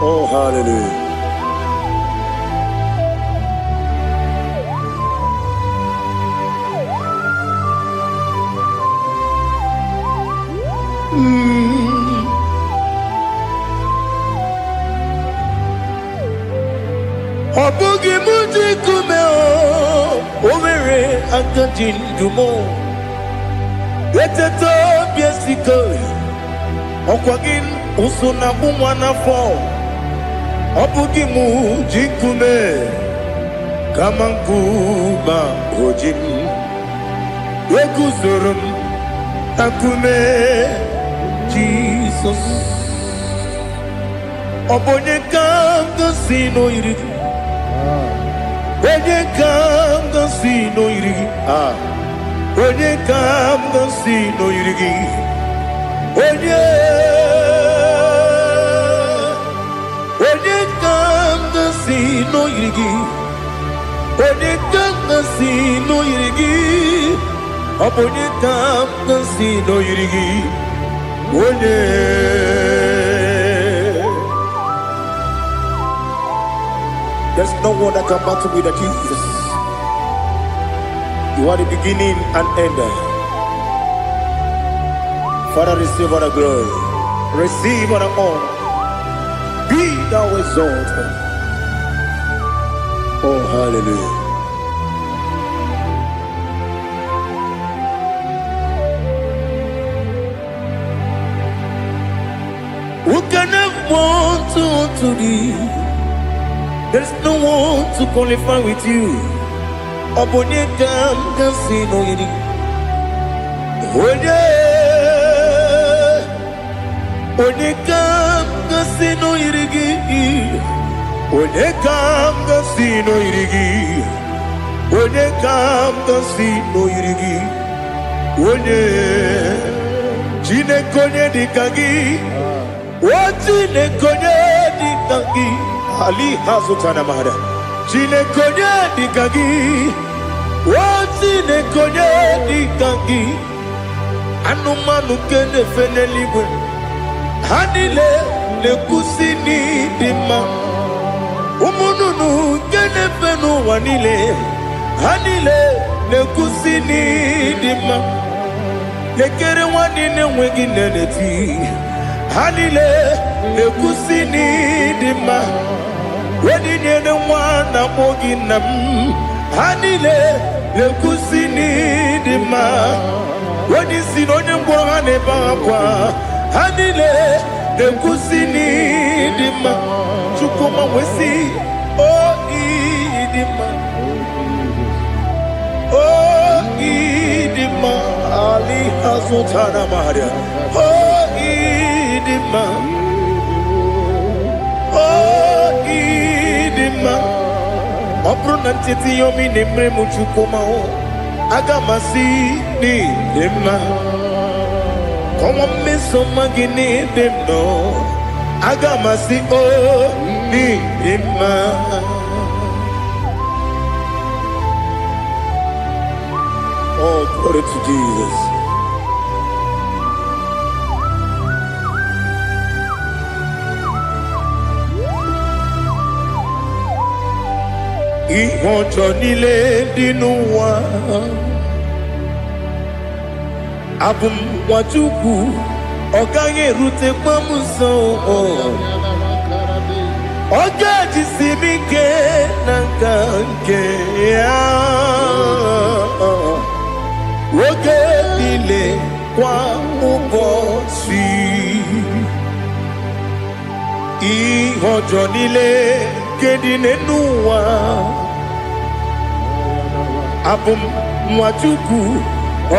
Oh, hallelujah. Obugi muji kume o mere akajin dumo eteto biesiko okwagin usuna bumwana fo Obugi muji kume kamanguma ojim Yeguzurum akume Jesus Obonye kanga sino irigi Onye kanga sino irigi Onye kanga sino irigi Onye kanga sino irigi Onye kanga sino irigi Onye kanga sino irigi Onye There's no one that can battle with Jesus. You are the beginning and end. Father, receive all the glory. Receive all the honor. Be thou exalted. Oh, hallelujah. Who can have one to thee? There's no one to qualify with you. Obonye kam kasino yiri. Onye kam kasino yiri. Onye kam kasino yiri. Onye kam kasino yiri. Onye jine konye dikagi. Wajine konye dikagi. Ali Hazutana Mahada. Jine konye dikagi. Wajine konye dikagi. Anumanu kene fene liwe. Hanile le kusini dima. Umununu kene fenu wanile. Hanile le kusini dima. Lekere wanine wengi neneti. Hanile le kusini dima. Wedi nyene mwana moginam Hanile le kusini dima Wedi sinonye mbwagane bakwa Hanile le kusini dima Chukuma wesi Oh idima Oh idima Ali Hazutana Maria Oh idima Obruna titi yomi nemre muchukoma o agamasi ni demma Komo meso magini demno agamasi o ni demma Oh, glory to Jesus. Ihojo nile dinuwa Abum wajuku Oganye rute kwa muso Oga jisimike nankanke Oge nile kwa ubosi Ihojo nile kedine nuwa Abum mwachuku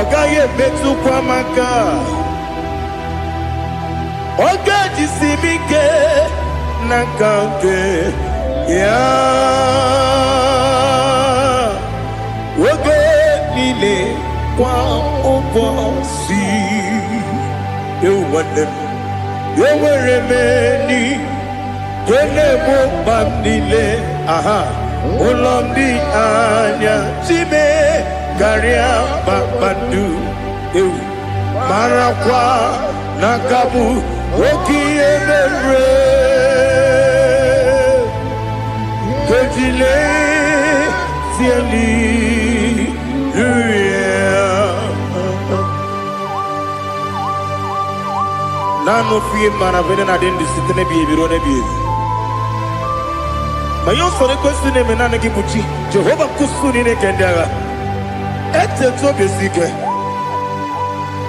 Ogaye betu kwa maka Oga jisimike Nakanke Ya Oge nile kwa ubosi You want them You were remaining Kenebo bandile, aha, ulomdi anya, chime, garia babandu, marakwa, nakabu, oki emere, kejile, siali, Nano fiye mana vene na den disitene biye birone biye. Mayon sore kusune menane kibuchi. Jehova kusuni ne kendera. Ete to besike.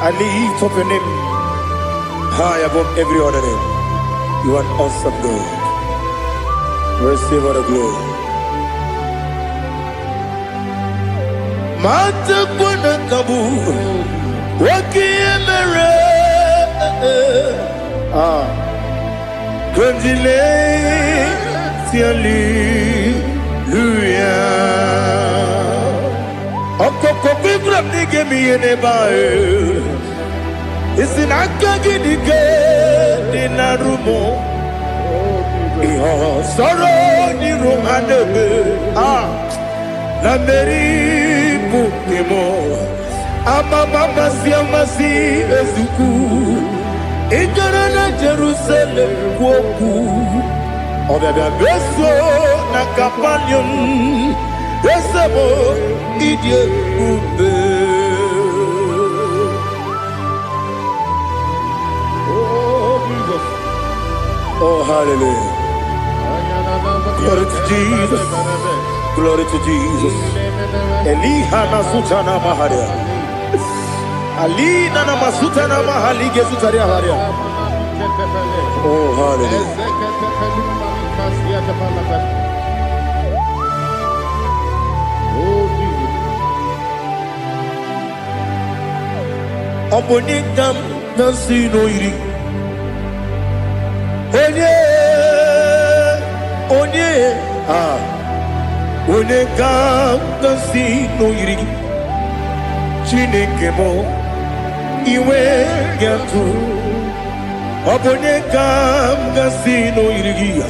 Ali top your name high above every other name. You are awesome God. Receive all the glory. Mata kuna kabu. Waki emere. Gondile, hallelujah. Okoko bigram nige mi enebae. Isin akagi nige dinarumo. Iho soro ni romanebe. La meri bukemo. Amama siamasi ezuku. Igarana Jerusalem woku Obebe beso na kapanium Esebo idye ube Oh Jesus Oh hallelujah Glory to Jesus Glory to Jesus Eliha na sutana maharia Ali nana masuta na mahali gesutaria haria. Oh hallelujah. Oh Jesus. Obonikam nasino iri. Onye Onekam nasino iri. Chineke mo. Iwe yatu Obone kam gasino irigia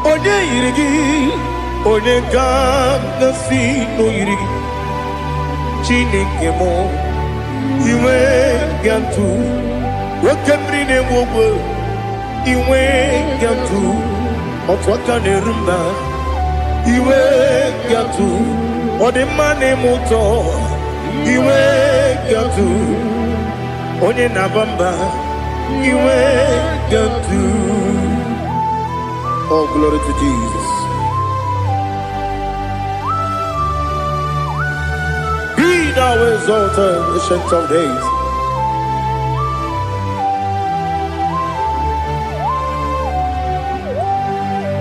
Onye irigi Onye kam gasino irigi Chineke mo Iwe yatu Wakemrine wogo Iwe yatu Otwaka nerumba Iwe yatu Ode mane muto Iwe gatu Onye nabamba Iwe gatu Oh glory to Jesus. Be thou exalted, ancient of days.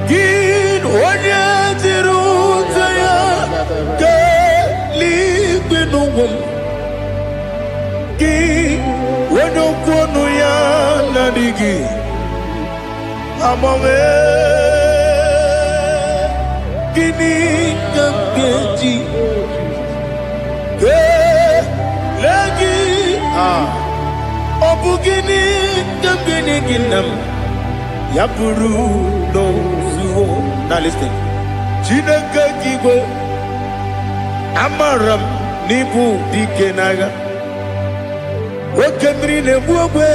Gid onye tirutaya Ki wano kono ya nadigi Amame Kini kamkeji Ke lagi Obu gini kamkini ginam Yapuru no zuho. Now listen Chineke kigwe Amaram nibu dikenaga Wakemri nebuwe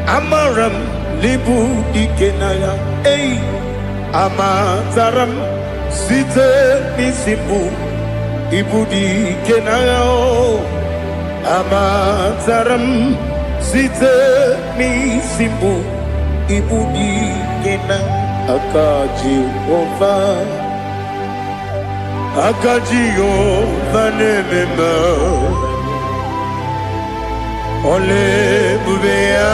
Amaram nibu dikenaga Amazaram site misimbu Ibu dikenaga Amazaram site misimbu Ibu dikenaga Akaji ova Akajiyo vanemema Ole bubea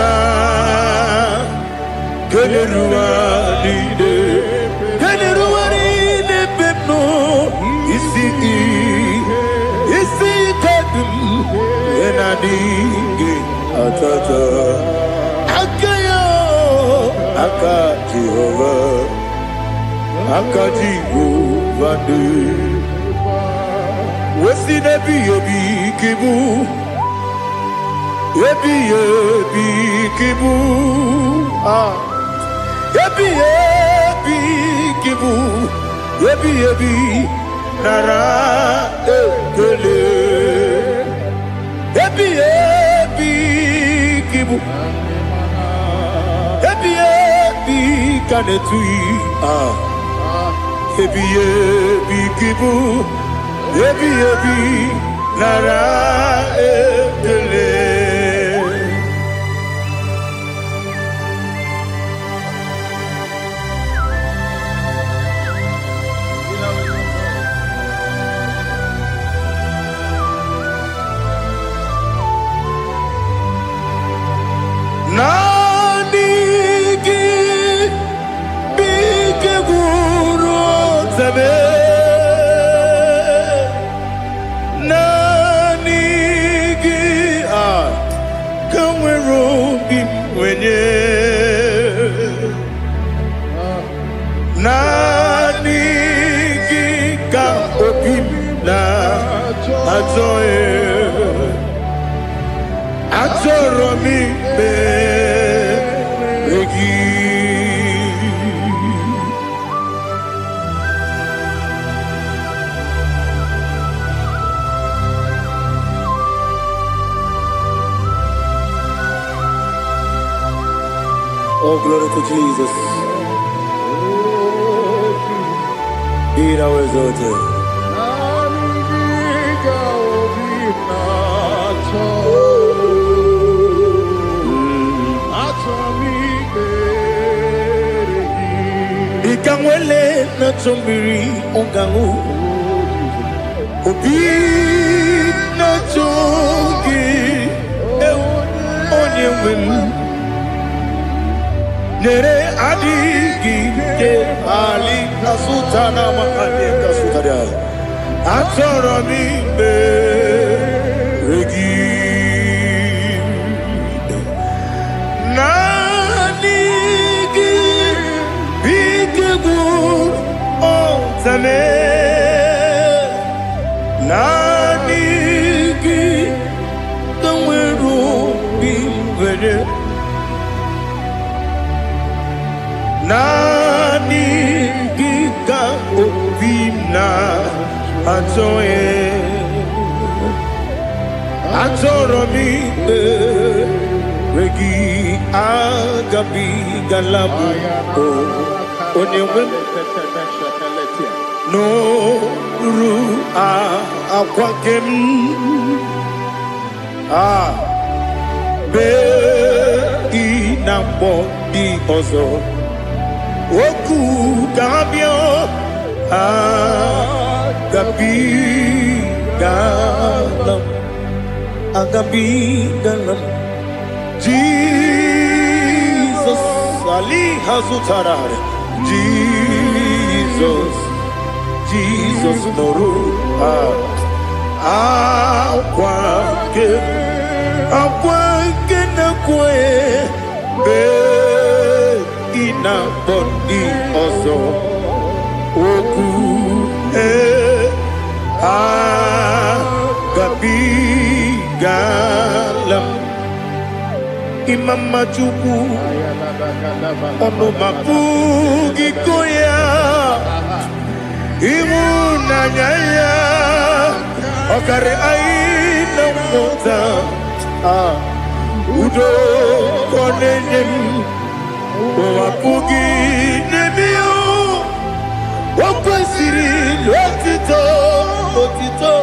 Keleruaride pepno Isi kadum Enadingi atata Akayo Akajihova Akajihova Wesi nebi yobi kibu Ebi ebi kibu ah ebi ebi kibu ebi ebi nara ekele ebi ebi kibu ebi ebi kanetui ah ebi ebi kibu ebi ebi nara ekele. Nanigi bige guru zabe nanigi kamweru bimwenye nanigi ka opim na ajoe Atoro mi beregi. Oh, glory to Jesus. Be thou exalted. Ikangwele na chombiri ongangu Obi na chongi onye wim Nere adigi ke ali kasutana mahane kasutaria Atoro mi beregi Zame nanigi kamweru bimwene nanigi ka obimna atoye atoro mi regi agabi galabu onyewe no ru akwakem be inambo di ozo oku gabio agabi galam Jesus ali hazutarare Jesus noru akwake na kwe be ina bondi ozo oku gabi galam imama chuku ono mapugi koya imu nanyaya okare aina mota udo konenem mapugi nebio wakwasiri lotito otito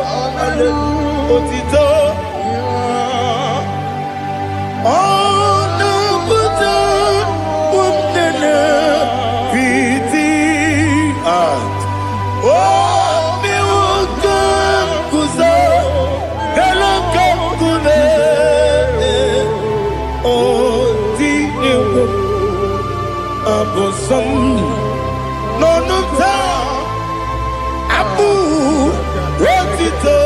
ono buta umnene piti oh mi ukam kuzo hello kule oh dinu abosom no ta abu otito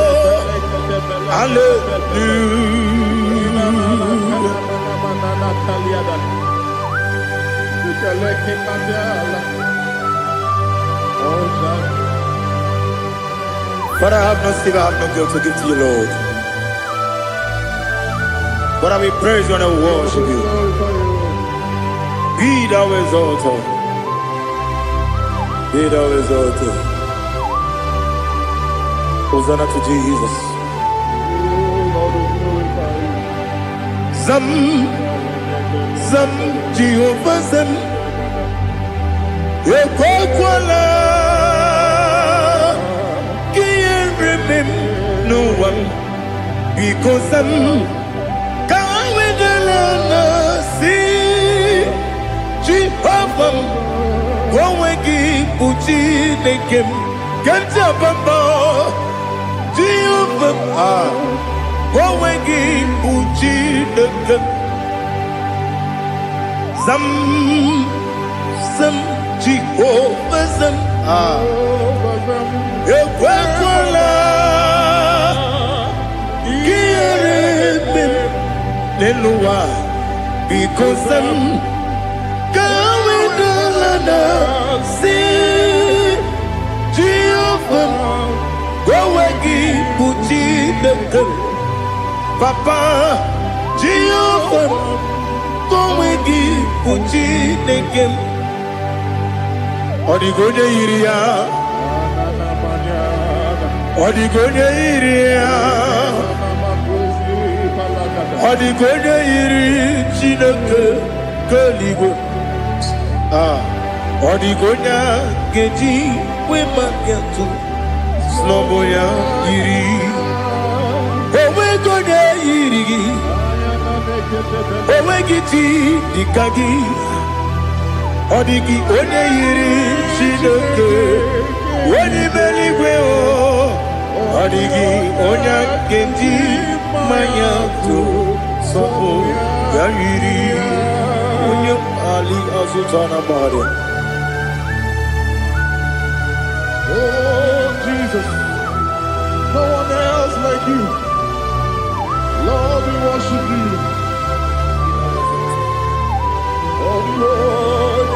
But I have no still, I have no guilt to give to you, Lord. But I will praise you and I will worship you. Be thou exalted. Be thou exalted. Hosanna to Jesus. Zam, Zam, Jehovah Zam. Ekwakwala, can't remember no one because I'm going with the Lord. See, Jehovah, go and give Puchi the game. Can't jump about Jehovah, go and give Puchi the game. Some Jehovah Zam, Ekwakwala, Leluwa, because I'm going to London. See, Jehovah, go and give Puchi the girl. Papa, Jehovah, go and give Puchi the girl. Odigonya iria, Odigonya iria, Odigonya iri chineke keligo. Odigonya geji wema getu sloboya iri. Owe gonya iri, owe giti dikagi. Odigi onye yiri chineke onye meligwe o. Odigi onye genji manya to sopo ya yiri onye ali azutana bari. Oh Jesus, no one else like you. Lord, we worship you. Oh Lord,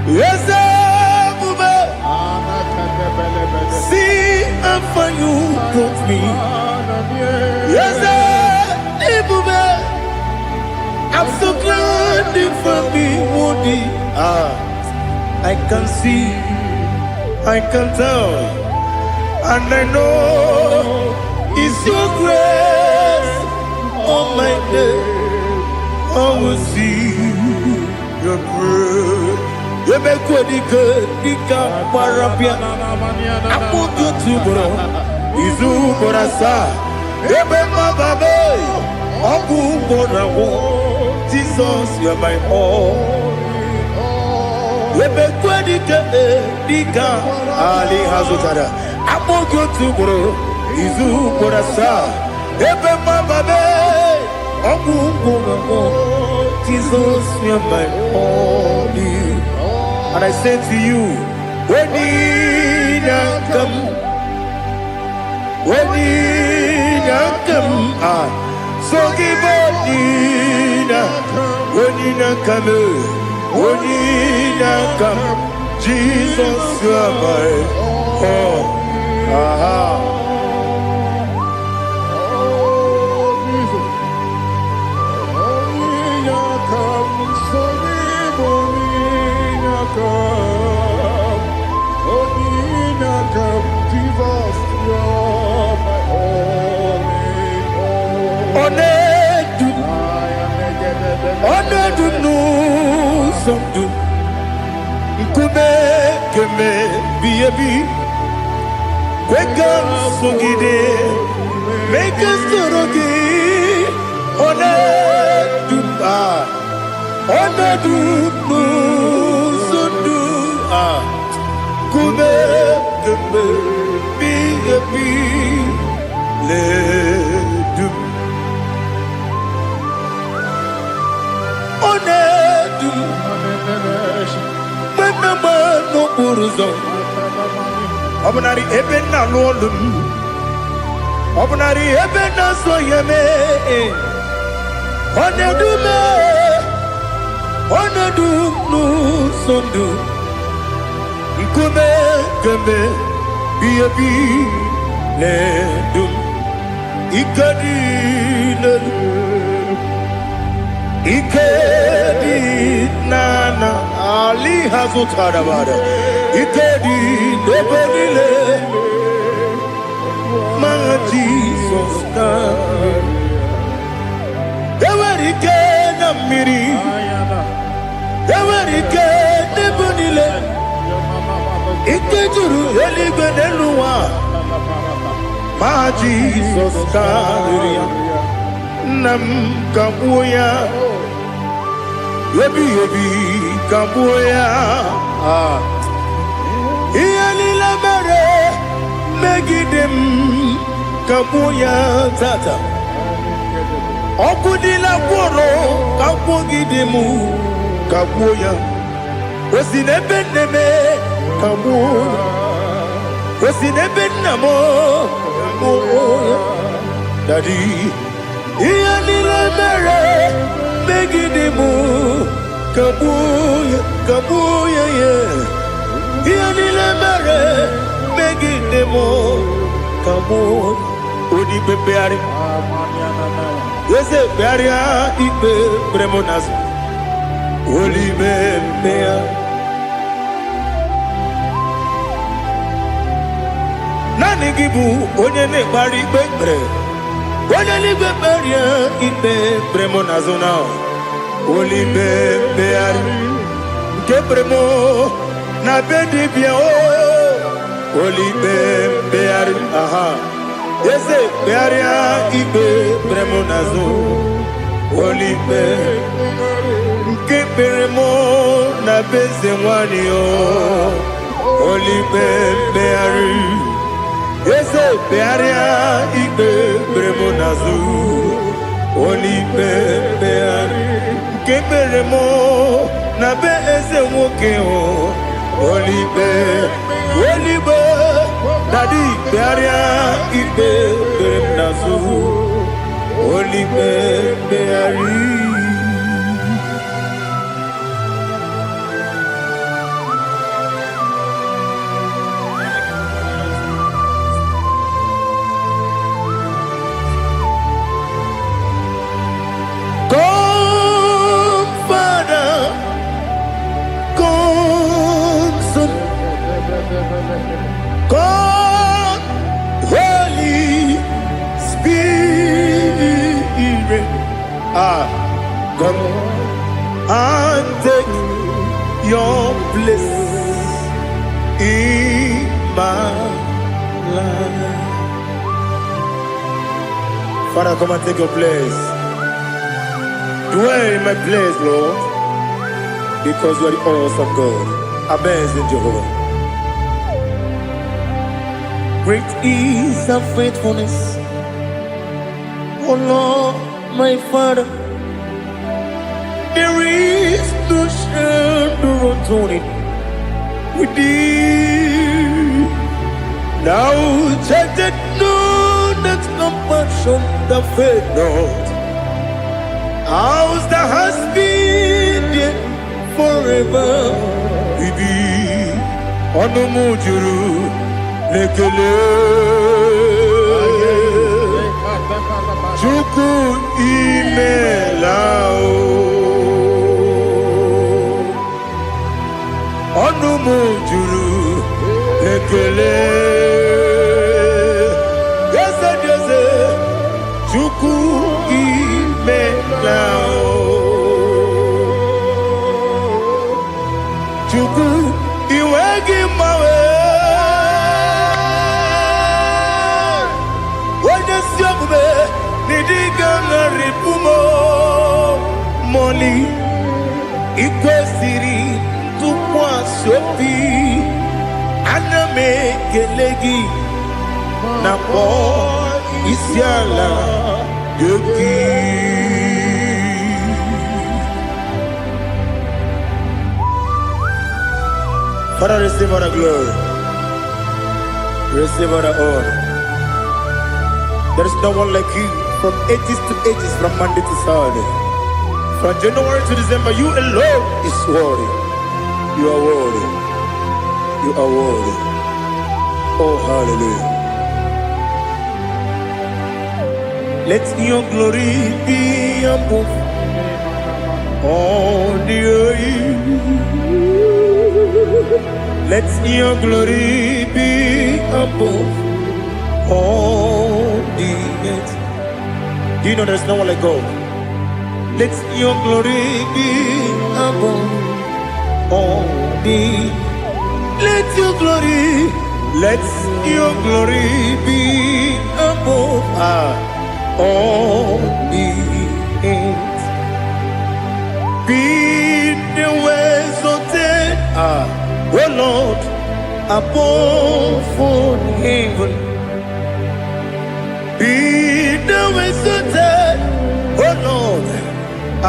yes, see how far you brought me. Yes, I'm so glad you found me worthy. I can see, I can tell, and I know it's your grace. On my day, I will see your grace. You make good, Dika Parapia. I put you to bro. Izu Borasa. You make my baby. Abu Borawo. Jesus, you are my all. You make good, Dika Ali Hazutara. I put you to bro. Izu Borasa. You make my baby. Jesus, you are my only. And I say to you, when you come, so give up, when you come, Jesus, you are my all. Make us Obunari ebena lolum, Obunari ebena soyeme, Onedu no sondu, Nkume keme biyabi ledum ikadi ikadi nana ali hazutara bada ikadi debenile my Jesus ewerike na miri ewerike debenile ikejuru eligwe neluwa my Jesus karia nam kabuya yebi kabuya iyalila mere megidem kabuya tata okudila kworo kabugidemu kabuya osinebenneme kabuya osinebennamo kabuya daddy iyalila mere megidemu kabuya kabuya yeah iyalila mere megidemu kabuya odi pepeari yese pearia ipe premonas oli bepea nani gibu onye ne bari pepre onye ni peperia ipe premonas na oli bepeari ke premo na bedi bia o oli bepeari aha yese pearia ibe premonazo olipe nke peremo na beze nwani o olipe peari yese pearia ibe premonazo olipe peari nke peremo na beze nwoke o olipe olipe Daddy, Bearia, Ibe, Bernazu, Olibe, Beari. Come, Father, come, Son, come, Holy Spirit, come and take your place in my life. Father, come and take your place. Dwell in my place, Lord, because you are the awesome God. Amazing Jehovah. Great is thy faithfulness, O Lord, my Father. There is no shadow of turning with thee. Now check that no, that compassion that faith not. Ours that has been there forever with thee. Onomujuru lekele Chuku imelao Onumujuru lekele Yese Jose Chuku imelao Chuku iwegi mawe Moli ikwesiri tukwa sopi aname kelegi na po isiala yoki. Father, receive all the glory, receive all the honor. There is no one like you. From ages to ages, from Monday to Saturday, from January to December, you alone is worthy. You are worthy. You are worthy. Oh, hallelujah. Let your glory be above all the earth. Let your glory be above all the earth. Do you know there's no one like God? Let your glory be above all the. Let your glory be above all the earth. Be the ways of death, oh Lord, above all heaven. Be the ways of death, oh Lord,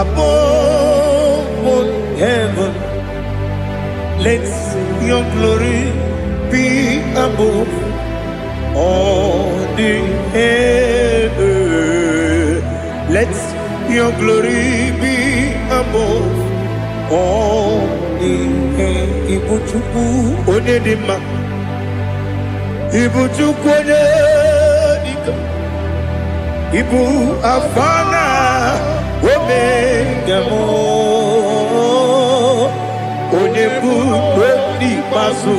above all heaven. Let your glory be above all the earth. Let your glory be above all the earth. Ibuchuku onedima, Ibuchuku onedika, Ibu afana omega mo, onebu oni pasu.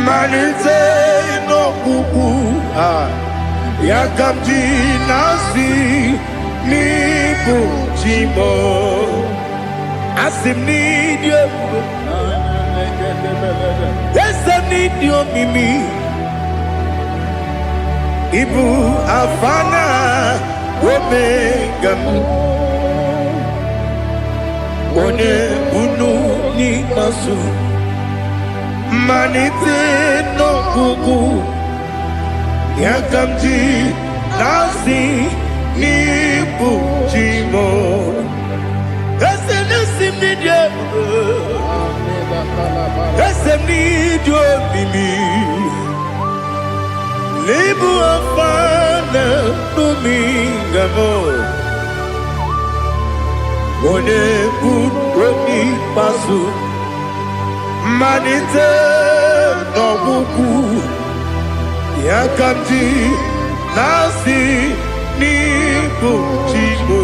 Manite no kuku yakamji nasi nibu chimo asim nidio esem nidio mimi ibu afana omega one bunu ni masu. Manite no kuku yakamji nasi nibu chimo esem nasim nidio esem nidio mimi libu afana numingamo one budoni pasu. Manite no kuku yakamji nasi nibu chimo.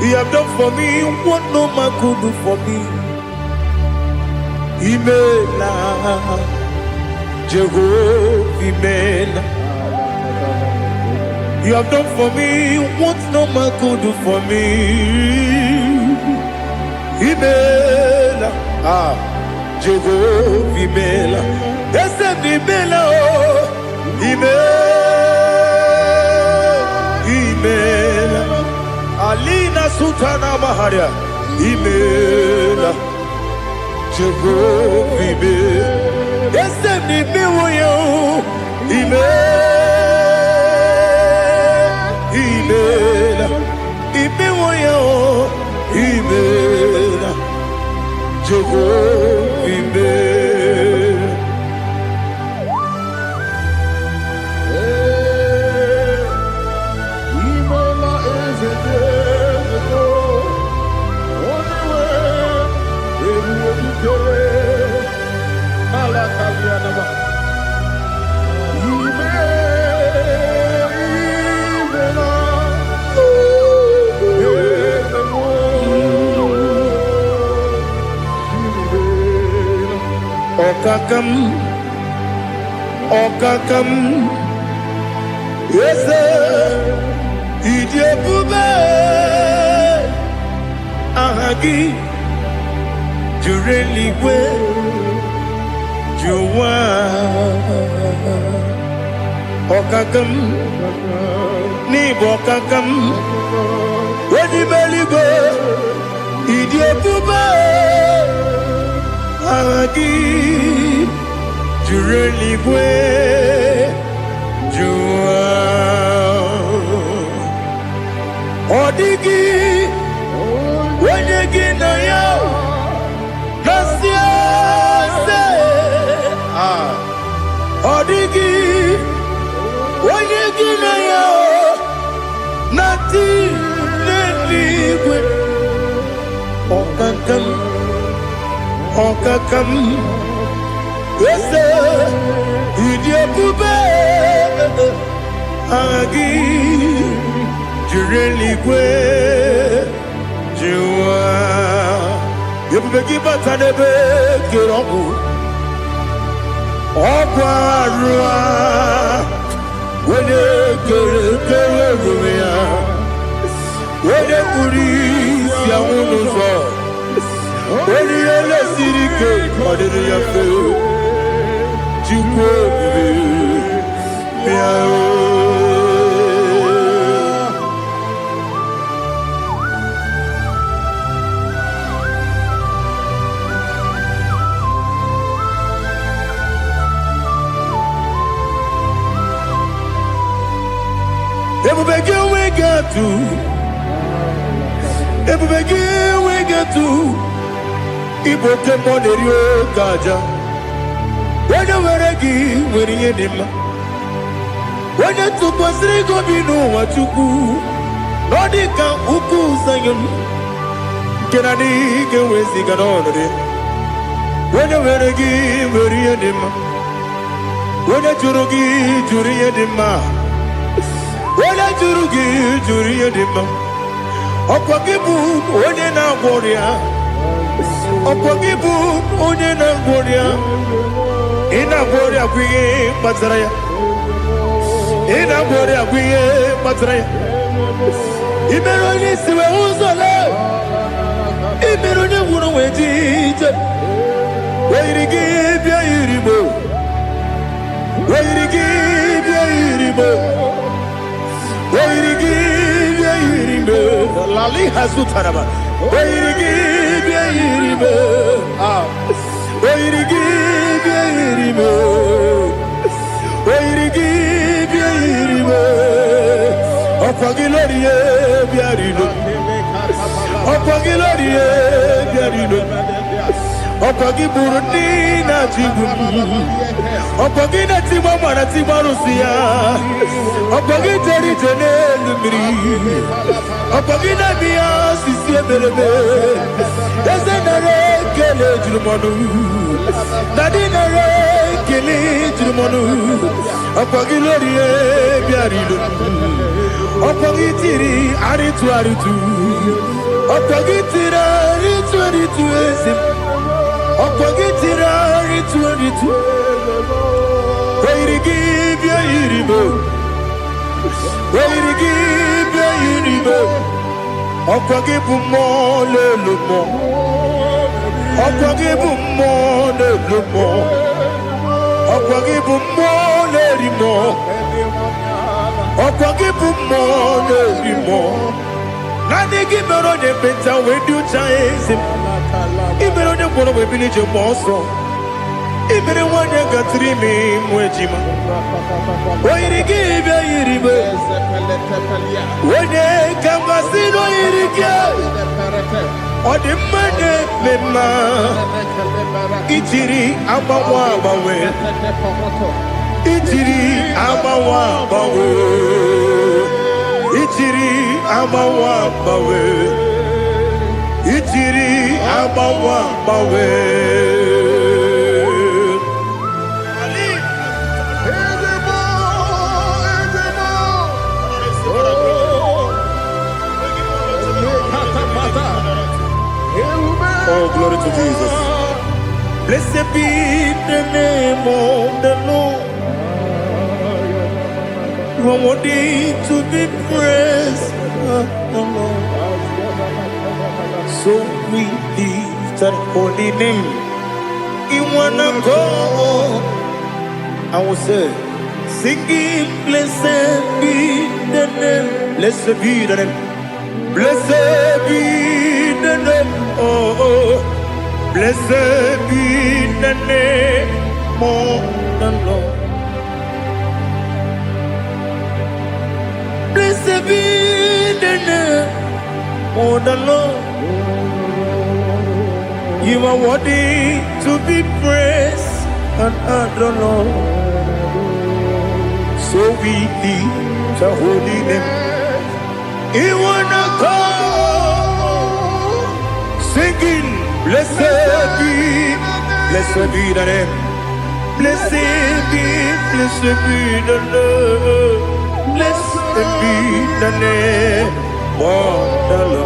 You have done for me what no man could do for me. Imela Jehovah Imela. You have done for me what no man could do for me. Imela, Jehovah Imela, Esem Imela, Imela, Alina Sutana Maharia, Imela, Jehovah Imela, Esem Imela, Imela, Imela, Imela, Jehovah Imela. Imela is a devil. Only way we will do it. Alakalianaba. Okakam, yes, Idiabube, Ahagi, Jureligwe, Juwa, Okakam, Nibokakam, Wedibeligo, Idiabube, Ahagi. Jureligwe, Jua, Odigi, Wenyegi na yo, Nasia se, Odigi, Wenyegi na yo, Nati Leligwe, Okakam. Yes, Idiabube, Agi Jireligwe Jiwa Yebeki Batanebe Kiroku Okwarua Wene Kere Rumia Wene Kuri Siamunuzo Wene Yele Sirike Kodiri Yafe Jikwe Miao Everybody we get to. Everybody we get to. Ibote monerio kaja. Wena weregi weriye nima. Wena tukwasiri gobinu wachuku. Nodika uku sayon. Kenani gewezi ganonore. Wena weregi weriye nima. Wena jurugi juriye nima. Wena juri edema Okwagibu onye na gworia Okwagibu onye na gworia Ina gworia kwiye kpatara ya Ina gworia kwiye kpatara ya Imere onye siwe uzole Imere onye wuru wejije Weirigi bia iribo Weirigi bia iribo Lali Hazutaraba. Okwagi Burundi na Jibuti Okwagi na Timama na Timarusia Okwagi Teri Tenelumiri Okwagi na Mia Sisi Emelebe Ezenare Kele Jurumonu Nadinare Kele Jurumonu Okwagi Lorie Biarilu Okwagi Tiri Aritu Aritu Okwagi Tira Aritu Aritu Ezim Okwagitira ritu Weirigi bia iribo Weirigi bia iribo Okwagibu mo lelumo Okwagibu mo lelumo Okwagibu mo lerimo Okwagibu mo lerimo Nani gimero de beta wedu chaezim Ibero de kono we bilije moso Ibere wanya gatrimi mwejima Oirigi bia iribe Wene kamasino irige Odimane mema Ichiri abawa bawe Ichiri abawa bawe Ichiri abawa bawe Ichiri abawa bawe Oh, glory to Jesus. Blessed be the name of the Lord. You are worthy to be praised, the Lord. So we lift that holy name. You wanna go? I will say, singing, blessed be the name. Blessed be the name. Blessed be the name. Oh, blessed be the name of the Lord. Blessed be the name of the Lord. You are worthy to be praised and adored, Lord. So we lift the holy name. You wanna go singing, blessed be the name. Blessed be the Lord. ebi nane wadala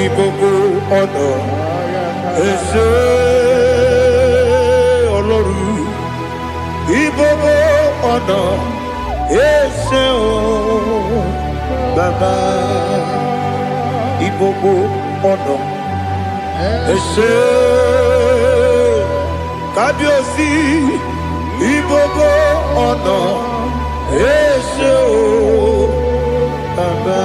ibogo ono ese oloru ibogo ono ese o baba ibogo ono ese kabiosi ibogo ono ese o baba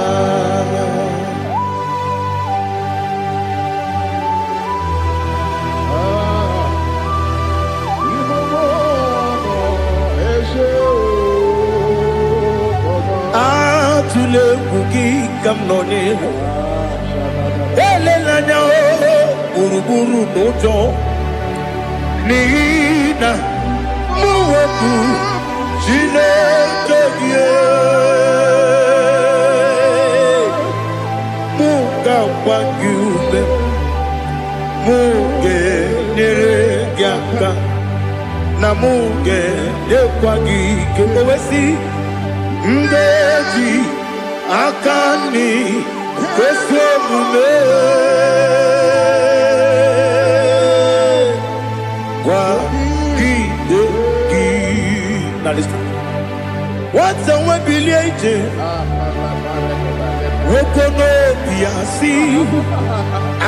atule kuki kamnone elelanya buruburu nojo nina muweku Chineke muga wangume muge neregiaka na muge dekwagi kewesi ngeji akani kwesemume kwa gideki. Now listen. What's a webileje? Wokono biasi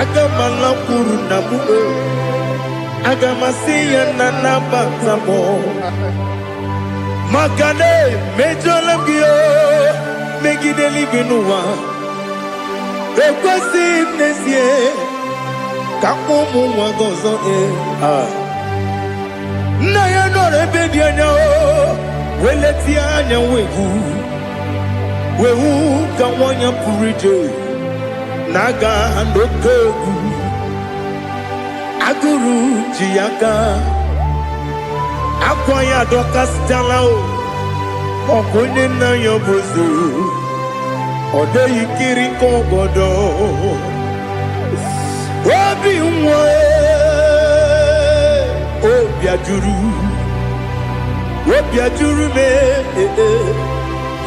agamala kurunamu agamasiya nanabatamo Makane mejolamgio megideli binua ekwesi nesie kakomu wagozo na ya no rebedi anya weleti anya wehu kawanya purije naga ndokogu aguru jiyaka akwanya dokas jalao okunye na yobozu ode yikiri kogodo obi nwa obi ajuru me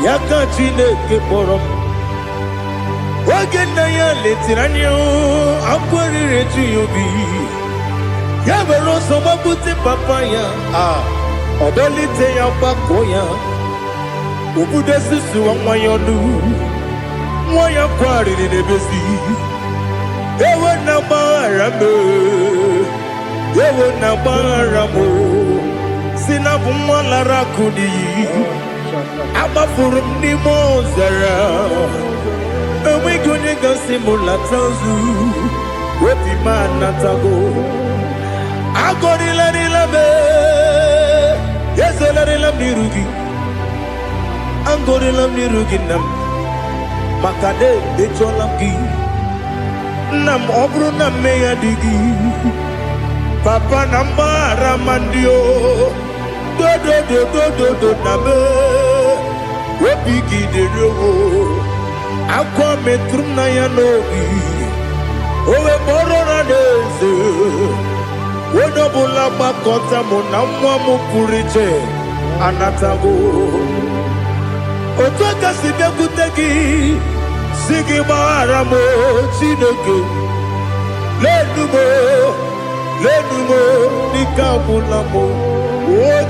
yaka Chineke kpọrọ oge na ya letiri anya akwarire ji obi ya were ọsọ gbapute papa ya ọdọlite ya gbakọ ya obodo susu nwa ya ọnụ nwa ya kwariri n'ebezi ewe na gbaghara m si na bụ nwa lara akụ n'iyi agbafuru m n'ime ọzara enweghị onye gasị m lata ozu obi m anatago agọrịlarịla m ezolarịla m n'iru gị agọrịla m n'iru gị nna m maka na emechọla m gị nna m ọ bụrụ na mmehie dị gị papa na mgbaghara ma ndị o dodododododo na me obi gị dịrị owo akwa metụrụ m na ya n'obi owe kpọrọ na n'eze onye ọbụla gbakọta mụ na nwa m pụrụ iche anatago otu aka si bịakwute gị si gị gbaghara m Chineke lenumo dịka agwụla m o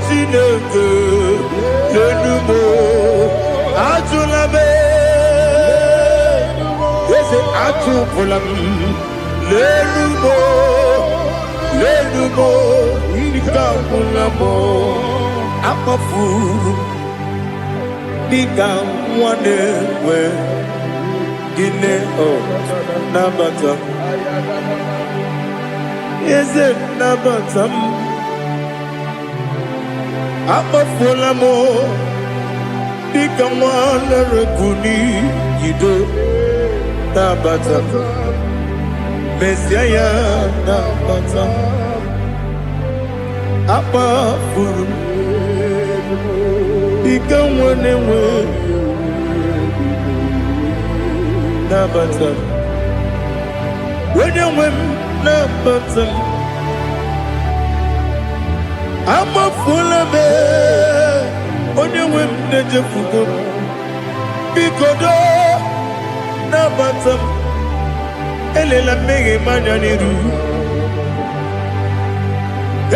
Chineke lenumo ajụla m eze atụpụla m lenumo dịka agwụla m akpafuru dịka nwa na-enwe gịnị nabata eze nabata m akpafuola m dịka nwa na-erekuni yido nabata mesia ya nabata akpafuru dịka nwa na-enwe nabata onye nwe m nabata m amafuola m onye nwe m na-ejefugo bikodo na batam elela mmehie manya n'iru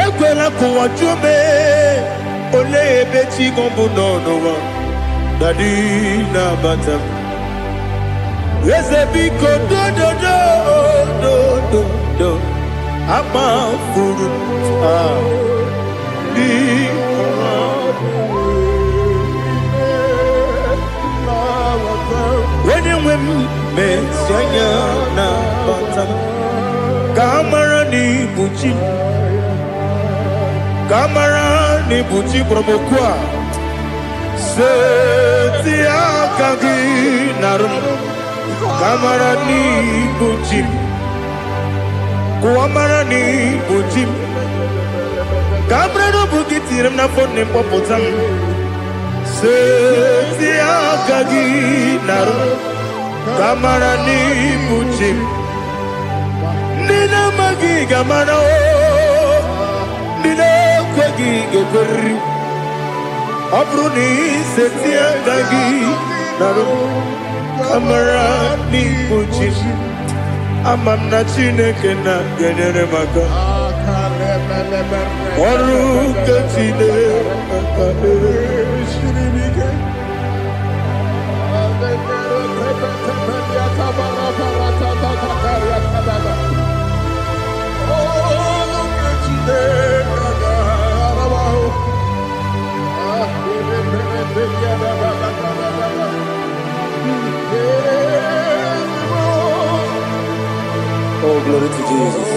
ekwela kụwa jume ole ebe chi gọbụ n'ọnụwa dadi na batam eze bikodo do ama furu di when you mesianya na batam kamara ni buchi promokwa setia kagi narum kamara ni buchi kuamara ni buchi kamara no bukitiram na phone ne popotam setia kagi narum kamara ni buchi nina magi gamana o nina kwagi gekori abruni setia kagi narum kamara ni buchi amamna chineke na genyere maka ọrụ nke Chineke oh, glory to Jesus.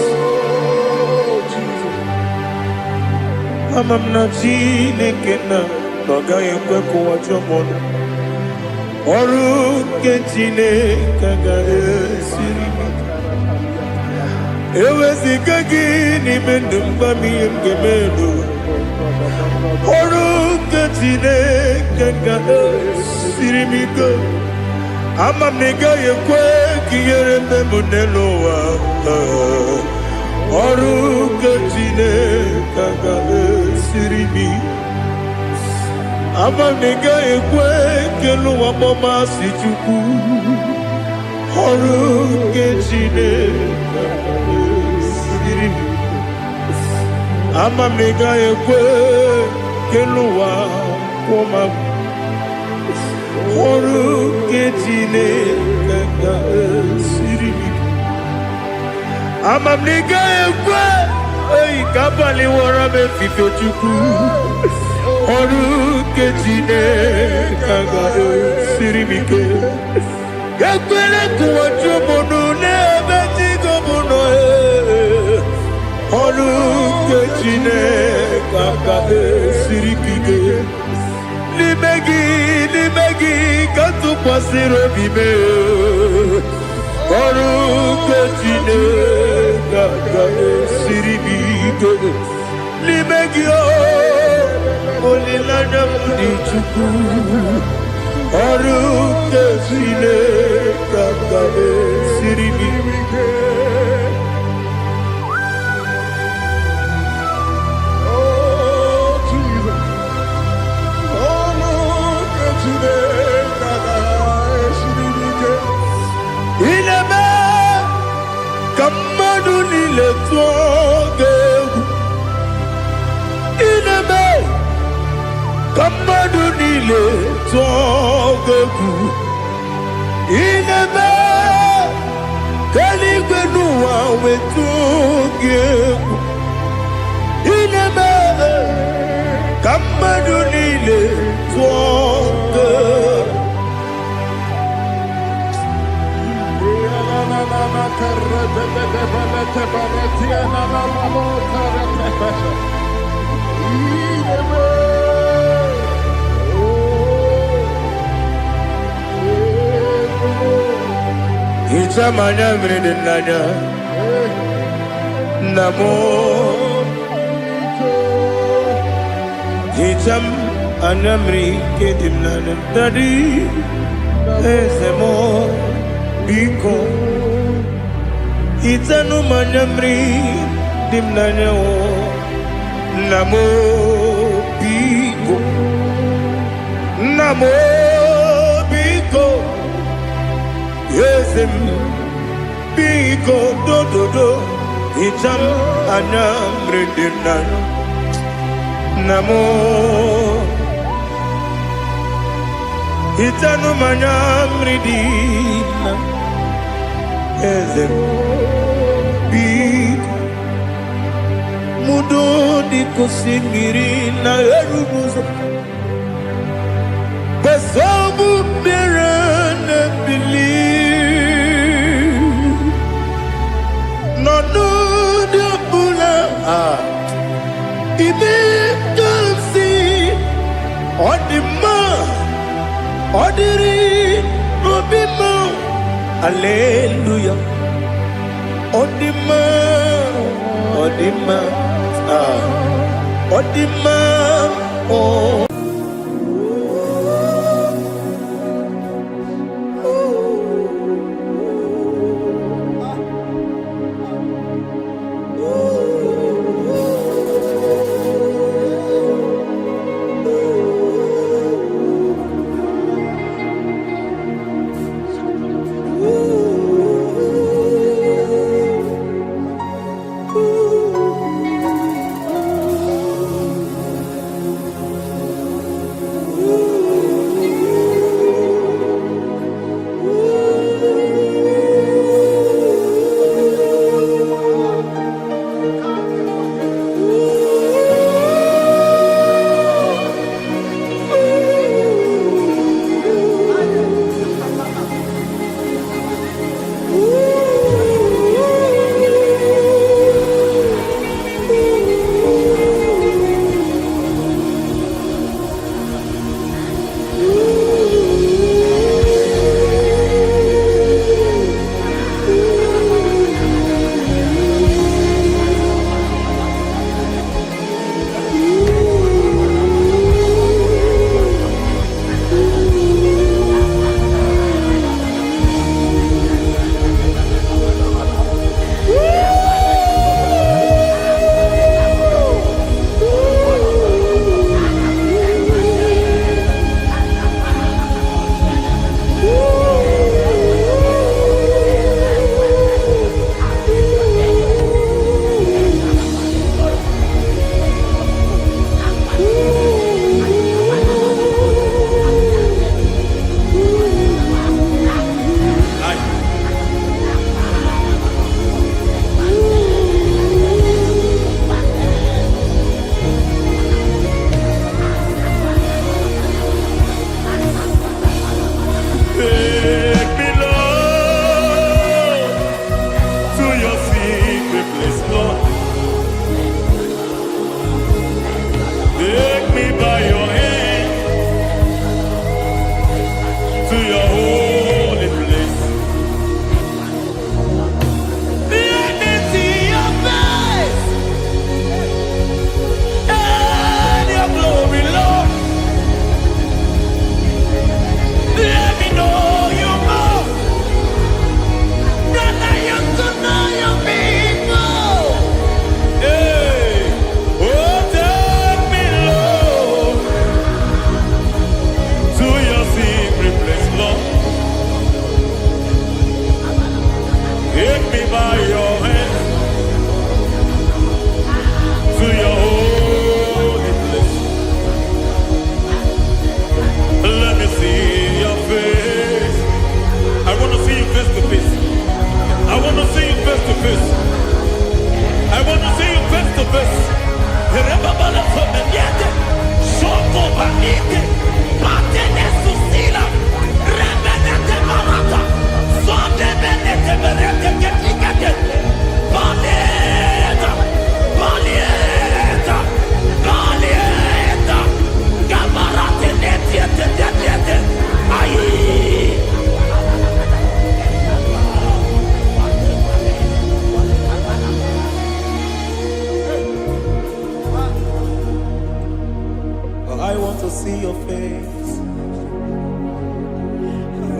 Amamna Chineke na n'ọgaghị ekwe kụwa chọmọnụ ọrụ nke Chineke ga-esiri eweziga gị n'ime ndụ mgbam ihe m ga-emerụ ọrụ nke Chineke ga-esiri m ike ama m na ị gaghị ekwe ka ihere mbe m n'elu ụwa ọrụ nke Chineke ga-esiri m ama m na ị gaghị ekwe ka elu ụwa kpọmasị Chukwu ọrụ nke Chineke ga-esiri m ama m na ị gaghị ekwe ka elu ụwa kpọmasị ọrụ nke Chineke ga-esiri m ama m na ị gaghị ekwe oyi ka abalị wara m efife Chukwu ọrụ nke Chineke ga-esiri m ike ekwere kụwa chụmụnụ n'ebe Chigo bụ nọ ọrụ nke Chineke ga-esiri m ike n'ime gị ka tụkwasịrị obi m ọrụ nke Chineke ga-esiri m ike n'ime gị olileanya m dị Chukwu ọrụ nke Chineke ga-esiri m ike ineme ka mmadụ niile tụọ gị egwu ineme ka mmadụ niile tụọ gị egwu ineme ka eluigwe n'ụwa wee tụọ gị egwu ineme ka mmadụ niile tụọ gị egwu Ichamanya mrede nanya namo Icham anamri kedim nanya tadi esemo biko Itanu manyamri dimnanya o namo biko Ezem Biko dododo Hijam anam redenan Namo Hitanu manam redina Ezem Biko Mudo di kusingirina erubuzo Besobu birene believe No no de bula Ibe dansi Odima Odiri Obima Alleluia Odima Odima Odima Oh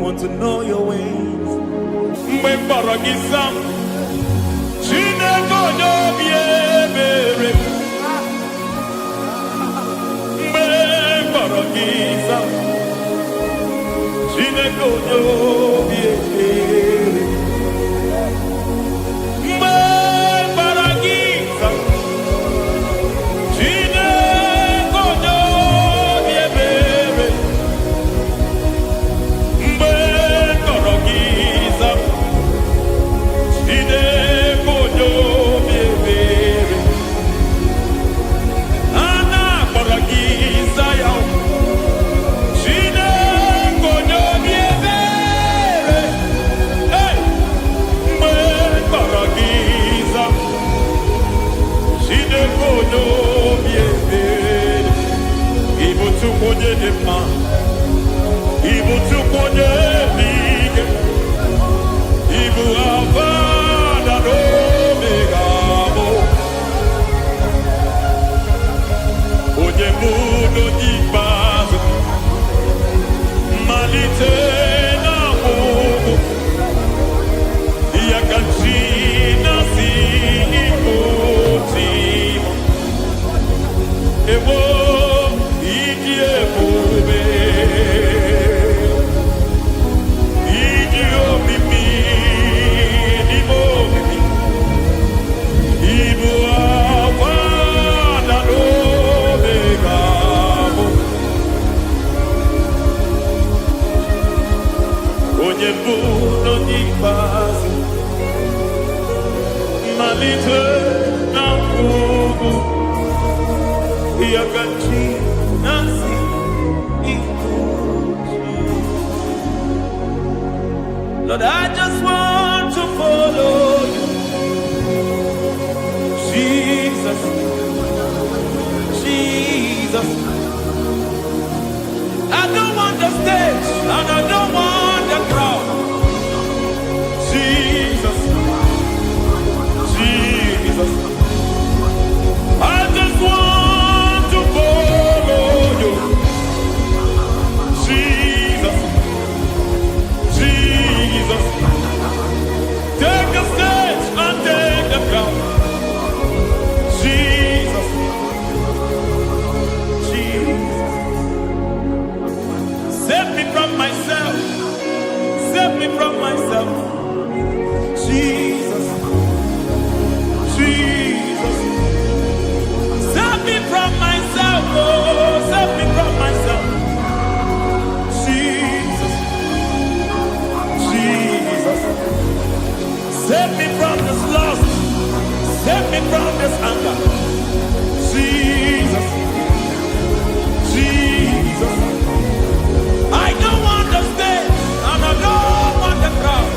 want to know your ways. Mbaragisa, Chinwo maverick. Mbaragisa, Chinwo maverick. onye bụ n'onye ikpeazụ malite na ngwụgwụ ya ka chi na-asị ikwu Lord, I just want to follow you Jesus Jesus I don't want the stage and I don't want the crowd Jesus Jesus I just want to follow you Jesus Jesus take the stage and take the crowd Jesus Jesus save me from myself save me from myself Jesus Jesus save me from myself oh save me from myself Jesus Jesus save me from this lust save me from this anger Jesus Jesus I don't want the stage and I don't want the crowd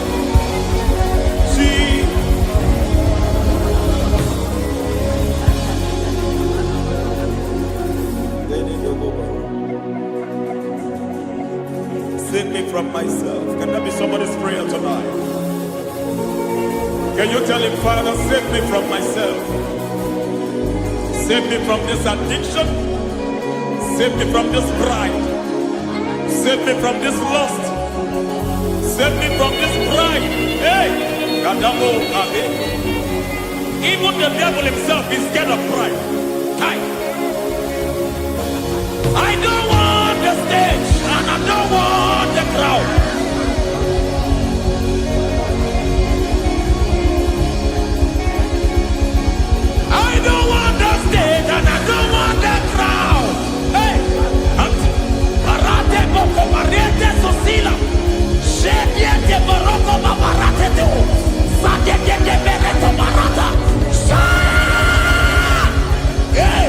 Jesus save me from myself. Can that be somebody's prayer tonight? Can you tell him, Father, save me from myself. Save me from this addiction. Save me from this pride. Save me from this lust. Save me from this pride. Hey! Even the devil himself is scared of pride. Hi. I don't want the stage and I don't want the crowd. I don't want the stage and I don't want the crowd. Hey, Barate Boko Mariete Sosila, Shediete Baroko Mabarate Teo, Sadete Bereto Barata, Hey!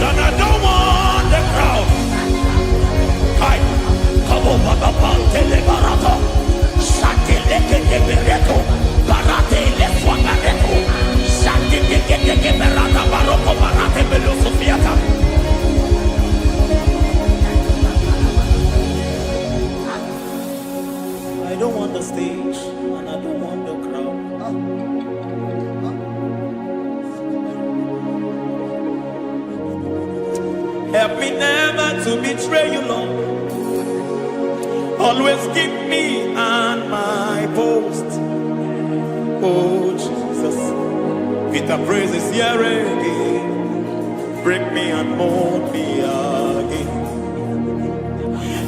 And I don't want the crowd. Hi, come over the Pantele Barato, Shatileke de Bereto, Barate le Swagareto, Shatileke de Berata Baroko Barate Belosofiata. I don't want the stage and I don't want the crowd. Help me never to betray you, Lord. Always keep me on my post. Oh, Jesus. With the praises here again. Break me and mold me again.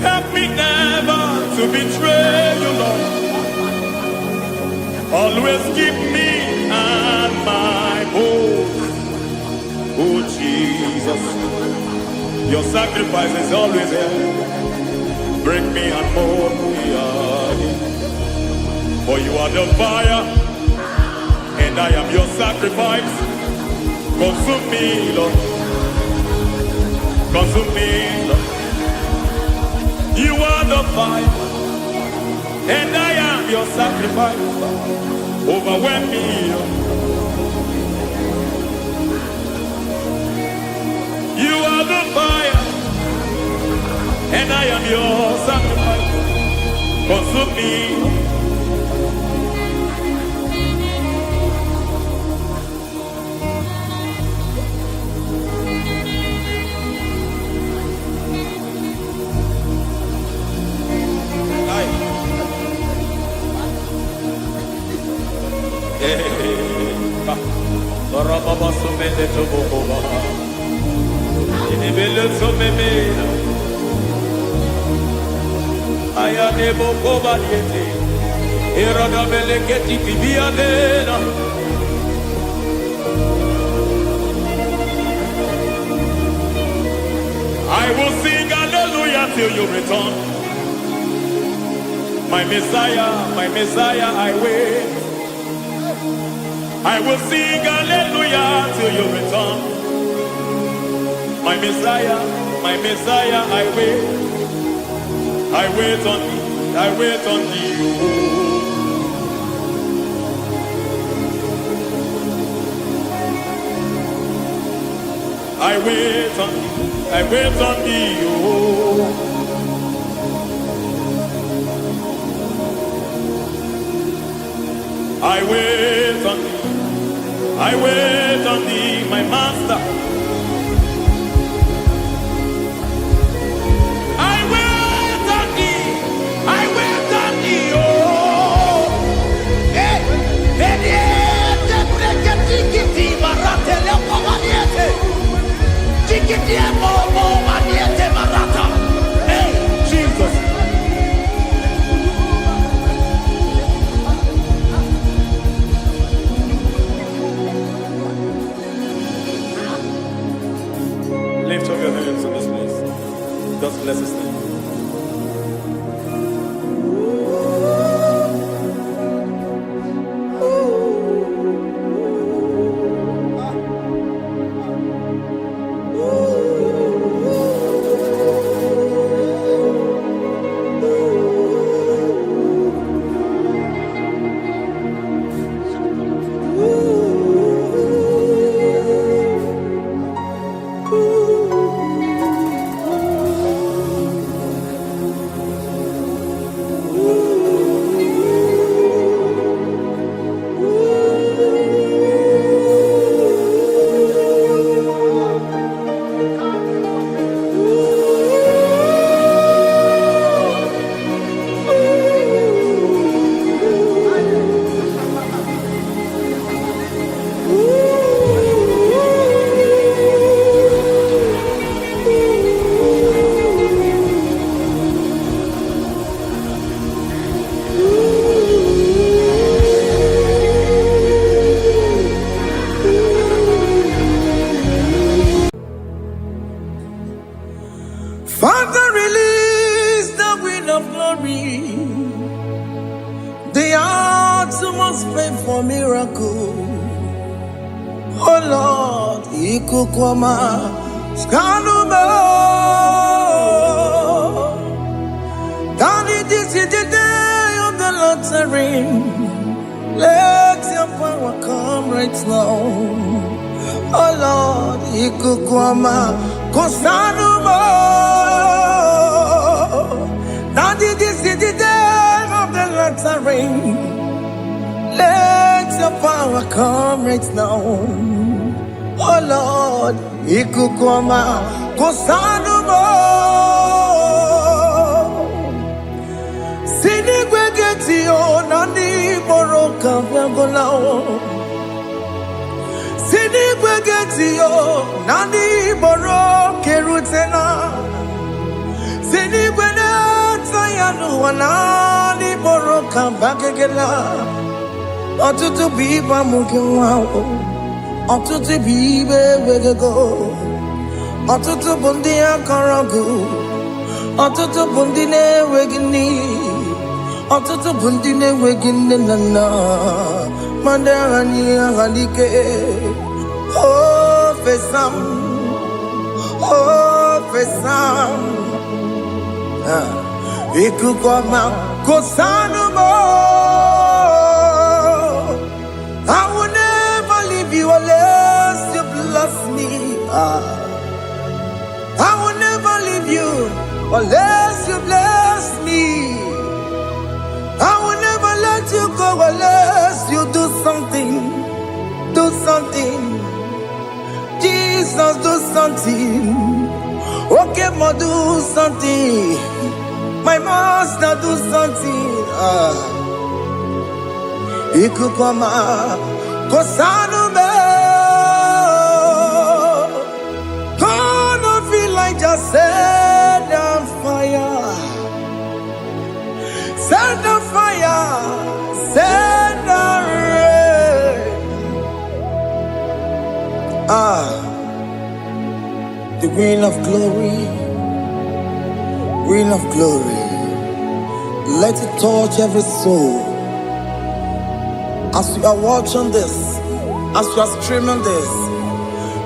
Help me never to betray you, Lord. Always keep me on my post. Oh, Jesus. Your sacrifice is always here. Break me and mold me again. For you are the fire, and I am your sacrifice. Consume me, Lord. Consume me, Lord. You are the fire, and I am your sacrifice. Overwhelm me, Lord. You are the fire, and I am your sacrifice. Consume me. I Aya nebo kobaliete. Eroda beleketi bibiadena. I will sing hallelujah till you return. My Messiah, I wait. I will sing hallelujah till you return. My Messiah, I wait. I wait on thee, I wait on thee. I wait on thee, I wait on thee. I wait on thee, I wait on thee, my master. I wait on thee, I wait on thee, oh. Hey, Jesus. Lift up your hands in this place. God bless His name. Father, release the wind of glory. The hearts must pray for miracle. Oh Lord, Ikukwama, Skanuba. Daddy, this is the day of the Lord's reign. Let your power come right now. Oh Lord, Ikukwama, Kosanuba. Daddy, this is the day of the Lord's reign. Let your power come right now. Oh Lord, Ikukwama, Kosanuba. Sinigwegetio, Nandi Boroka, Vagolao. Sinigwegetio, Nandi Boroke Rutena. Sinigwena, Tayanu, Nandi Boroka, Vagagela. Ọtụtụ bụ ibe amụghị nwa ahụ, ọtụtụ bụ ibe ewegego, ọtụtụ bụ ndị akọrọ gụ, ọtụtụ bụ ndị na-enweghị nne, ọtụtụ bụ ndị na-enweghị nne na nna, ma ndị agha n'ihe agha n'ike. O fesam, o fesam, ikuku ọma kosanu mo. I will never leave you unless you bless me. I will never leave you unless you bless me. I will never let you go unless you do something. Do something. Jesus, do something. Okay, ma, do something. My master, do something. Ikukwama, Kosanume. Gonna feel like just set on fire. Queen of glory, Queen of glory, let it touch every soul. As you are watching this, as you are streaming this,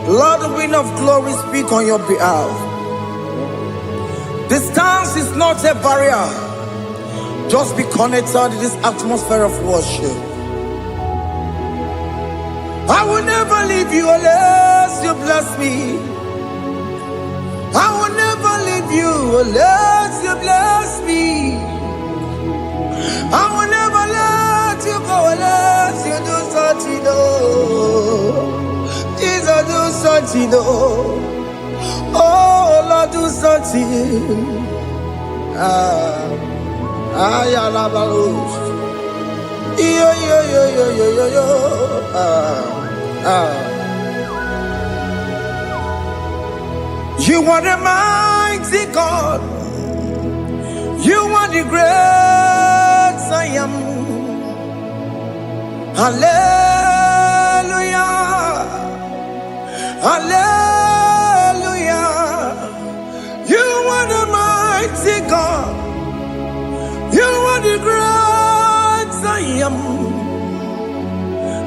Lord, the Queen of glory, speak on your behalf. Distance is not a barrier. Just be connected to this atmosphere of worship. I will never leave you unless you bless me. I will never leave you unless you bless me. I will never let you go unless you do something. Jesus, do something. Oh, Lord, do something. You are the mighty God. You are the great I am. Hallelujah. Hallelujah. You are the mighty God. You are the great I am.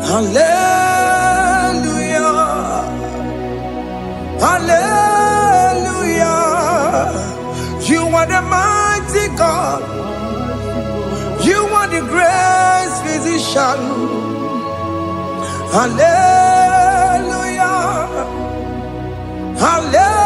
Hallelujah. Hallelujah. You are the mighty God. You are the great physician. Hallelujah. Hallelujah.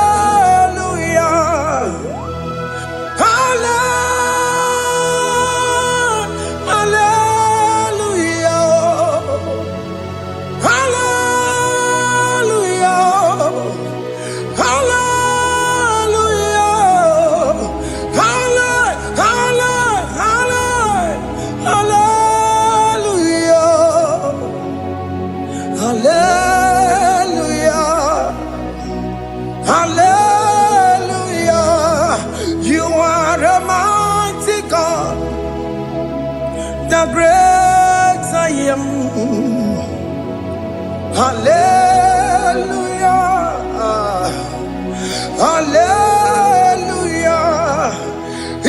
The great I am. Hallelujah. Hallelujah.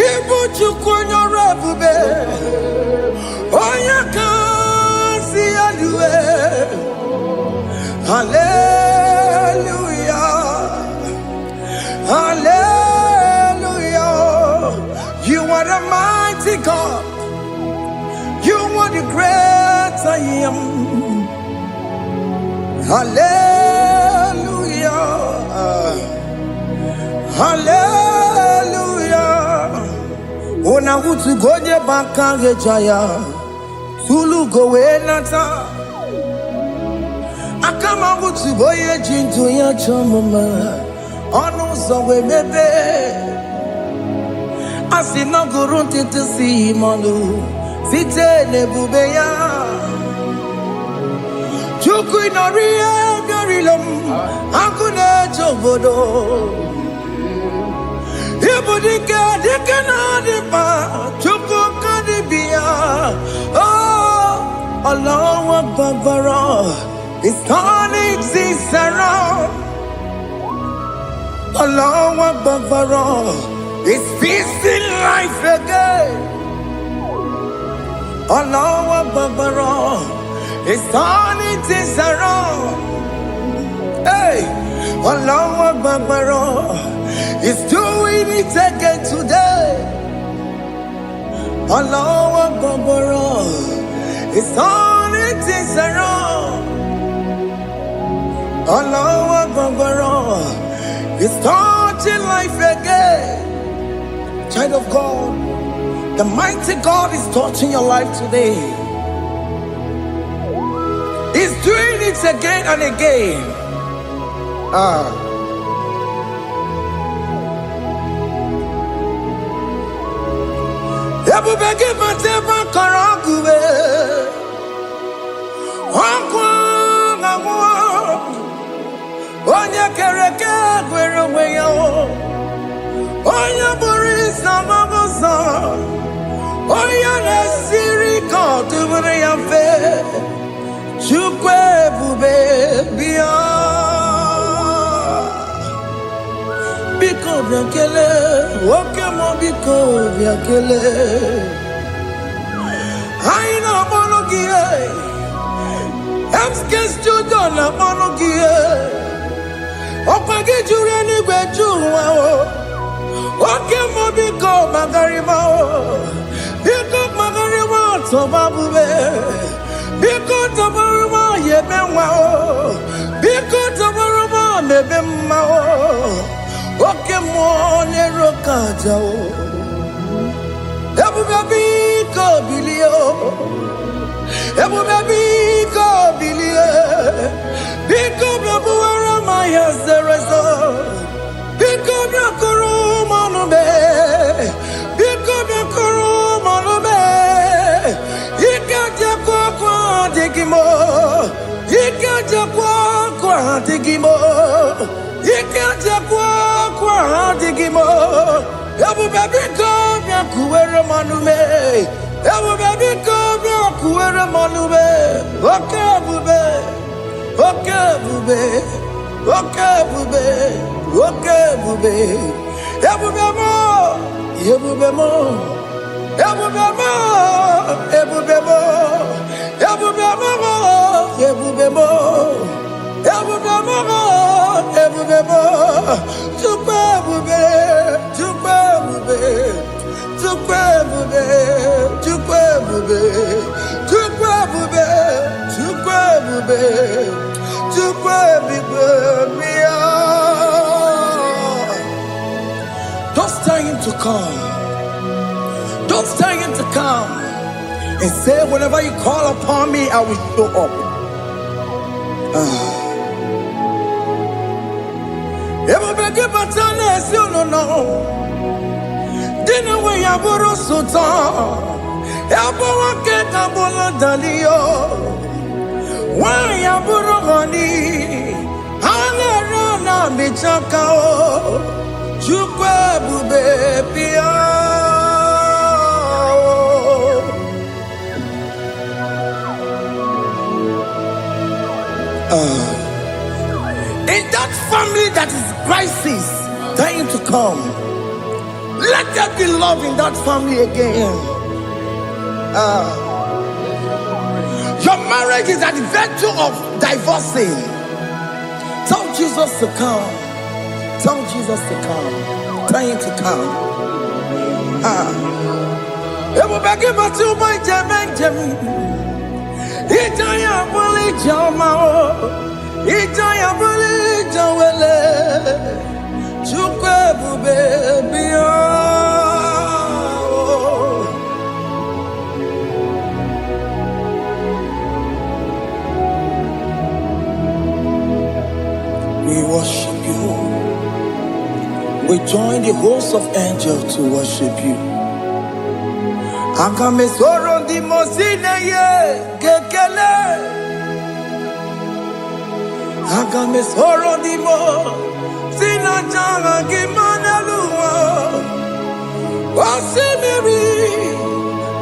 Ibu chukwanyo rebube. Oya kasi alue. Hallelujah. Hallelujah. You are the mighty God. You are the great I am. Hallelujah. Hallelujah. Ona hutu goje bakange jaya. Tulu gowe nata. Akama hutu boye jintu ya chomoma. Onu zowe mebe. Asina gurunti tisi manu. Site nebubeya Chuku inoria garilom Akune chobodo Ibudika dikana dipa Chuku kadibia Oh Allah Akbar It's turning things around Allah Akbar It's peace in life again Allah Akbar, it's turning things around. Hey, Allah Akbar, it's doing it again today. Allah Akbar, it's turning things around. Allah Akbar, it's touching life again. Child of God, the mighty God is touching your life today. He's doing it again and again. Ebubeke mateba karaguwe. Wakwa ngwa. Onye kereke gwere weyo. Onye burisa mabusa. Oya nesiri kodubure yafe. Chukwe bube biya. biakele, woke mo biko biakele. Aina monogie, SuperiorKonceptStudios na monogie. Opagi jure ni gbejuwa o, woke mo biko magarima o, biko magarima to babube, biko to baruma yebenwa o, biko to baruma mebemma o. Oke mone rokaja o, ebu baby ko bilio, ebu baby ko bilie, biko babu ara maya zerezo, biko bakuru manube, biko bakuru manube, ikaja kwa digimo, ikaja kwa digimo, ikaja kwa digimo. Ebu baby come ya kuwere manume. Ebu baby come ya kuwere manume. Okay bube, okay bube, okay bube, okay bube. Ebu bemo, ebu bemo, ebu bemo, ebu bemo, ebu bemo, ebu bemo, ebu bemo, ebu bemo. Don't tell him to come. Don't tell him to come. And say, whenever you call upon me, I will show up. Everybody but honest, you don't know. Dinner way I borrow sultan. Elbow get a bola dalio. Why I borrow honey? Hana rana michakao. Chukwe bube pia. In that family that is crisis, tell him to come. Let there be love in that family again. Your marriage is at the verge of divorcing. Tell Jesus to come. Tell Jesus to come. Tell him to come. Everybody but you my Benjamin. Itaya bully Jamao. Itaya bully Jawele. Chukwe baby. We worship you. We join the host of angels to worship you. Akame soro di mosine ye kekele. Akame soro di mo sina janga gimana luwa. Wasimiri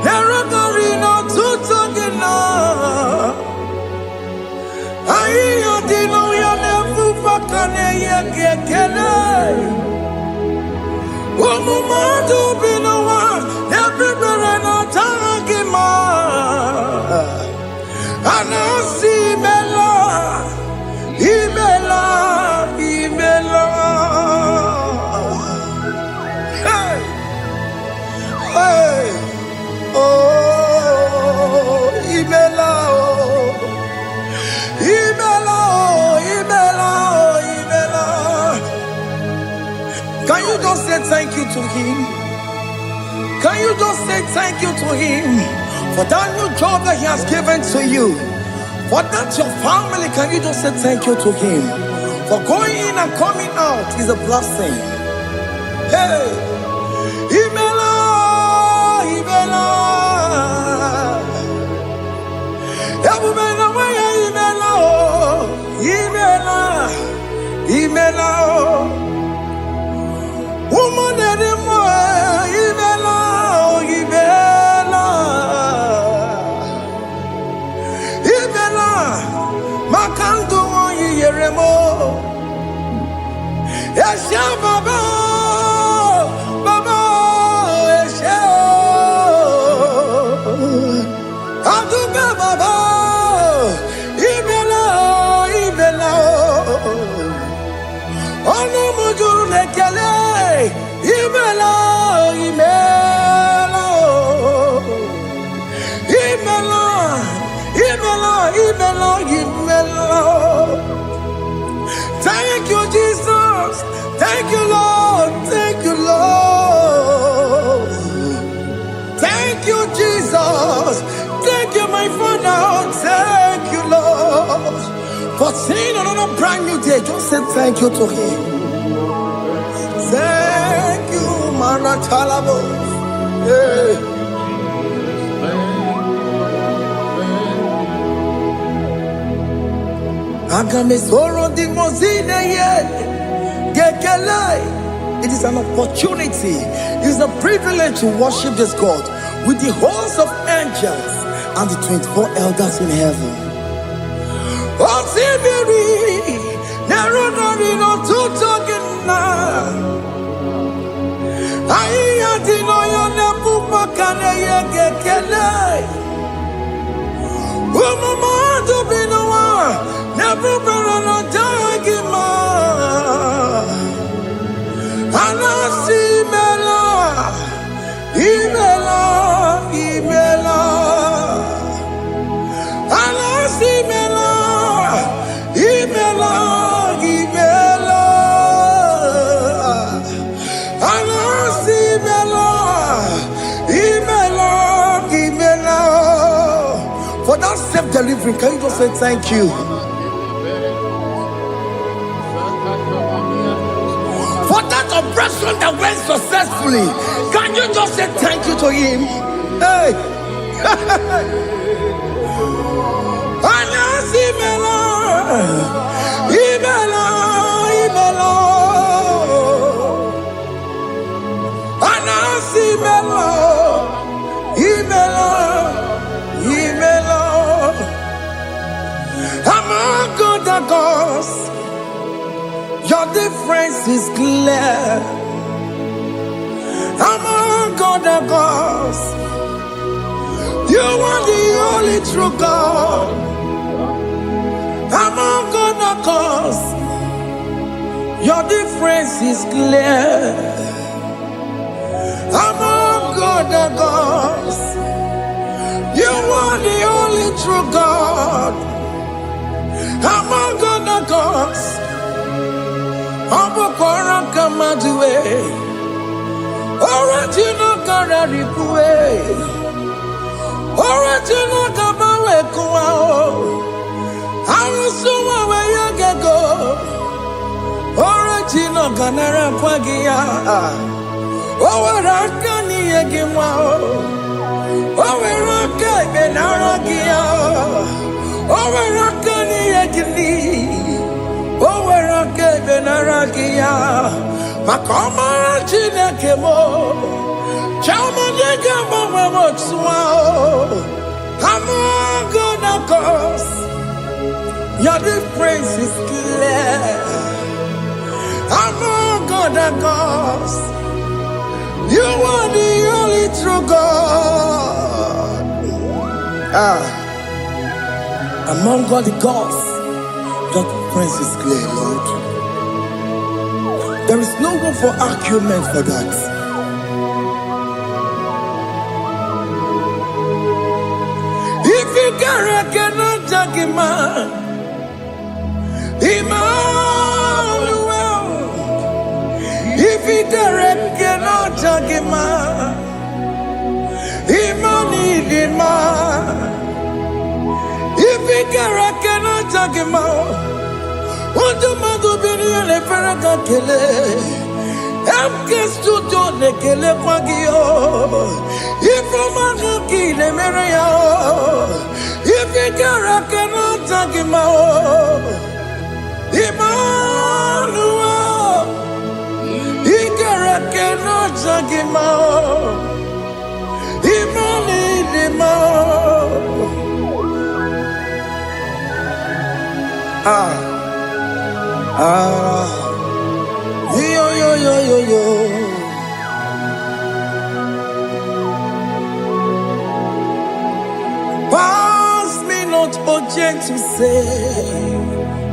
nerakari no tutogina. Ayo dino ya nefu fakane ye kekele. Umumadu binowa everybody no tangima. Anasi mela, imela, imela. Hey, hey, oh, imela, oh, imela, oh, imela, oh, imela. Can you just say thank you to him? Can you just say thank you to him for that new job that he has given to you? For that your family, can you just say thank you to him? For going in and coming out is a blessing. Hey, Imela, Imela, Imela, Imela, Imela, woman anymore, Imela, Imela, Imela, Makandu, Yeremo, Yasha Baba. Thank you, Lord. Thank you, Lord. Thank you, Jesus. Thank you, my Father. Thank you, Lord. For seeing another brand new day, just say thank you to Him. Thank you, Manatalabo. Yeah. It is an opportunity, it is a privilege to worship this God with the host of angels and the 24 elders in heaven. Oh, Sibiri, Nerunarino Tutogina. I didn't know never better dagima. Anasi mela, imela, imela. Anasi mela, imela, imela. Anasi mela, imela, imela. For that self-delivery, can you just say thank you? For that operation that went successfully, can you just say thank you to Him? Hey! Anasi mela, imela, imela. Anasi mela, imela, imela. Among other gods, your difference is clear. Among other gods, you are the only true God. Among other gods, your difference is clear. Among other gods, you are the only true God. Among other gods, Obokora Kamadue, original Kararipue, original Kabawe Kuao, Arusuma Wayagago, original Ganara Pagia, Owarakani Yagimao, Owaraka Benaragia, Owarakani Yagini. Oh, where I gave an Aragia, Macoma Chinakemo, Chamanegamo, I'm gonna cause your difference is clear. I'm gonna cause you are the only true God. Among all the gods, that difference is clear, Lord. There is no room for argument for that. If you cannot judge him, Emmanuel. If you cannot judge him, Emmanuel. If you cannot judge him, what do you do? Le Ferraga Kele, MK Studio de Kele Pagio, if you Manaki le Merea, if you cannot take him out, Emmanuel, he cannot take him out, Yo. Pass me not urgent to say,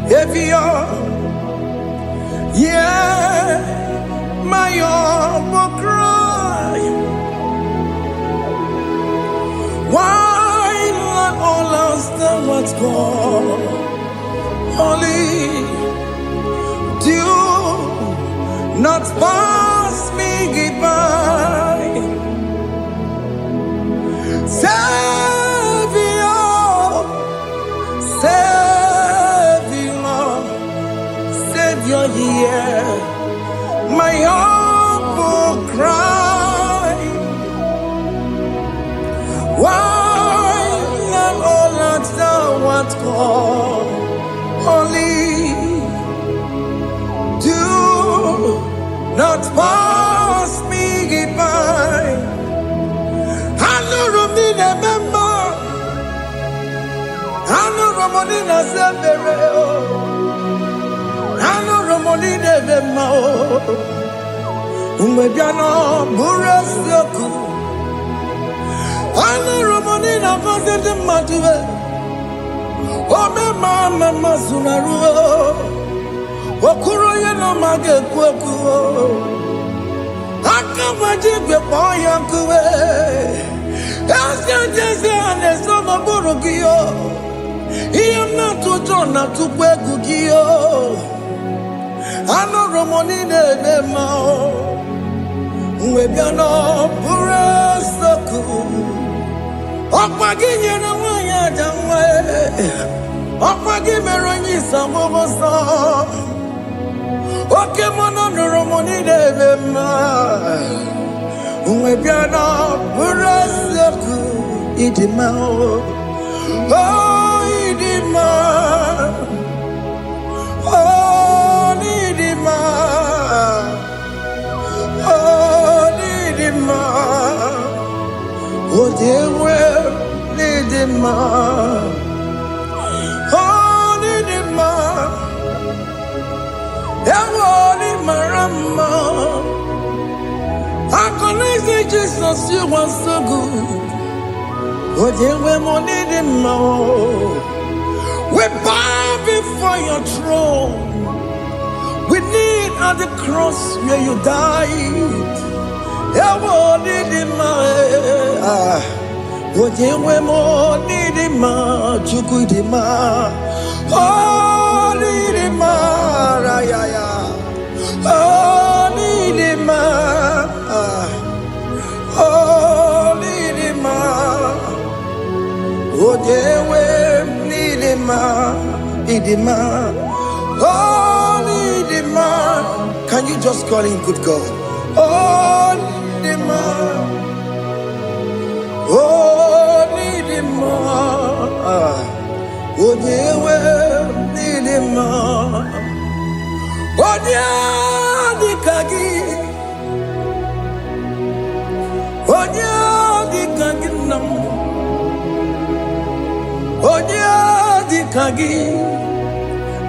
if you're, yeah, my humble cry. Why not all else than what's gone? Only do not pass me by. Savior, Savior, Savior, hear my humble cry. Why am all that thou art called holy? Do not pass me by. Hanurumina member, Hanurumina Severeo, Hanurumina Vemo, Umebiano Burasoku, Hanurumina Vasetim Matue, Ome Mama Masunaru, Okuro Yano Mage Kweku. Akamajibe boyankuwe, Asyanjese anesoma burugiyo, Iyamna tutona tukwekugiyo, Ano romoni nebemao, Mwebiano burasoku, Okwaginye na wanya jamwe, Okwagimeronyi samogosa, Oke mono romoni nebema, Mwebiano burasoku, Idimao, oh Idima, oh Idima, oh Idima, oh Dewe Idima, oh Idima. Ewoli marama, I connect Jesus, you are so good. Oh, dear, we need him more. We bow before your throne. We need at the cross where you died. Ewoli marama, oh, dear, we need him more. Chukudima, oh, need him more. Oh, Nidima, oh, Nidima, oh, Dewe, Nidima, Nidima, oh, Nidima. Can you just call him good God? Oh, Nidima, oh, Nidima, oh, Dewe, Nidima. Odia di kagi nam, Odia di kagi,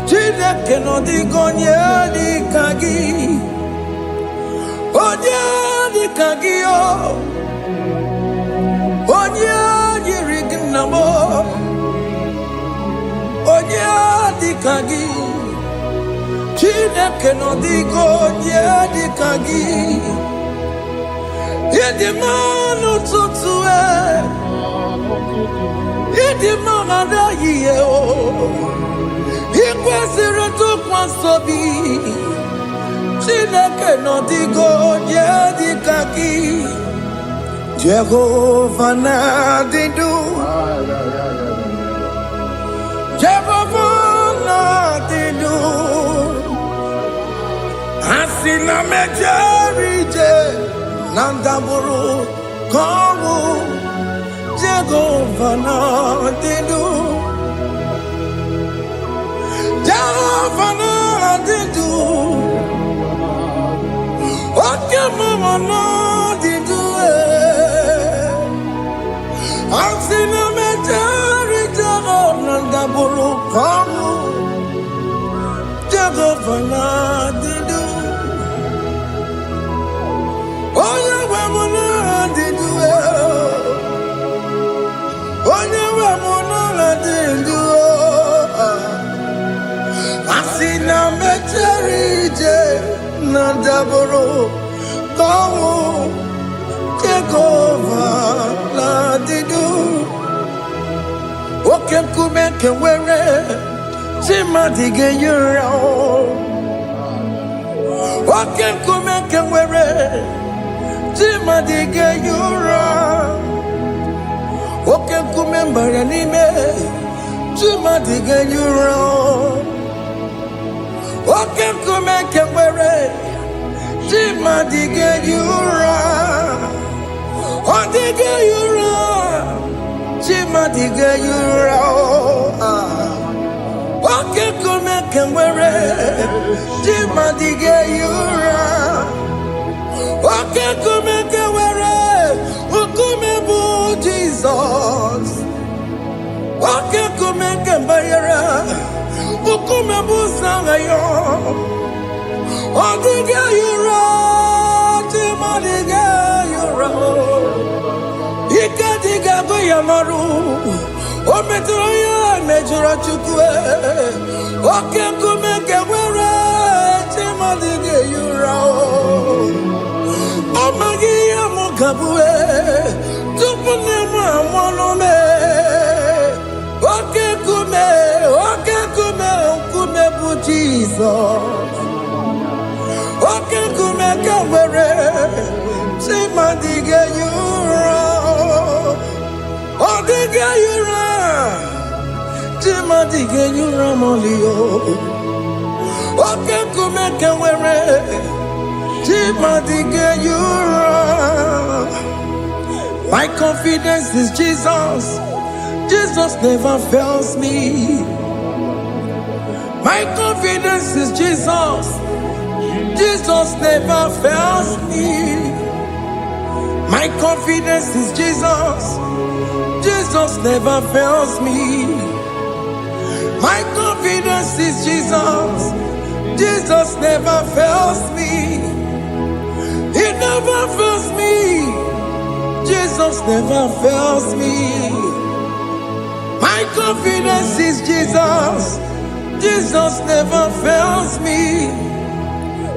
Chile que no digo ni di kagi, Odia di kagi Odia di rignamo, Odia di kagi. Chineke no digo di kagi, Yedi manu tutue, Yedi manada yeo, Ikwesire tu kwansobi, Chineke no digo di kagi, Jehovah na didu, Jehovah na didu. Asina mejerije nandaburu kowu Jehovah na didu, Jehovah na didu, Oke mama na didu. Asina mejerije nandaburu kowu Jehovah na didu. Oh, yeah, we're Nandaboro, Kamu, Jehovah, Ladidu, Okem Kumeke Were, Timadige Yura, Oke kume kewere Jima dige yura Oke kume mbara nime Jima dige yura Oke kume kewere Jima dige yura Odige yura Jima dige yura Oke kume kewere Jima dige yura Oke kume kewere Ukume bu Jesus Oke kume kewere Ukume bu sangayo Odige yura Jima dige yura Ika diga go yamaru O metroya mejura chukwe Oke kume kewere Jima dige yura Amagi amukabue Tupune mwamonome Oke kume bu Jesus Oke kume kewere Jima dige yura Odige yura Jima dige yura molio Oke kume kewere Jima dige yura My confidence is Jesus Jesus never fails me My confidence is Jesus Jesus never fails me My confidence is Jesus Jesus never fails me My confidence is Jesus Jesus never fails me He never fails me Jesus never fails me My confidence is Jesus Jesus never fails me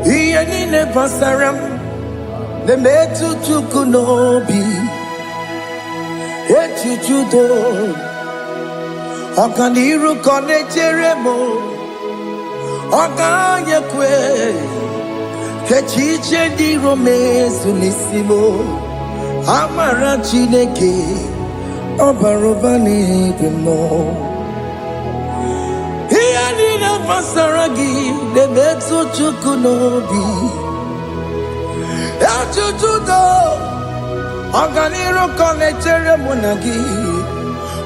He ain't never saram The metu tukunobi Echuchudo Okaniru kone jeremo Okanye kwe Kechiche di romezu nisimo Amara chineke Obarobani demo Hiya nina pasaragi De metu tukunobi Echuchudo Okaniru kone jeremo nagi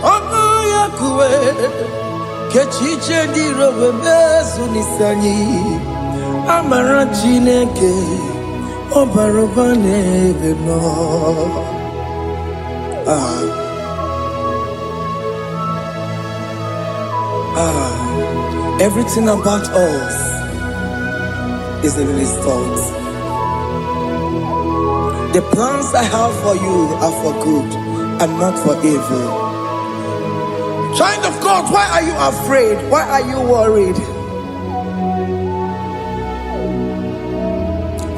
Okanye kwe Kechiche di romezu nisanyi Amara chineke Obarobane demo Everything about us is in His thoughts. The plans I have for you are for good and not for evil. Child of God, why are you afraid? Why are you worried?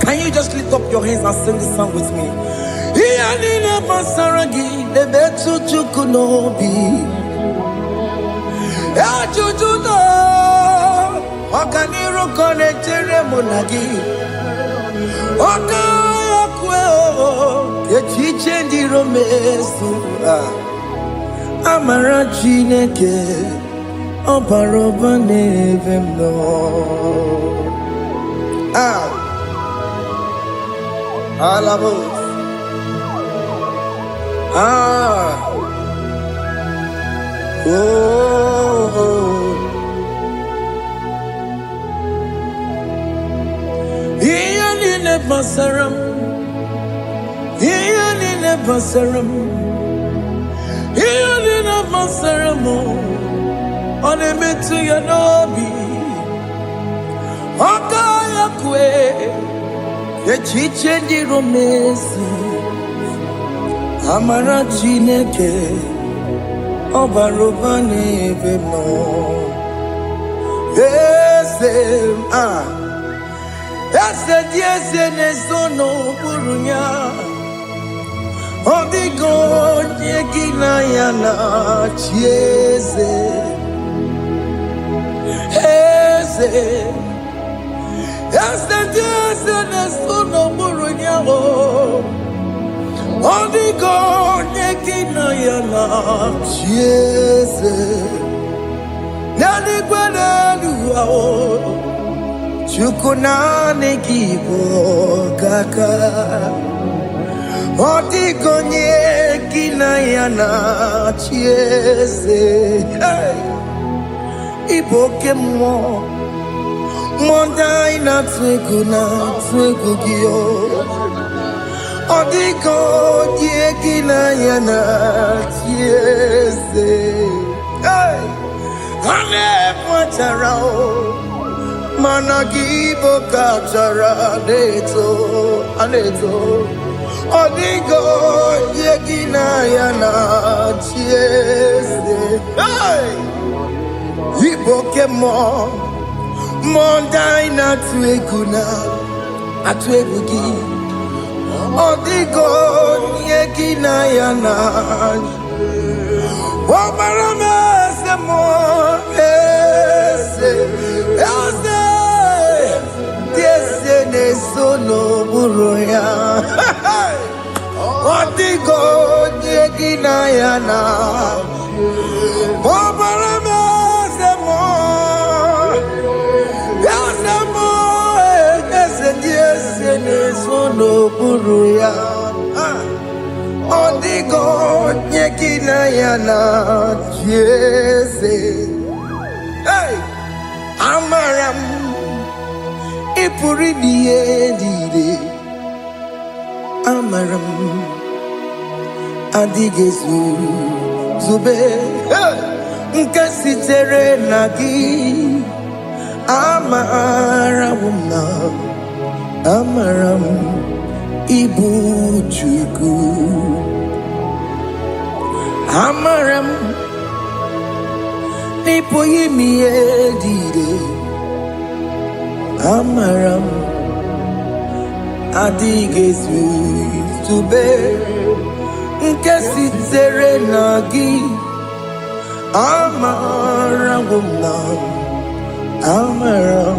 Can you just lift up your hands and sing this song with me? Iyanina pasaragi nebetu chukunobi Echuchudo Okaniru kone jeremo nagi Okaya kweo Kechiche ndi romesu Amara chineke Obaroba nevemno Alabos Iyanine basaram Iyanine basaram Iyanine basaram Onemetu yanobi Okaya kwe Echiche ndi romesi Amara chineke Obarobane vemo Ese dieze nesono burunya Odigo nyekina yana chieze Yes, and so no more in your only God, Nekina Yana, yes, Nani Guadalu, Chukunane Kibo Kaka, only God, Nekina Yana, yes, Ibokemo. Mondai na twegugio Odiko yekina yana tiese Hey Hane mwacharao Managibo kachara Aneto Odiko yekina yana tiese Hey Ibokemo Mondai na tweguna atwegugi Odigo yekina yana Wabarame se mo Ese ne sono buroya Odigo yekina yana Wabarame se mo Sono buruya Odigo nyekina yana jese Hey Amaram Ipuri dide Amaram Adigezu Zube Nkasitere nagi Amaramuna Amaram Ibu Chuku Amaram Nipo yimi edide Amaram Adigezu Tube Nkesi tere nagi Amaram Amaram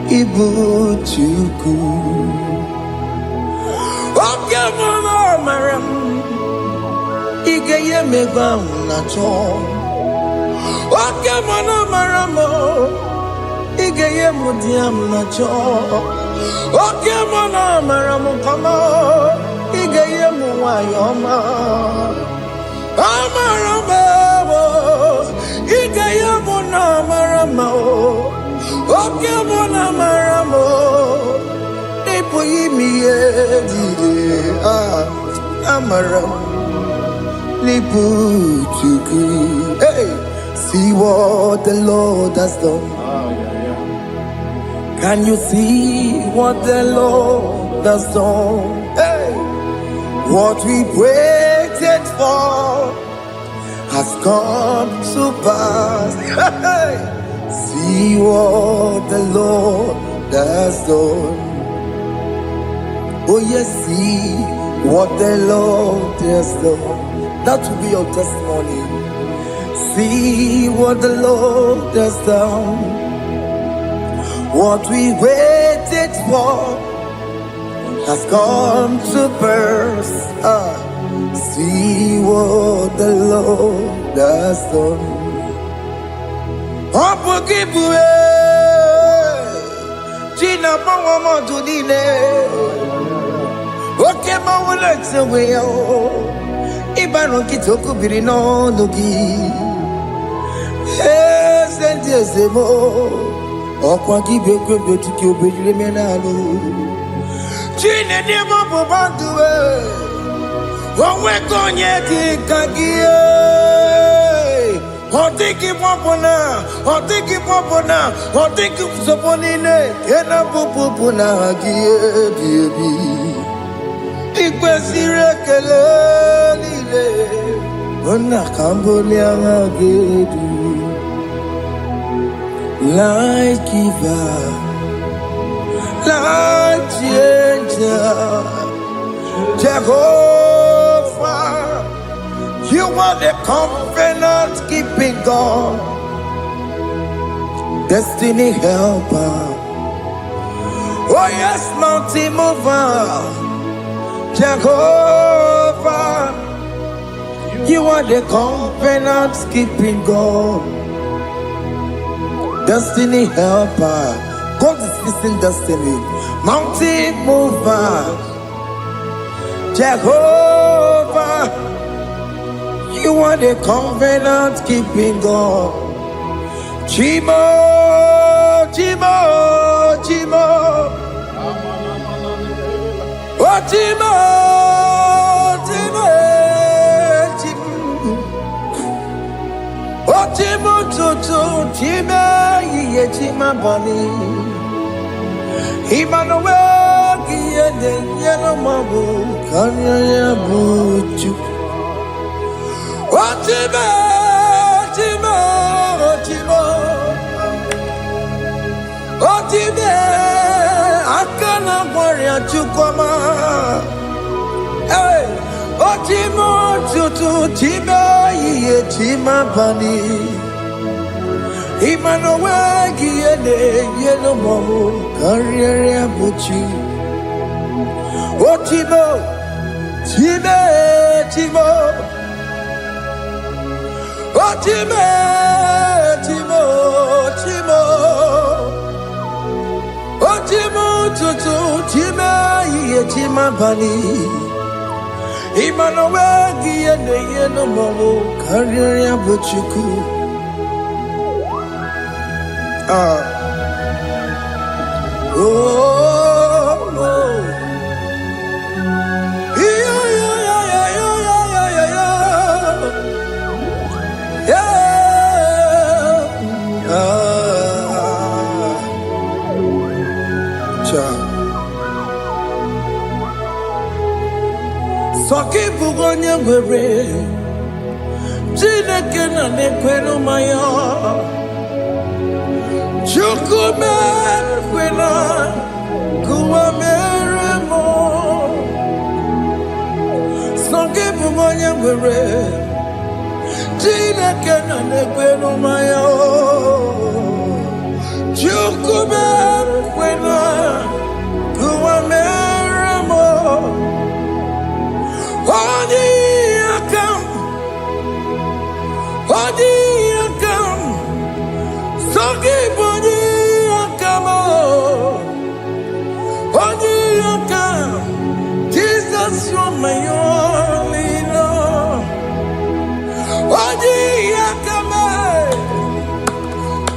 Ibu Chuku Oke mama maram Ige ye megba na cho Oke mama maram Ige ye mudiam na cho Oke mama maram kama Ige ye muwayoma Amaram Ige ye muna maram Oke mona maramo Nipo yimi edide Amaram Nipo chuku Hey, see what the Lord has done. Can you see what the Lord has done? Hey, what we waited for has come to pass. Hey, see what the Lord has done. Oh yes, see what the Lord has done. That will be your testimony. See what the Lord has done. What we waited for has come to burst. See what the Lord has done. Gina Pawamo Dudine. Okay, Mawalex away. Ibano Kitoku Birino Nogi. Yes, and yes, Emo. Okwaki Beko Betiki Obejumenalo. Gina Demo Bobandue. One Konyaki Kagia. Otiki Popona, Otiki Popona, Otiki Soponine, Kena Popuna, Baby. Ikwesire Kelele, Ona Cambodia Gedu, like Kiva, like Changer, Jehovah. You are the covenant keeping God, destiny helper, Oh yes, mountain mover, Jehovah. You are the covenant keeping God, destiny helper. God is fixing destiny. Mountain mover, Jehovah. You are the covenant keeping God. Chimo, Chimo, Chimo. Oh, Chimo, Chimo, Chimo. Oh, Chimo, Tutu, Chimo, Ye, Chima, Bani. Emmanuel, Ye, the yellow mabu, Kanya, Buchu. Oh, Chimo, Chimo, Chimo. Oh, Chimo, Akana, Warrior, Chukoma. Hey, oh, Chimo, Tutu, Chimo, Ye, Chima, Bani. Emmanuel, Giene, Yellow Momo, Carrier, Buchi. Oh, Chimo, Chimo, Chimo. Oh, Chimo, Chimo, Chimo. Oh, Chimo, Tutu, Chimo, Ye, Chima, Bani. Emmanuel, Giene, Yellow Momo, Carrier, Buchiku. Oh, oh, yeah, yeah, yeah, yeah, yeah, yeah, yeah, yeah. Cha. Soki bugonye were, Jineke na nekweno maya. Chukume kwena kuwa meremo Songe bumonya were Jine kena nekweno mayo Chukume kwena kuwa meremo Odi akam Songe boni akamo Odi akam Jesus, you're my only love. Odi akame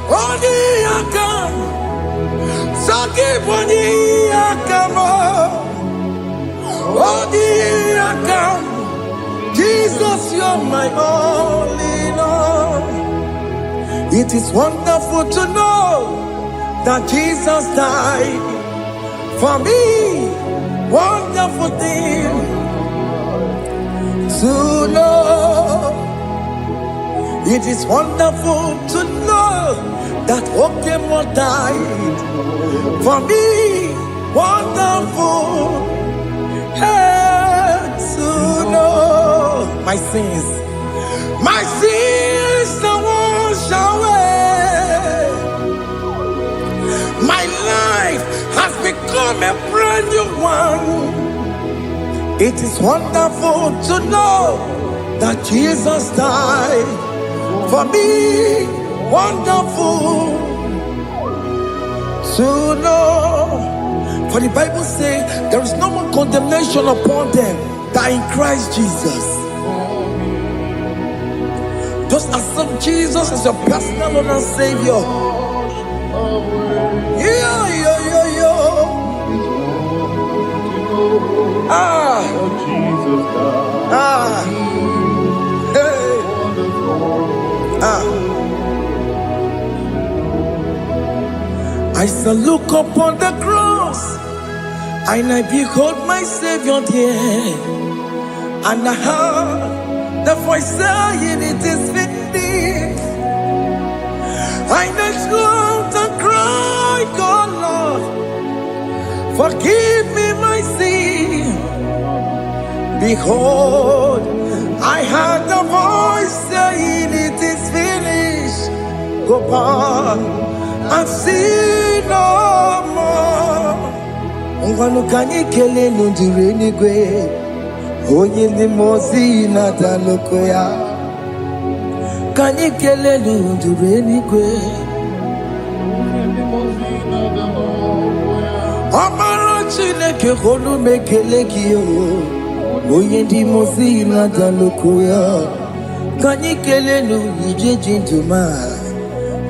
Odi akam Songe boni akamo Odi akam Jesus, you're my only love. It is wonderful to know that Jesus died for me. Wonderful thing to know. It is wonderful to know that Okemo died for me. Wonderful to know. My sins are washed away. My life has become a brand new one. It is wonderful to know that Jesus died for me. Wonderful to know. For the Bible says there is no more condemnation upon them that are in Christ Jesus. Just accept Jesus as your personal Lord and Savior. Yeah. I shall look upon the cross, and I behold my Savior there, and I heard the voice saying, "It is finished." I next looked and cried, "God, Lord, forgive me my sin." Behold, I heard the voice saying, "It is finished." Go back and sin no more. Ngwanu kanyi kele nundure nigwe Onye ndi mozi na daloko ya Kanyi kele nundure nigwe Amara Chineke holu mekele kiyo Onye ndi mozi na daloko ya Kanyi kele nundure jinduma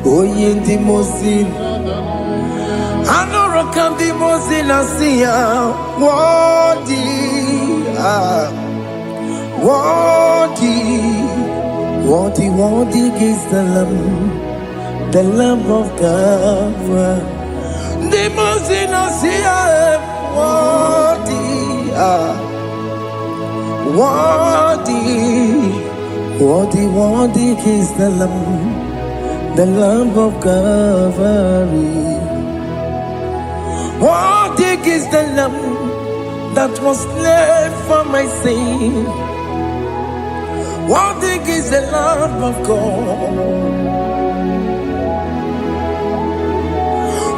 Onye ndi mozi Anoro kandi mozi na siya Wadi Wadi is the Lamb of God The mozi na siya Wadi is the Lamb of Calvary. What is the lamb that was slain for my sin? What is the Lamb of God?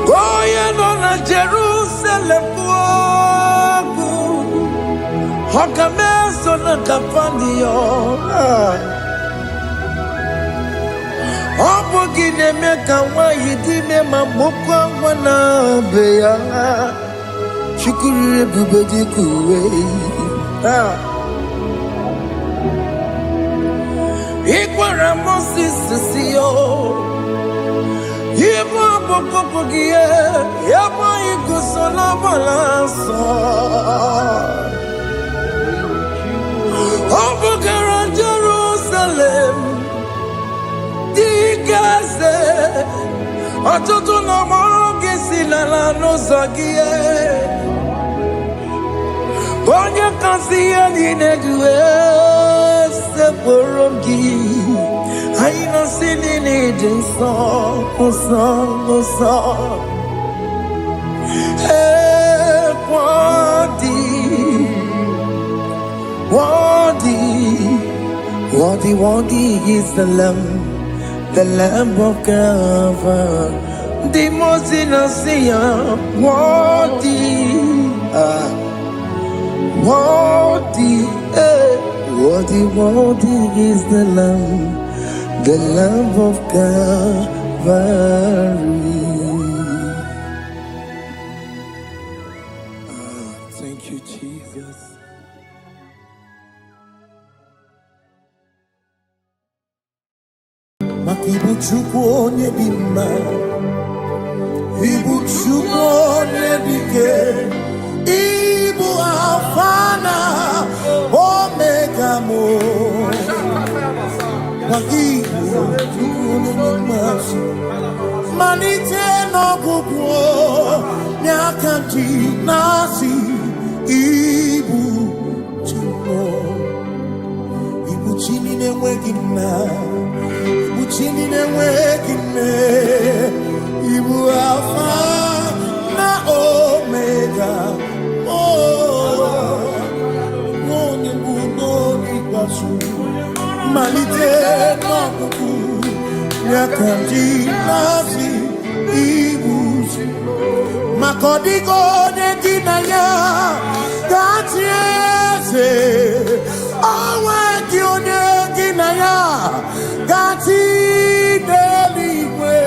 Going on a Jerusalem walk, Hakames on a Capandio. Opogine meka wa yidime mamukwa wana beya Shukuru bubedi kuwe Ikwara Moses siyo Yema popogie Yema igusola balanso Opogara Jerusalem Digase Atutu na moge silala no zagie Bonye kansiya ninedue Seporongi Aina sinini jinso Oso Wadi is the Lamb of Calvary. The Mosina Sia, Wadi is the Lamb of Calvary. Thank you, Jesus. Ibu chukwu onye dị mma Ibu chukwu onye dike Ibu Alfa na Omega mo Ibu chukwu onye dị mma Malite n'ọgwụgwụ N'aka ji na-asị Ibu chukwu Ibu chini na-enweghị nna Chini na-enweghị Ibu Alfa na Omega Onye bụ n'oge ikpeazụ Malite n'ọgwụgwụ Ya ka ndị na-asị Ibu maka ọ dịghị onye dị na ya ga-achị eze onwe gị onye dị na ya ga-achị n'eluigwe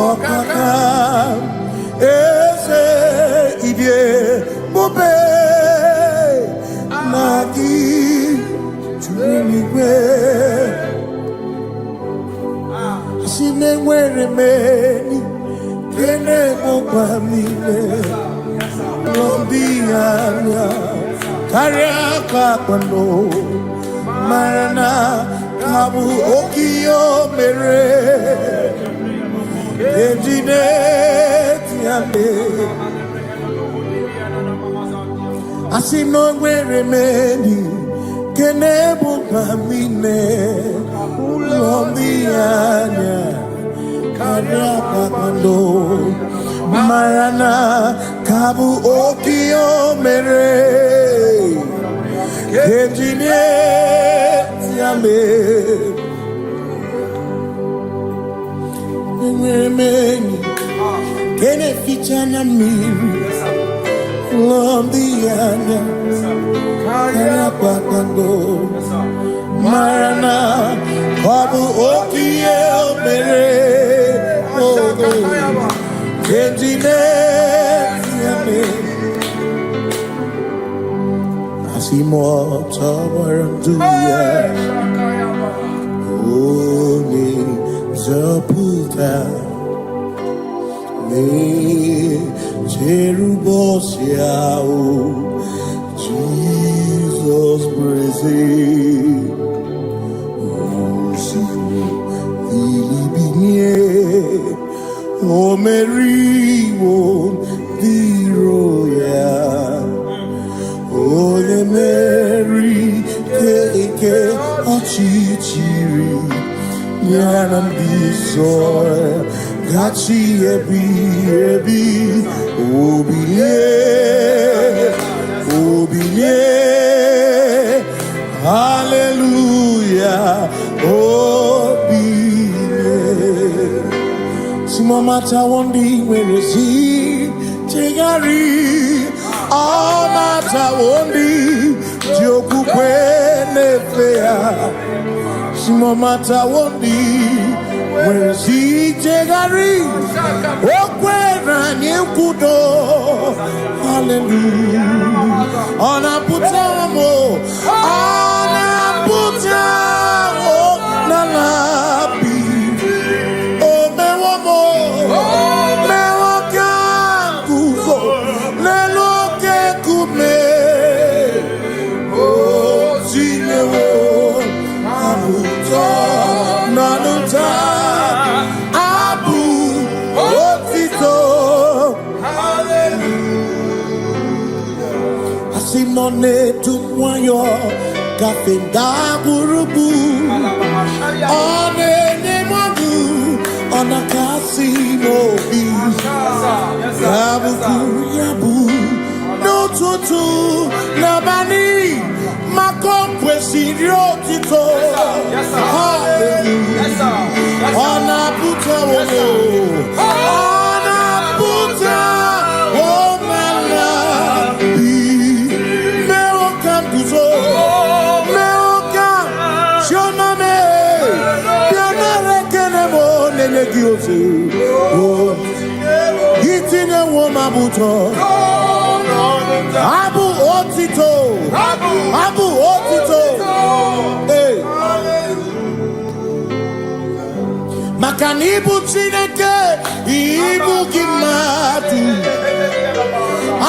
ọkaka eze ibie bube na gị juru n'igwe si na-enwere meni kene mụkwa niile n'obi anya karịa ka kwano mara na ka bụ oke o mere ejide tiame asị na o nwere meni kene mụkwa niile n'obi anya karịa ka kwano mara na ka bụ oke o mere ejide tiame enwere meni ke Beneficiana me, love the anya, Karapakando, Marana, Babu Okie, Mere, Ogo, Kentine, Asimo, Tawaranduya, Oni, Zaputa. Jerubosiao, Jesus praise. Dilibinye, O Mary, O Diroya, O Mary, Keke, Achichiri, Yanam Bisoy. Gachi ebi, obiye, hallelujah, obiye. Simo mata wondi weresi, tegari, all mata wondi, joku kwenefea. Simo mata wondi. Where's he tegari? Okwera nyekudo. Hallelujah. Ona putamo. Ona putamo. Nalapi. O mewamo. Mewoka kuzo. Leloke kume. O zinewo. Abuto. Nanuta. Simone tukwayo kafenda burubu one nemagu ona kasimo bi yabu no tutu nabani makompwe sirio tito hallelujah ona puta wono ona puta Hitine woma buto Abu otito Hey Makanibu chineke Ibu kimatu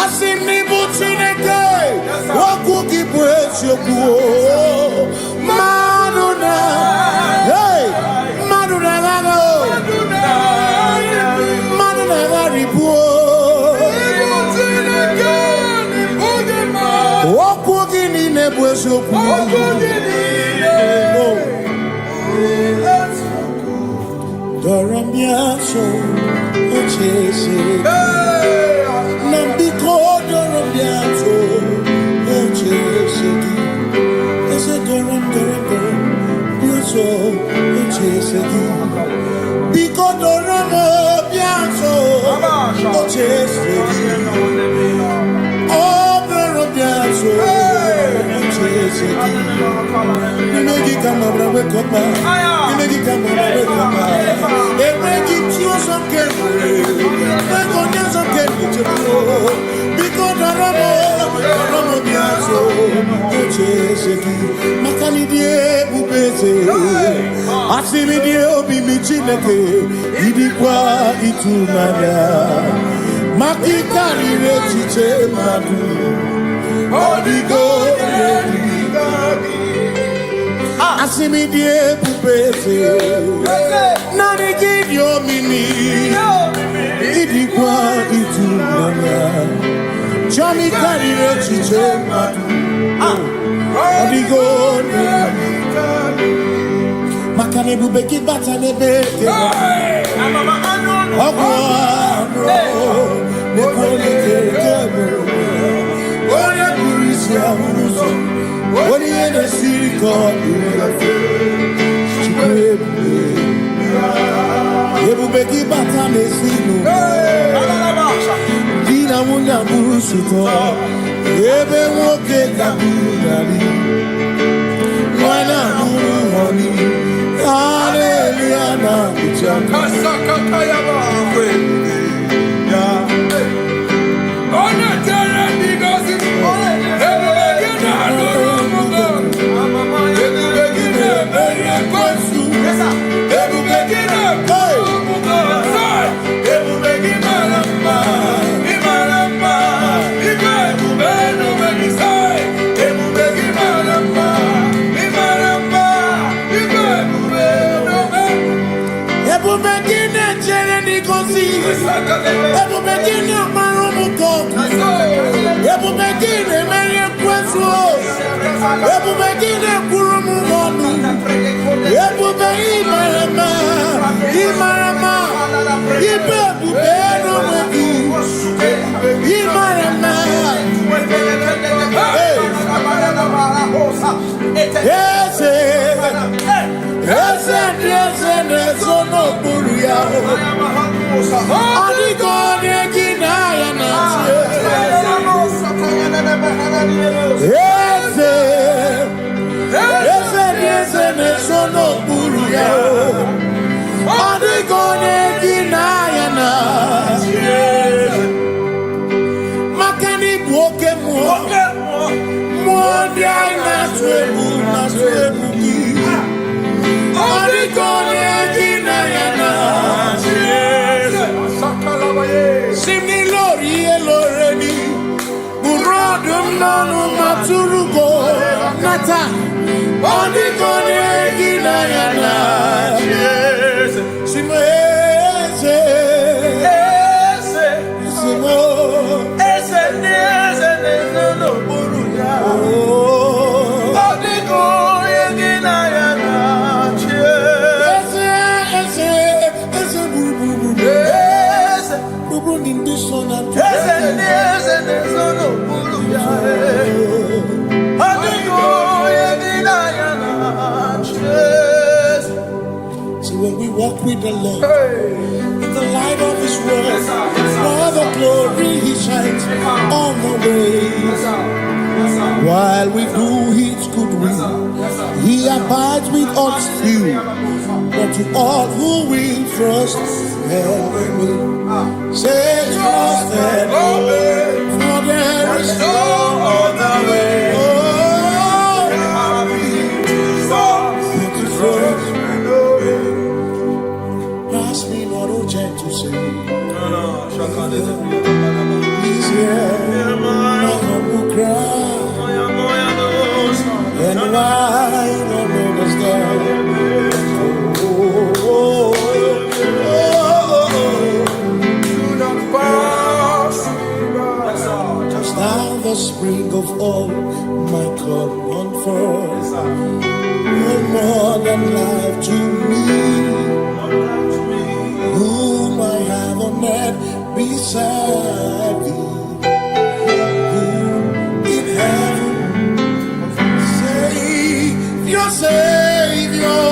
Asinibu chineke Waku kibwesi okuo Manuna Hey Manuna gano Doramiaso, Ochese, Nambiko, Doramiaso, Ochese, Ese Doram, Biaso, Ochese, Biko Doramo, Biaso, Ochese, Oh, Doramiaso, Ochese, Negi Kamabra, wake up, Negi Kamabra, wake up, and make it yours on Kenry, make on yours on Kenry, because Doramo, Biaso, Ochese, Makanidie, Bubese, Asimidie, Obimichineke, Idikwa, Itumania, Makikari, Rechiche, Madu, Odigo, Asimidie, Bubese, Nani give your mini, Idikwa, Itumania, Johnny Kari, Rechiche, Madu, Odigo, Makanebu beki batane beke Ogwaro Nekole kekebe Oye kurisia uruso Oye ene siriko Chikwebu Ebu beki batane sinu busuko ebe woke kabudali wana muhoni hallelujah na kuchaka Kasakata yaba. ya Ona tere bigozi. Ebegina adoromogo. Ebegina berekwesu. Ebegina kumugo. Ebegina lamba. Imalamba. Ibebubeno begisai. Ebegina lamba. Imalamba. Ibebubeno begisai. ebumegine chere nikosi ebumegine marumuko ebumegine merekwesu ebumegine kurumugonu imarama ibebubeno wegi imarama ese nezono buruya adigone kinaya na ese nezono buruya adigone kinaya na makani buoke mo dia na swebu adigone kinaya na Simni lori eloreni Burodum nanu maturugo Nata Onikone ginayana Simo eze Simo eze no buruya Onikone ginayana Eze buru in this one and so when we walk with the Lord in the light of His word, for the glory He shines on the way. While we do His good will, He abides with us few, but to all who will trust and believe. Say trust and obey, for there is no other way. Oh, to trust and obey. Pass me not, O gentle say. He's here, my humble cry, and why don't understand. The spring of all my cup run forth. No more than life to me, whom I have on earth beside thee, whom in heaven Savior, Savior.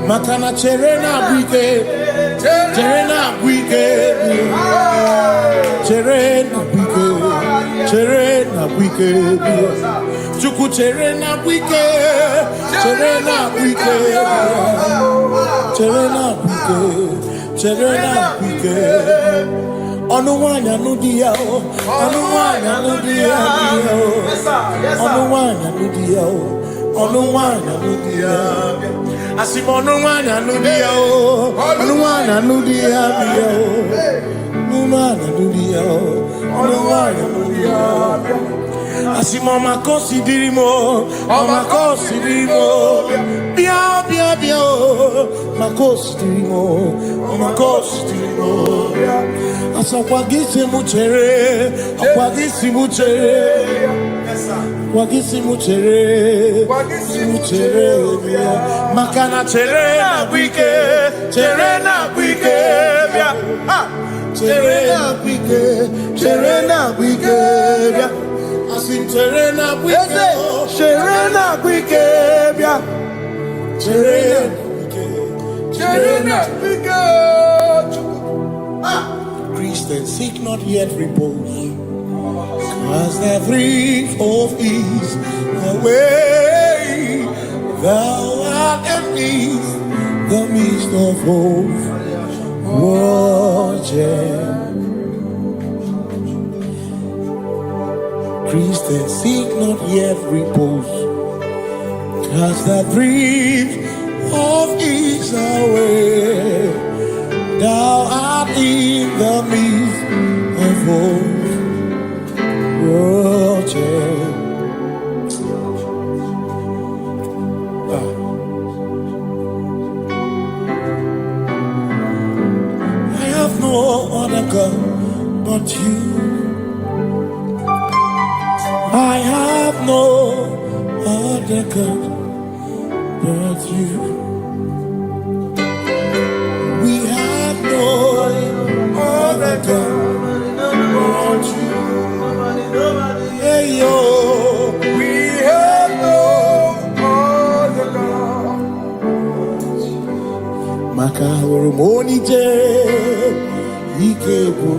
Makana cherena bwike, cherena bwike, cherena bwike, chere na wike Chuku chere na wike chere na wike chere na wike Onu wanya nudia onu wanya nudia onu wanya nudia onu wanya nudia Asimo onu wanya nudia onu wanya nudia onu wanya nudia Asimo makonsidirimo bia makonsidirimo Asakwagisi muchere Makana chere na wike bia chere na wike bia Asim chere na wike bia chere na wike Christians seek not yet repose, cause the brief of ease the way thou art at peace, the midst of hope. Christians seek not yet repose, cause the brief of ease away. Thou art in the midst of hope. I have no other God but you. I have no other God but you. Other God but you. Hey yo, we have no other God. Makahuru monite, ikebu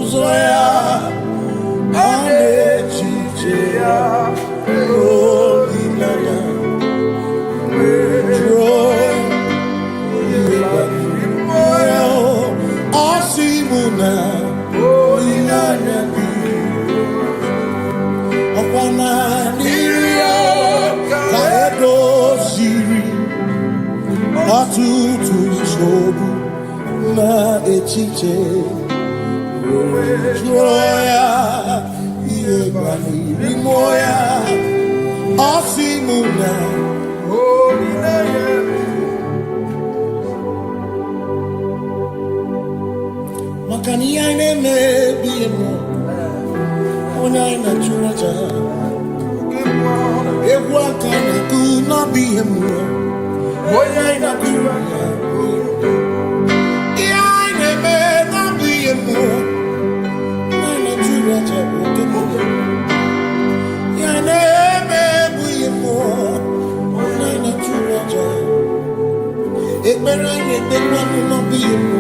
uzoya, ane chicheya, olilaya, joy. Asimuna, Olinanya, Opana, Niria, Kaedo, Siri, Atutu, Sobu, Na, Echiche, Joya, Iebani, Rimoya, Asimuna, Olinanya. Makani ane me biemo, ona ina churaja. Ewa kana ku na biemo, ona ina churaja. Ane me na biemo, ona ina churaja. Ane me biemo, ona ina churaja. Ekbera ne tekwa na biemo.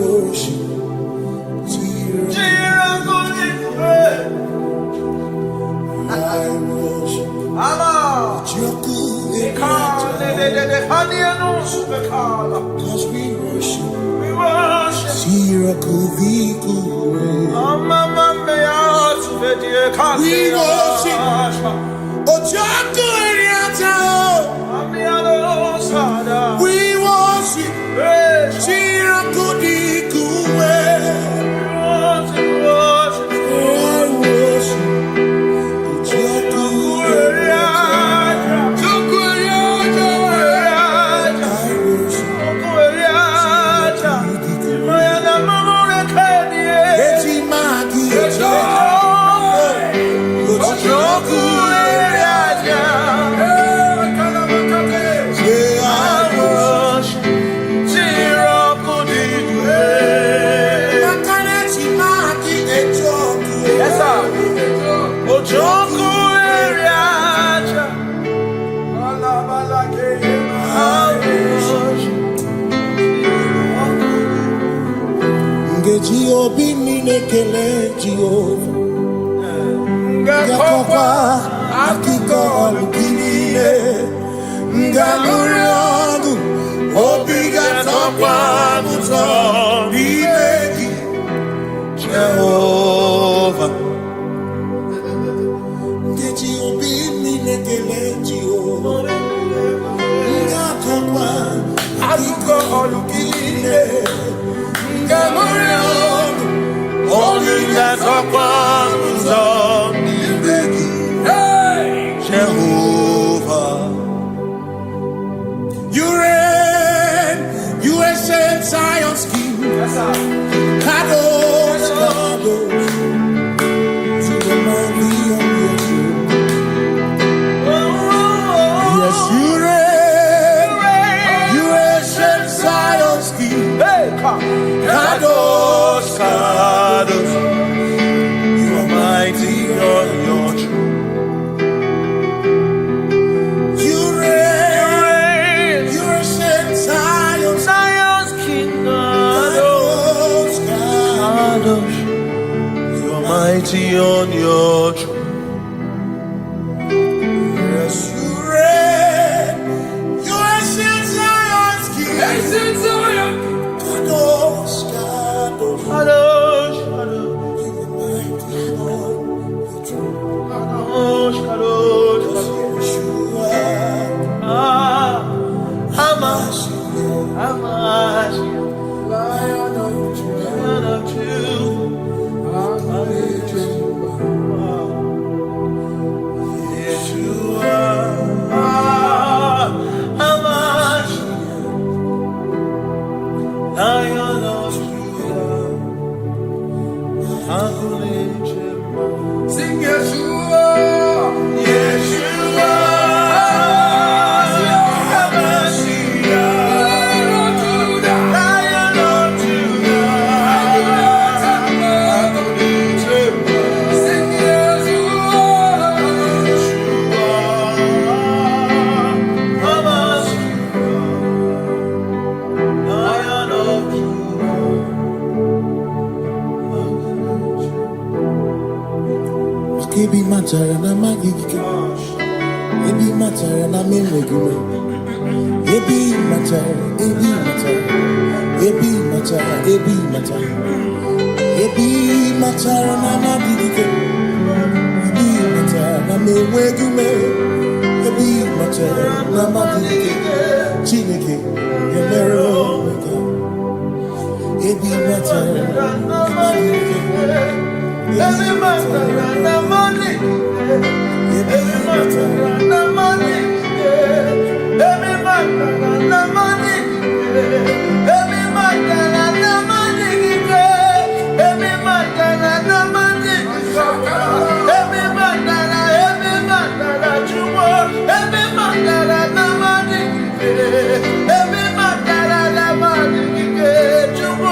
worship. I worship. Cause we worship. We worship. We worship. Obi minekele Jehovah Ngakokwa akiko olukile Ngamuriagu Obi gatokwa muto Nimeki Jehovah Ngeji Obi minekele Jehovah Ngakokwa akiko olukile Ngamuriagu Only that's a promise of Jehovah. You reign, you ancient Zion's king. Kadosh, Kadosh, to the mighty of your throne. Yes, you reign, you ancient Zion's king. Kadosh, Kadosh, you are mighty on your throne. You reign, you ancient Zion's king. Kadosh, Kadosh, you are mighty on your throne. Yes, you reign, you ancient Zion's king. Ancient Zion. Kadosh, Kadosh, Kadosh, you are mighty on your throne. Kadosh, Kadosh, Yeshua, Hamash, Lion of Yeshua, Hamash, Lion of sing Yeshua, Yeshua, Lion of Judah, sing Ebi matara na magigike, ebi matara na menwegume, ebi matara, ebi matara, ebi matara, ebi matara, ebi matara na magigike, ebi matara na menwegume, ebi matara na magigike, Chineke emero wega, ebi matara na magigike. Every matter na money, every matter na money, every matter na money, every matter na money, every matter na money, every matter na chinwo, every matter na money, every matter na money, chinwo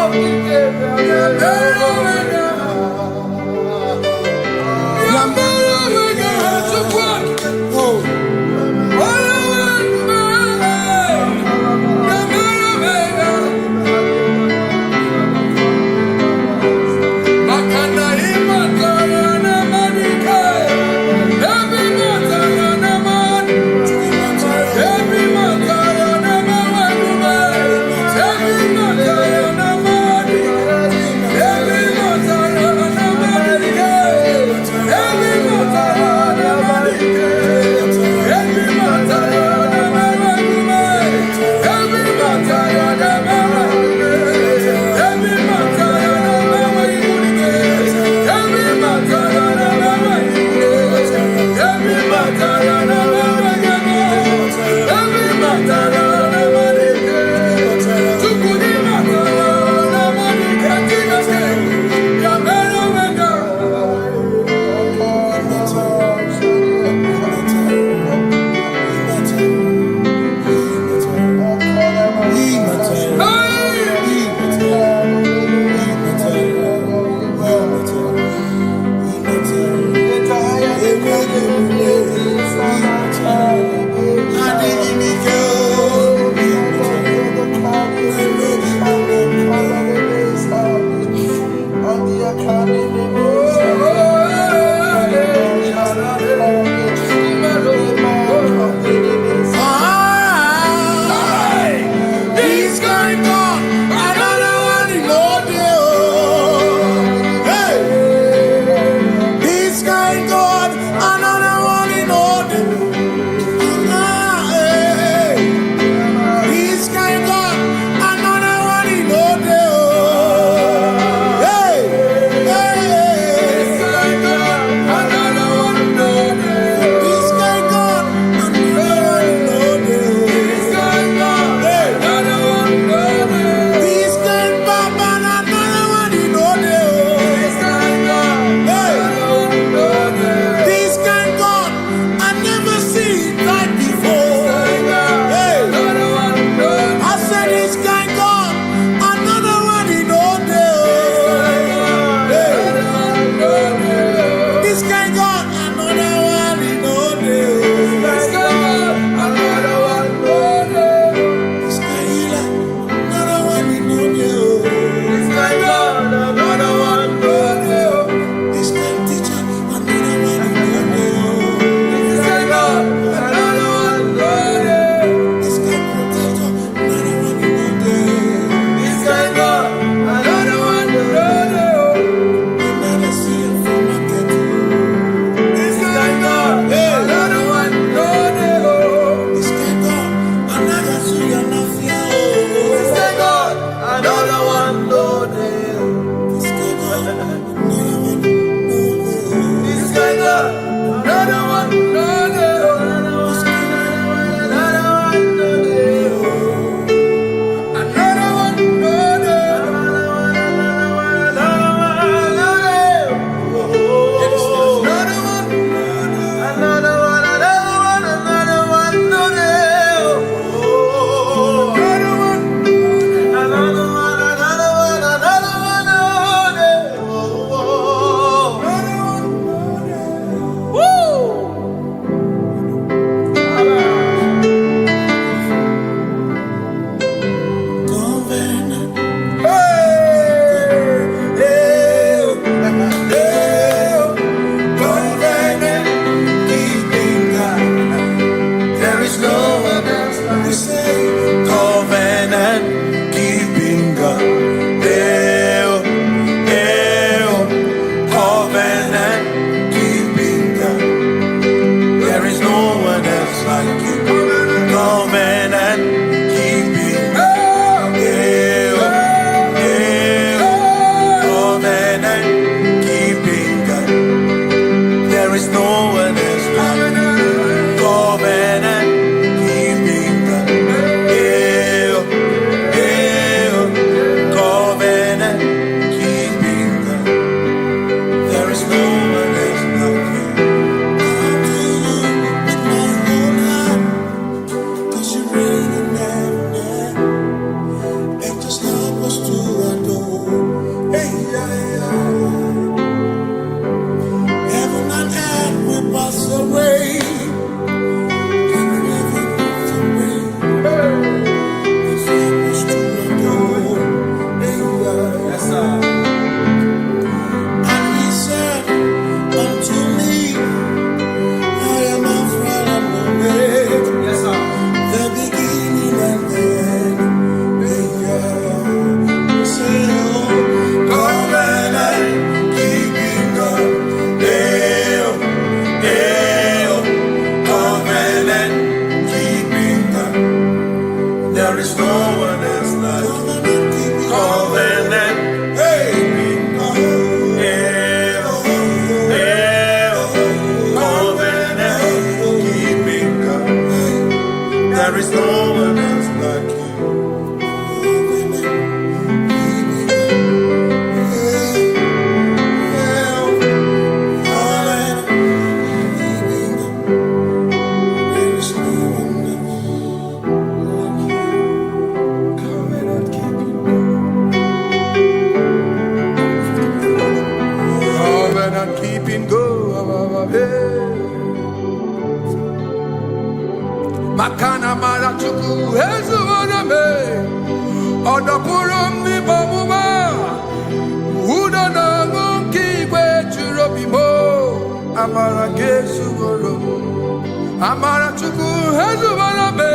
Amara chuku hezu barabe.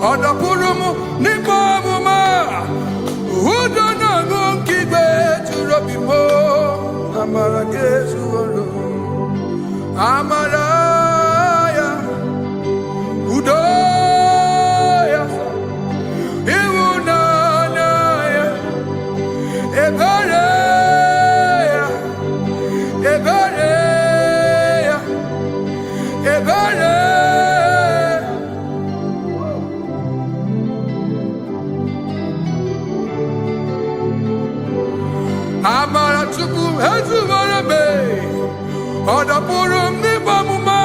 Oda purumu nipa muma. Udo na ngukigwe churobimo. Amara kesu olo. Amara ya. Udo ya. Iwuna na ya. Ebere ya. Ebere ya. Ebere. Amara chuku hezu barabe. Oda purum ni bamuma.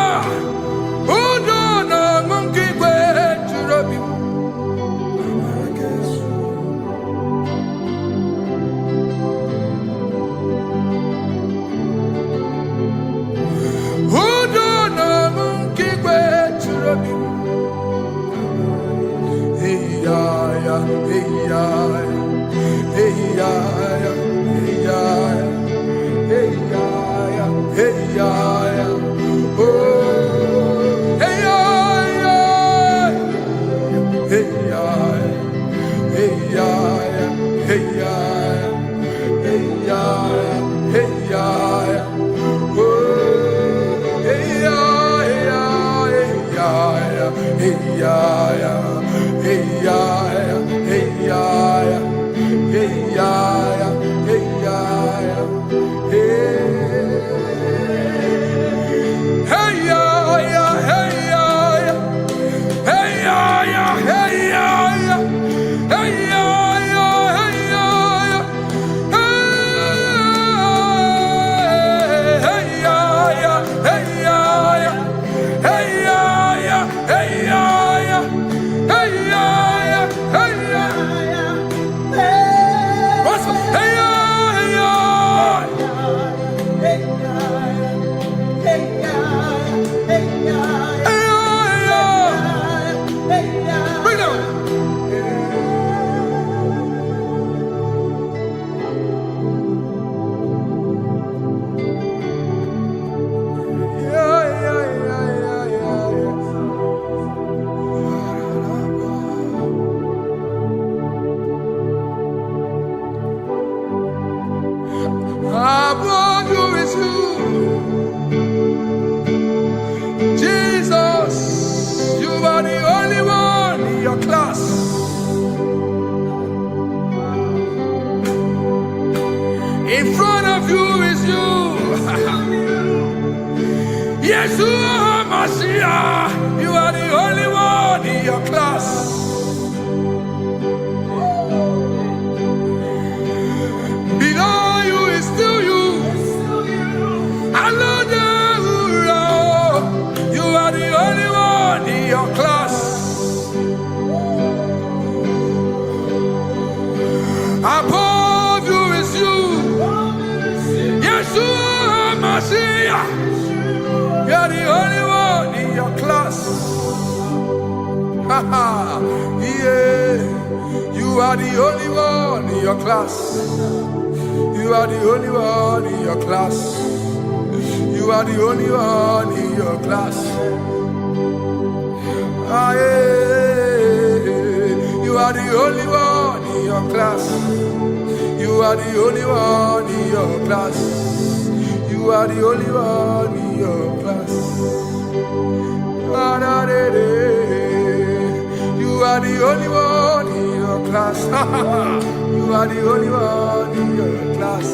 Udo na ngukigwe churobi. Amara kesu. Udo na ngukigwe churobi. Hey ya ya, hey ya ya, hey ya ya, hey ya ya, hey ya ya, hey ya ya. Oh, hey ya ya, hey ya ya, hey ya ya, hey ya ya, hey ya ya, hey ya ya. Oh, hey ya ya, hey ya ya, hey ya ya, hey ya ya, hey ya ya, hey ya ya, hey ya ya, hey. Hey ya ya, hey ya ya, hey ya ya, hey ya ya, hey ya ya, hey ya ya, hey ya ya, hey ya ya, hey ya ya, hey ya ya, hey ya ya, hey ya ya. What's hey ya ya? Bring it on. Above you is you, Jesus. You are the only one in your class. In front of you is you. Yes, you are Messiah. You are the only one in your class. Below you is still you. You are the only one in your class. Above you is you. Yes, you are Messiah. You are the only one in your class. Yeah. You are the only one in your class. You are the only one in your class. You are the only one in your class. Ah, yeah. You are the only one in your class. You are the only one in your class. You are the only one in your class. Ah, da, da, da. You are the only one in your class. You are the only one in your class.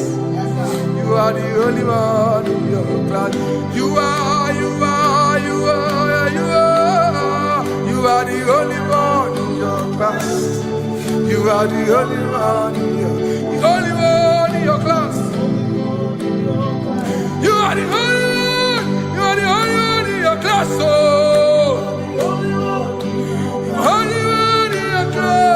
You are the only one in your class. You are, you are, you are, you are. You are the only one in your class. You are the only one in your, the only one in your class. You are the only one. You are the only one in your class. Oh, only one in your class.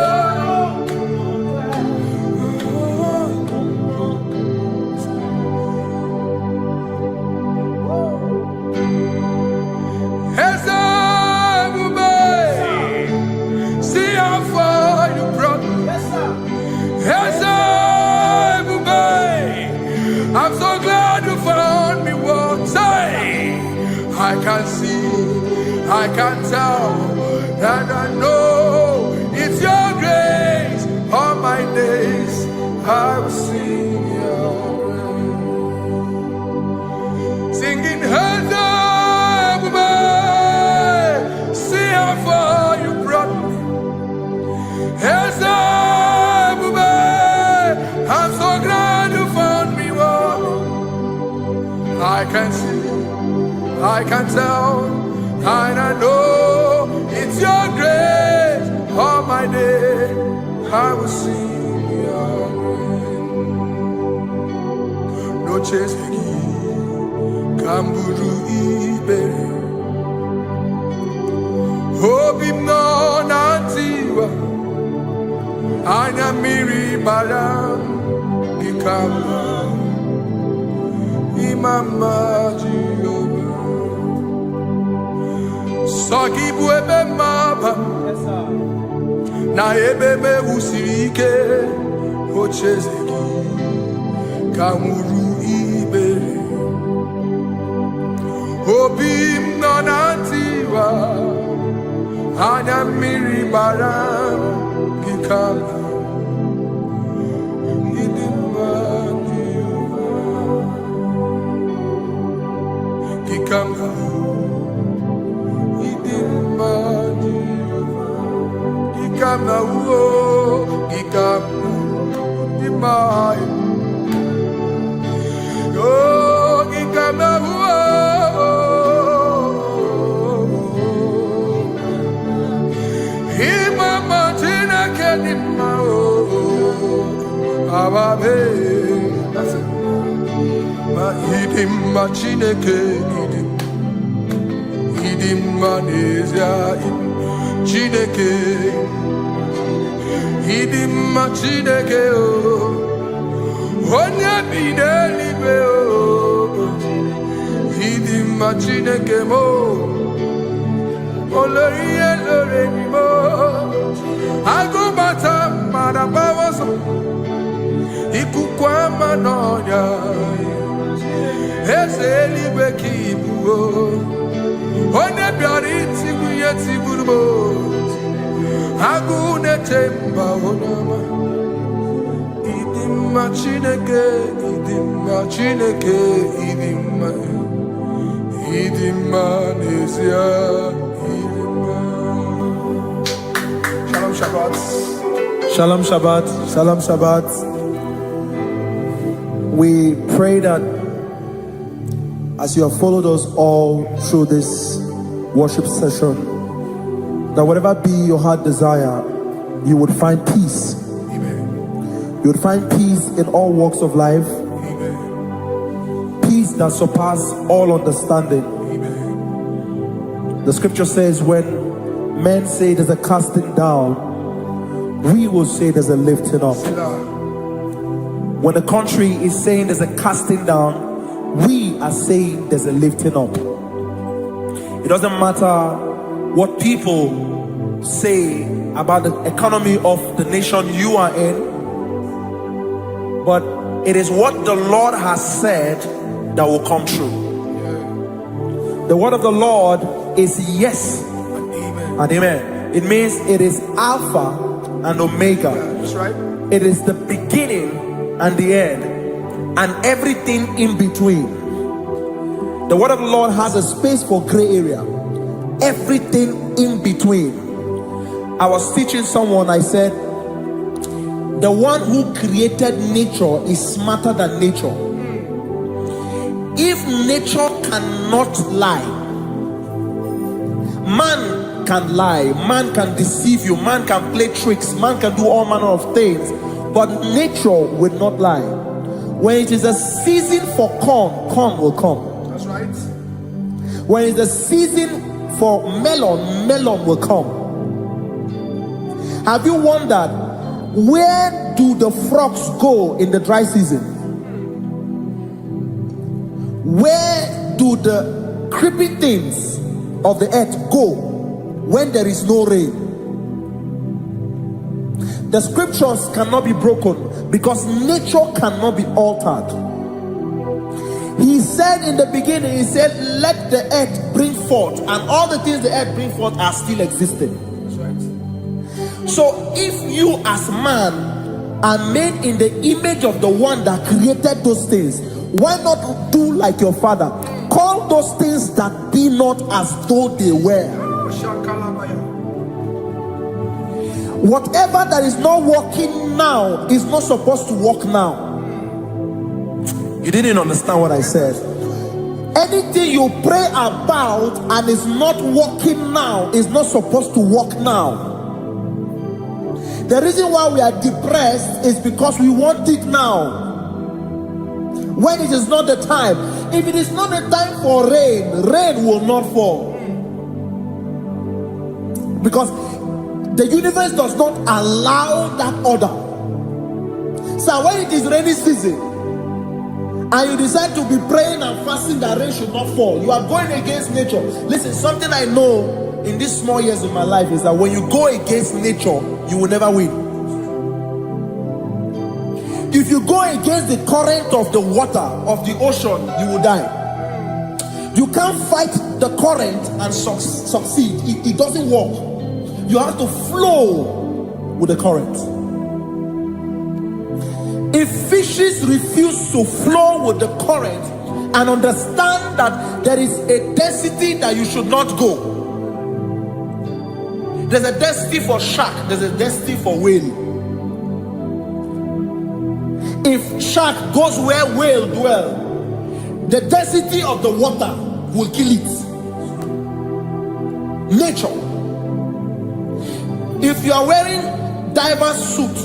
See how far you brought me. Yes, sir. can tell, and I know it's your grace. All my days I will sing your praise. Singing hands up, see how far you brought me. Hands up, I'm so glad you found me one. I can see, I can tell, and I know it's your grace. All my day I will sing your praise. No chasing, Kamburu ibe. Hope him no nantiwa. Anya miri balam bikama. Imama Jehovah. Sagi buebe maba. Na ebebe usirike. Ochezeki. Kamuru ibe. Obim nonantiwa. Anya miri baram bikama. Chineke idim manezia Chineke idim Chineke o onya bidelibe o idim Chineke mo oloriye loreni mo agubata marabawoso ikukwa manonya Ezeli bekibu, one biari tibu yetibu, agune temba onama. Idima Chineke, idima nezia, idima. Shalom Shabbat, Shalom Shabbat, Shalom Shabbat. We pray that as you have followed us all through this worship session, that whatever be your heart desire, you would find peace. Amen. You would find peace in all walks of life. Amen. Peace that surpasses all understanding. Amen. The scripture says, when men say there's a casting down, we will say there's a lifting up. When the country is saying there's a casting down, we are saying there's a lifting up. It doesn't matter what people say about the economy of the nation you are in, but it is what the Lord has said that will come true. The word of the Lord is yes and amen. It means it is Alpha and Omega. That's right. It is the beginning and the end, and everything in between. The word of the Lord has a space for gray area. Everything in between. I was teaching someone, I said, the one who created nature is smarter than nature. If nature cannot lie, man can lie, man can deceive you, man can play tricks, man can do all manner of things, but nature will not lie. When it is a season for corn, corn will come. That's right. When it's the season for melon, melon will come. Have you wondered, where do the frogs go in the dry season? Where do the creepy things of the earth go when there is no rain? The scriptures cannot be broken because nature cannot be altered. He said in the beginning, he said, let the earth bring forth, and all the things the earth bring forth are still existing. So if you as man are made in the image of the one that created those things, why not do like your father? Call those things that be not as though they were. Whatever that is not working now is not supposed to work now. You didn't understand what I said. Anything you pray about and is not working now is not supposed to work now. The reason why we are depressed is because we want it now, when it is not the time. If it is not the time for rain, rain will not fall, because the universe does not allow that order. So when it is rainy season and you decide to be praying and fasting that rain should not fall, you are going against nature. Listen, something I know in these small years of my life is that when you go against nature, you will never win. If you go against the current of the water of the ocean, you will die. You can't fight the current and succeed. It doesn't work. You have to flow with the current. If fishes refuse to flow with the current and understand that there is a density that you should not go, there's a density for shark, there's a density for whale. If shark goes where whale dwell, the density of the water will kill it. Nature. If you are wearing diver's suit,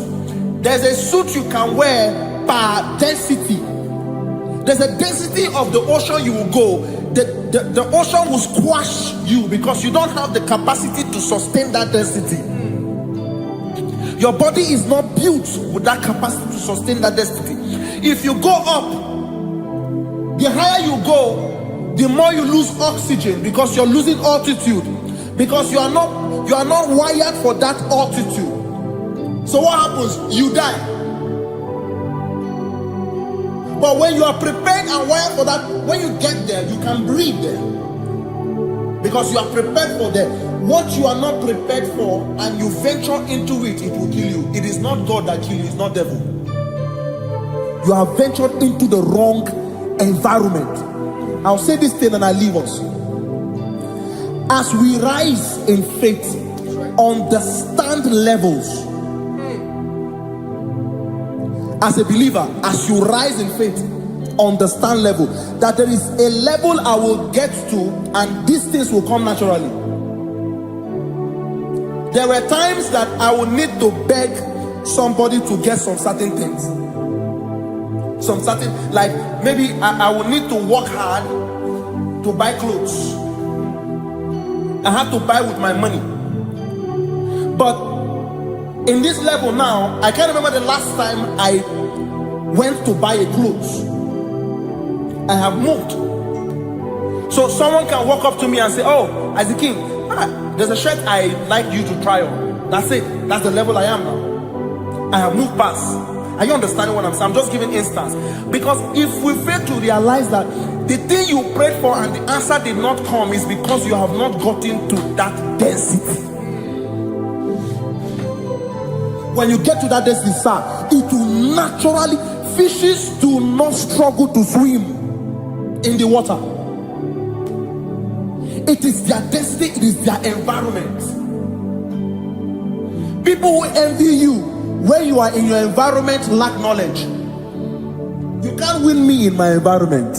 there's a suit you can wear per density. There's a density of the ocean you will go. The ocean will squash you because you don't have the capacity to sustain that density. Your body is not built with that capacity to sustain that density. If you go up, the higher you go, the more you lose oxygen because you're losing altitude, because you are not wired for that altitude. So what happens? You die. But when you are prepared and wired for that, when you get there, you can breathe there, because you are prepared for that. What you are not prepared for and you venture into it, it will kill you. It is not God that kills you, it's not devil. You have ventured into the wrong environment. I'll say this thing and I leave us. As we rise in faith, understand levels. As a believer, as you rise in faith, understand level. That there is a level I will get to and these things will come naturally. There were times that I would need to beg somebody to get some certain things. Like maybe I would need to work hard to buy clothes. I have to buy with my money. But in this level now, I can't remember the last time I went to buy a clothes. I have moved. So someone can walk up to me and say, oh, as a king, there's a shirt I like you to try on. That's it. That's the level I am now. I have moved past. Are you understanding what I'm saying? I'm just giving instance. Because if we fail to realize that the thing you prayed for and the answer did not come is because you have not gotten to that density. When you get to that density, sir, it will naturally, fishes do not struggle to swim in the water. It is their density, it is their environment. People who envy you when you are in your environment lack knowledge. You can't win me in my environment.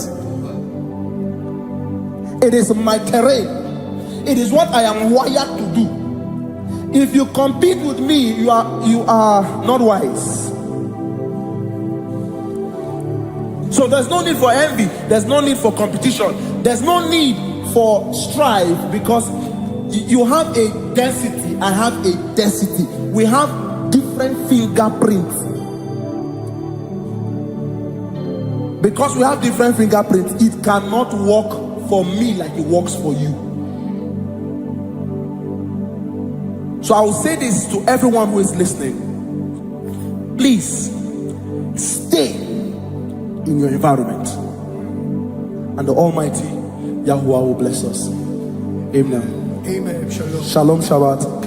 It is my terrain. It is what I am wired to do. If you compete with me, you are not wise. So there's no need for envy. There's no need for competition. There's no need for strife, because you have a density. I have a density. We have different fingerprints. Because we have different fingerprints, it cannot work for me like it works for you. So I will say this to everyone who is listening. Please stay in your environment. and the Almighty Yahuwah will bless us. Amen. Amen. Shalom. Shalom Shabbat.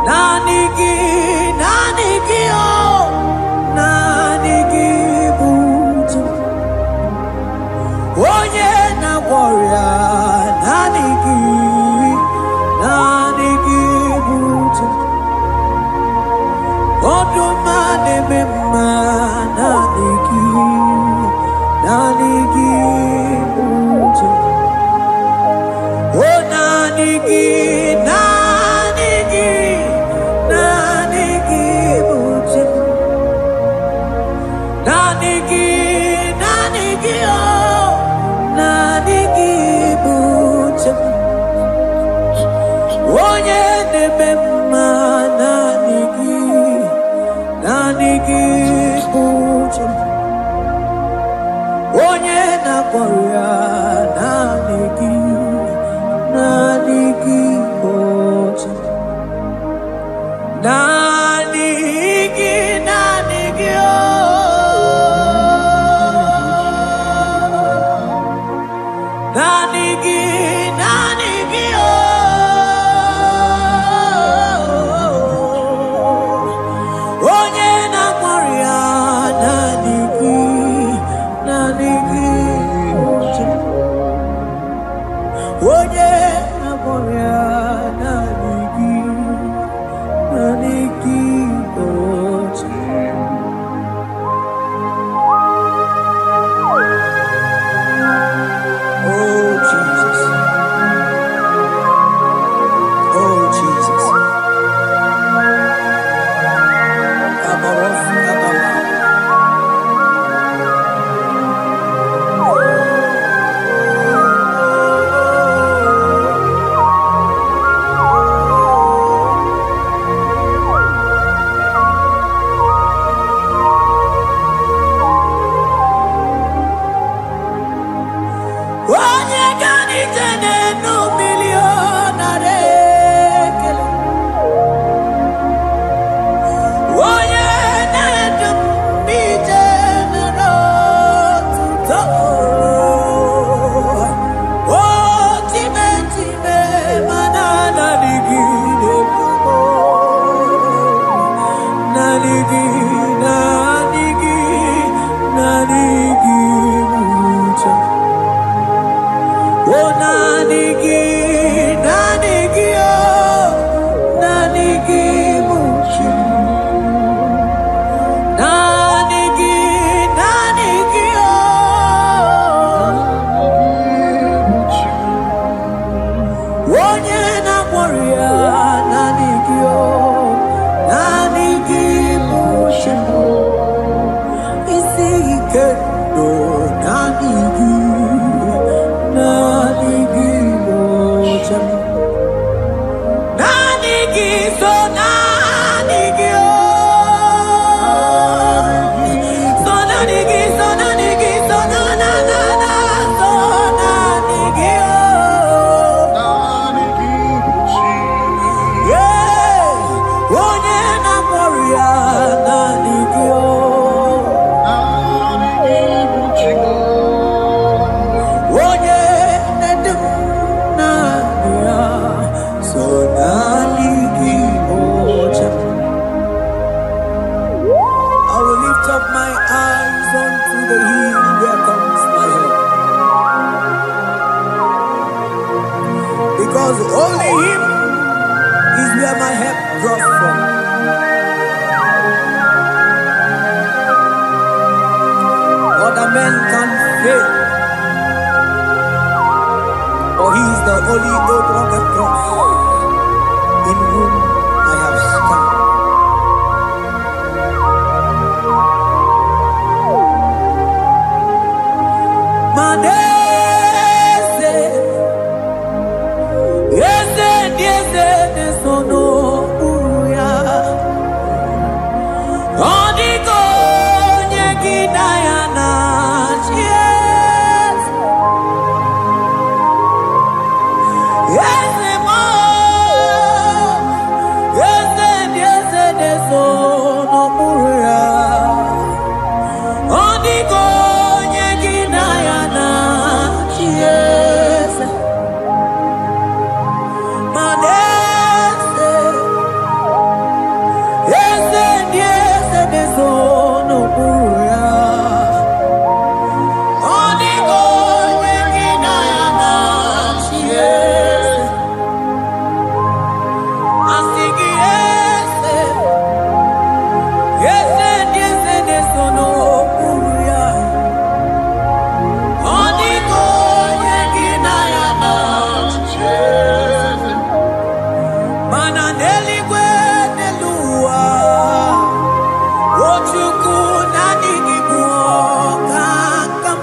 Nanigi, nanigi, oh, nanigi, buju. Onye na warrior, nanigi, nanigi, buju. Oduma de mema, nanigi, nanigi, buju. Oh, nanigi, nanigi, nanigi, buju. Nanigi, nanigi, oh, nanigi, buju. Onye na-ememma, nanigi, nanigi, buju. Onye na-akpọrọ ya, nanigi, nanigi, buju. Nanigi, nanigi, oh. Nanigi, nanigi, oh. Onye na-akpọrọ ya, nanigi, nanigi, buju. Onye na-akpọrọ ya, nanigi, nanigi, buju. Oh Jesus, oh Jesus, Abarof, Abama. Onye ganite n'enu milionare ekele. Onye na-edu m ije n'otuto. O time time mana nanigi n'ebubo. Nanigi, nanigi, nanigi buja. Oh, nanigi, nanigi, oh, nanigi, muchi. Nanigi, nanigi, oh, onye na-akpọrọ ya, nanigi, oh, nanigi, muchi. Isi ike, no, nanigi. Nanigi, moja. Nanigi, so nanigi, oh. So nanigi, so nanigi, so na na na na. So nanigi, oh. Yeah. Onye na-akpọrọ ya, nanigi, oh. Onye na-edu m na-abịa, so nanigi, moja. I will lift up my eyes unto the hill where comes my help, because only Him is where my help draws from. Other men can fail, for He is the only God on the cross, in whom I have stand. Manese, yese, yese, nesono, uya. Odiko, nyekidaya na chies. Yese, mo. Maneligwe nelua Ochuku nanigibu kakam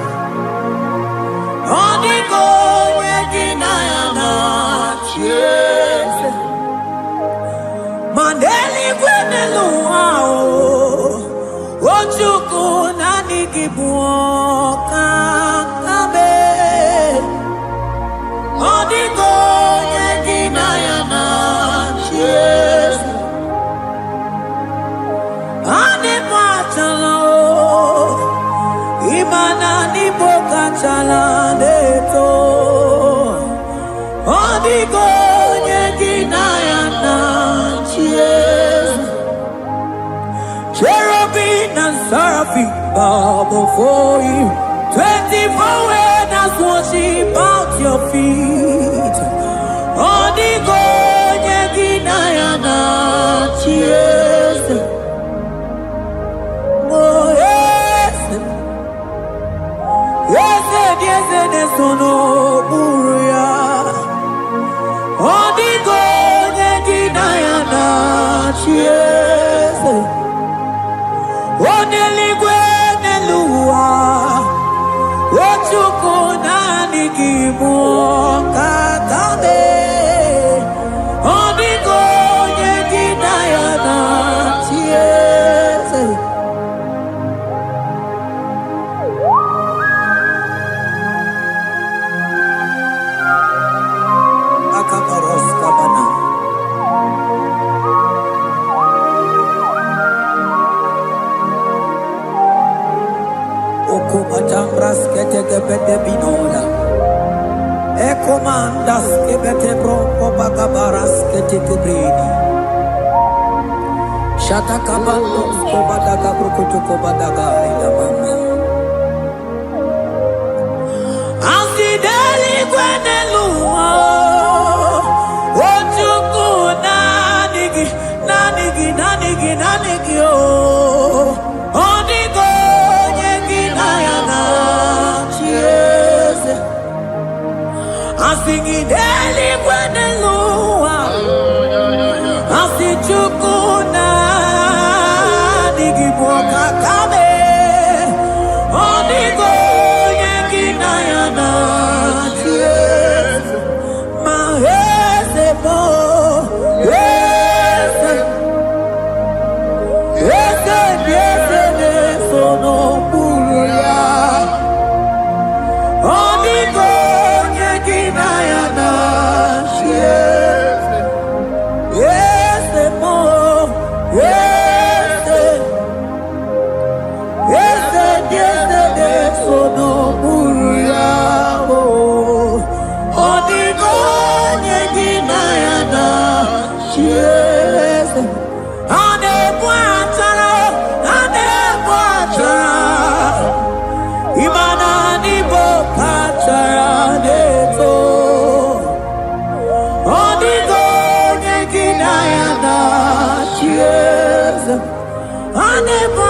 Oniko yegina yana chiese Maneligwe nelua Ochuku nanigibu kakame Oniko yegina yana chiese Imana ni boka chala neto Odigo nyegina yana chies Cherubim and seraphim bow before you 24 elders worship at your feet Odigo nyegina yana chies Oh yes Yes, sono buria. Odigo nyegina yana chiese. Oneligwe nelua. Ochuku nanigibu katabe. Odigo nyegina yana chiese. Okupatambras keteke bete binola. Ekomandas kebete broko bagabaras keteke brini. Shatakabandos kobadaga brokotuko badaga ila mama. Asideli gwenelua. Ochuku nanigi oh. Odigo nyegina yana chiese. Asingideli gwenelua. Asichuku nanigi boka kame. Odigo nyegina yana chiese. Mahese bo. Never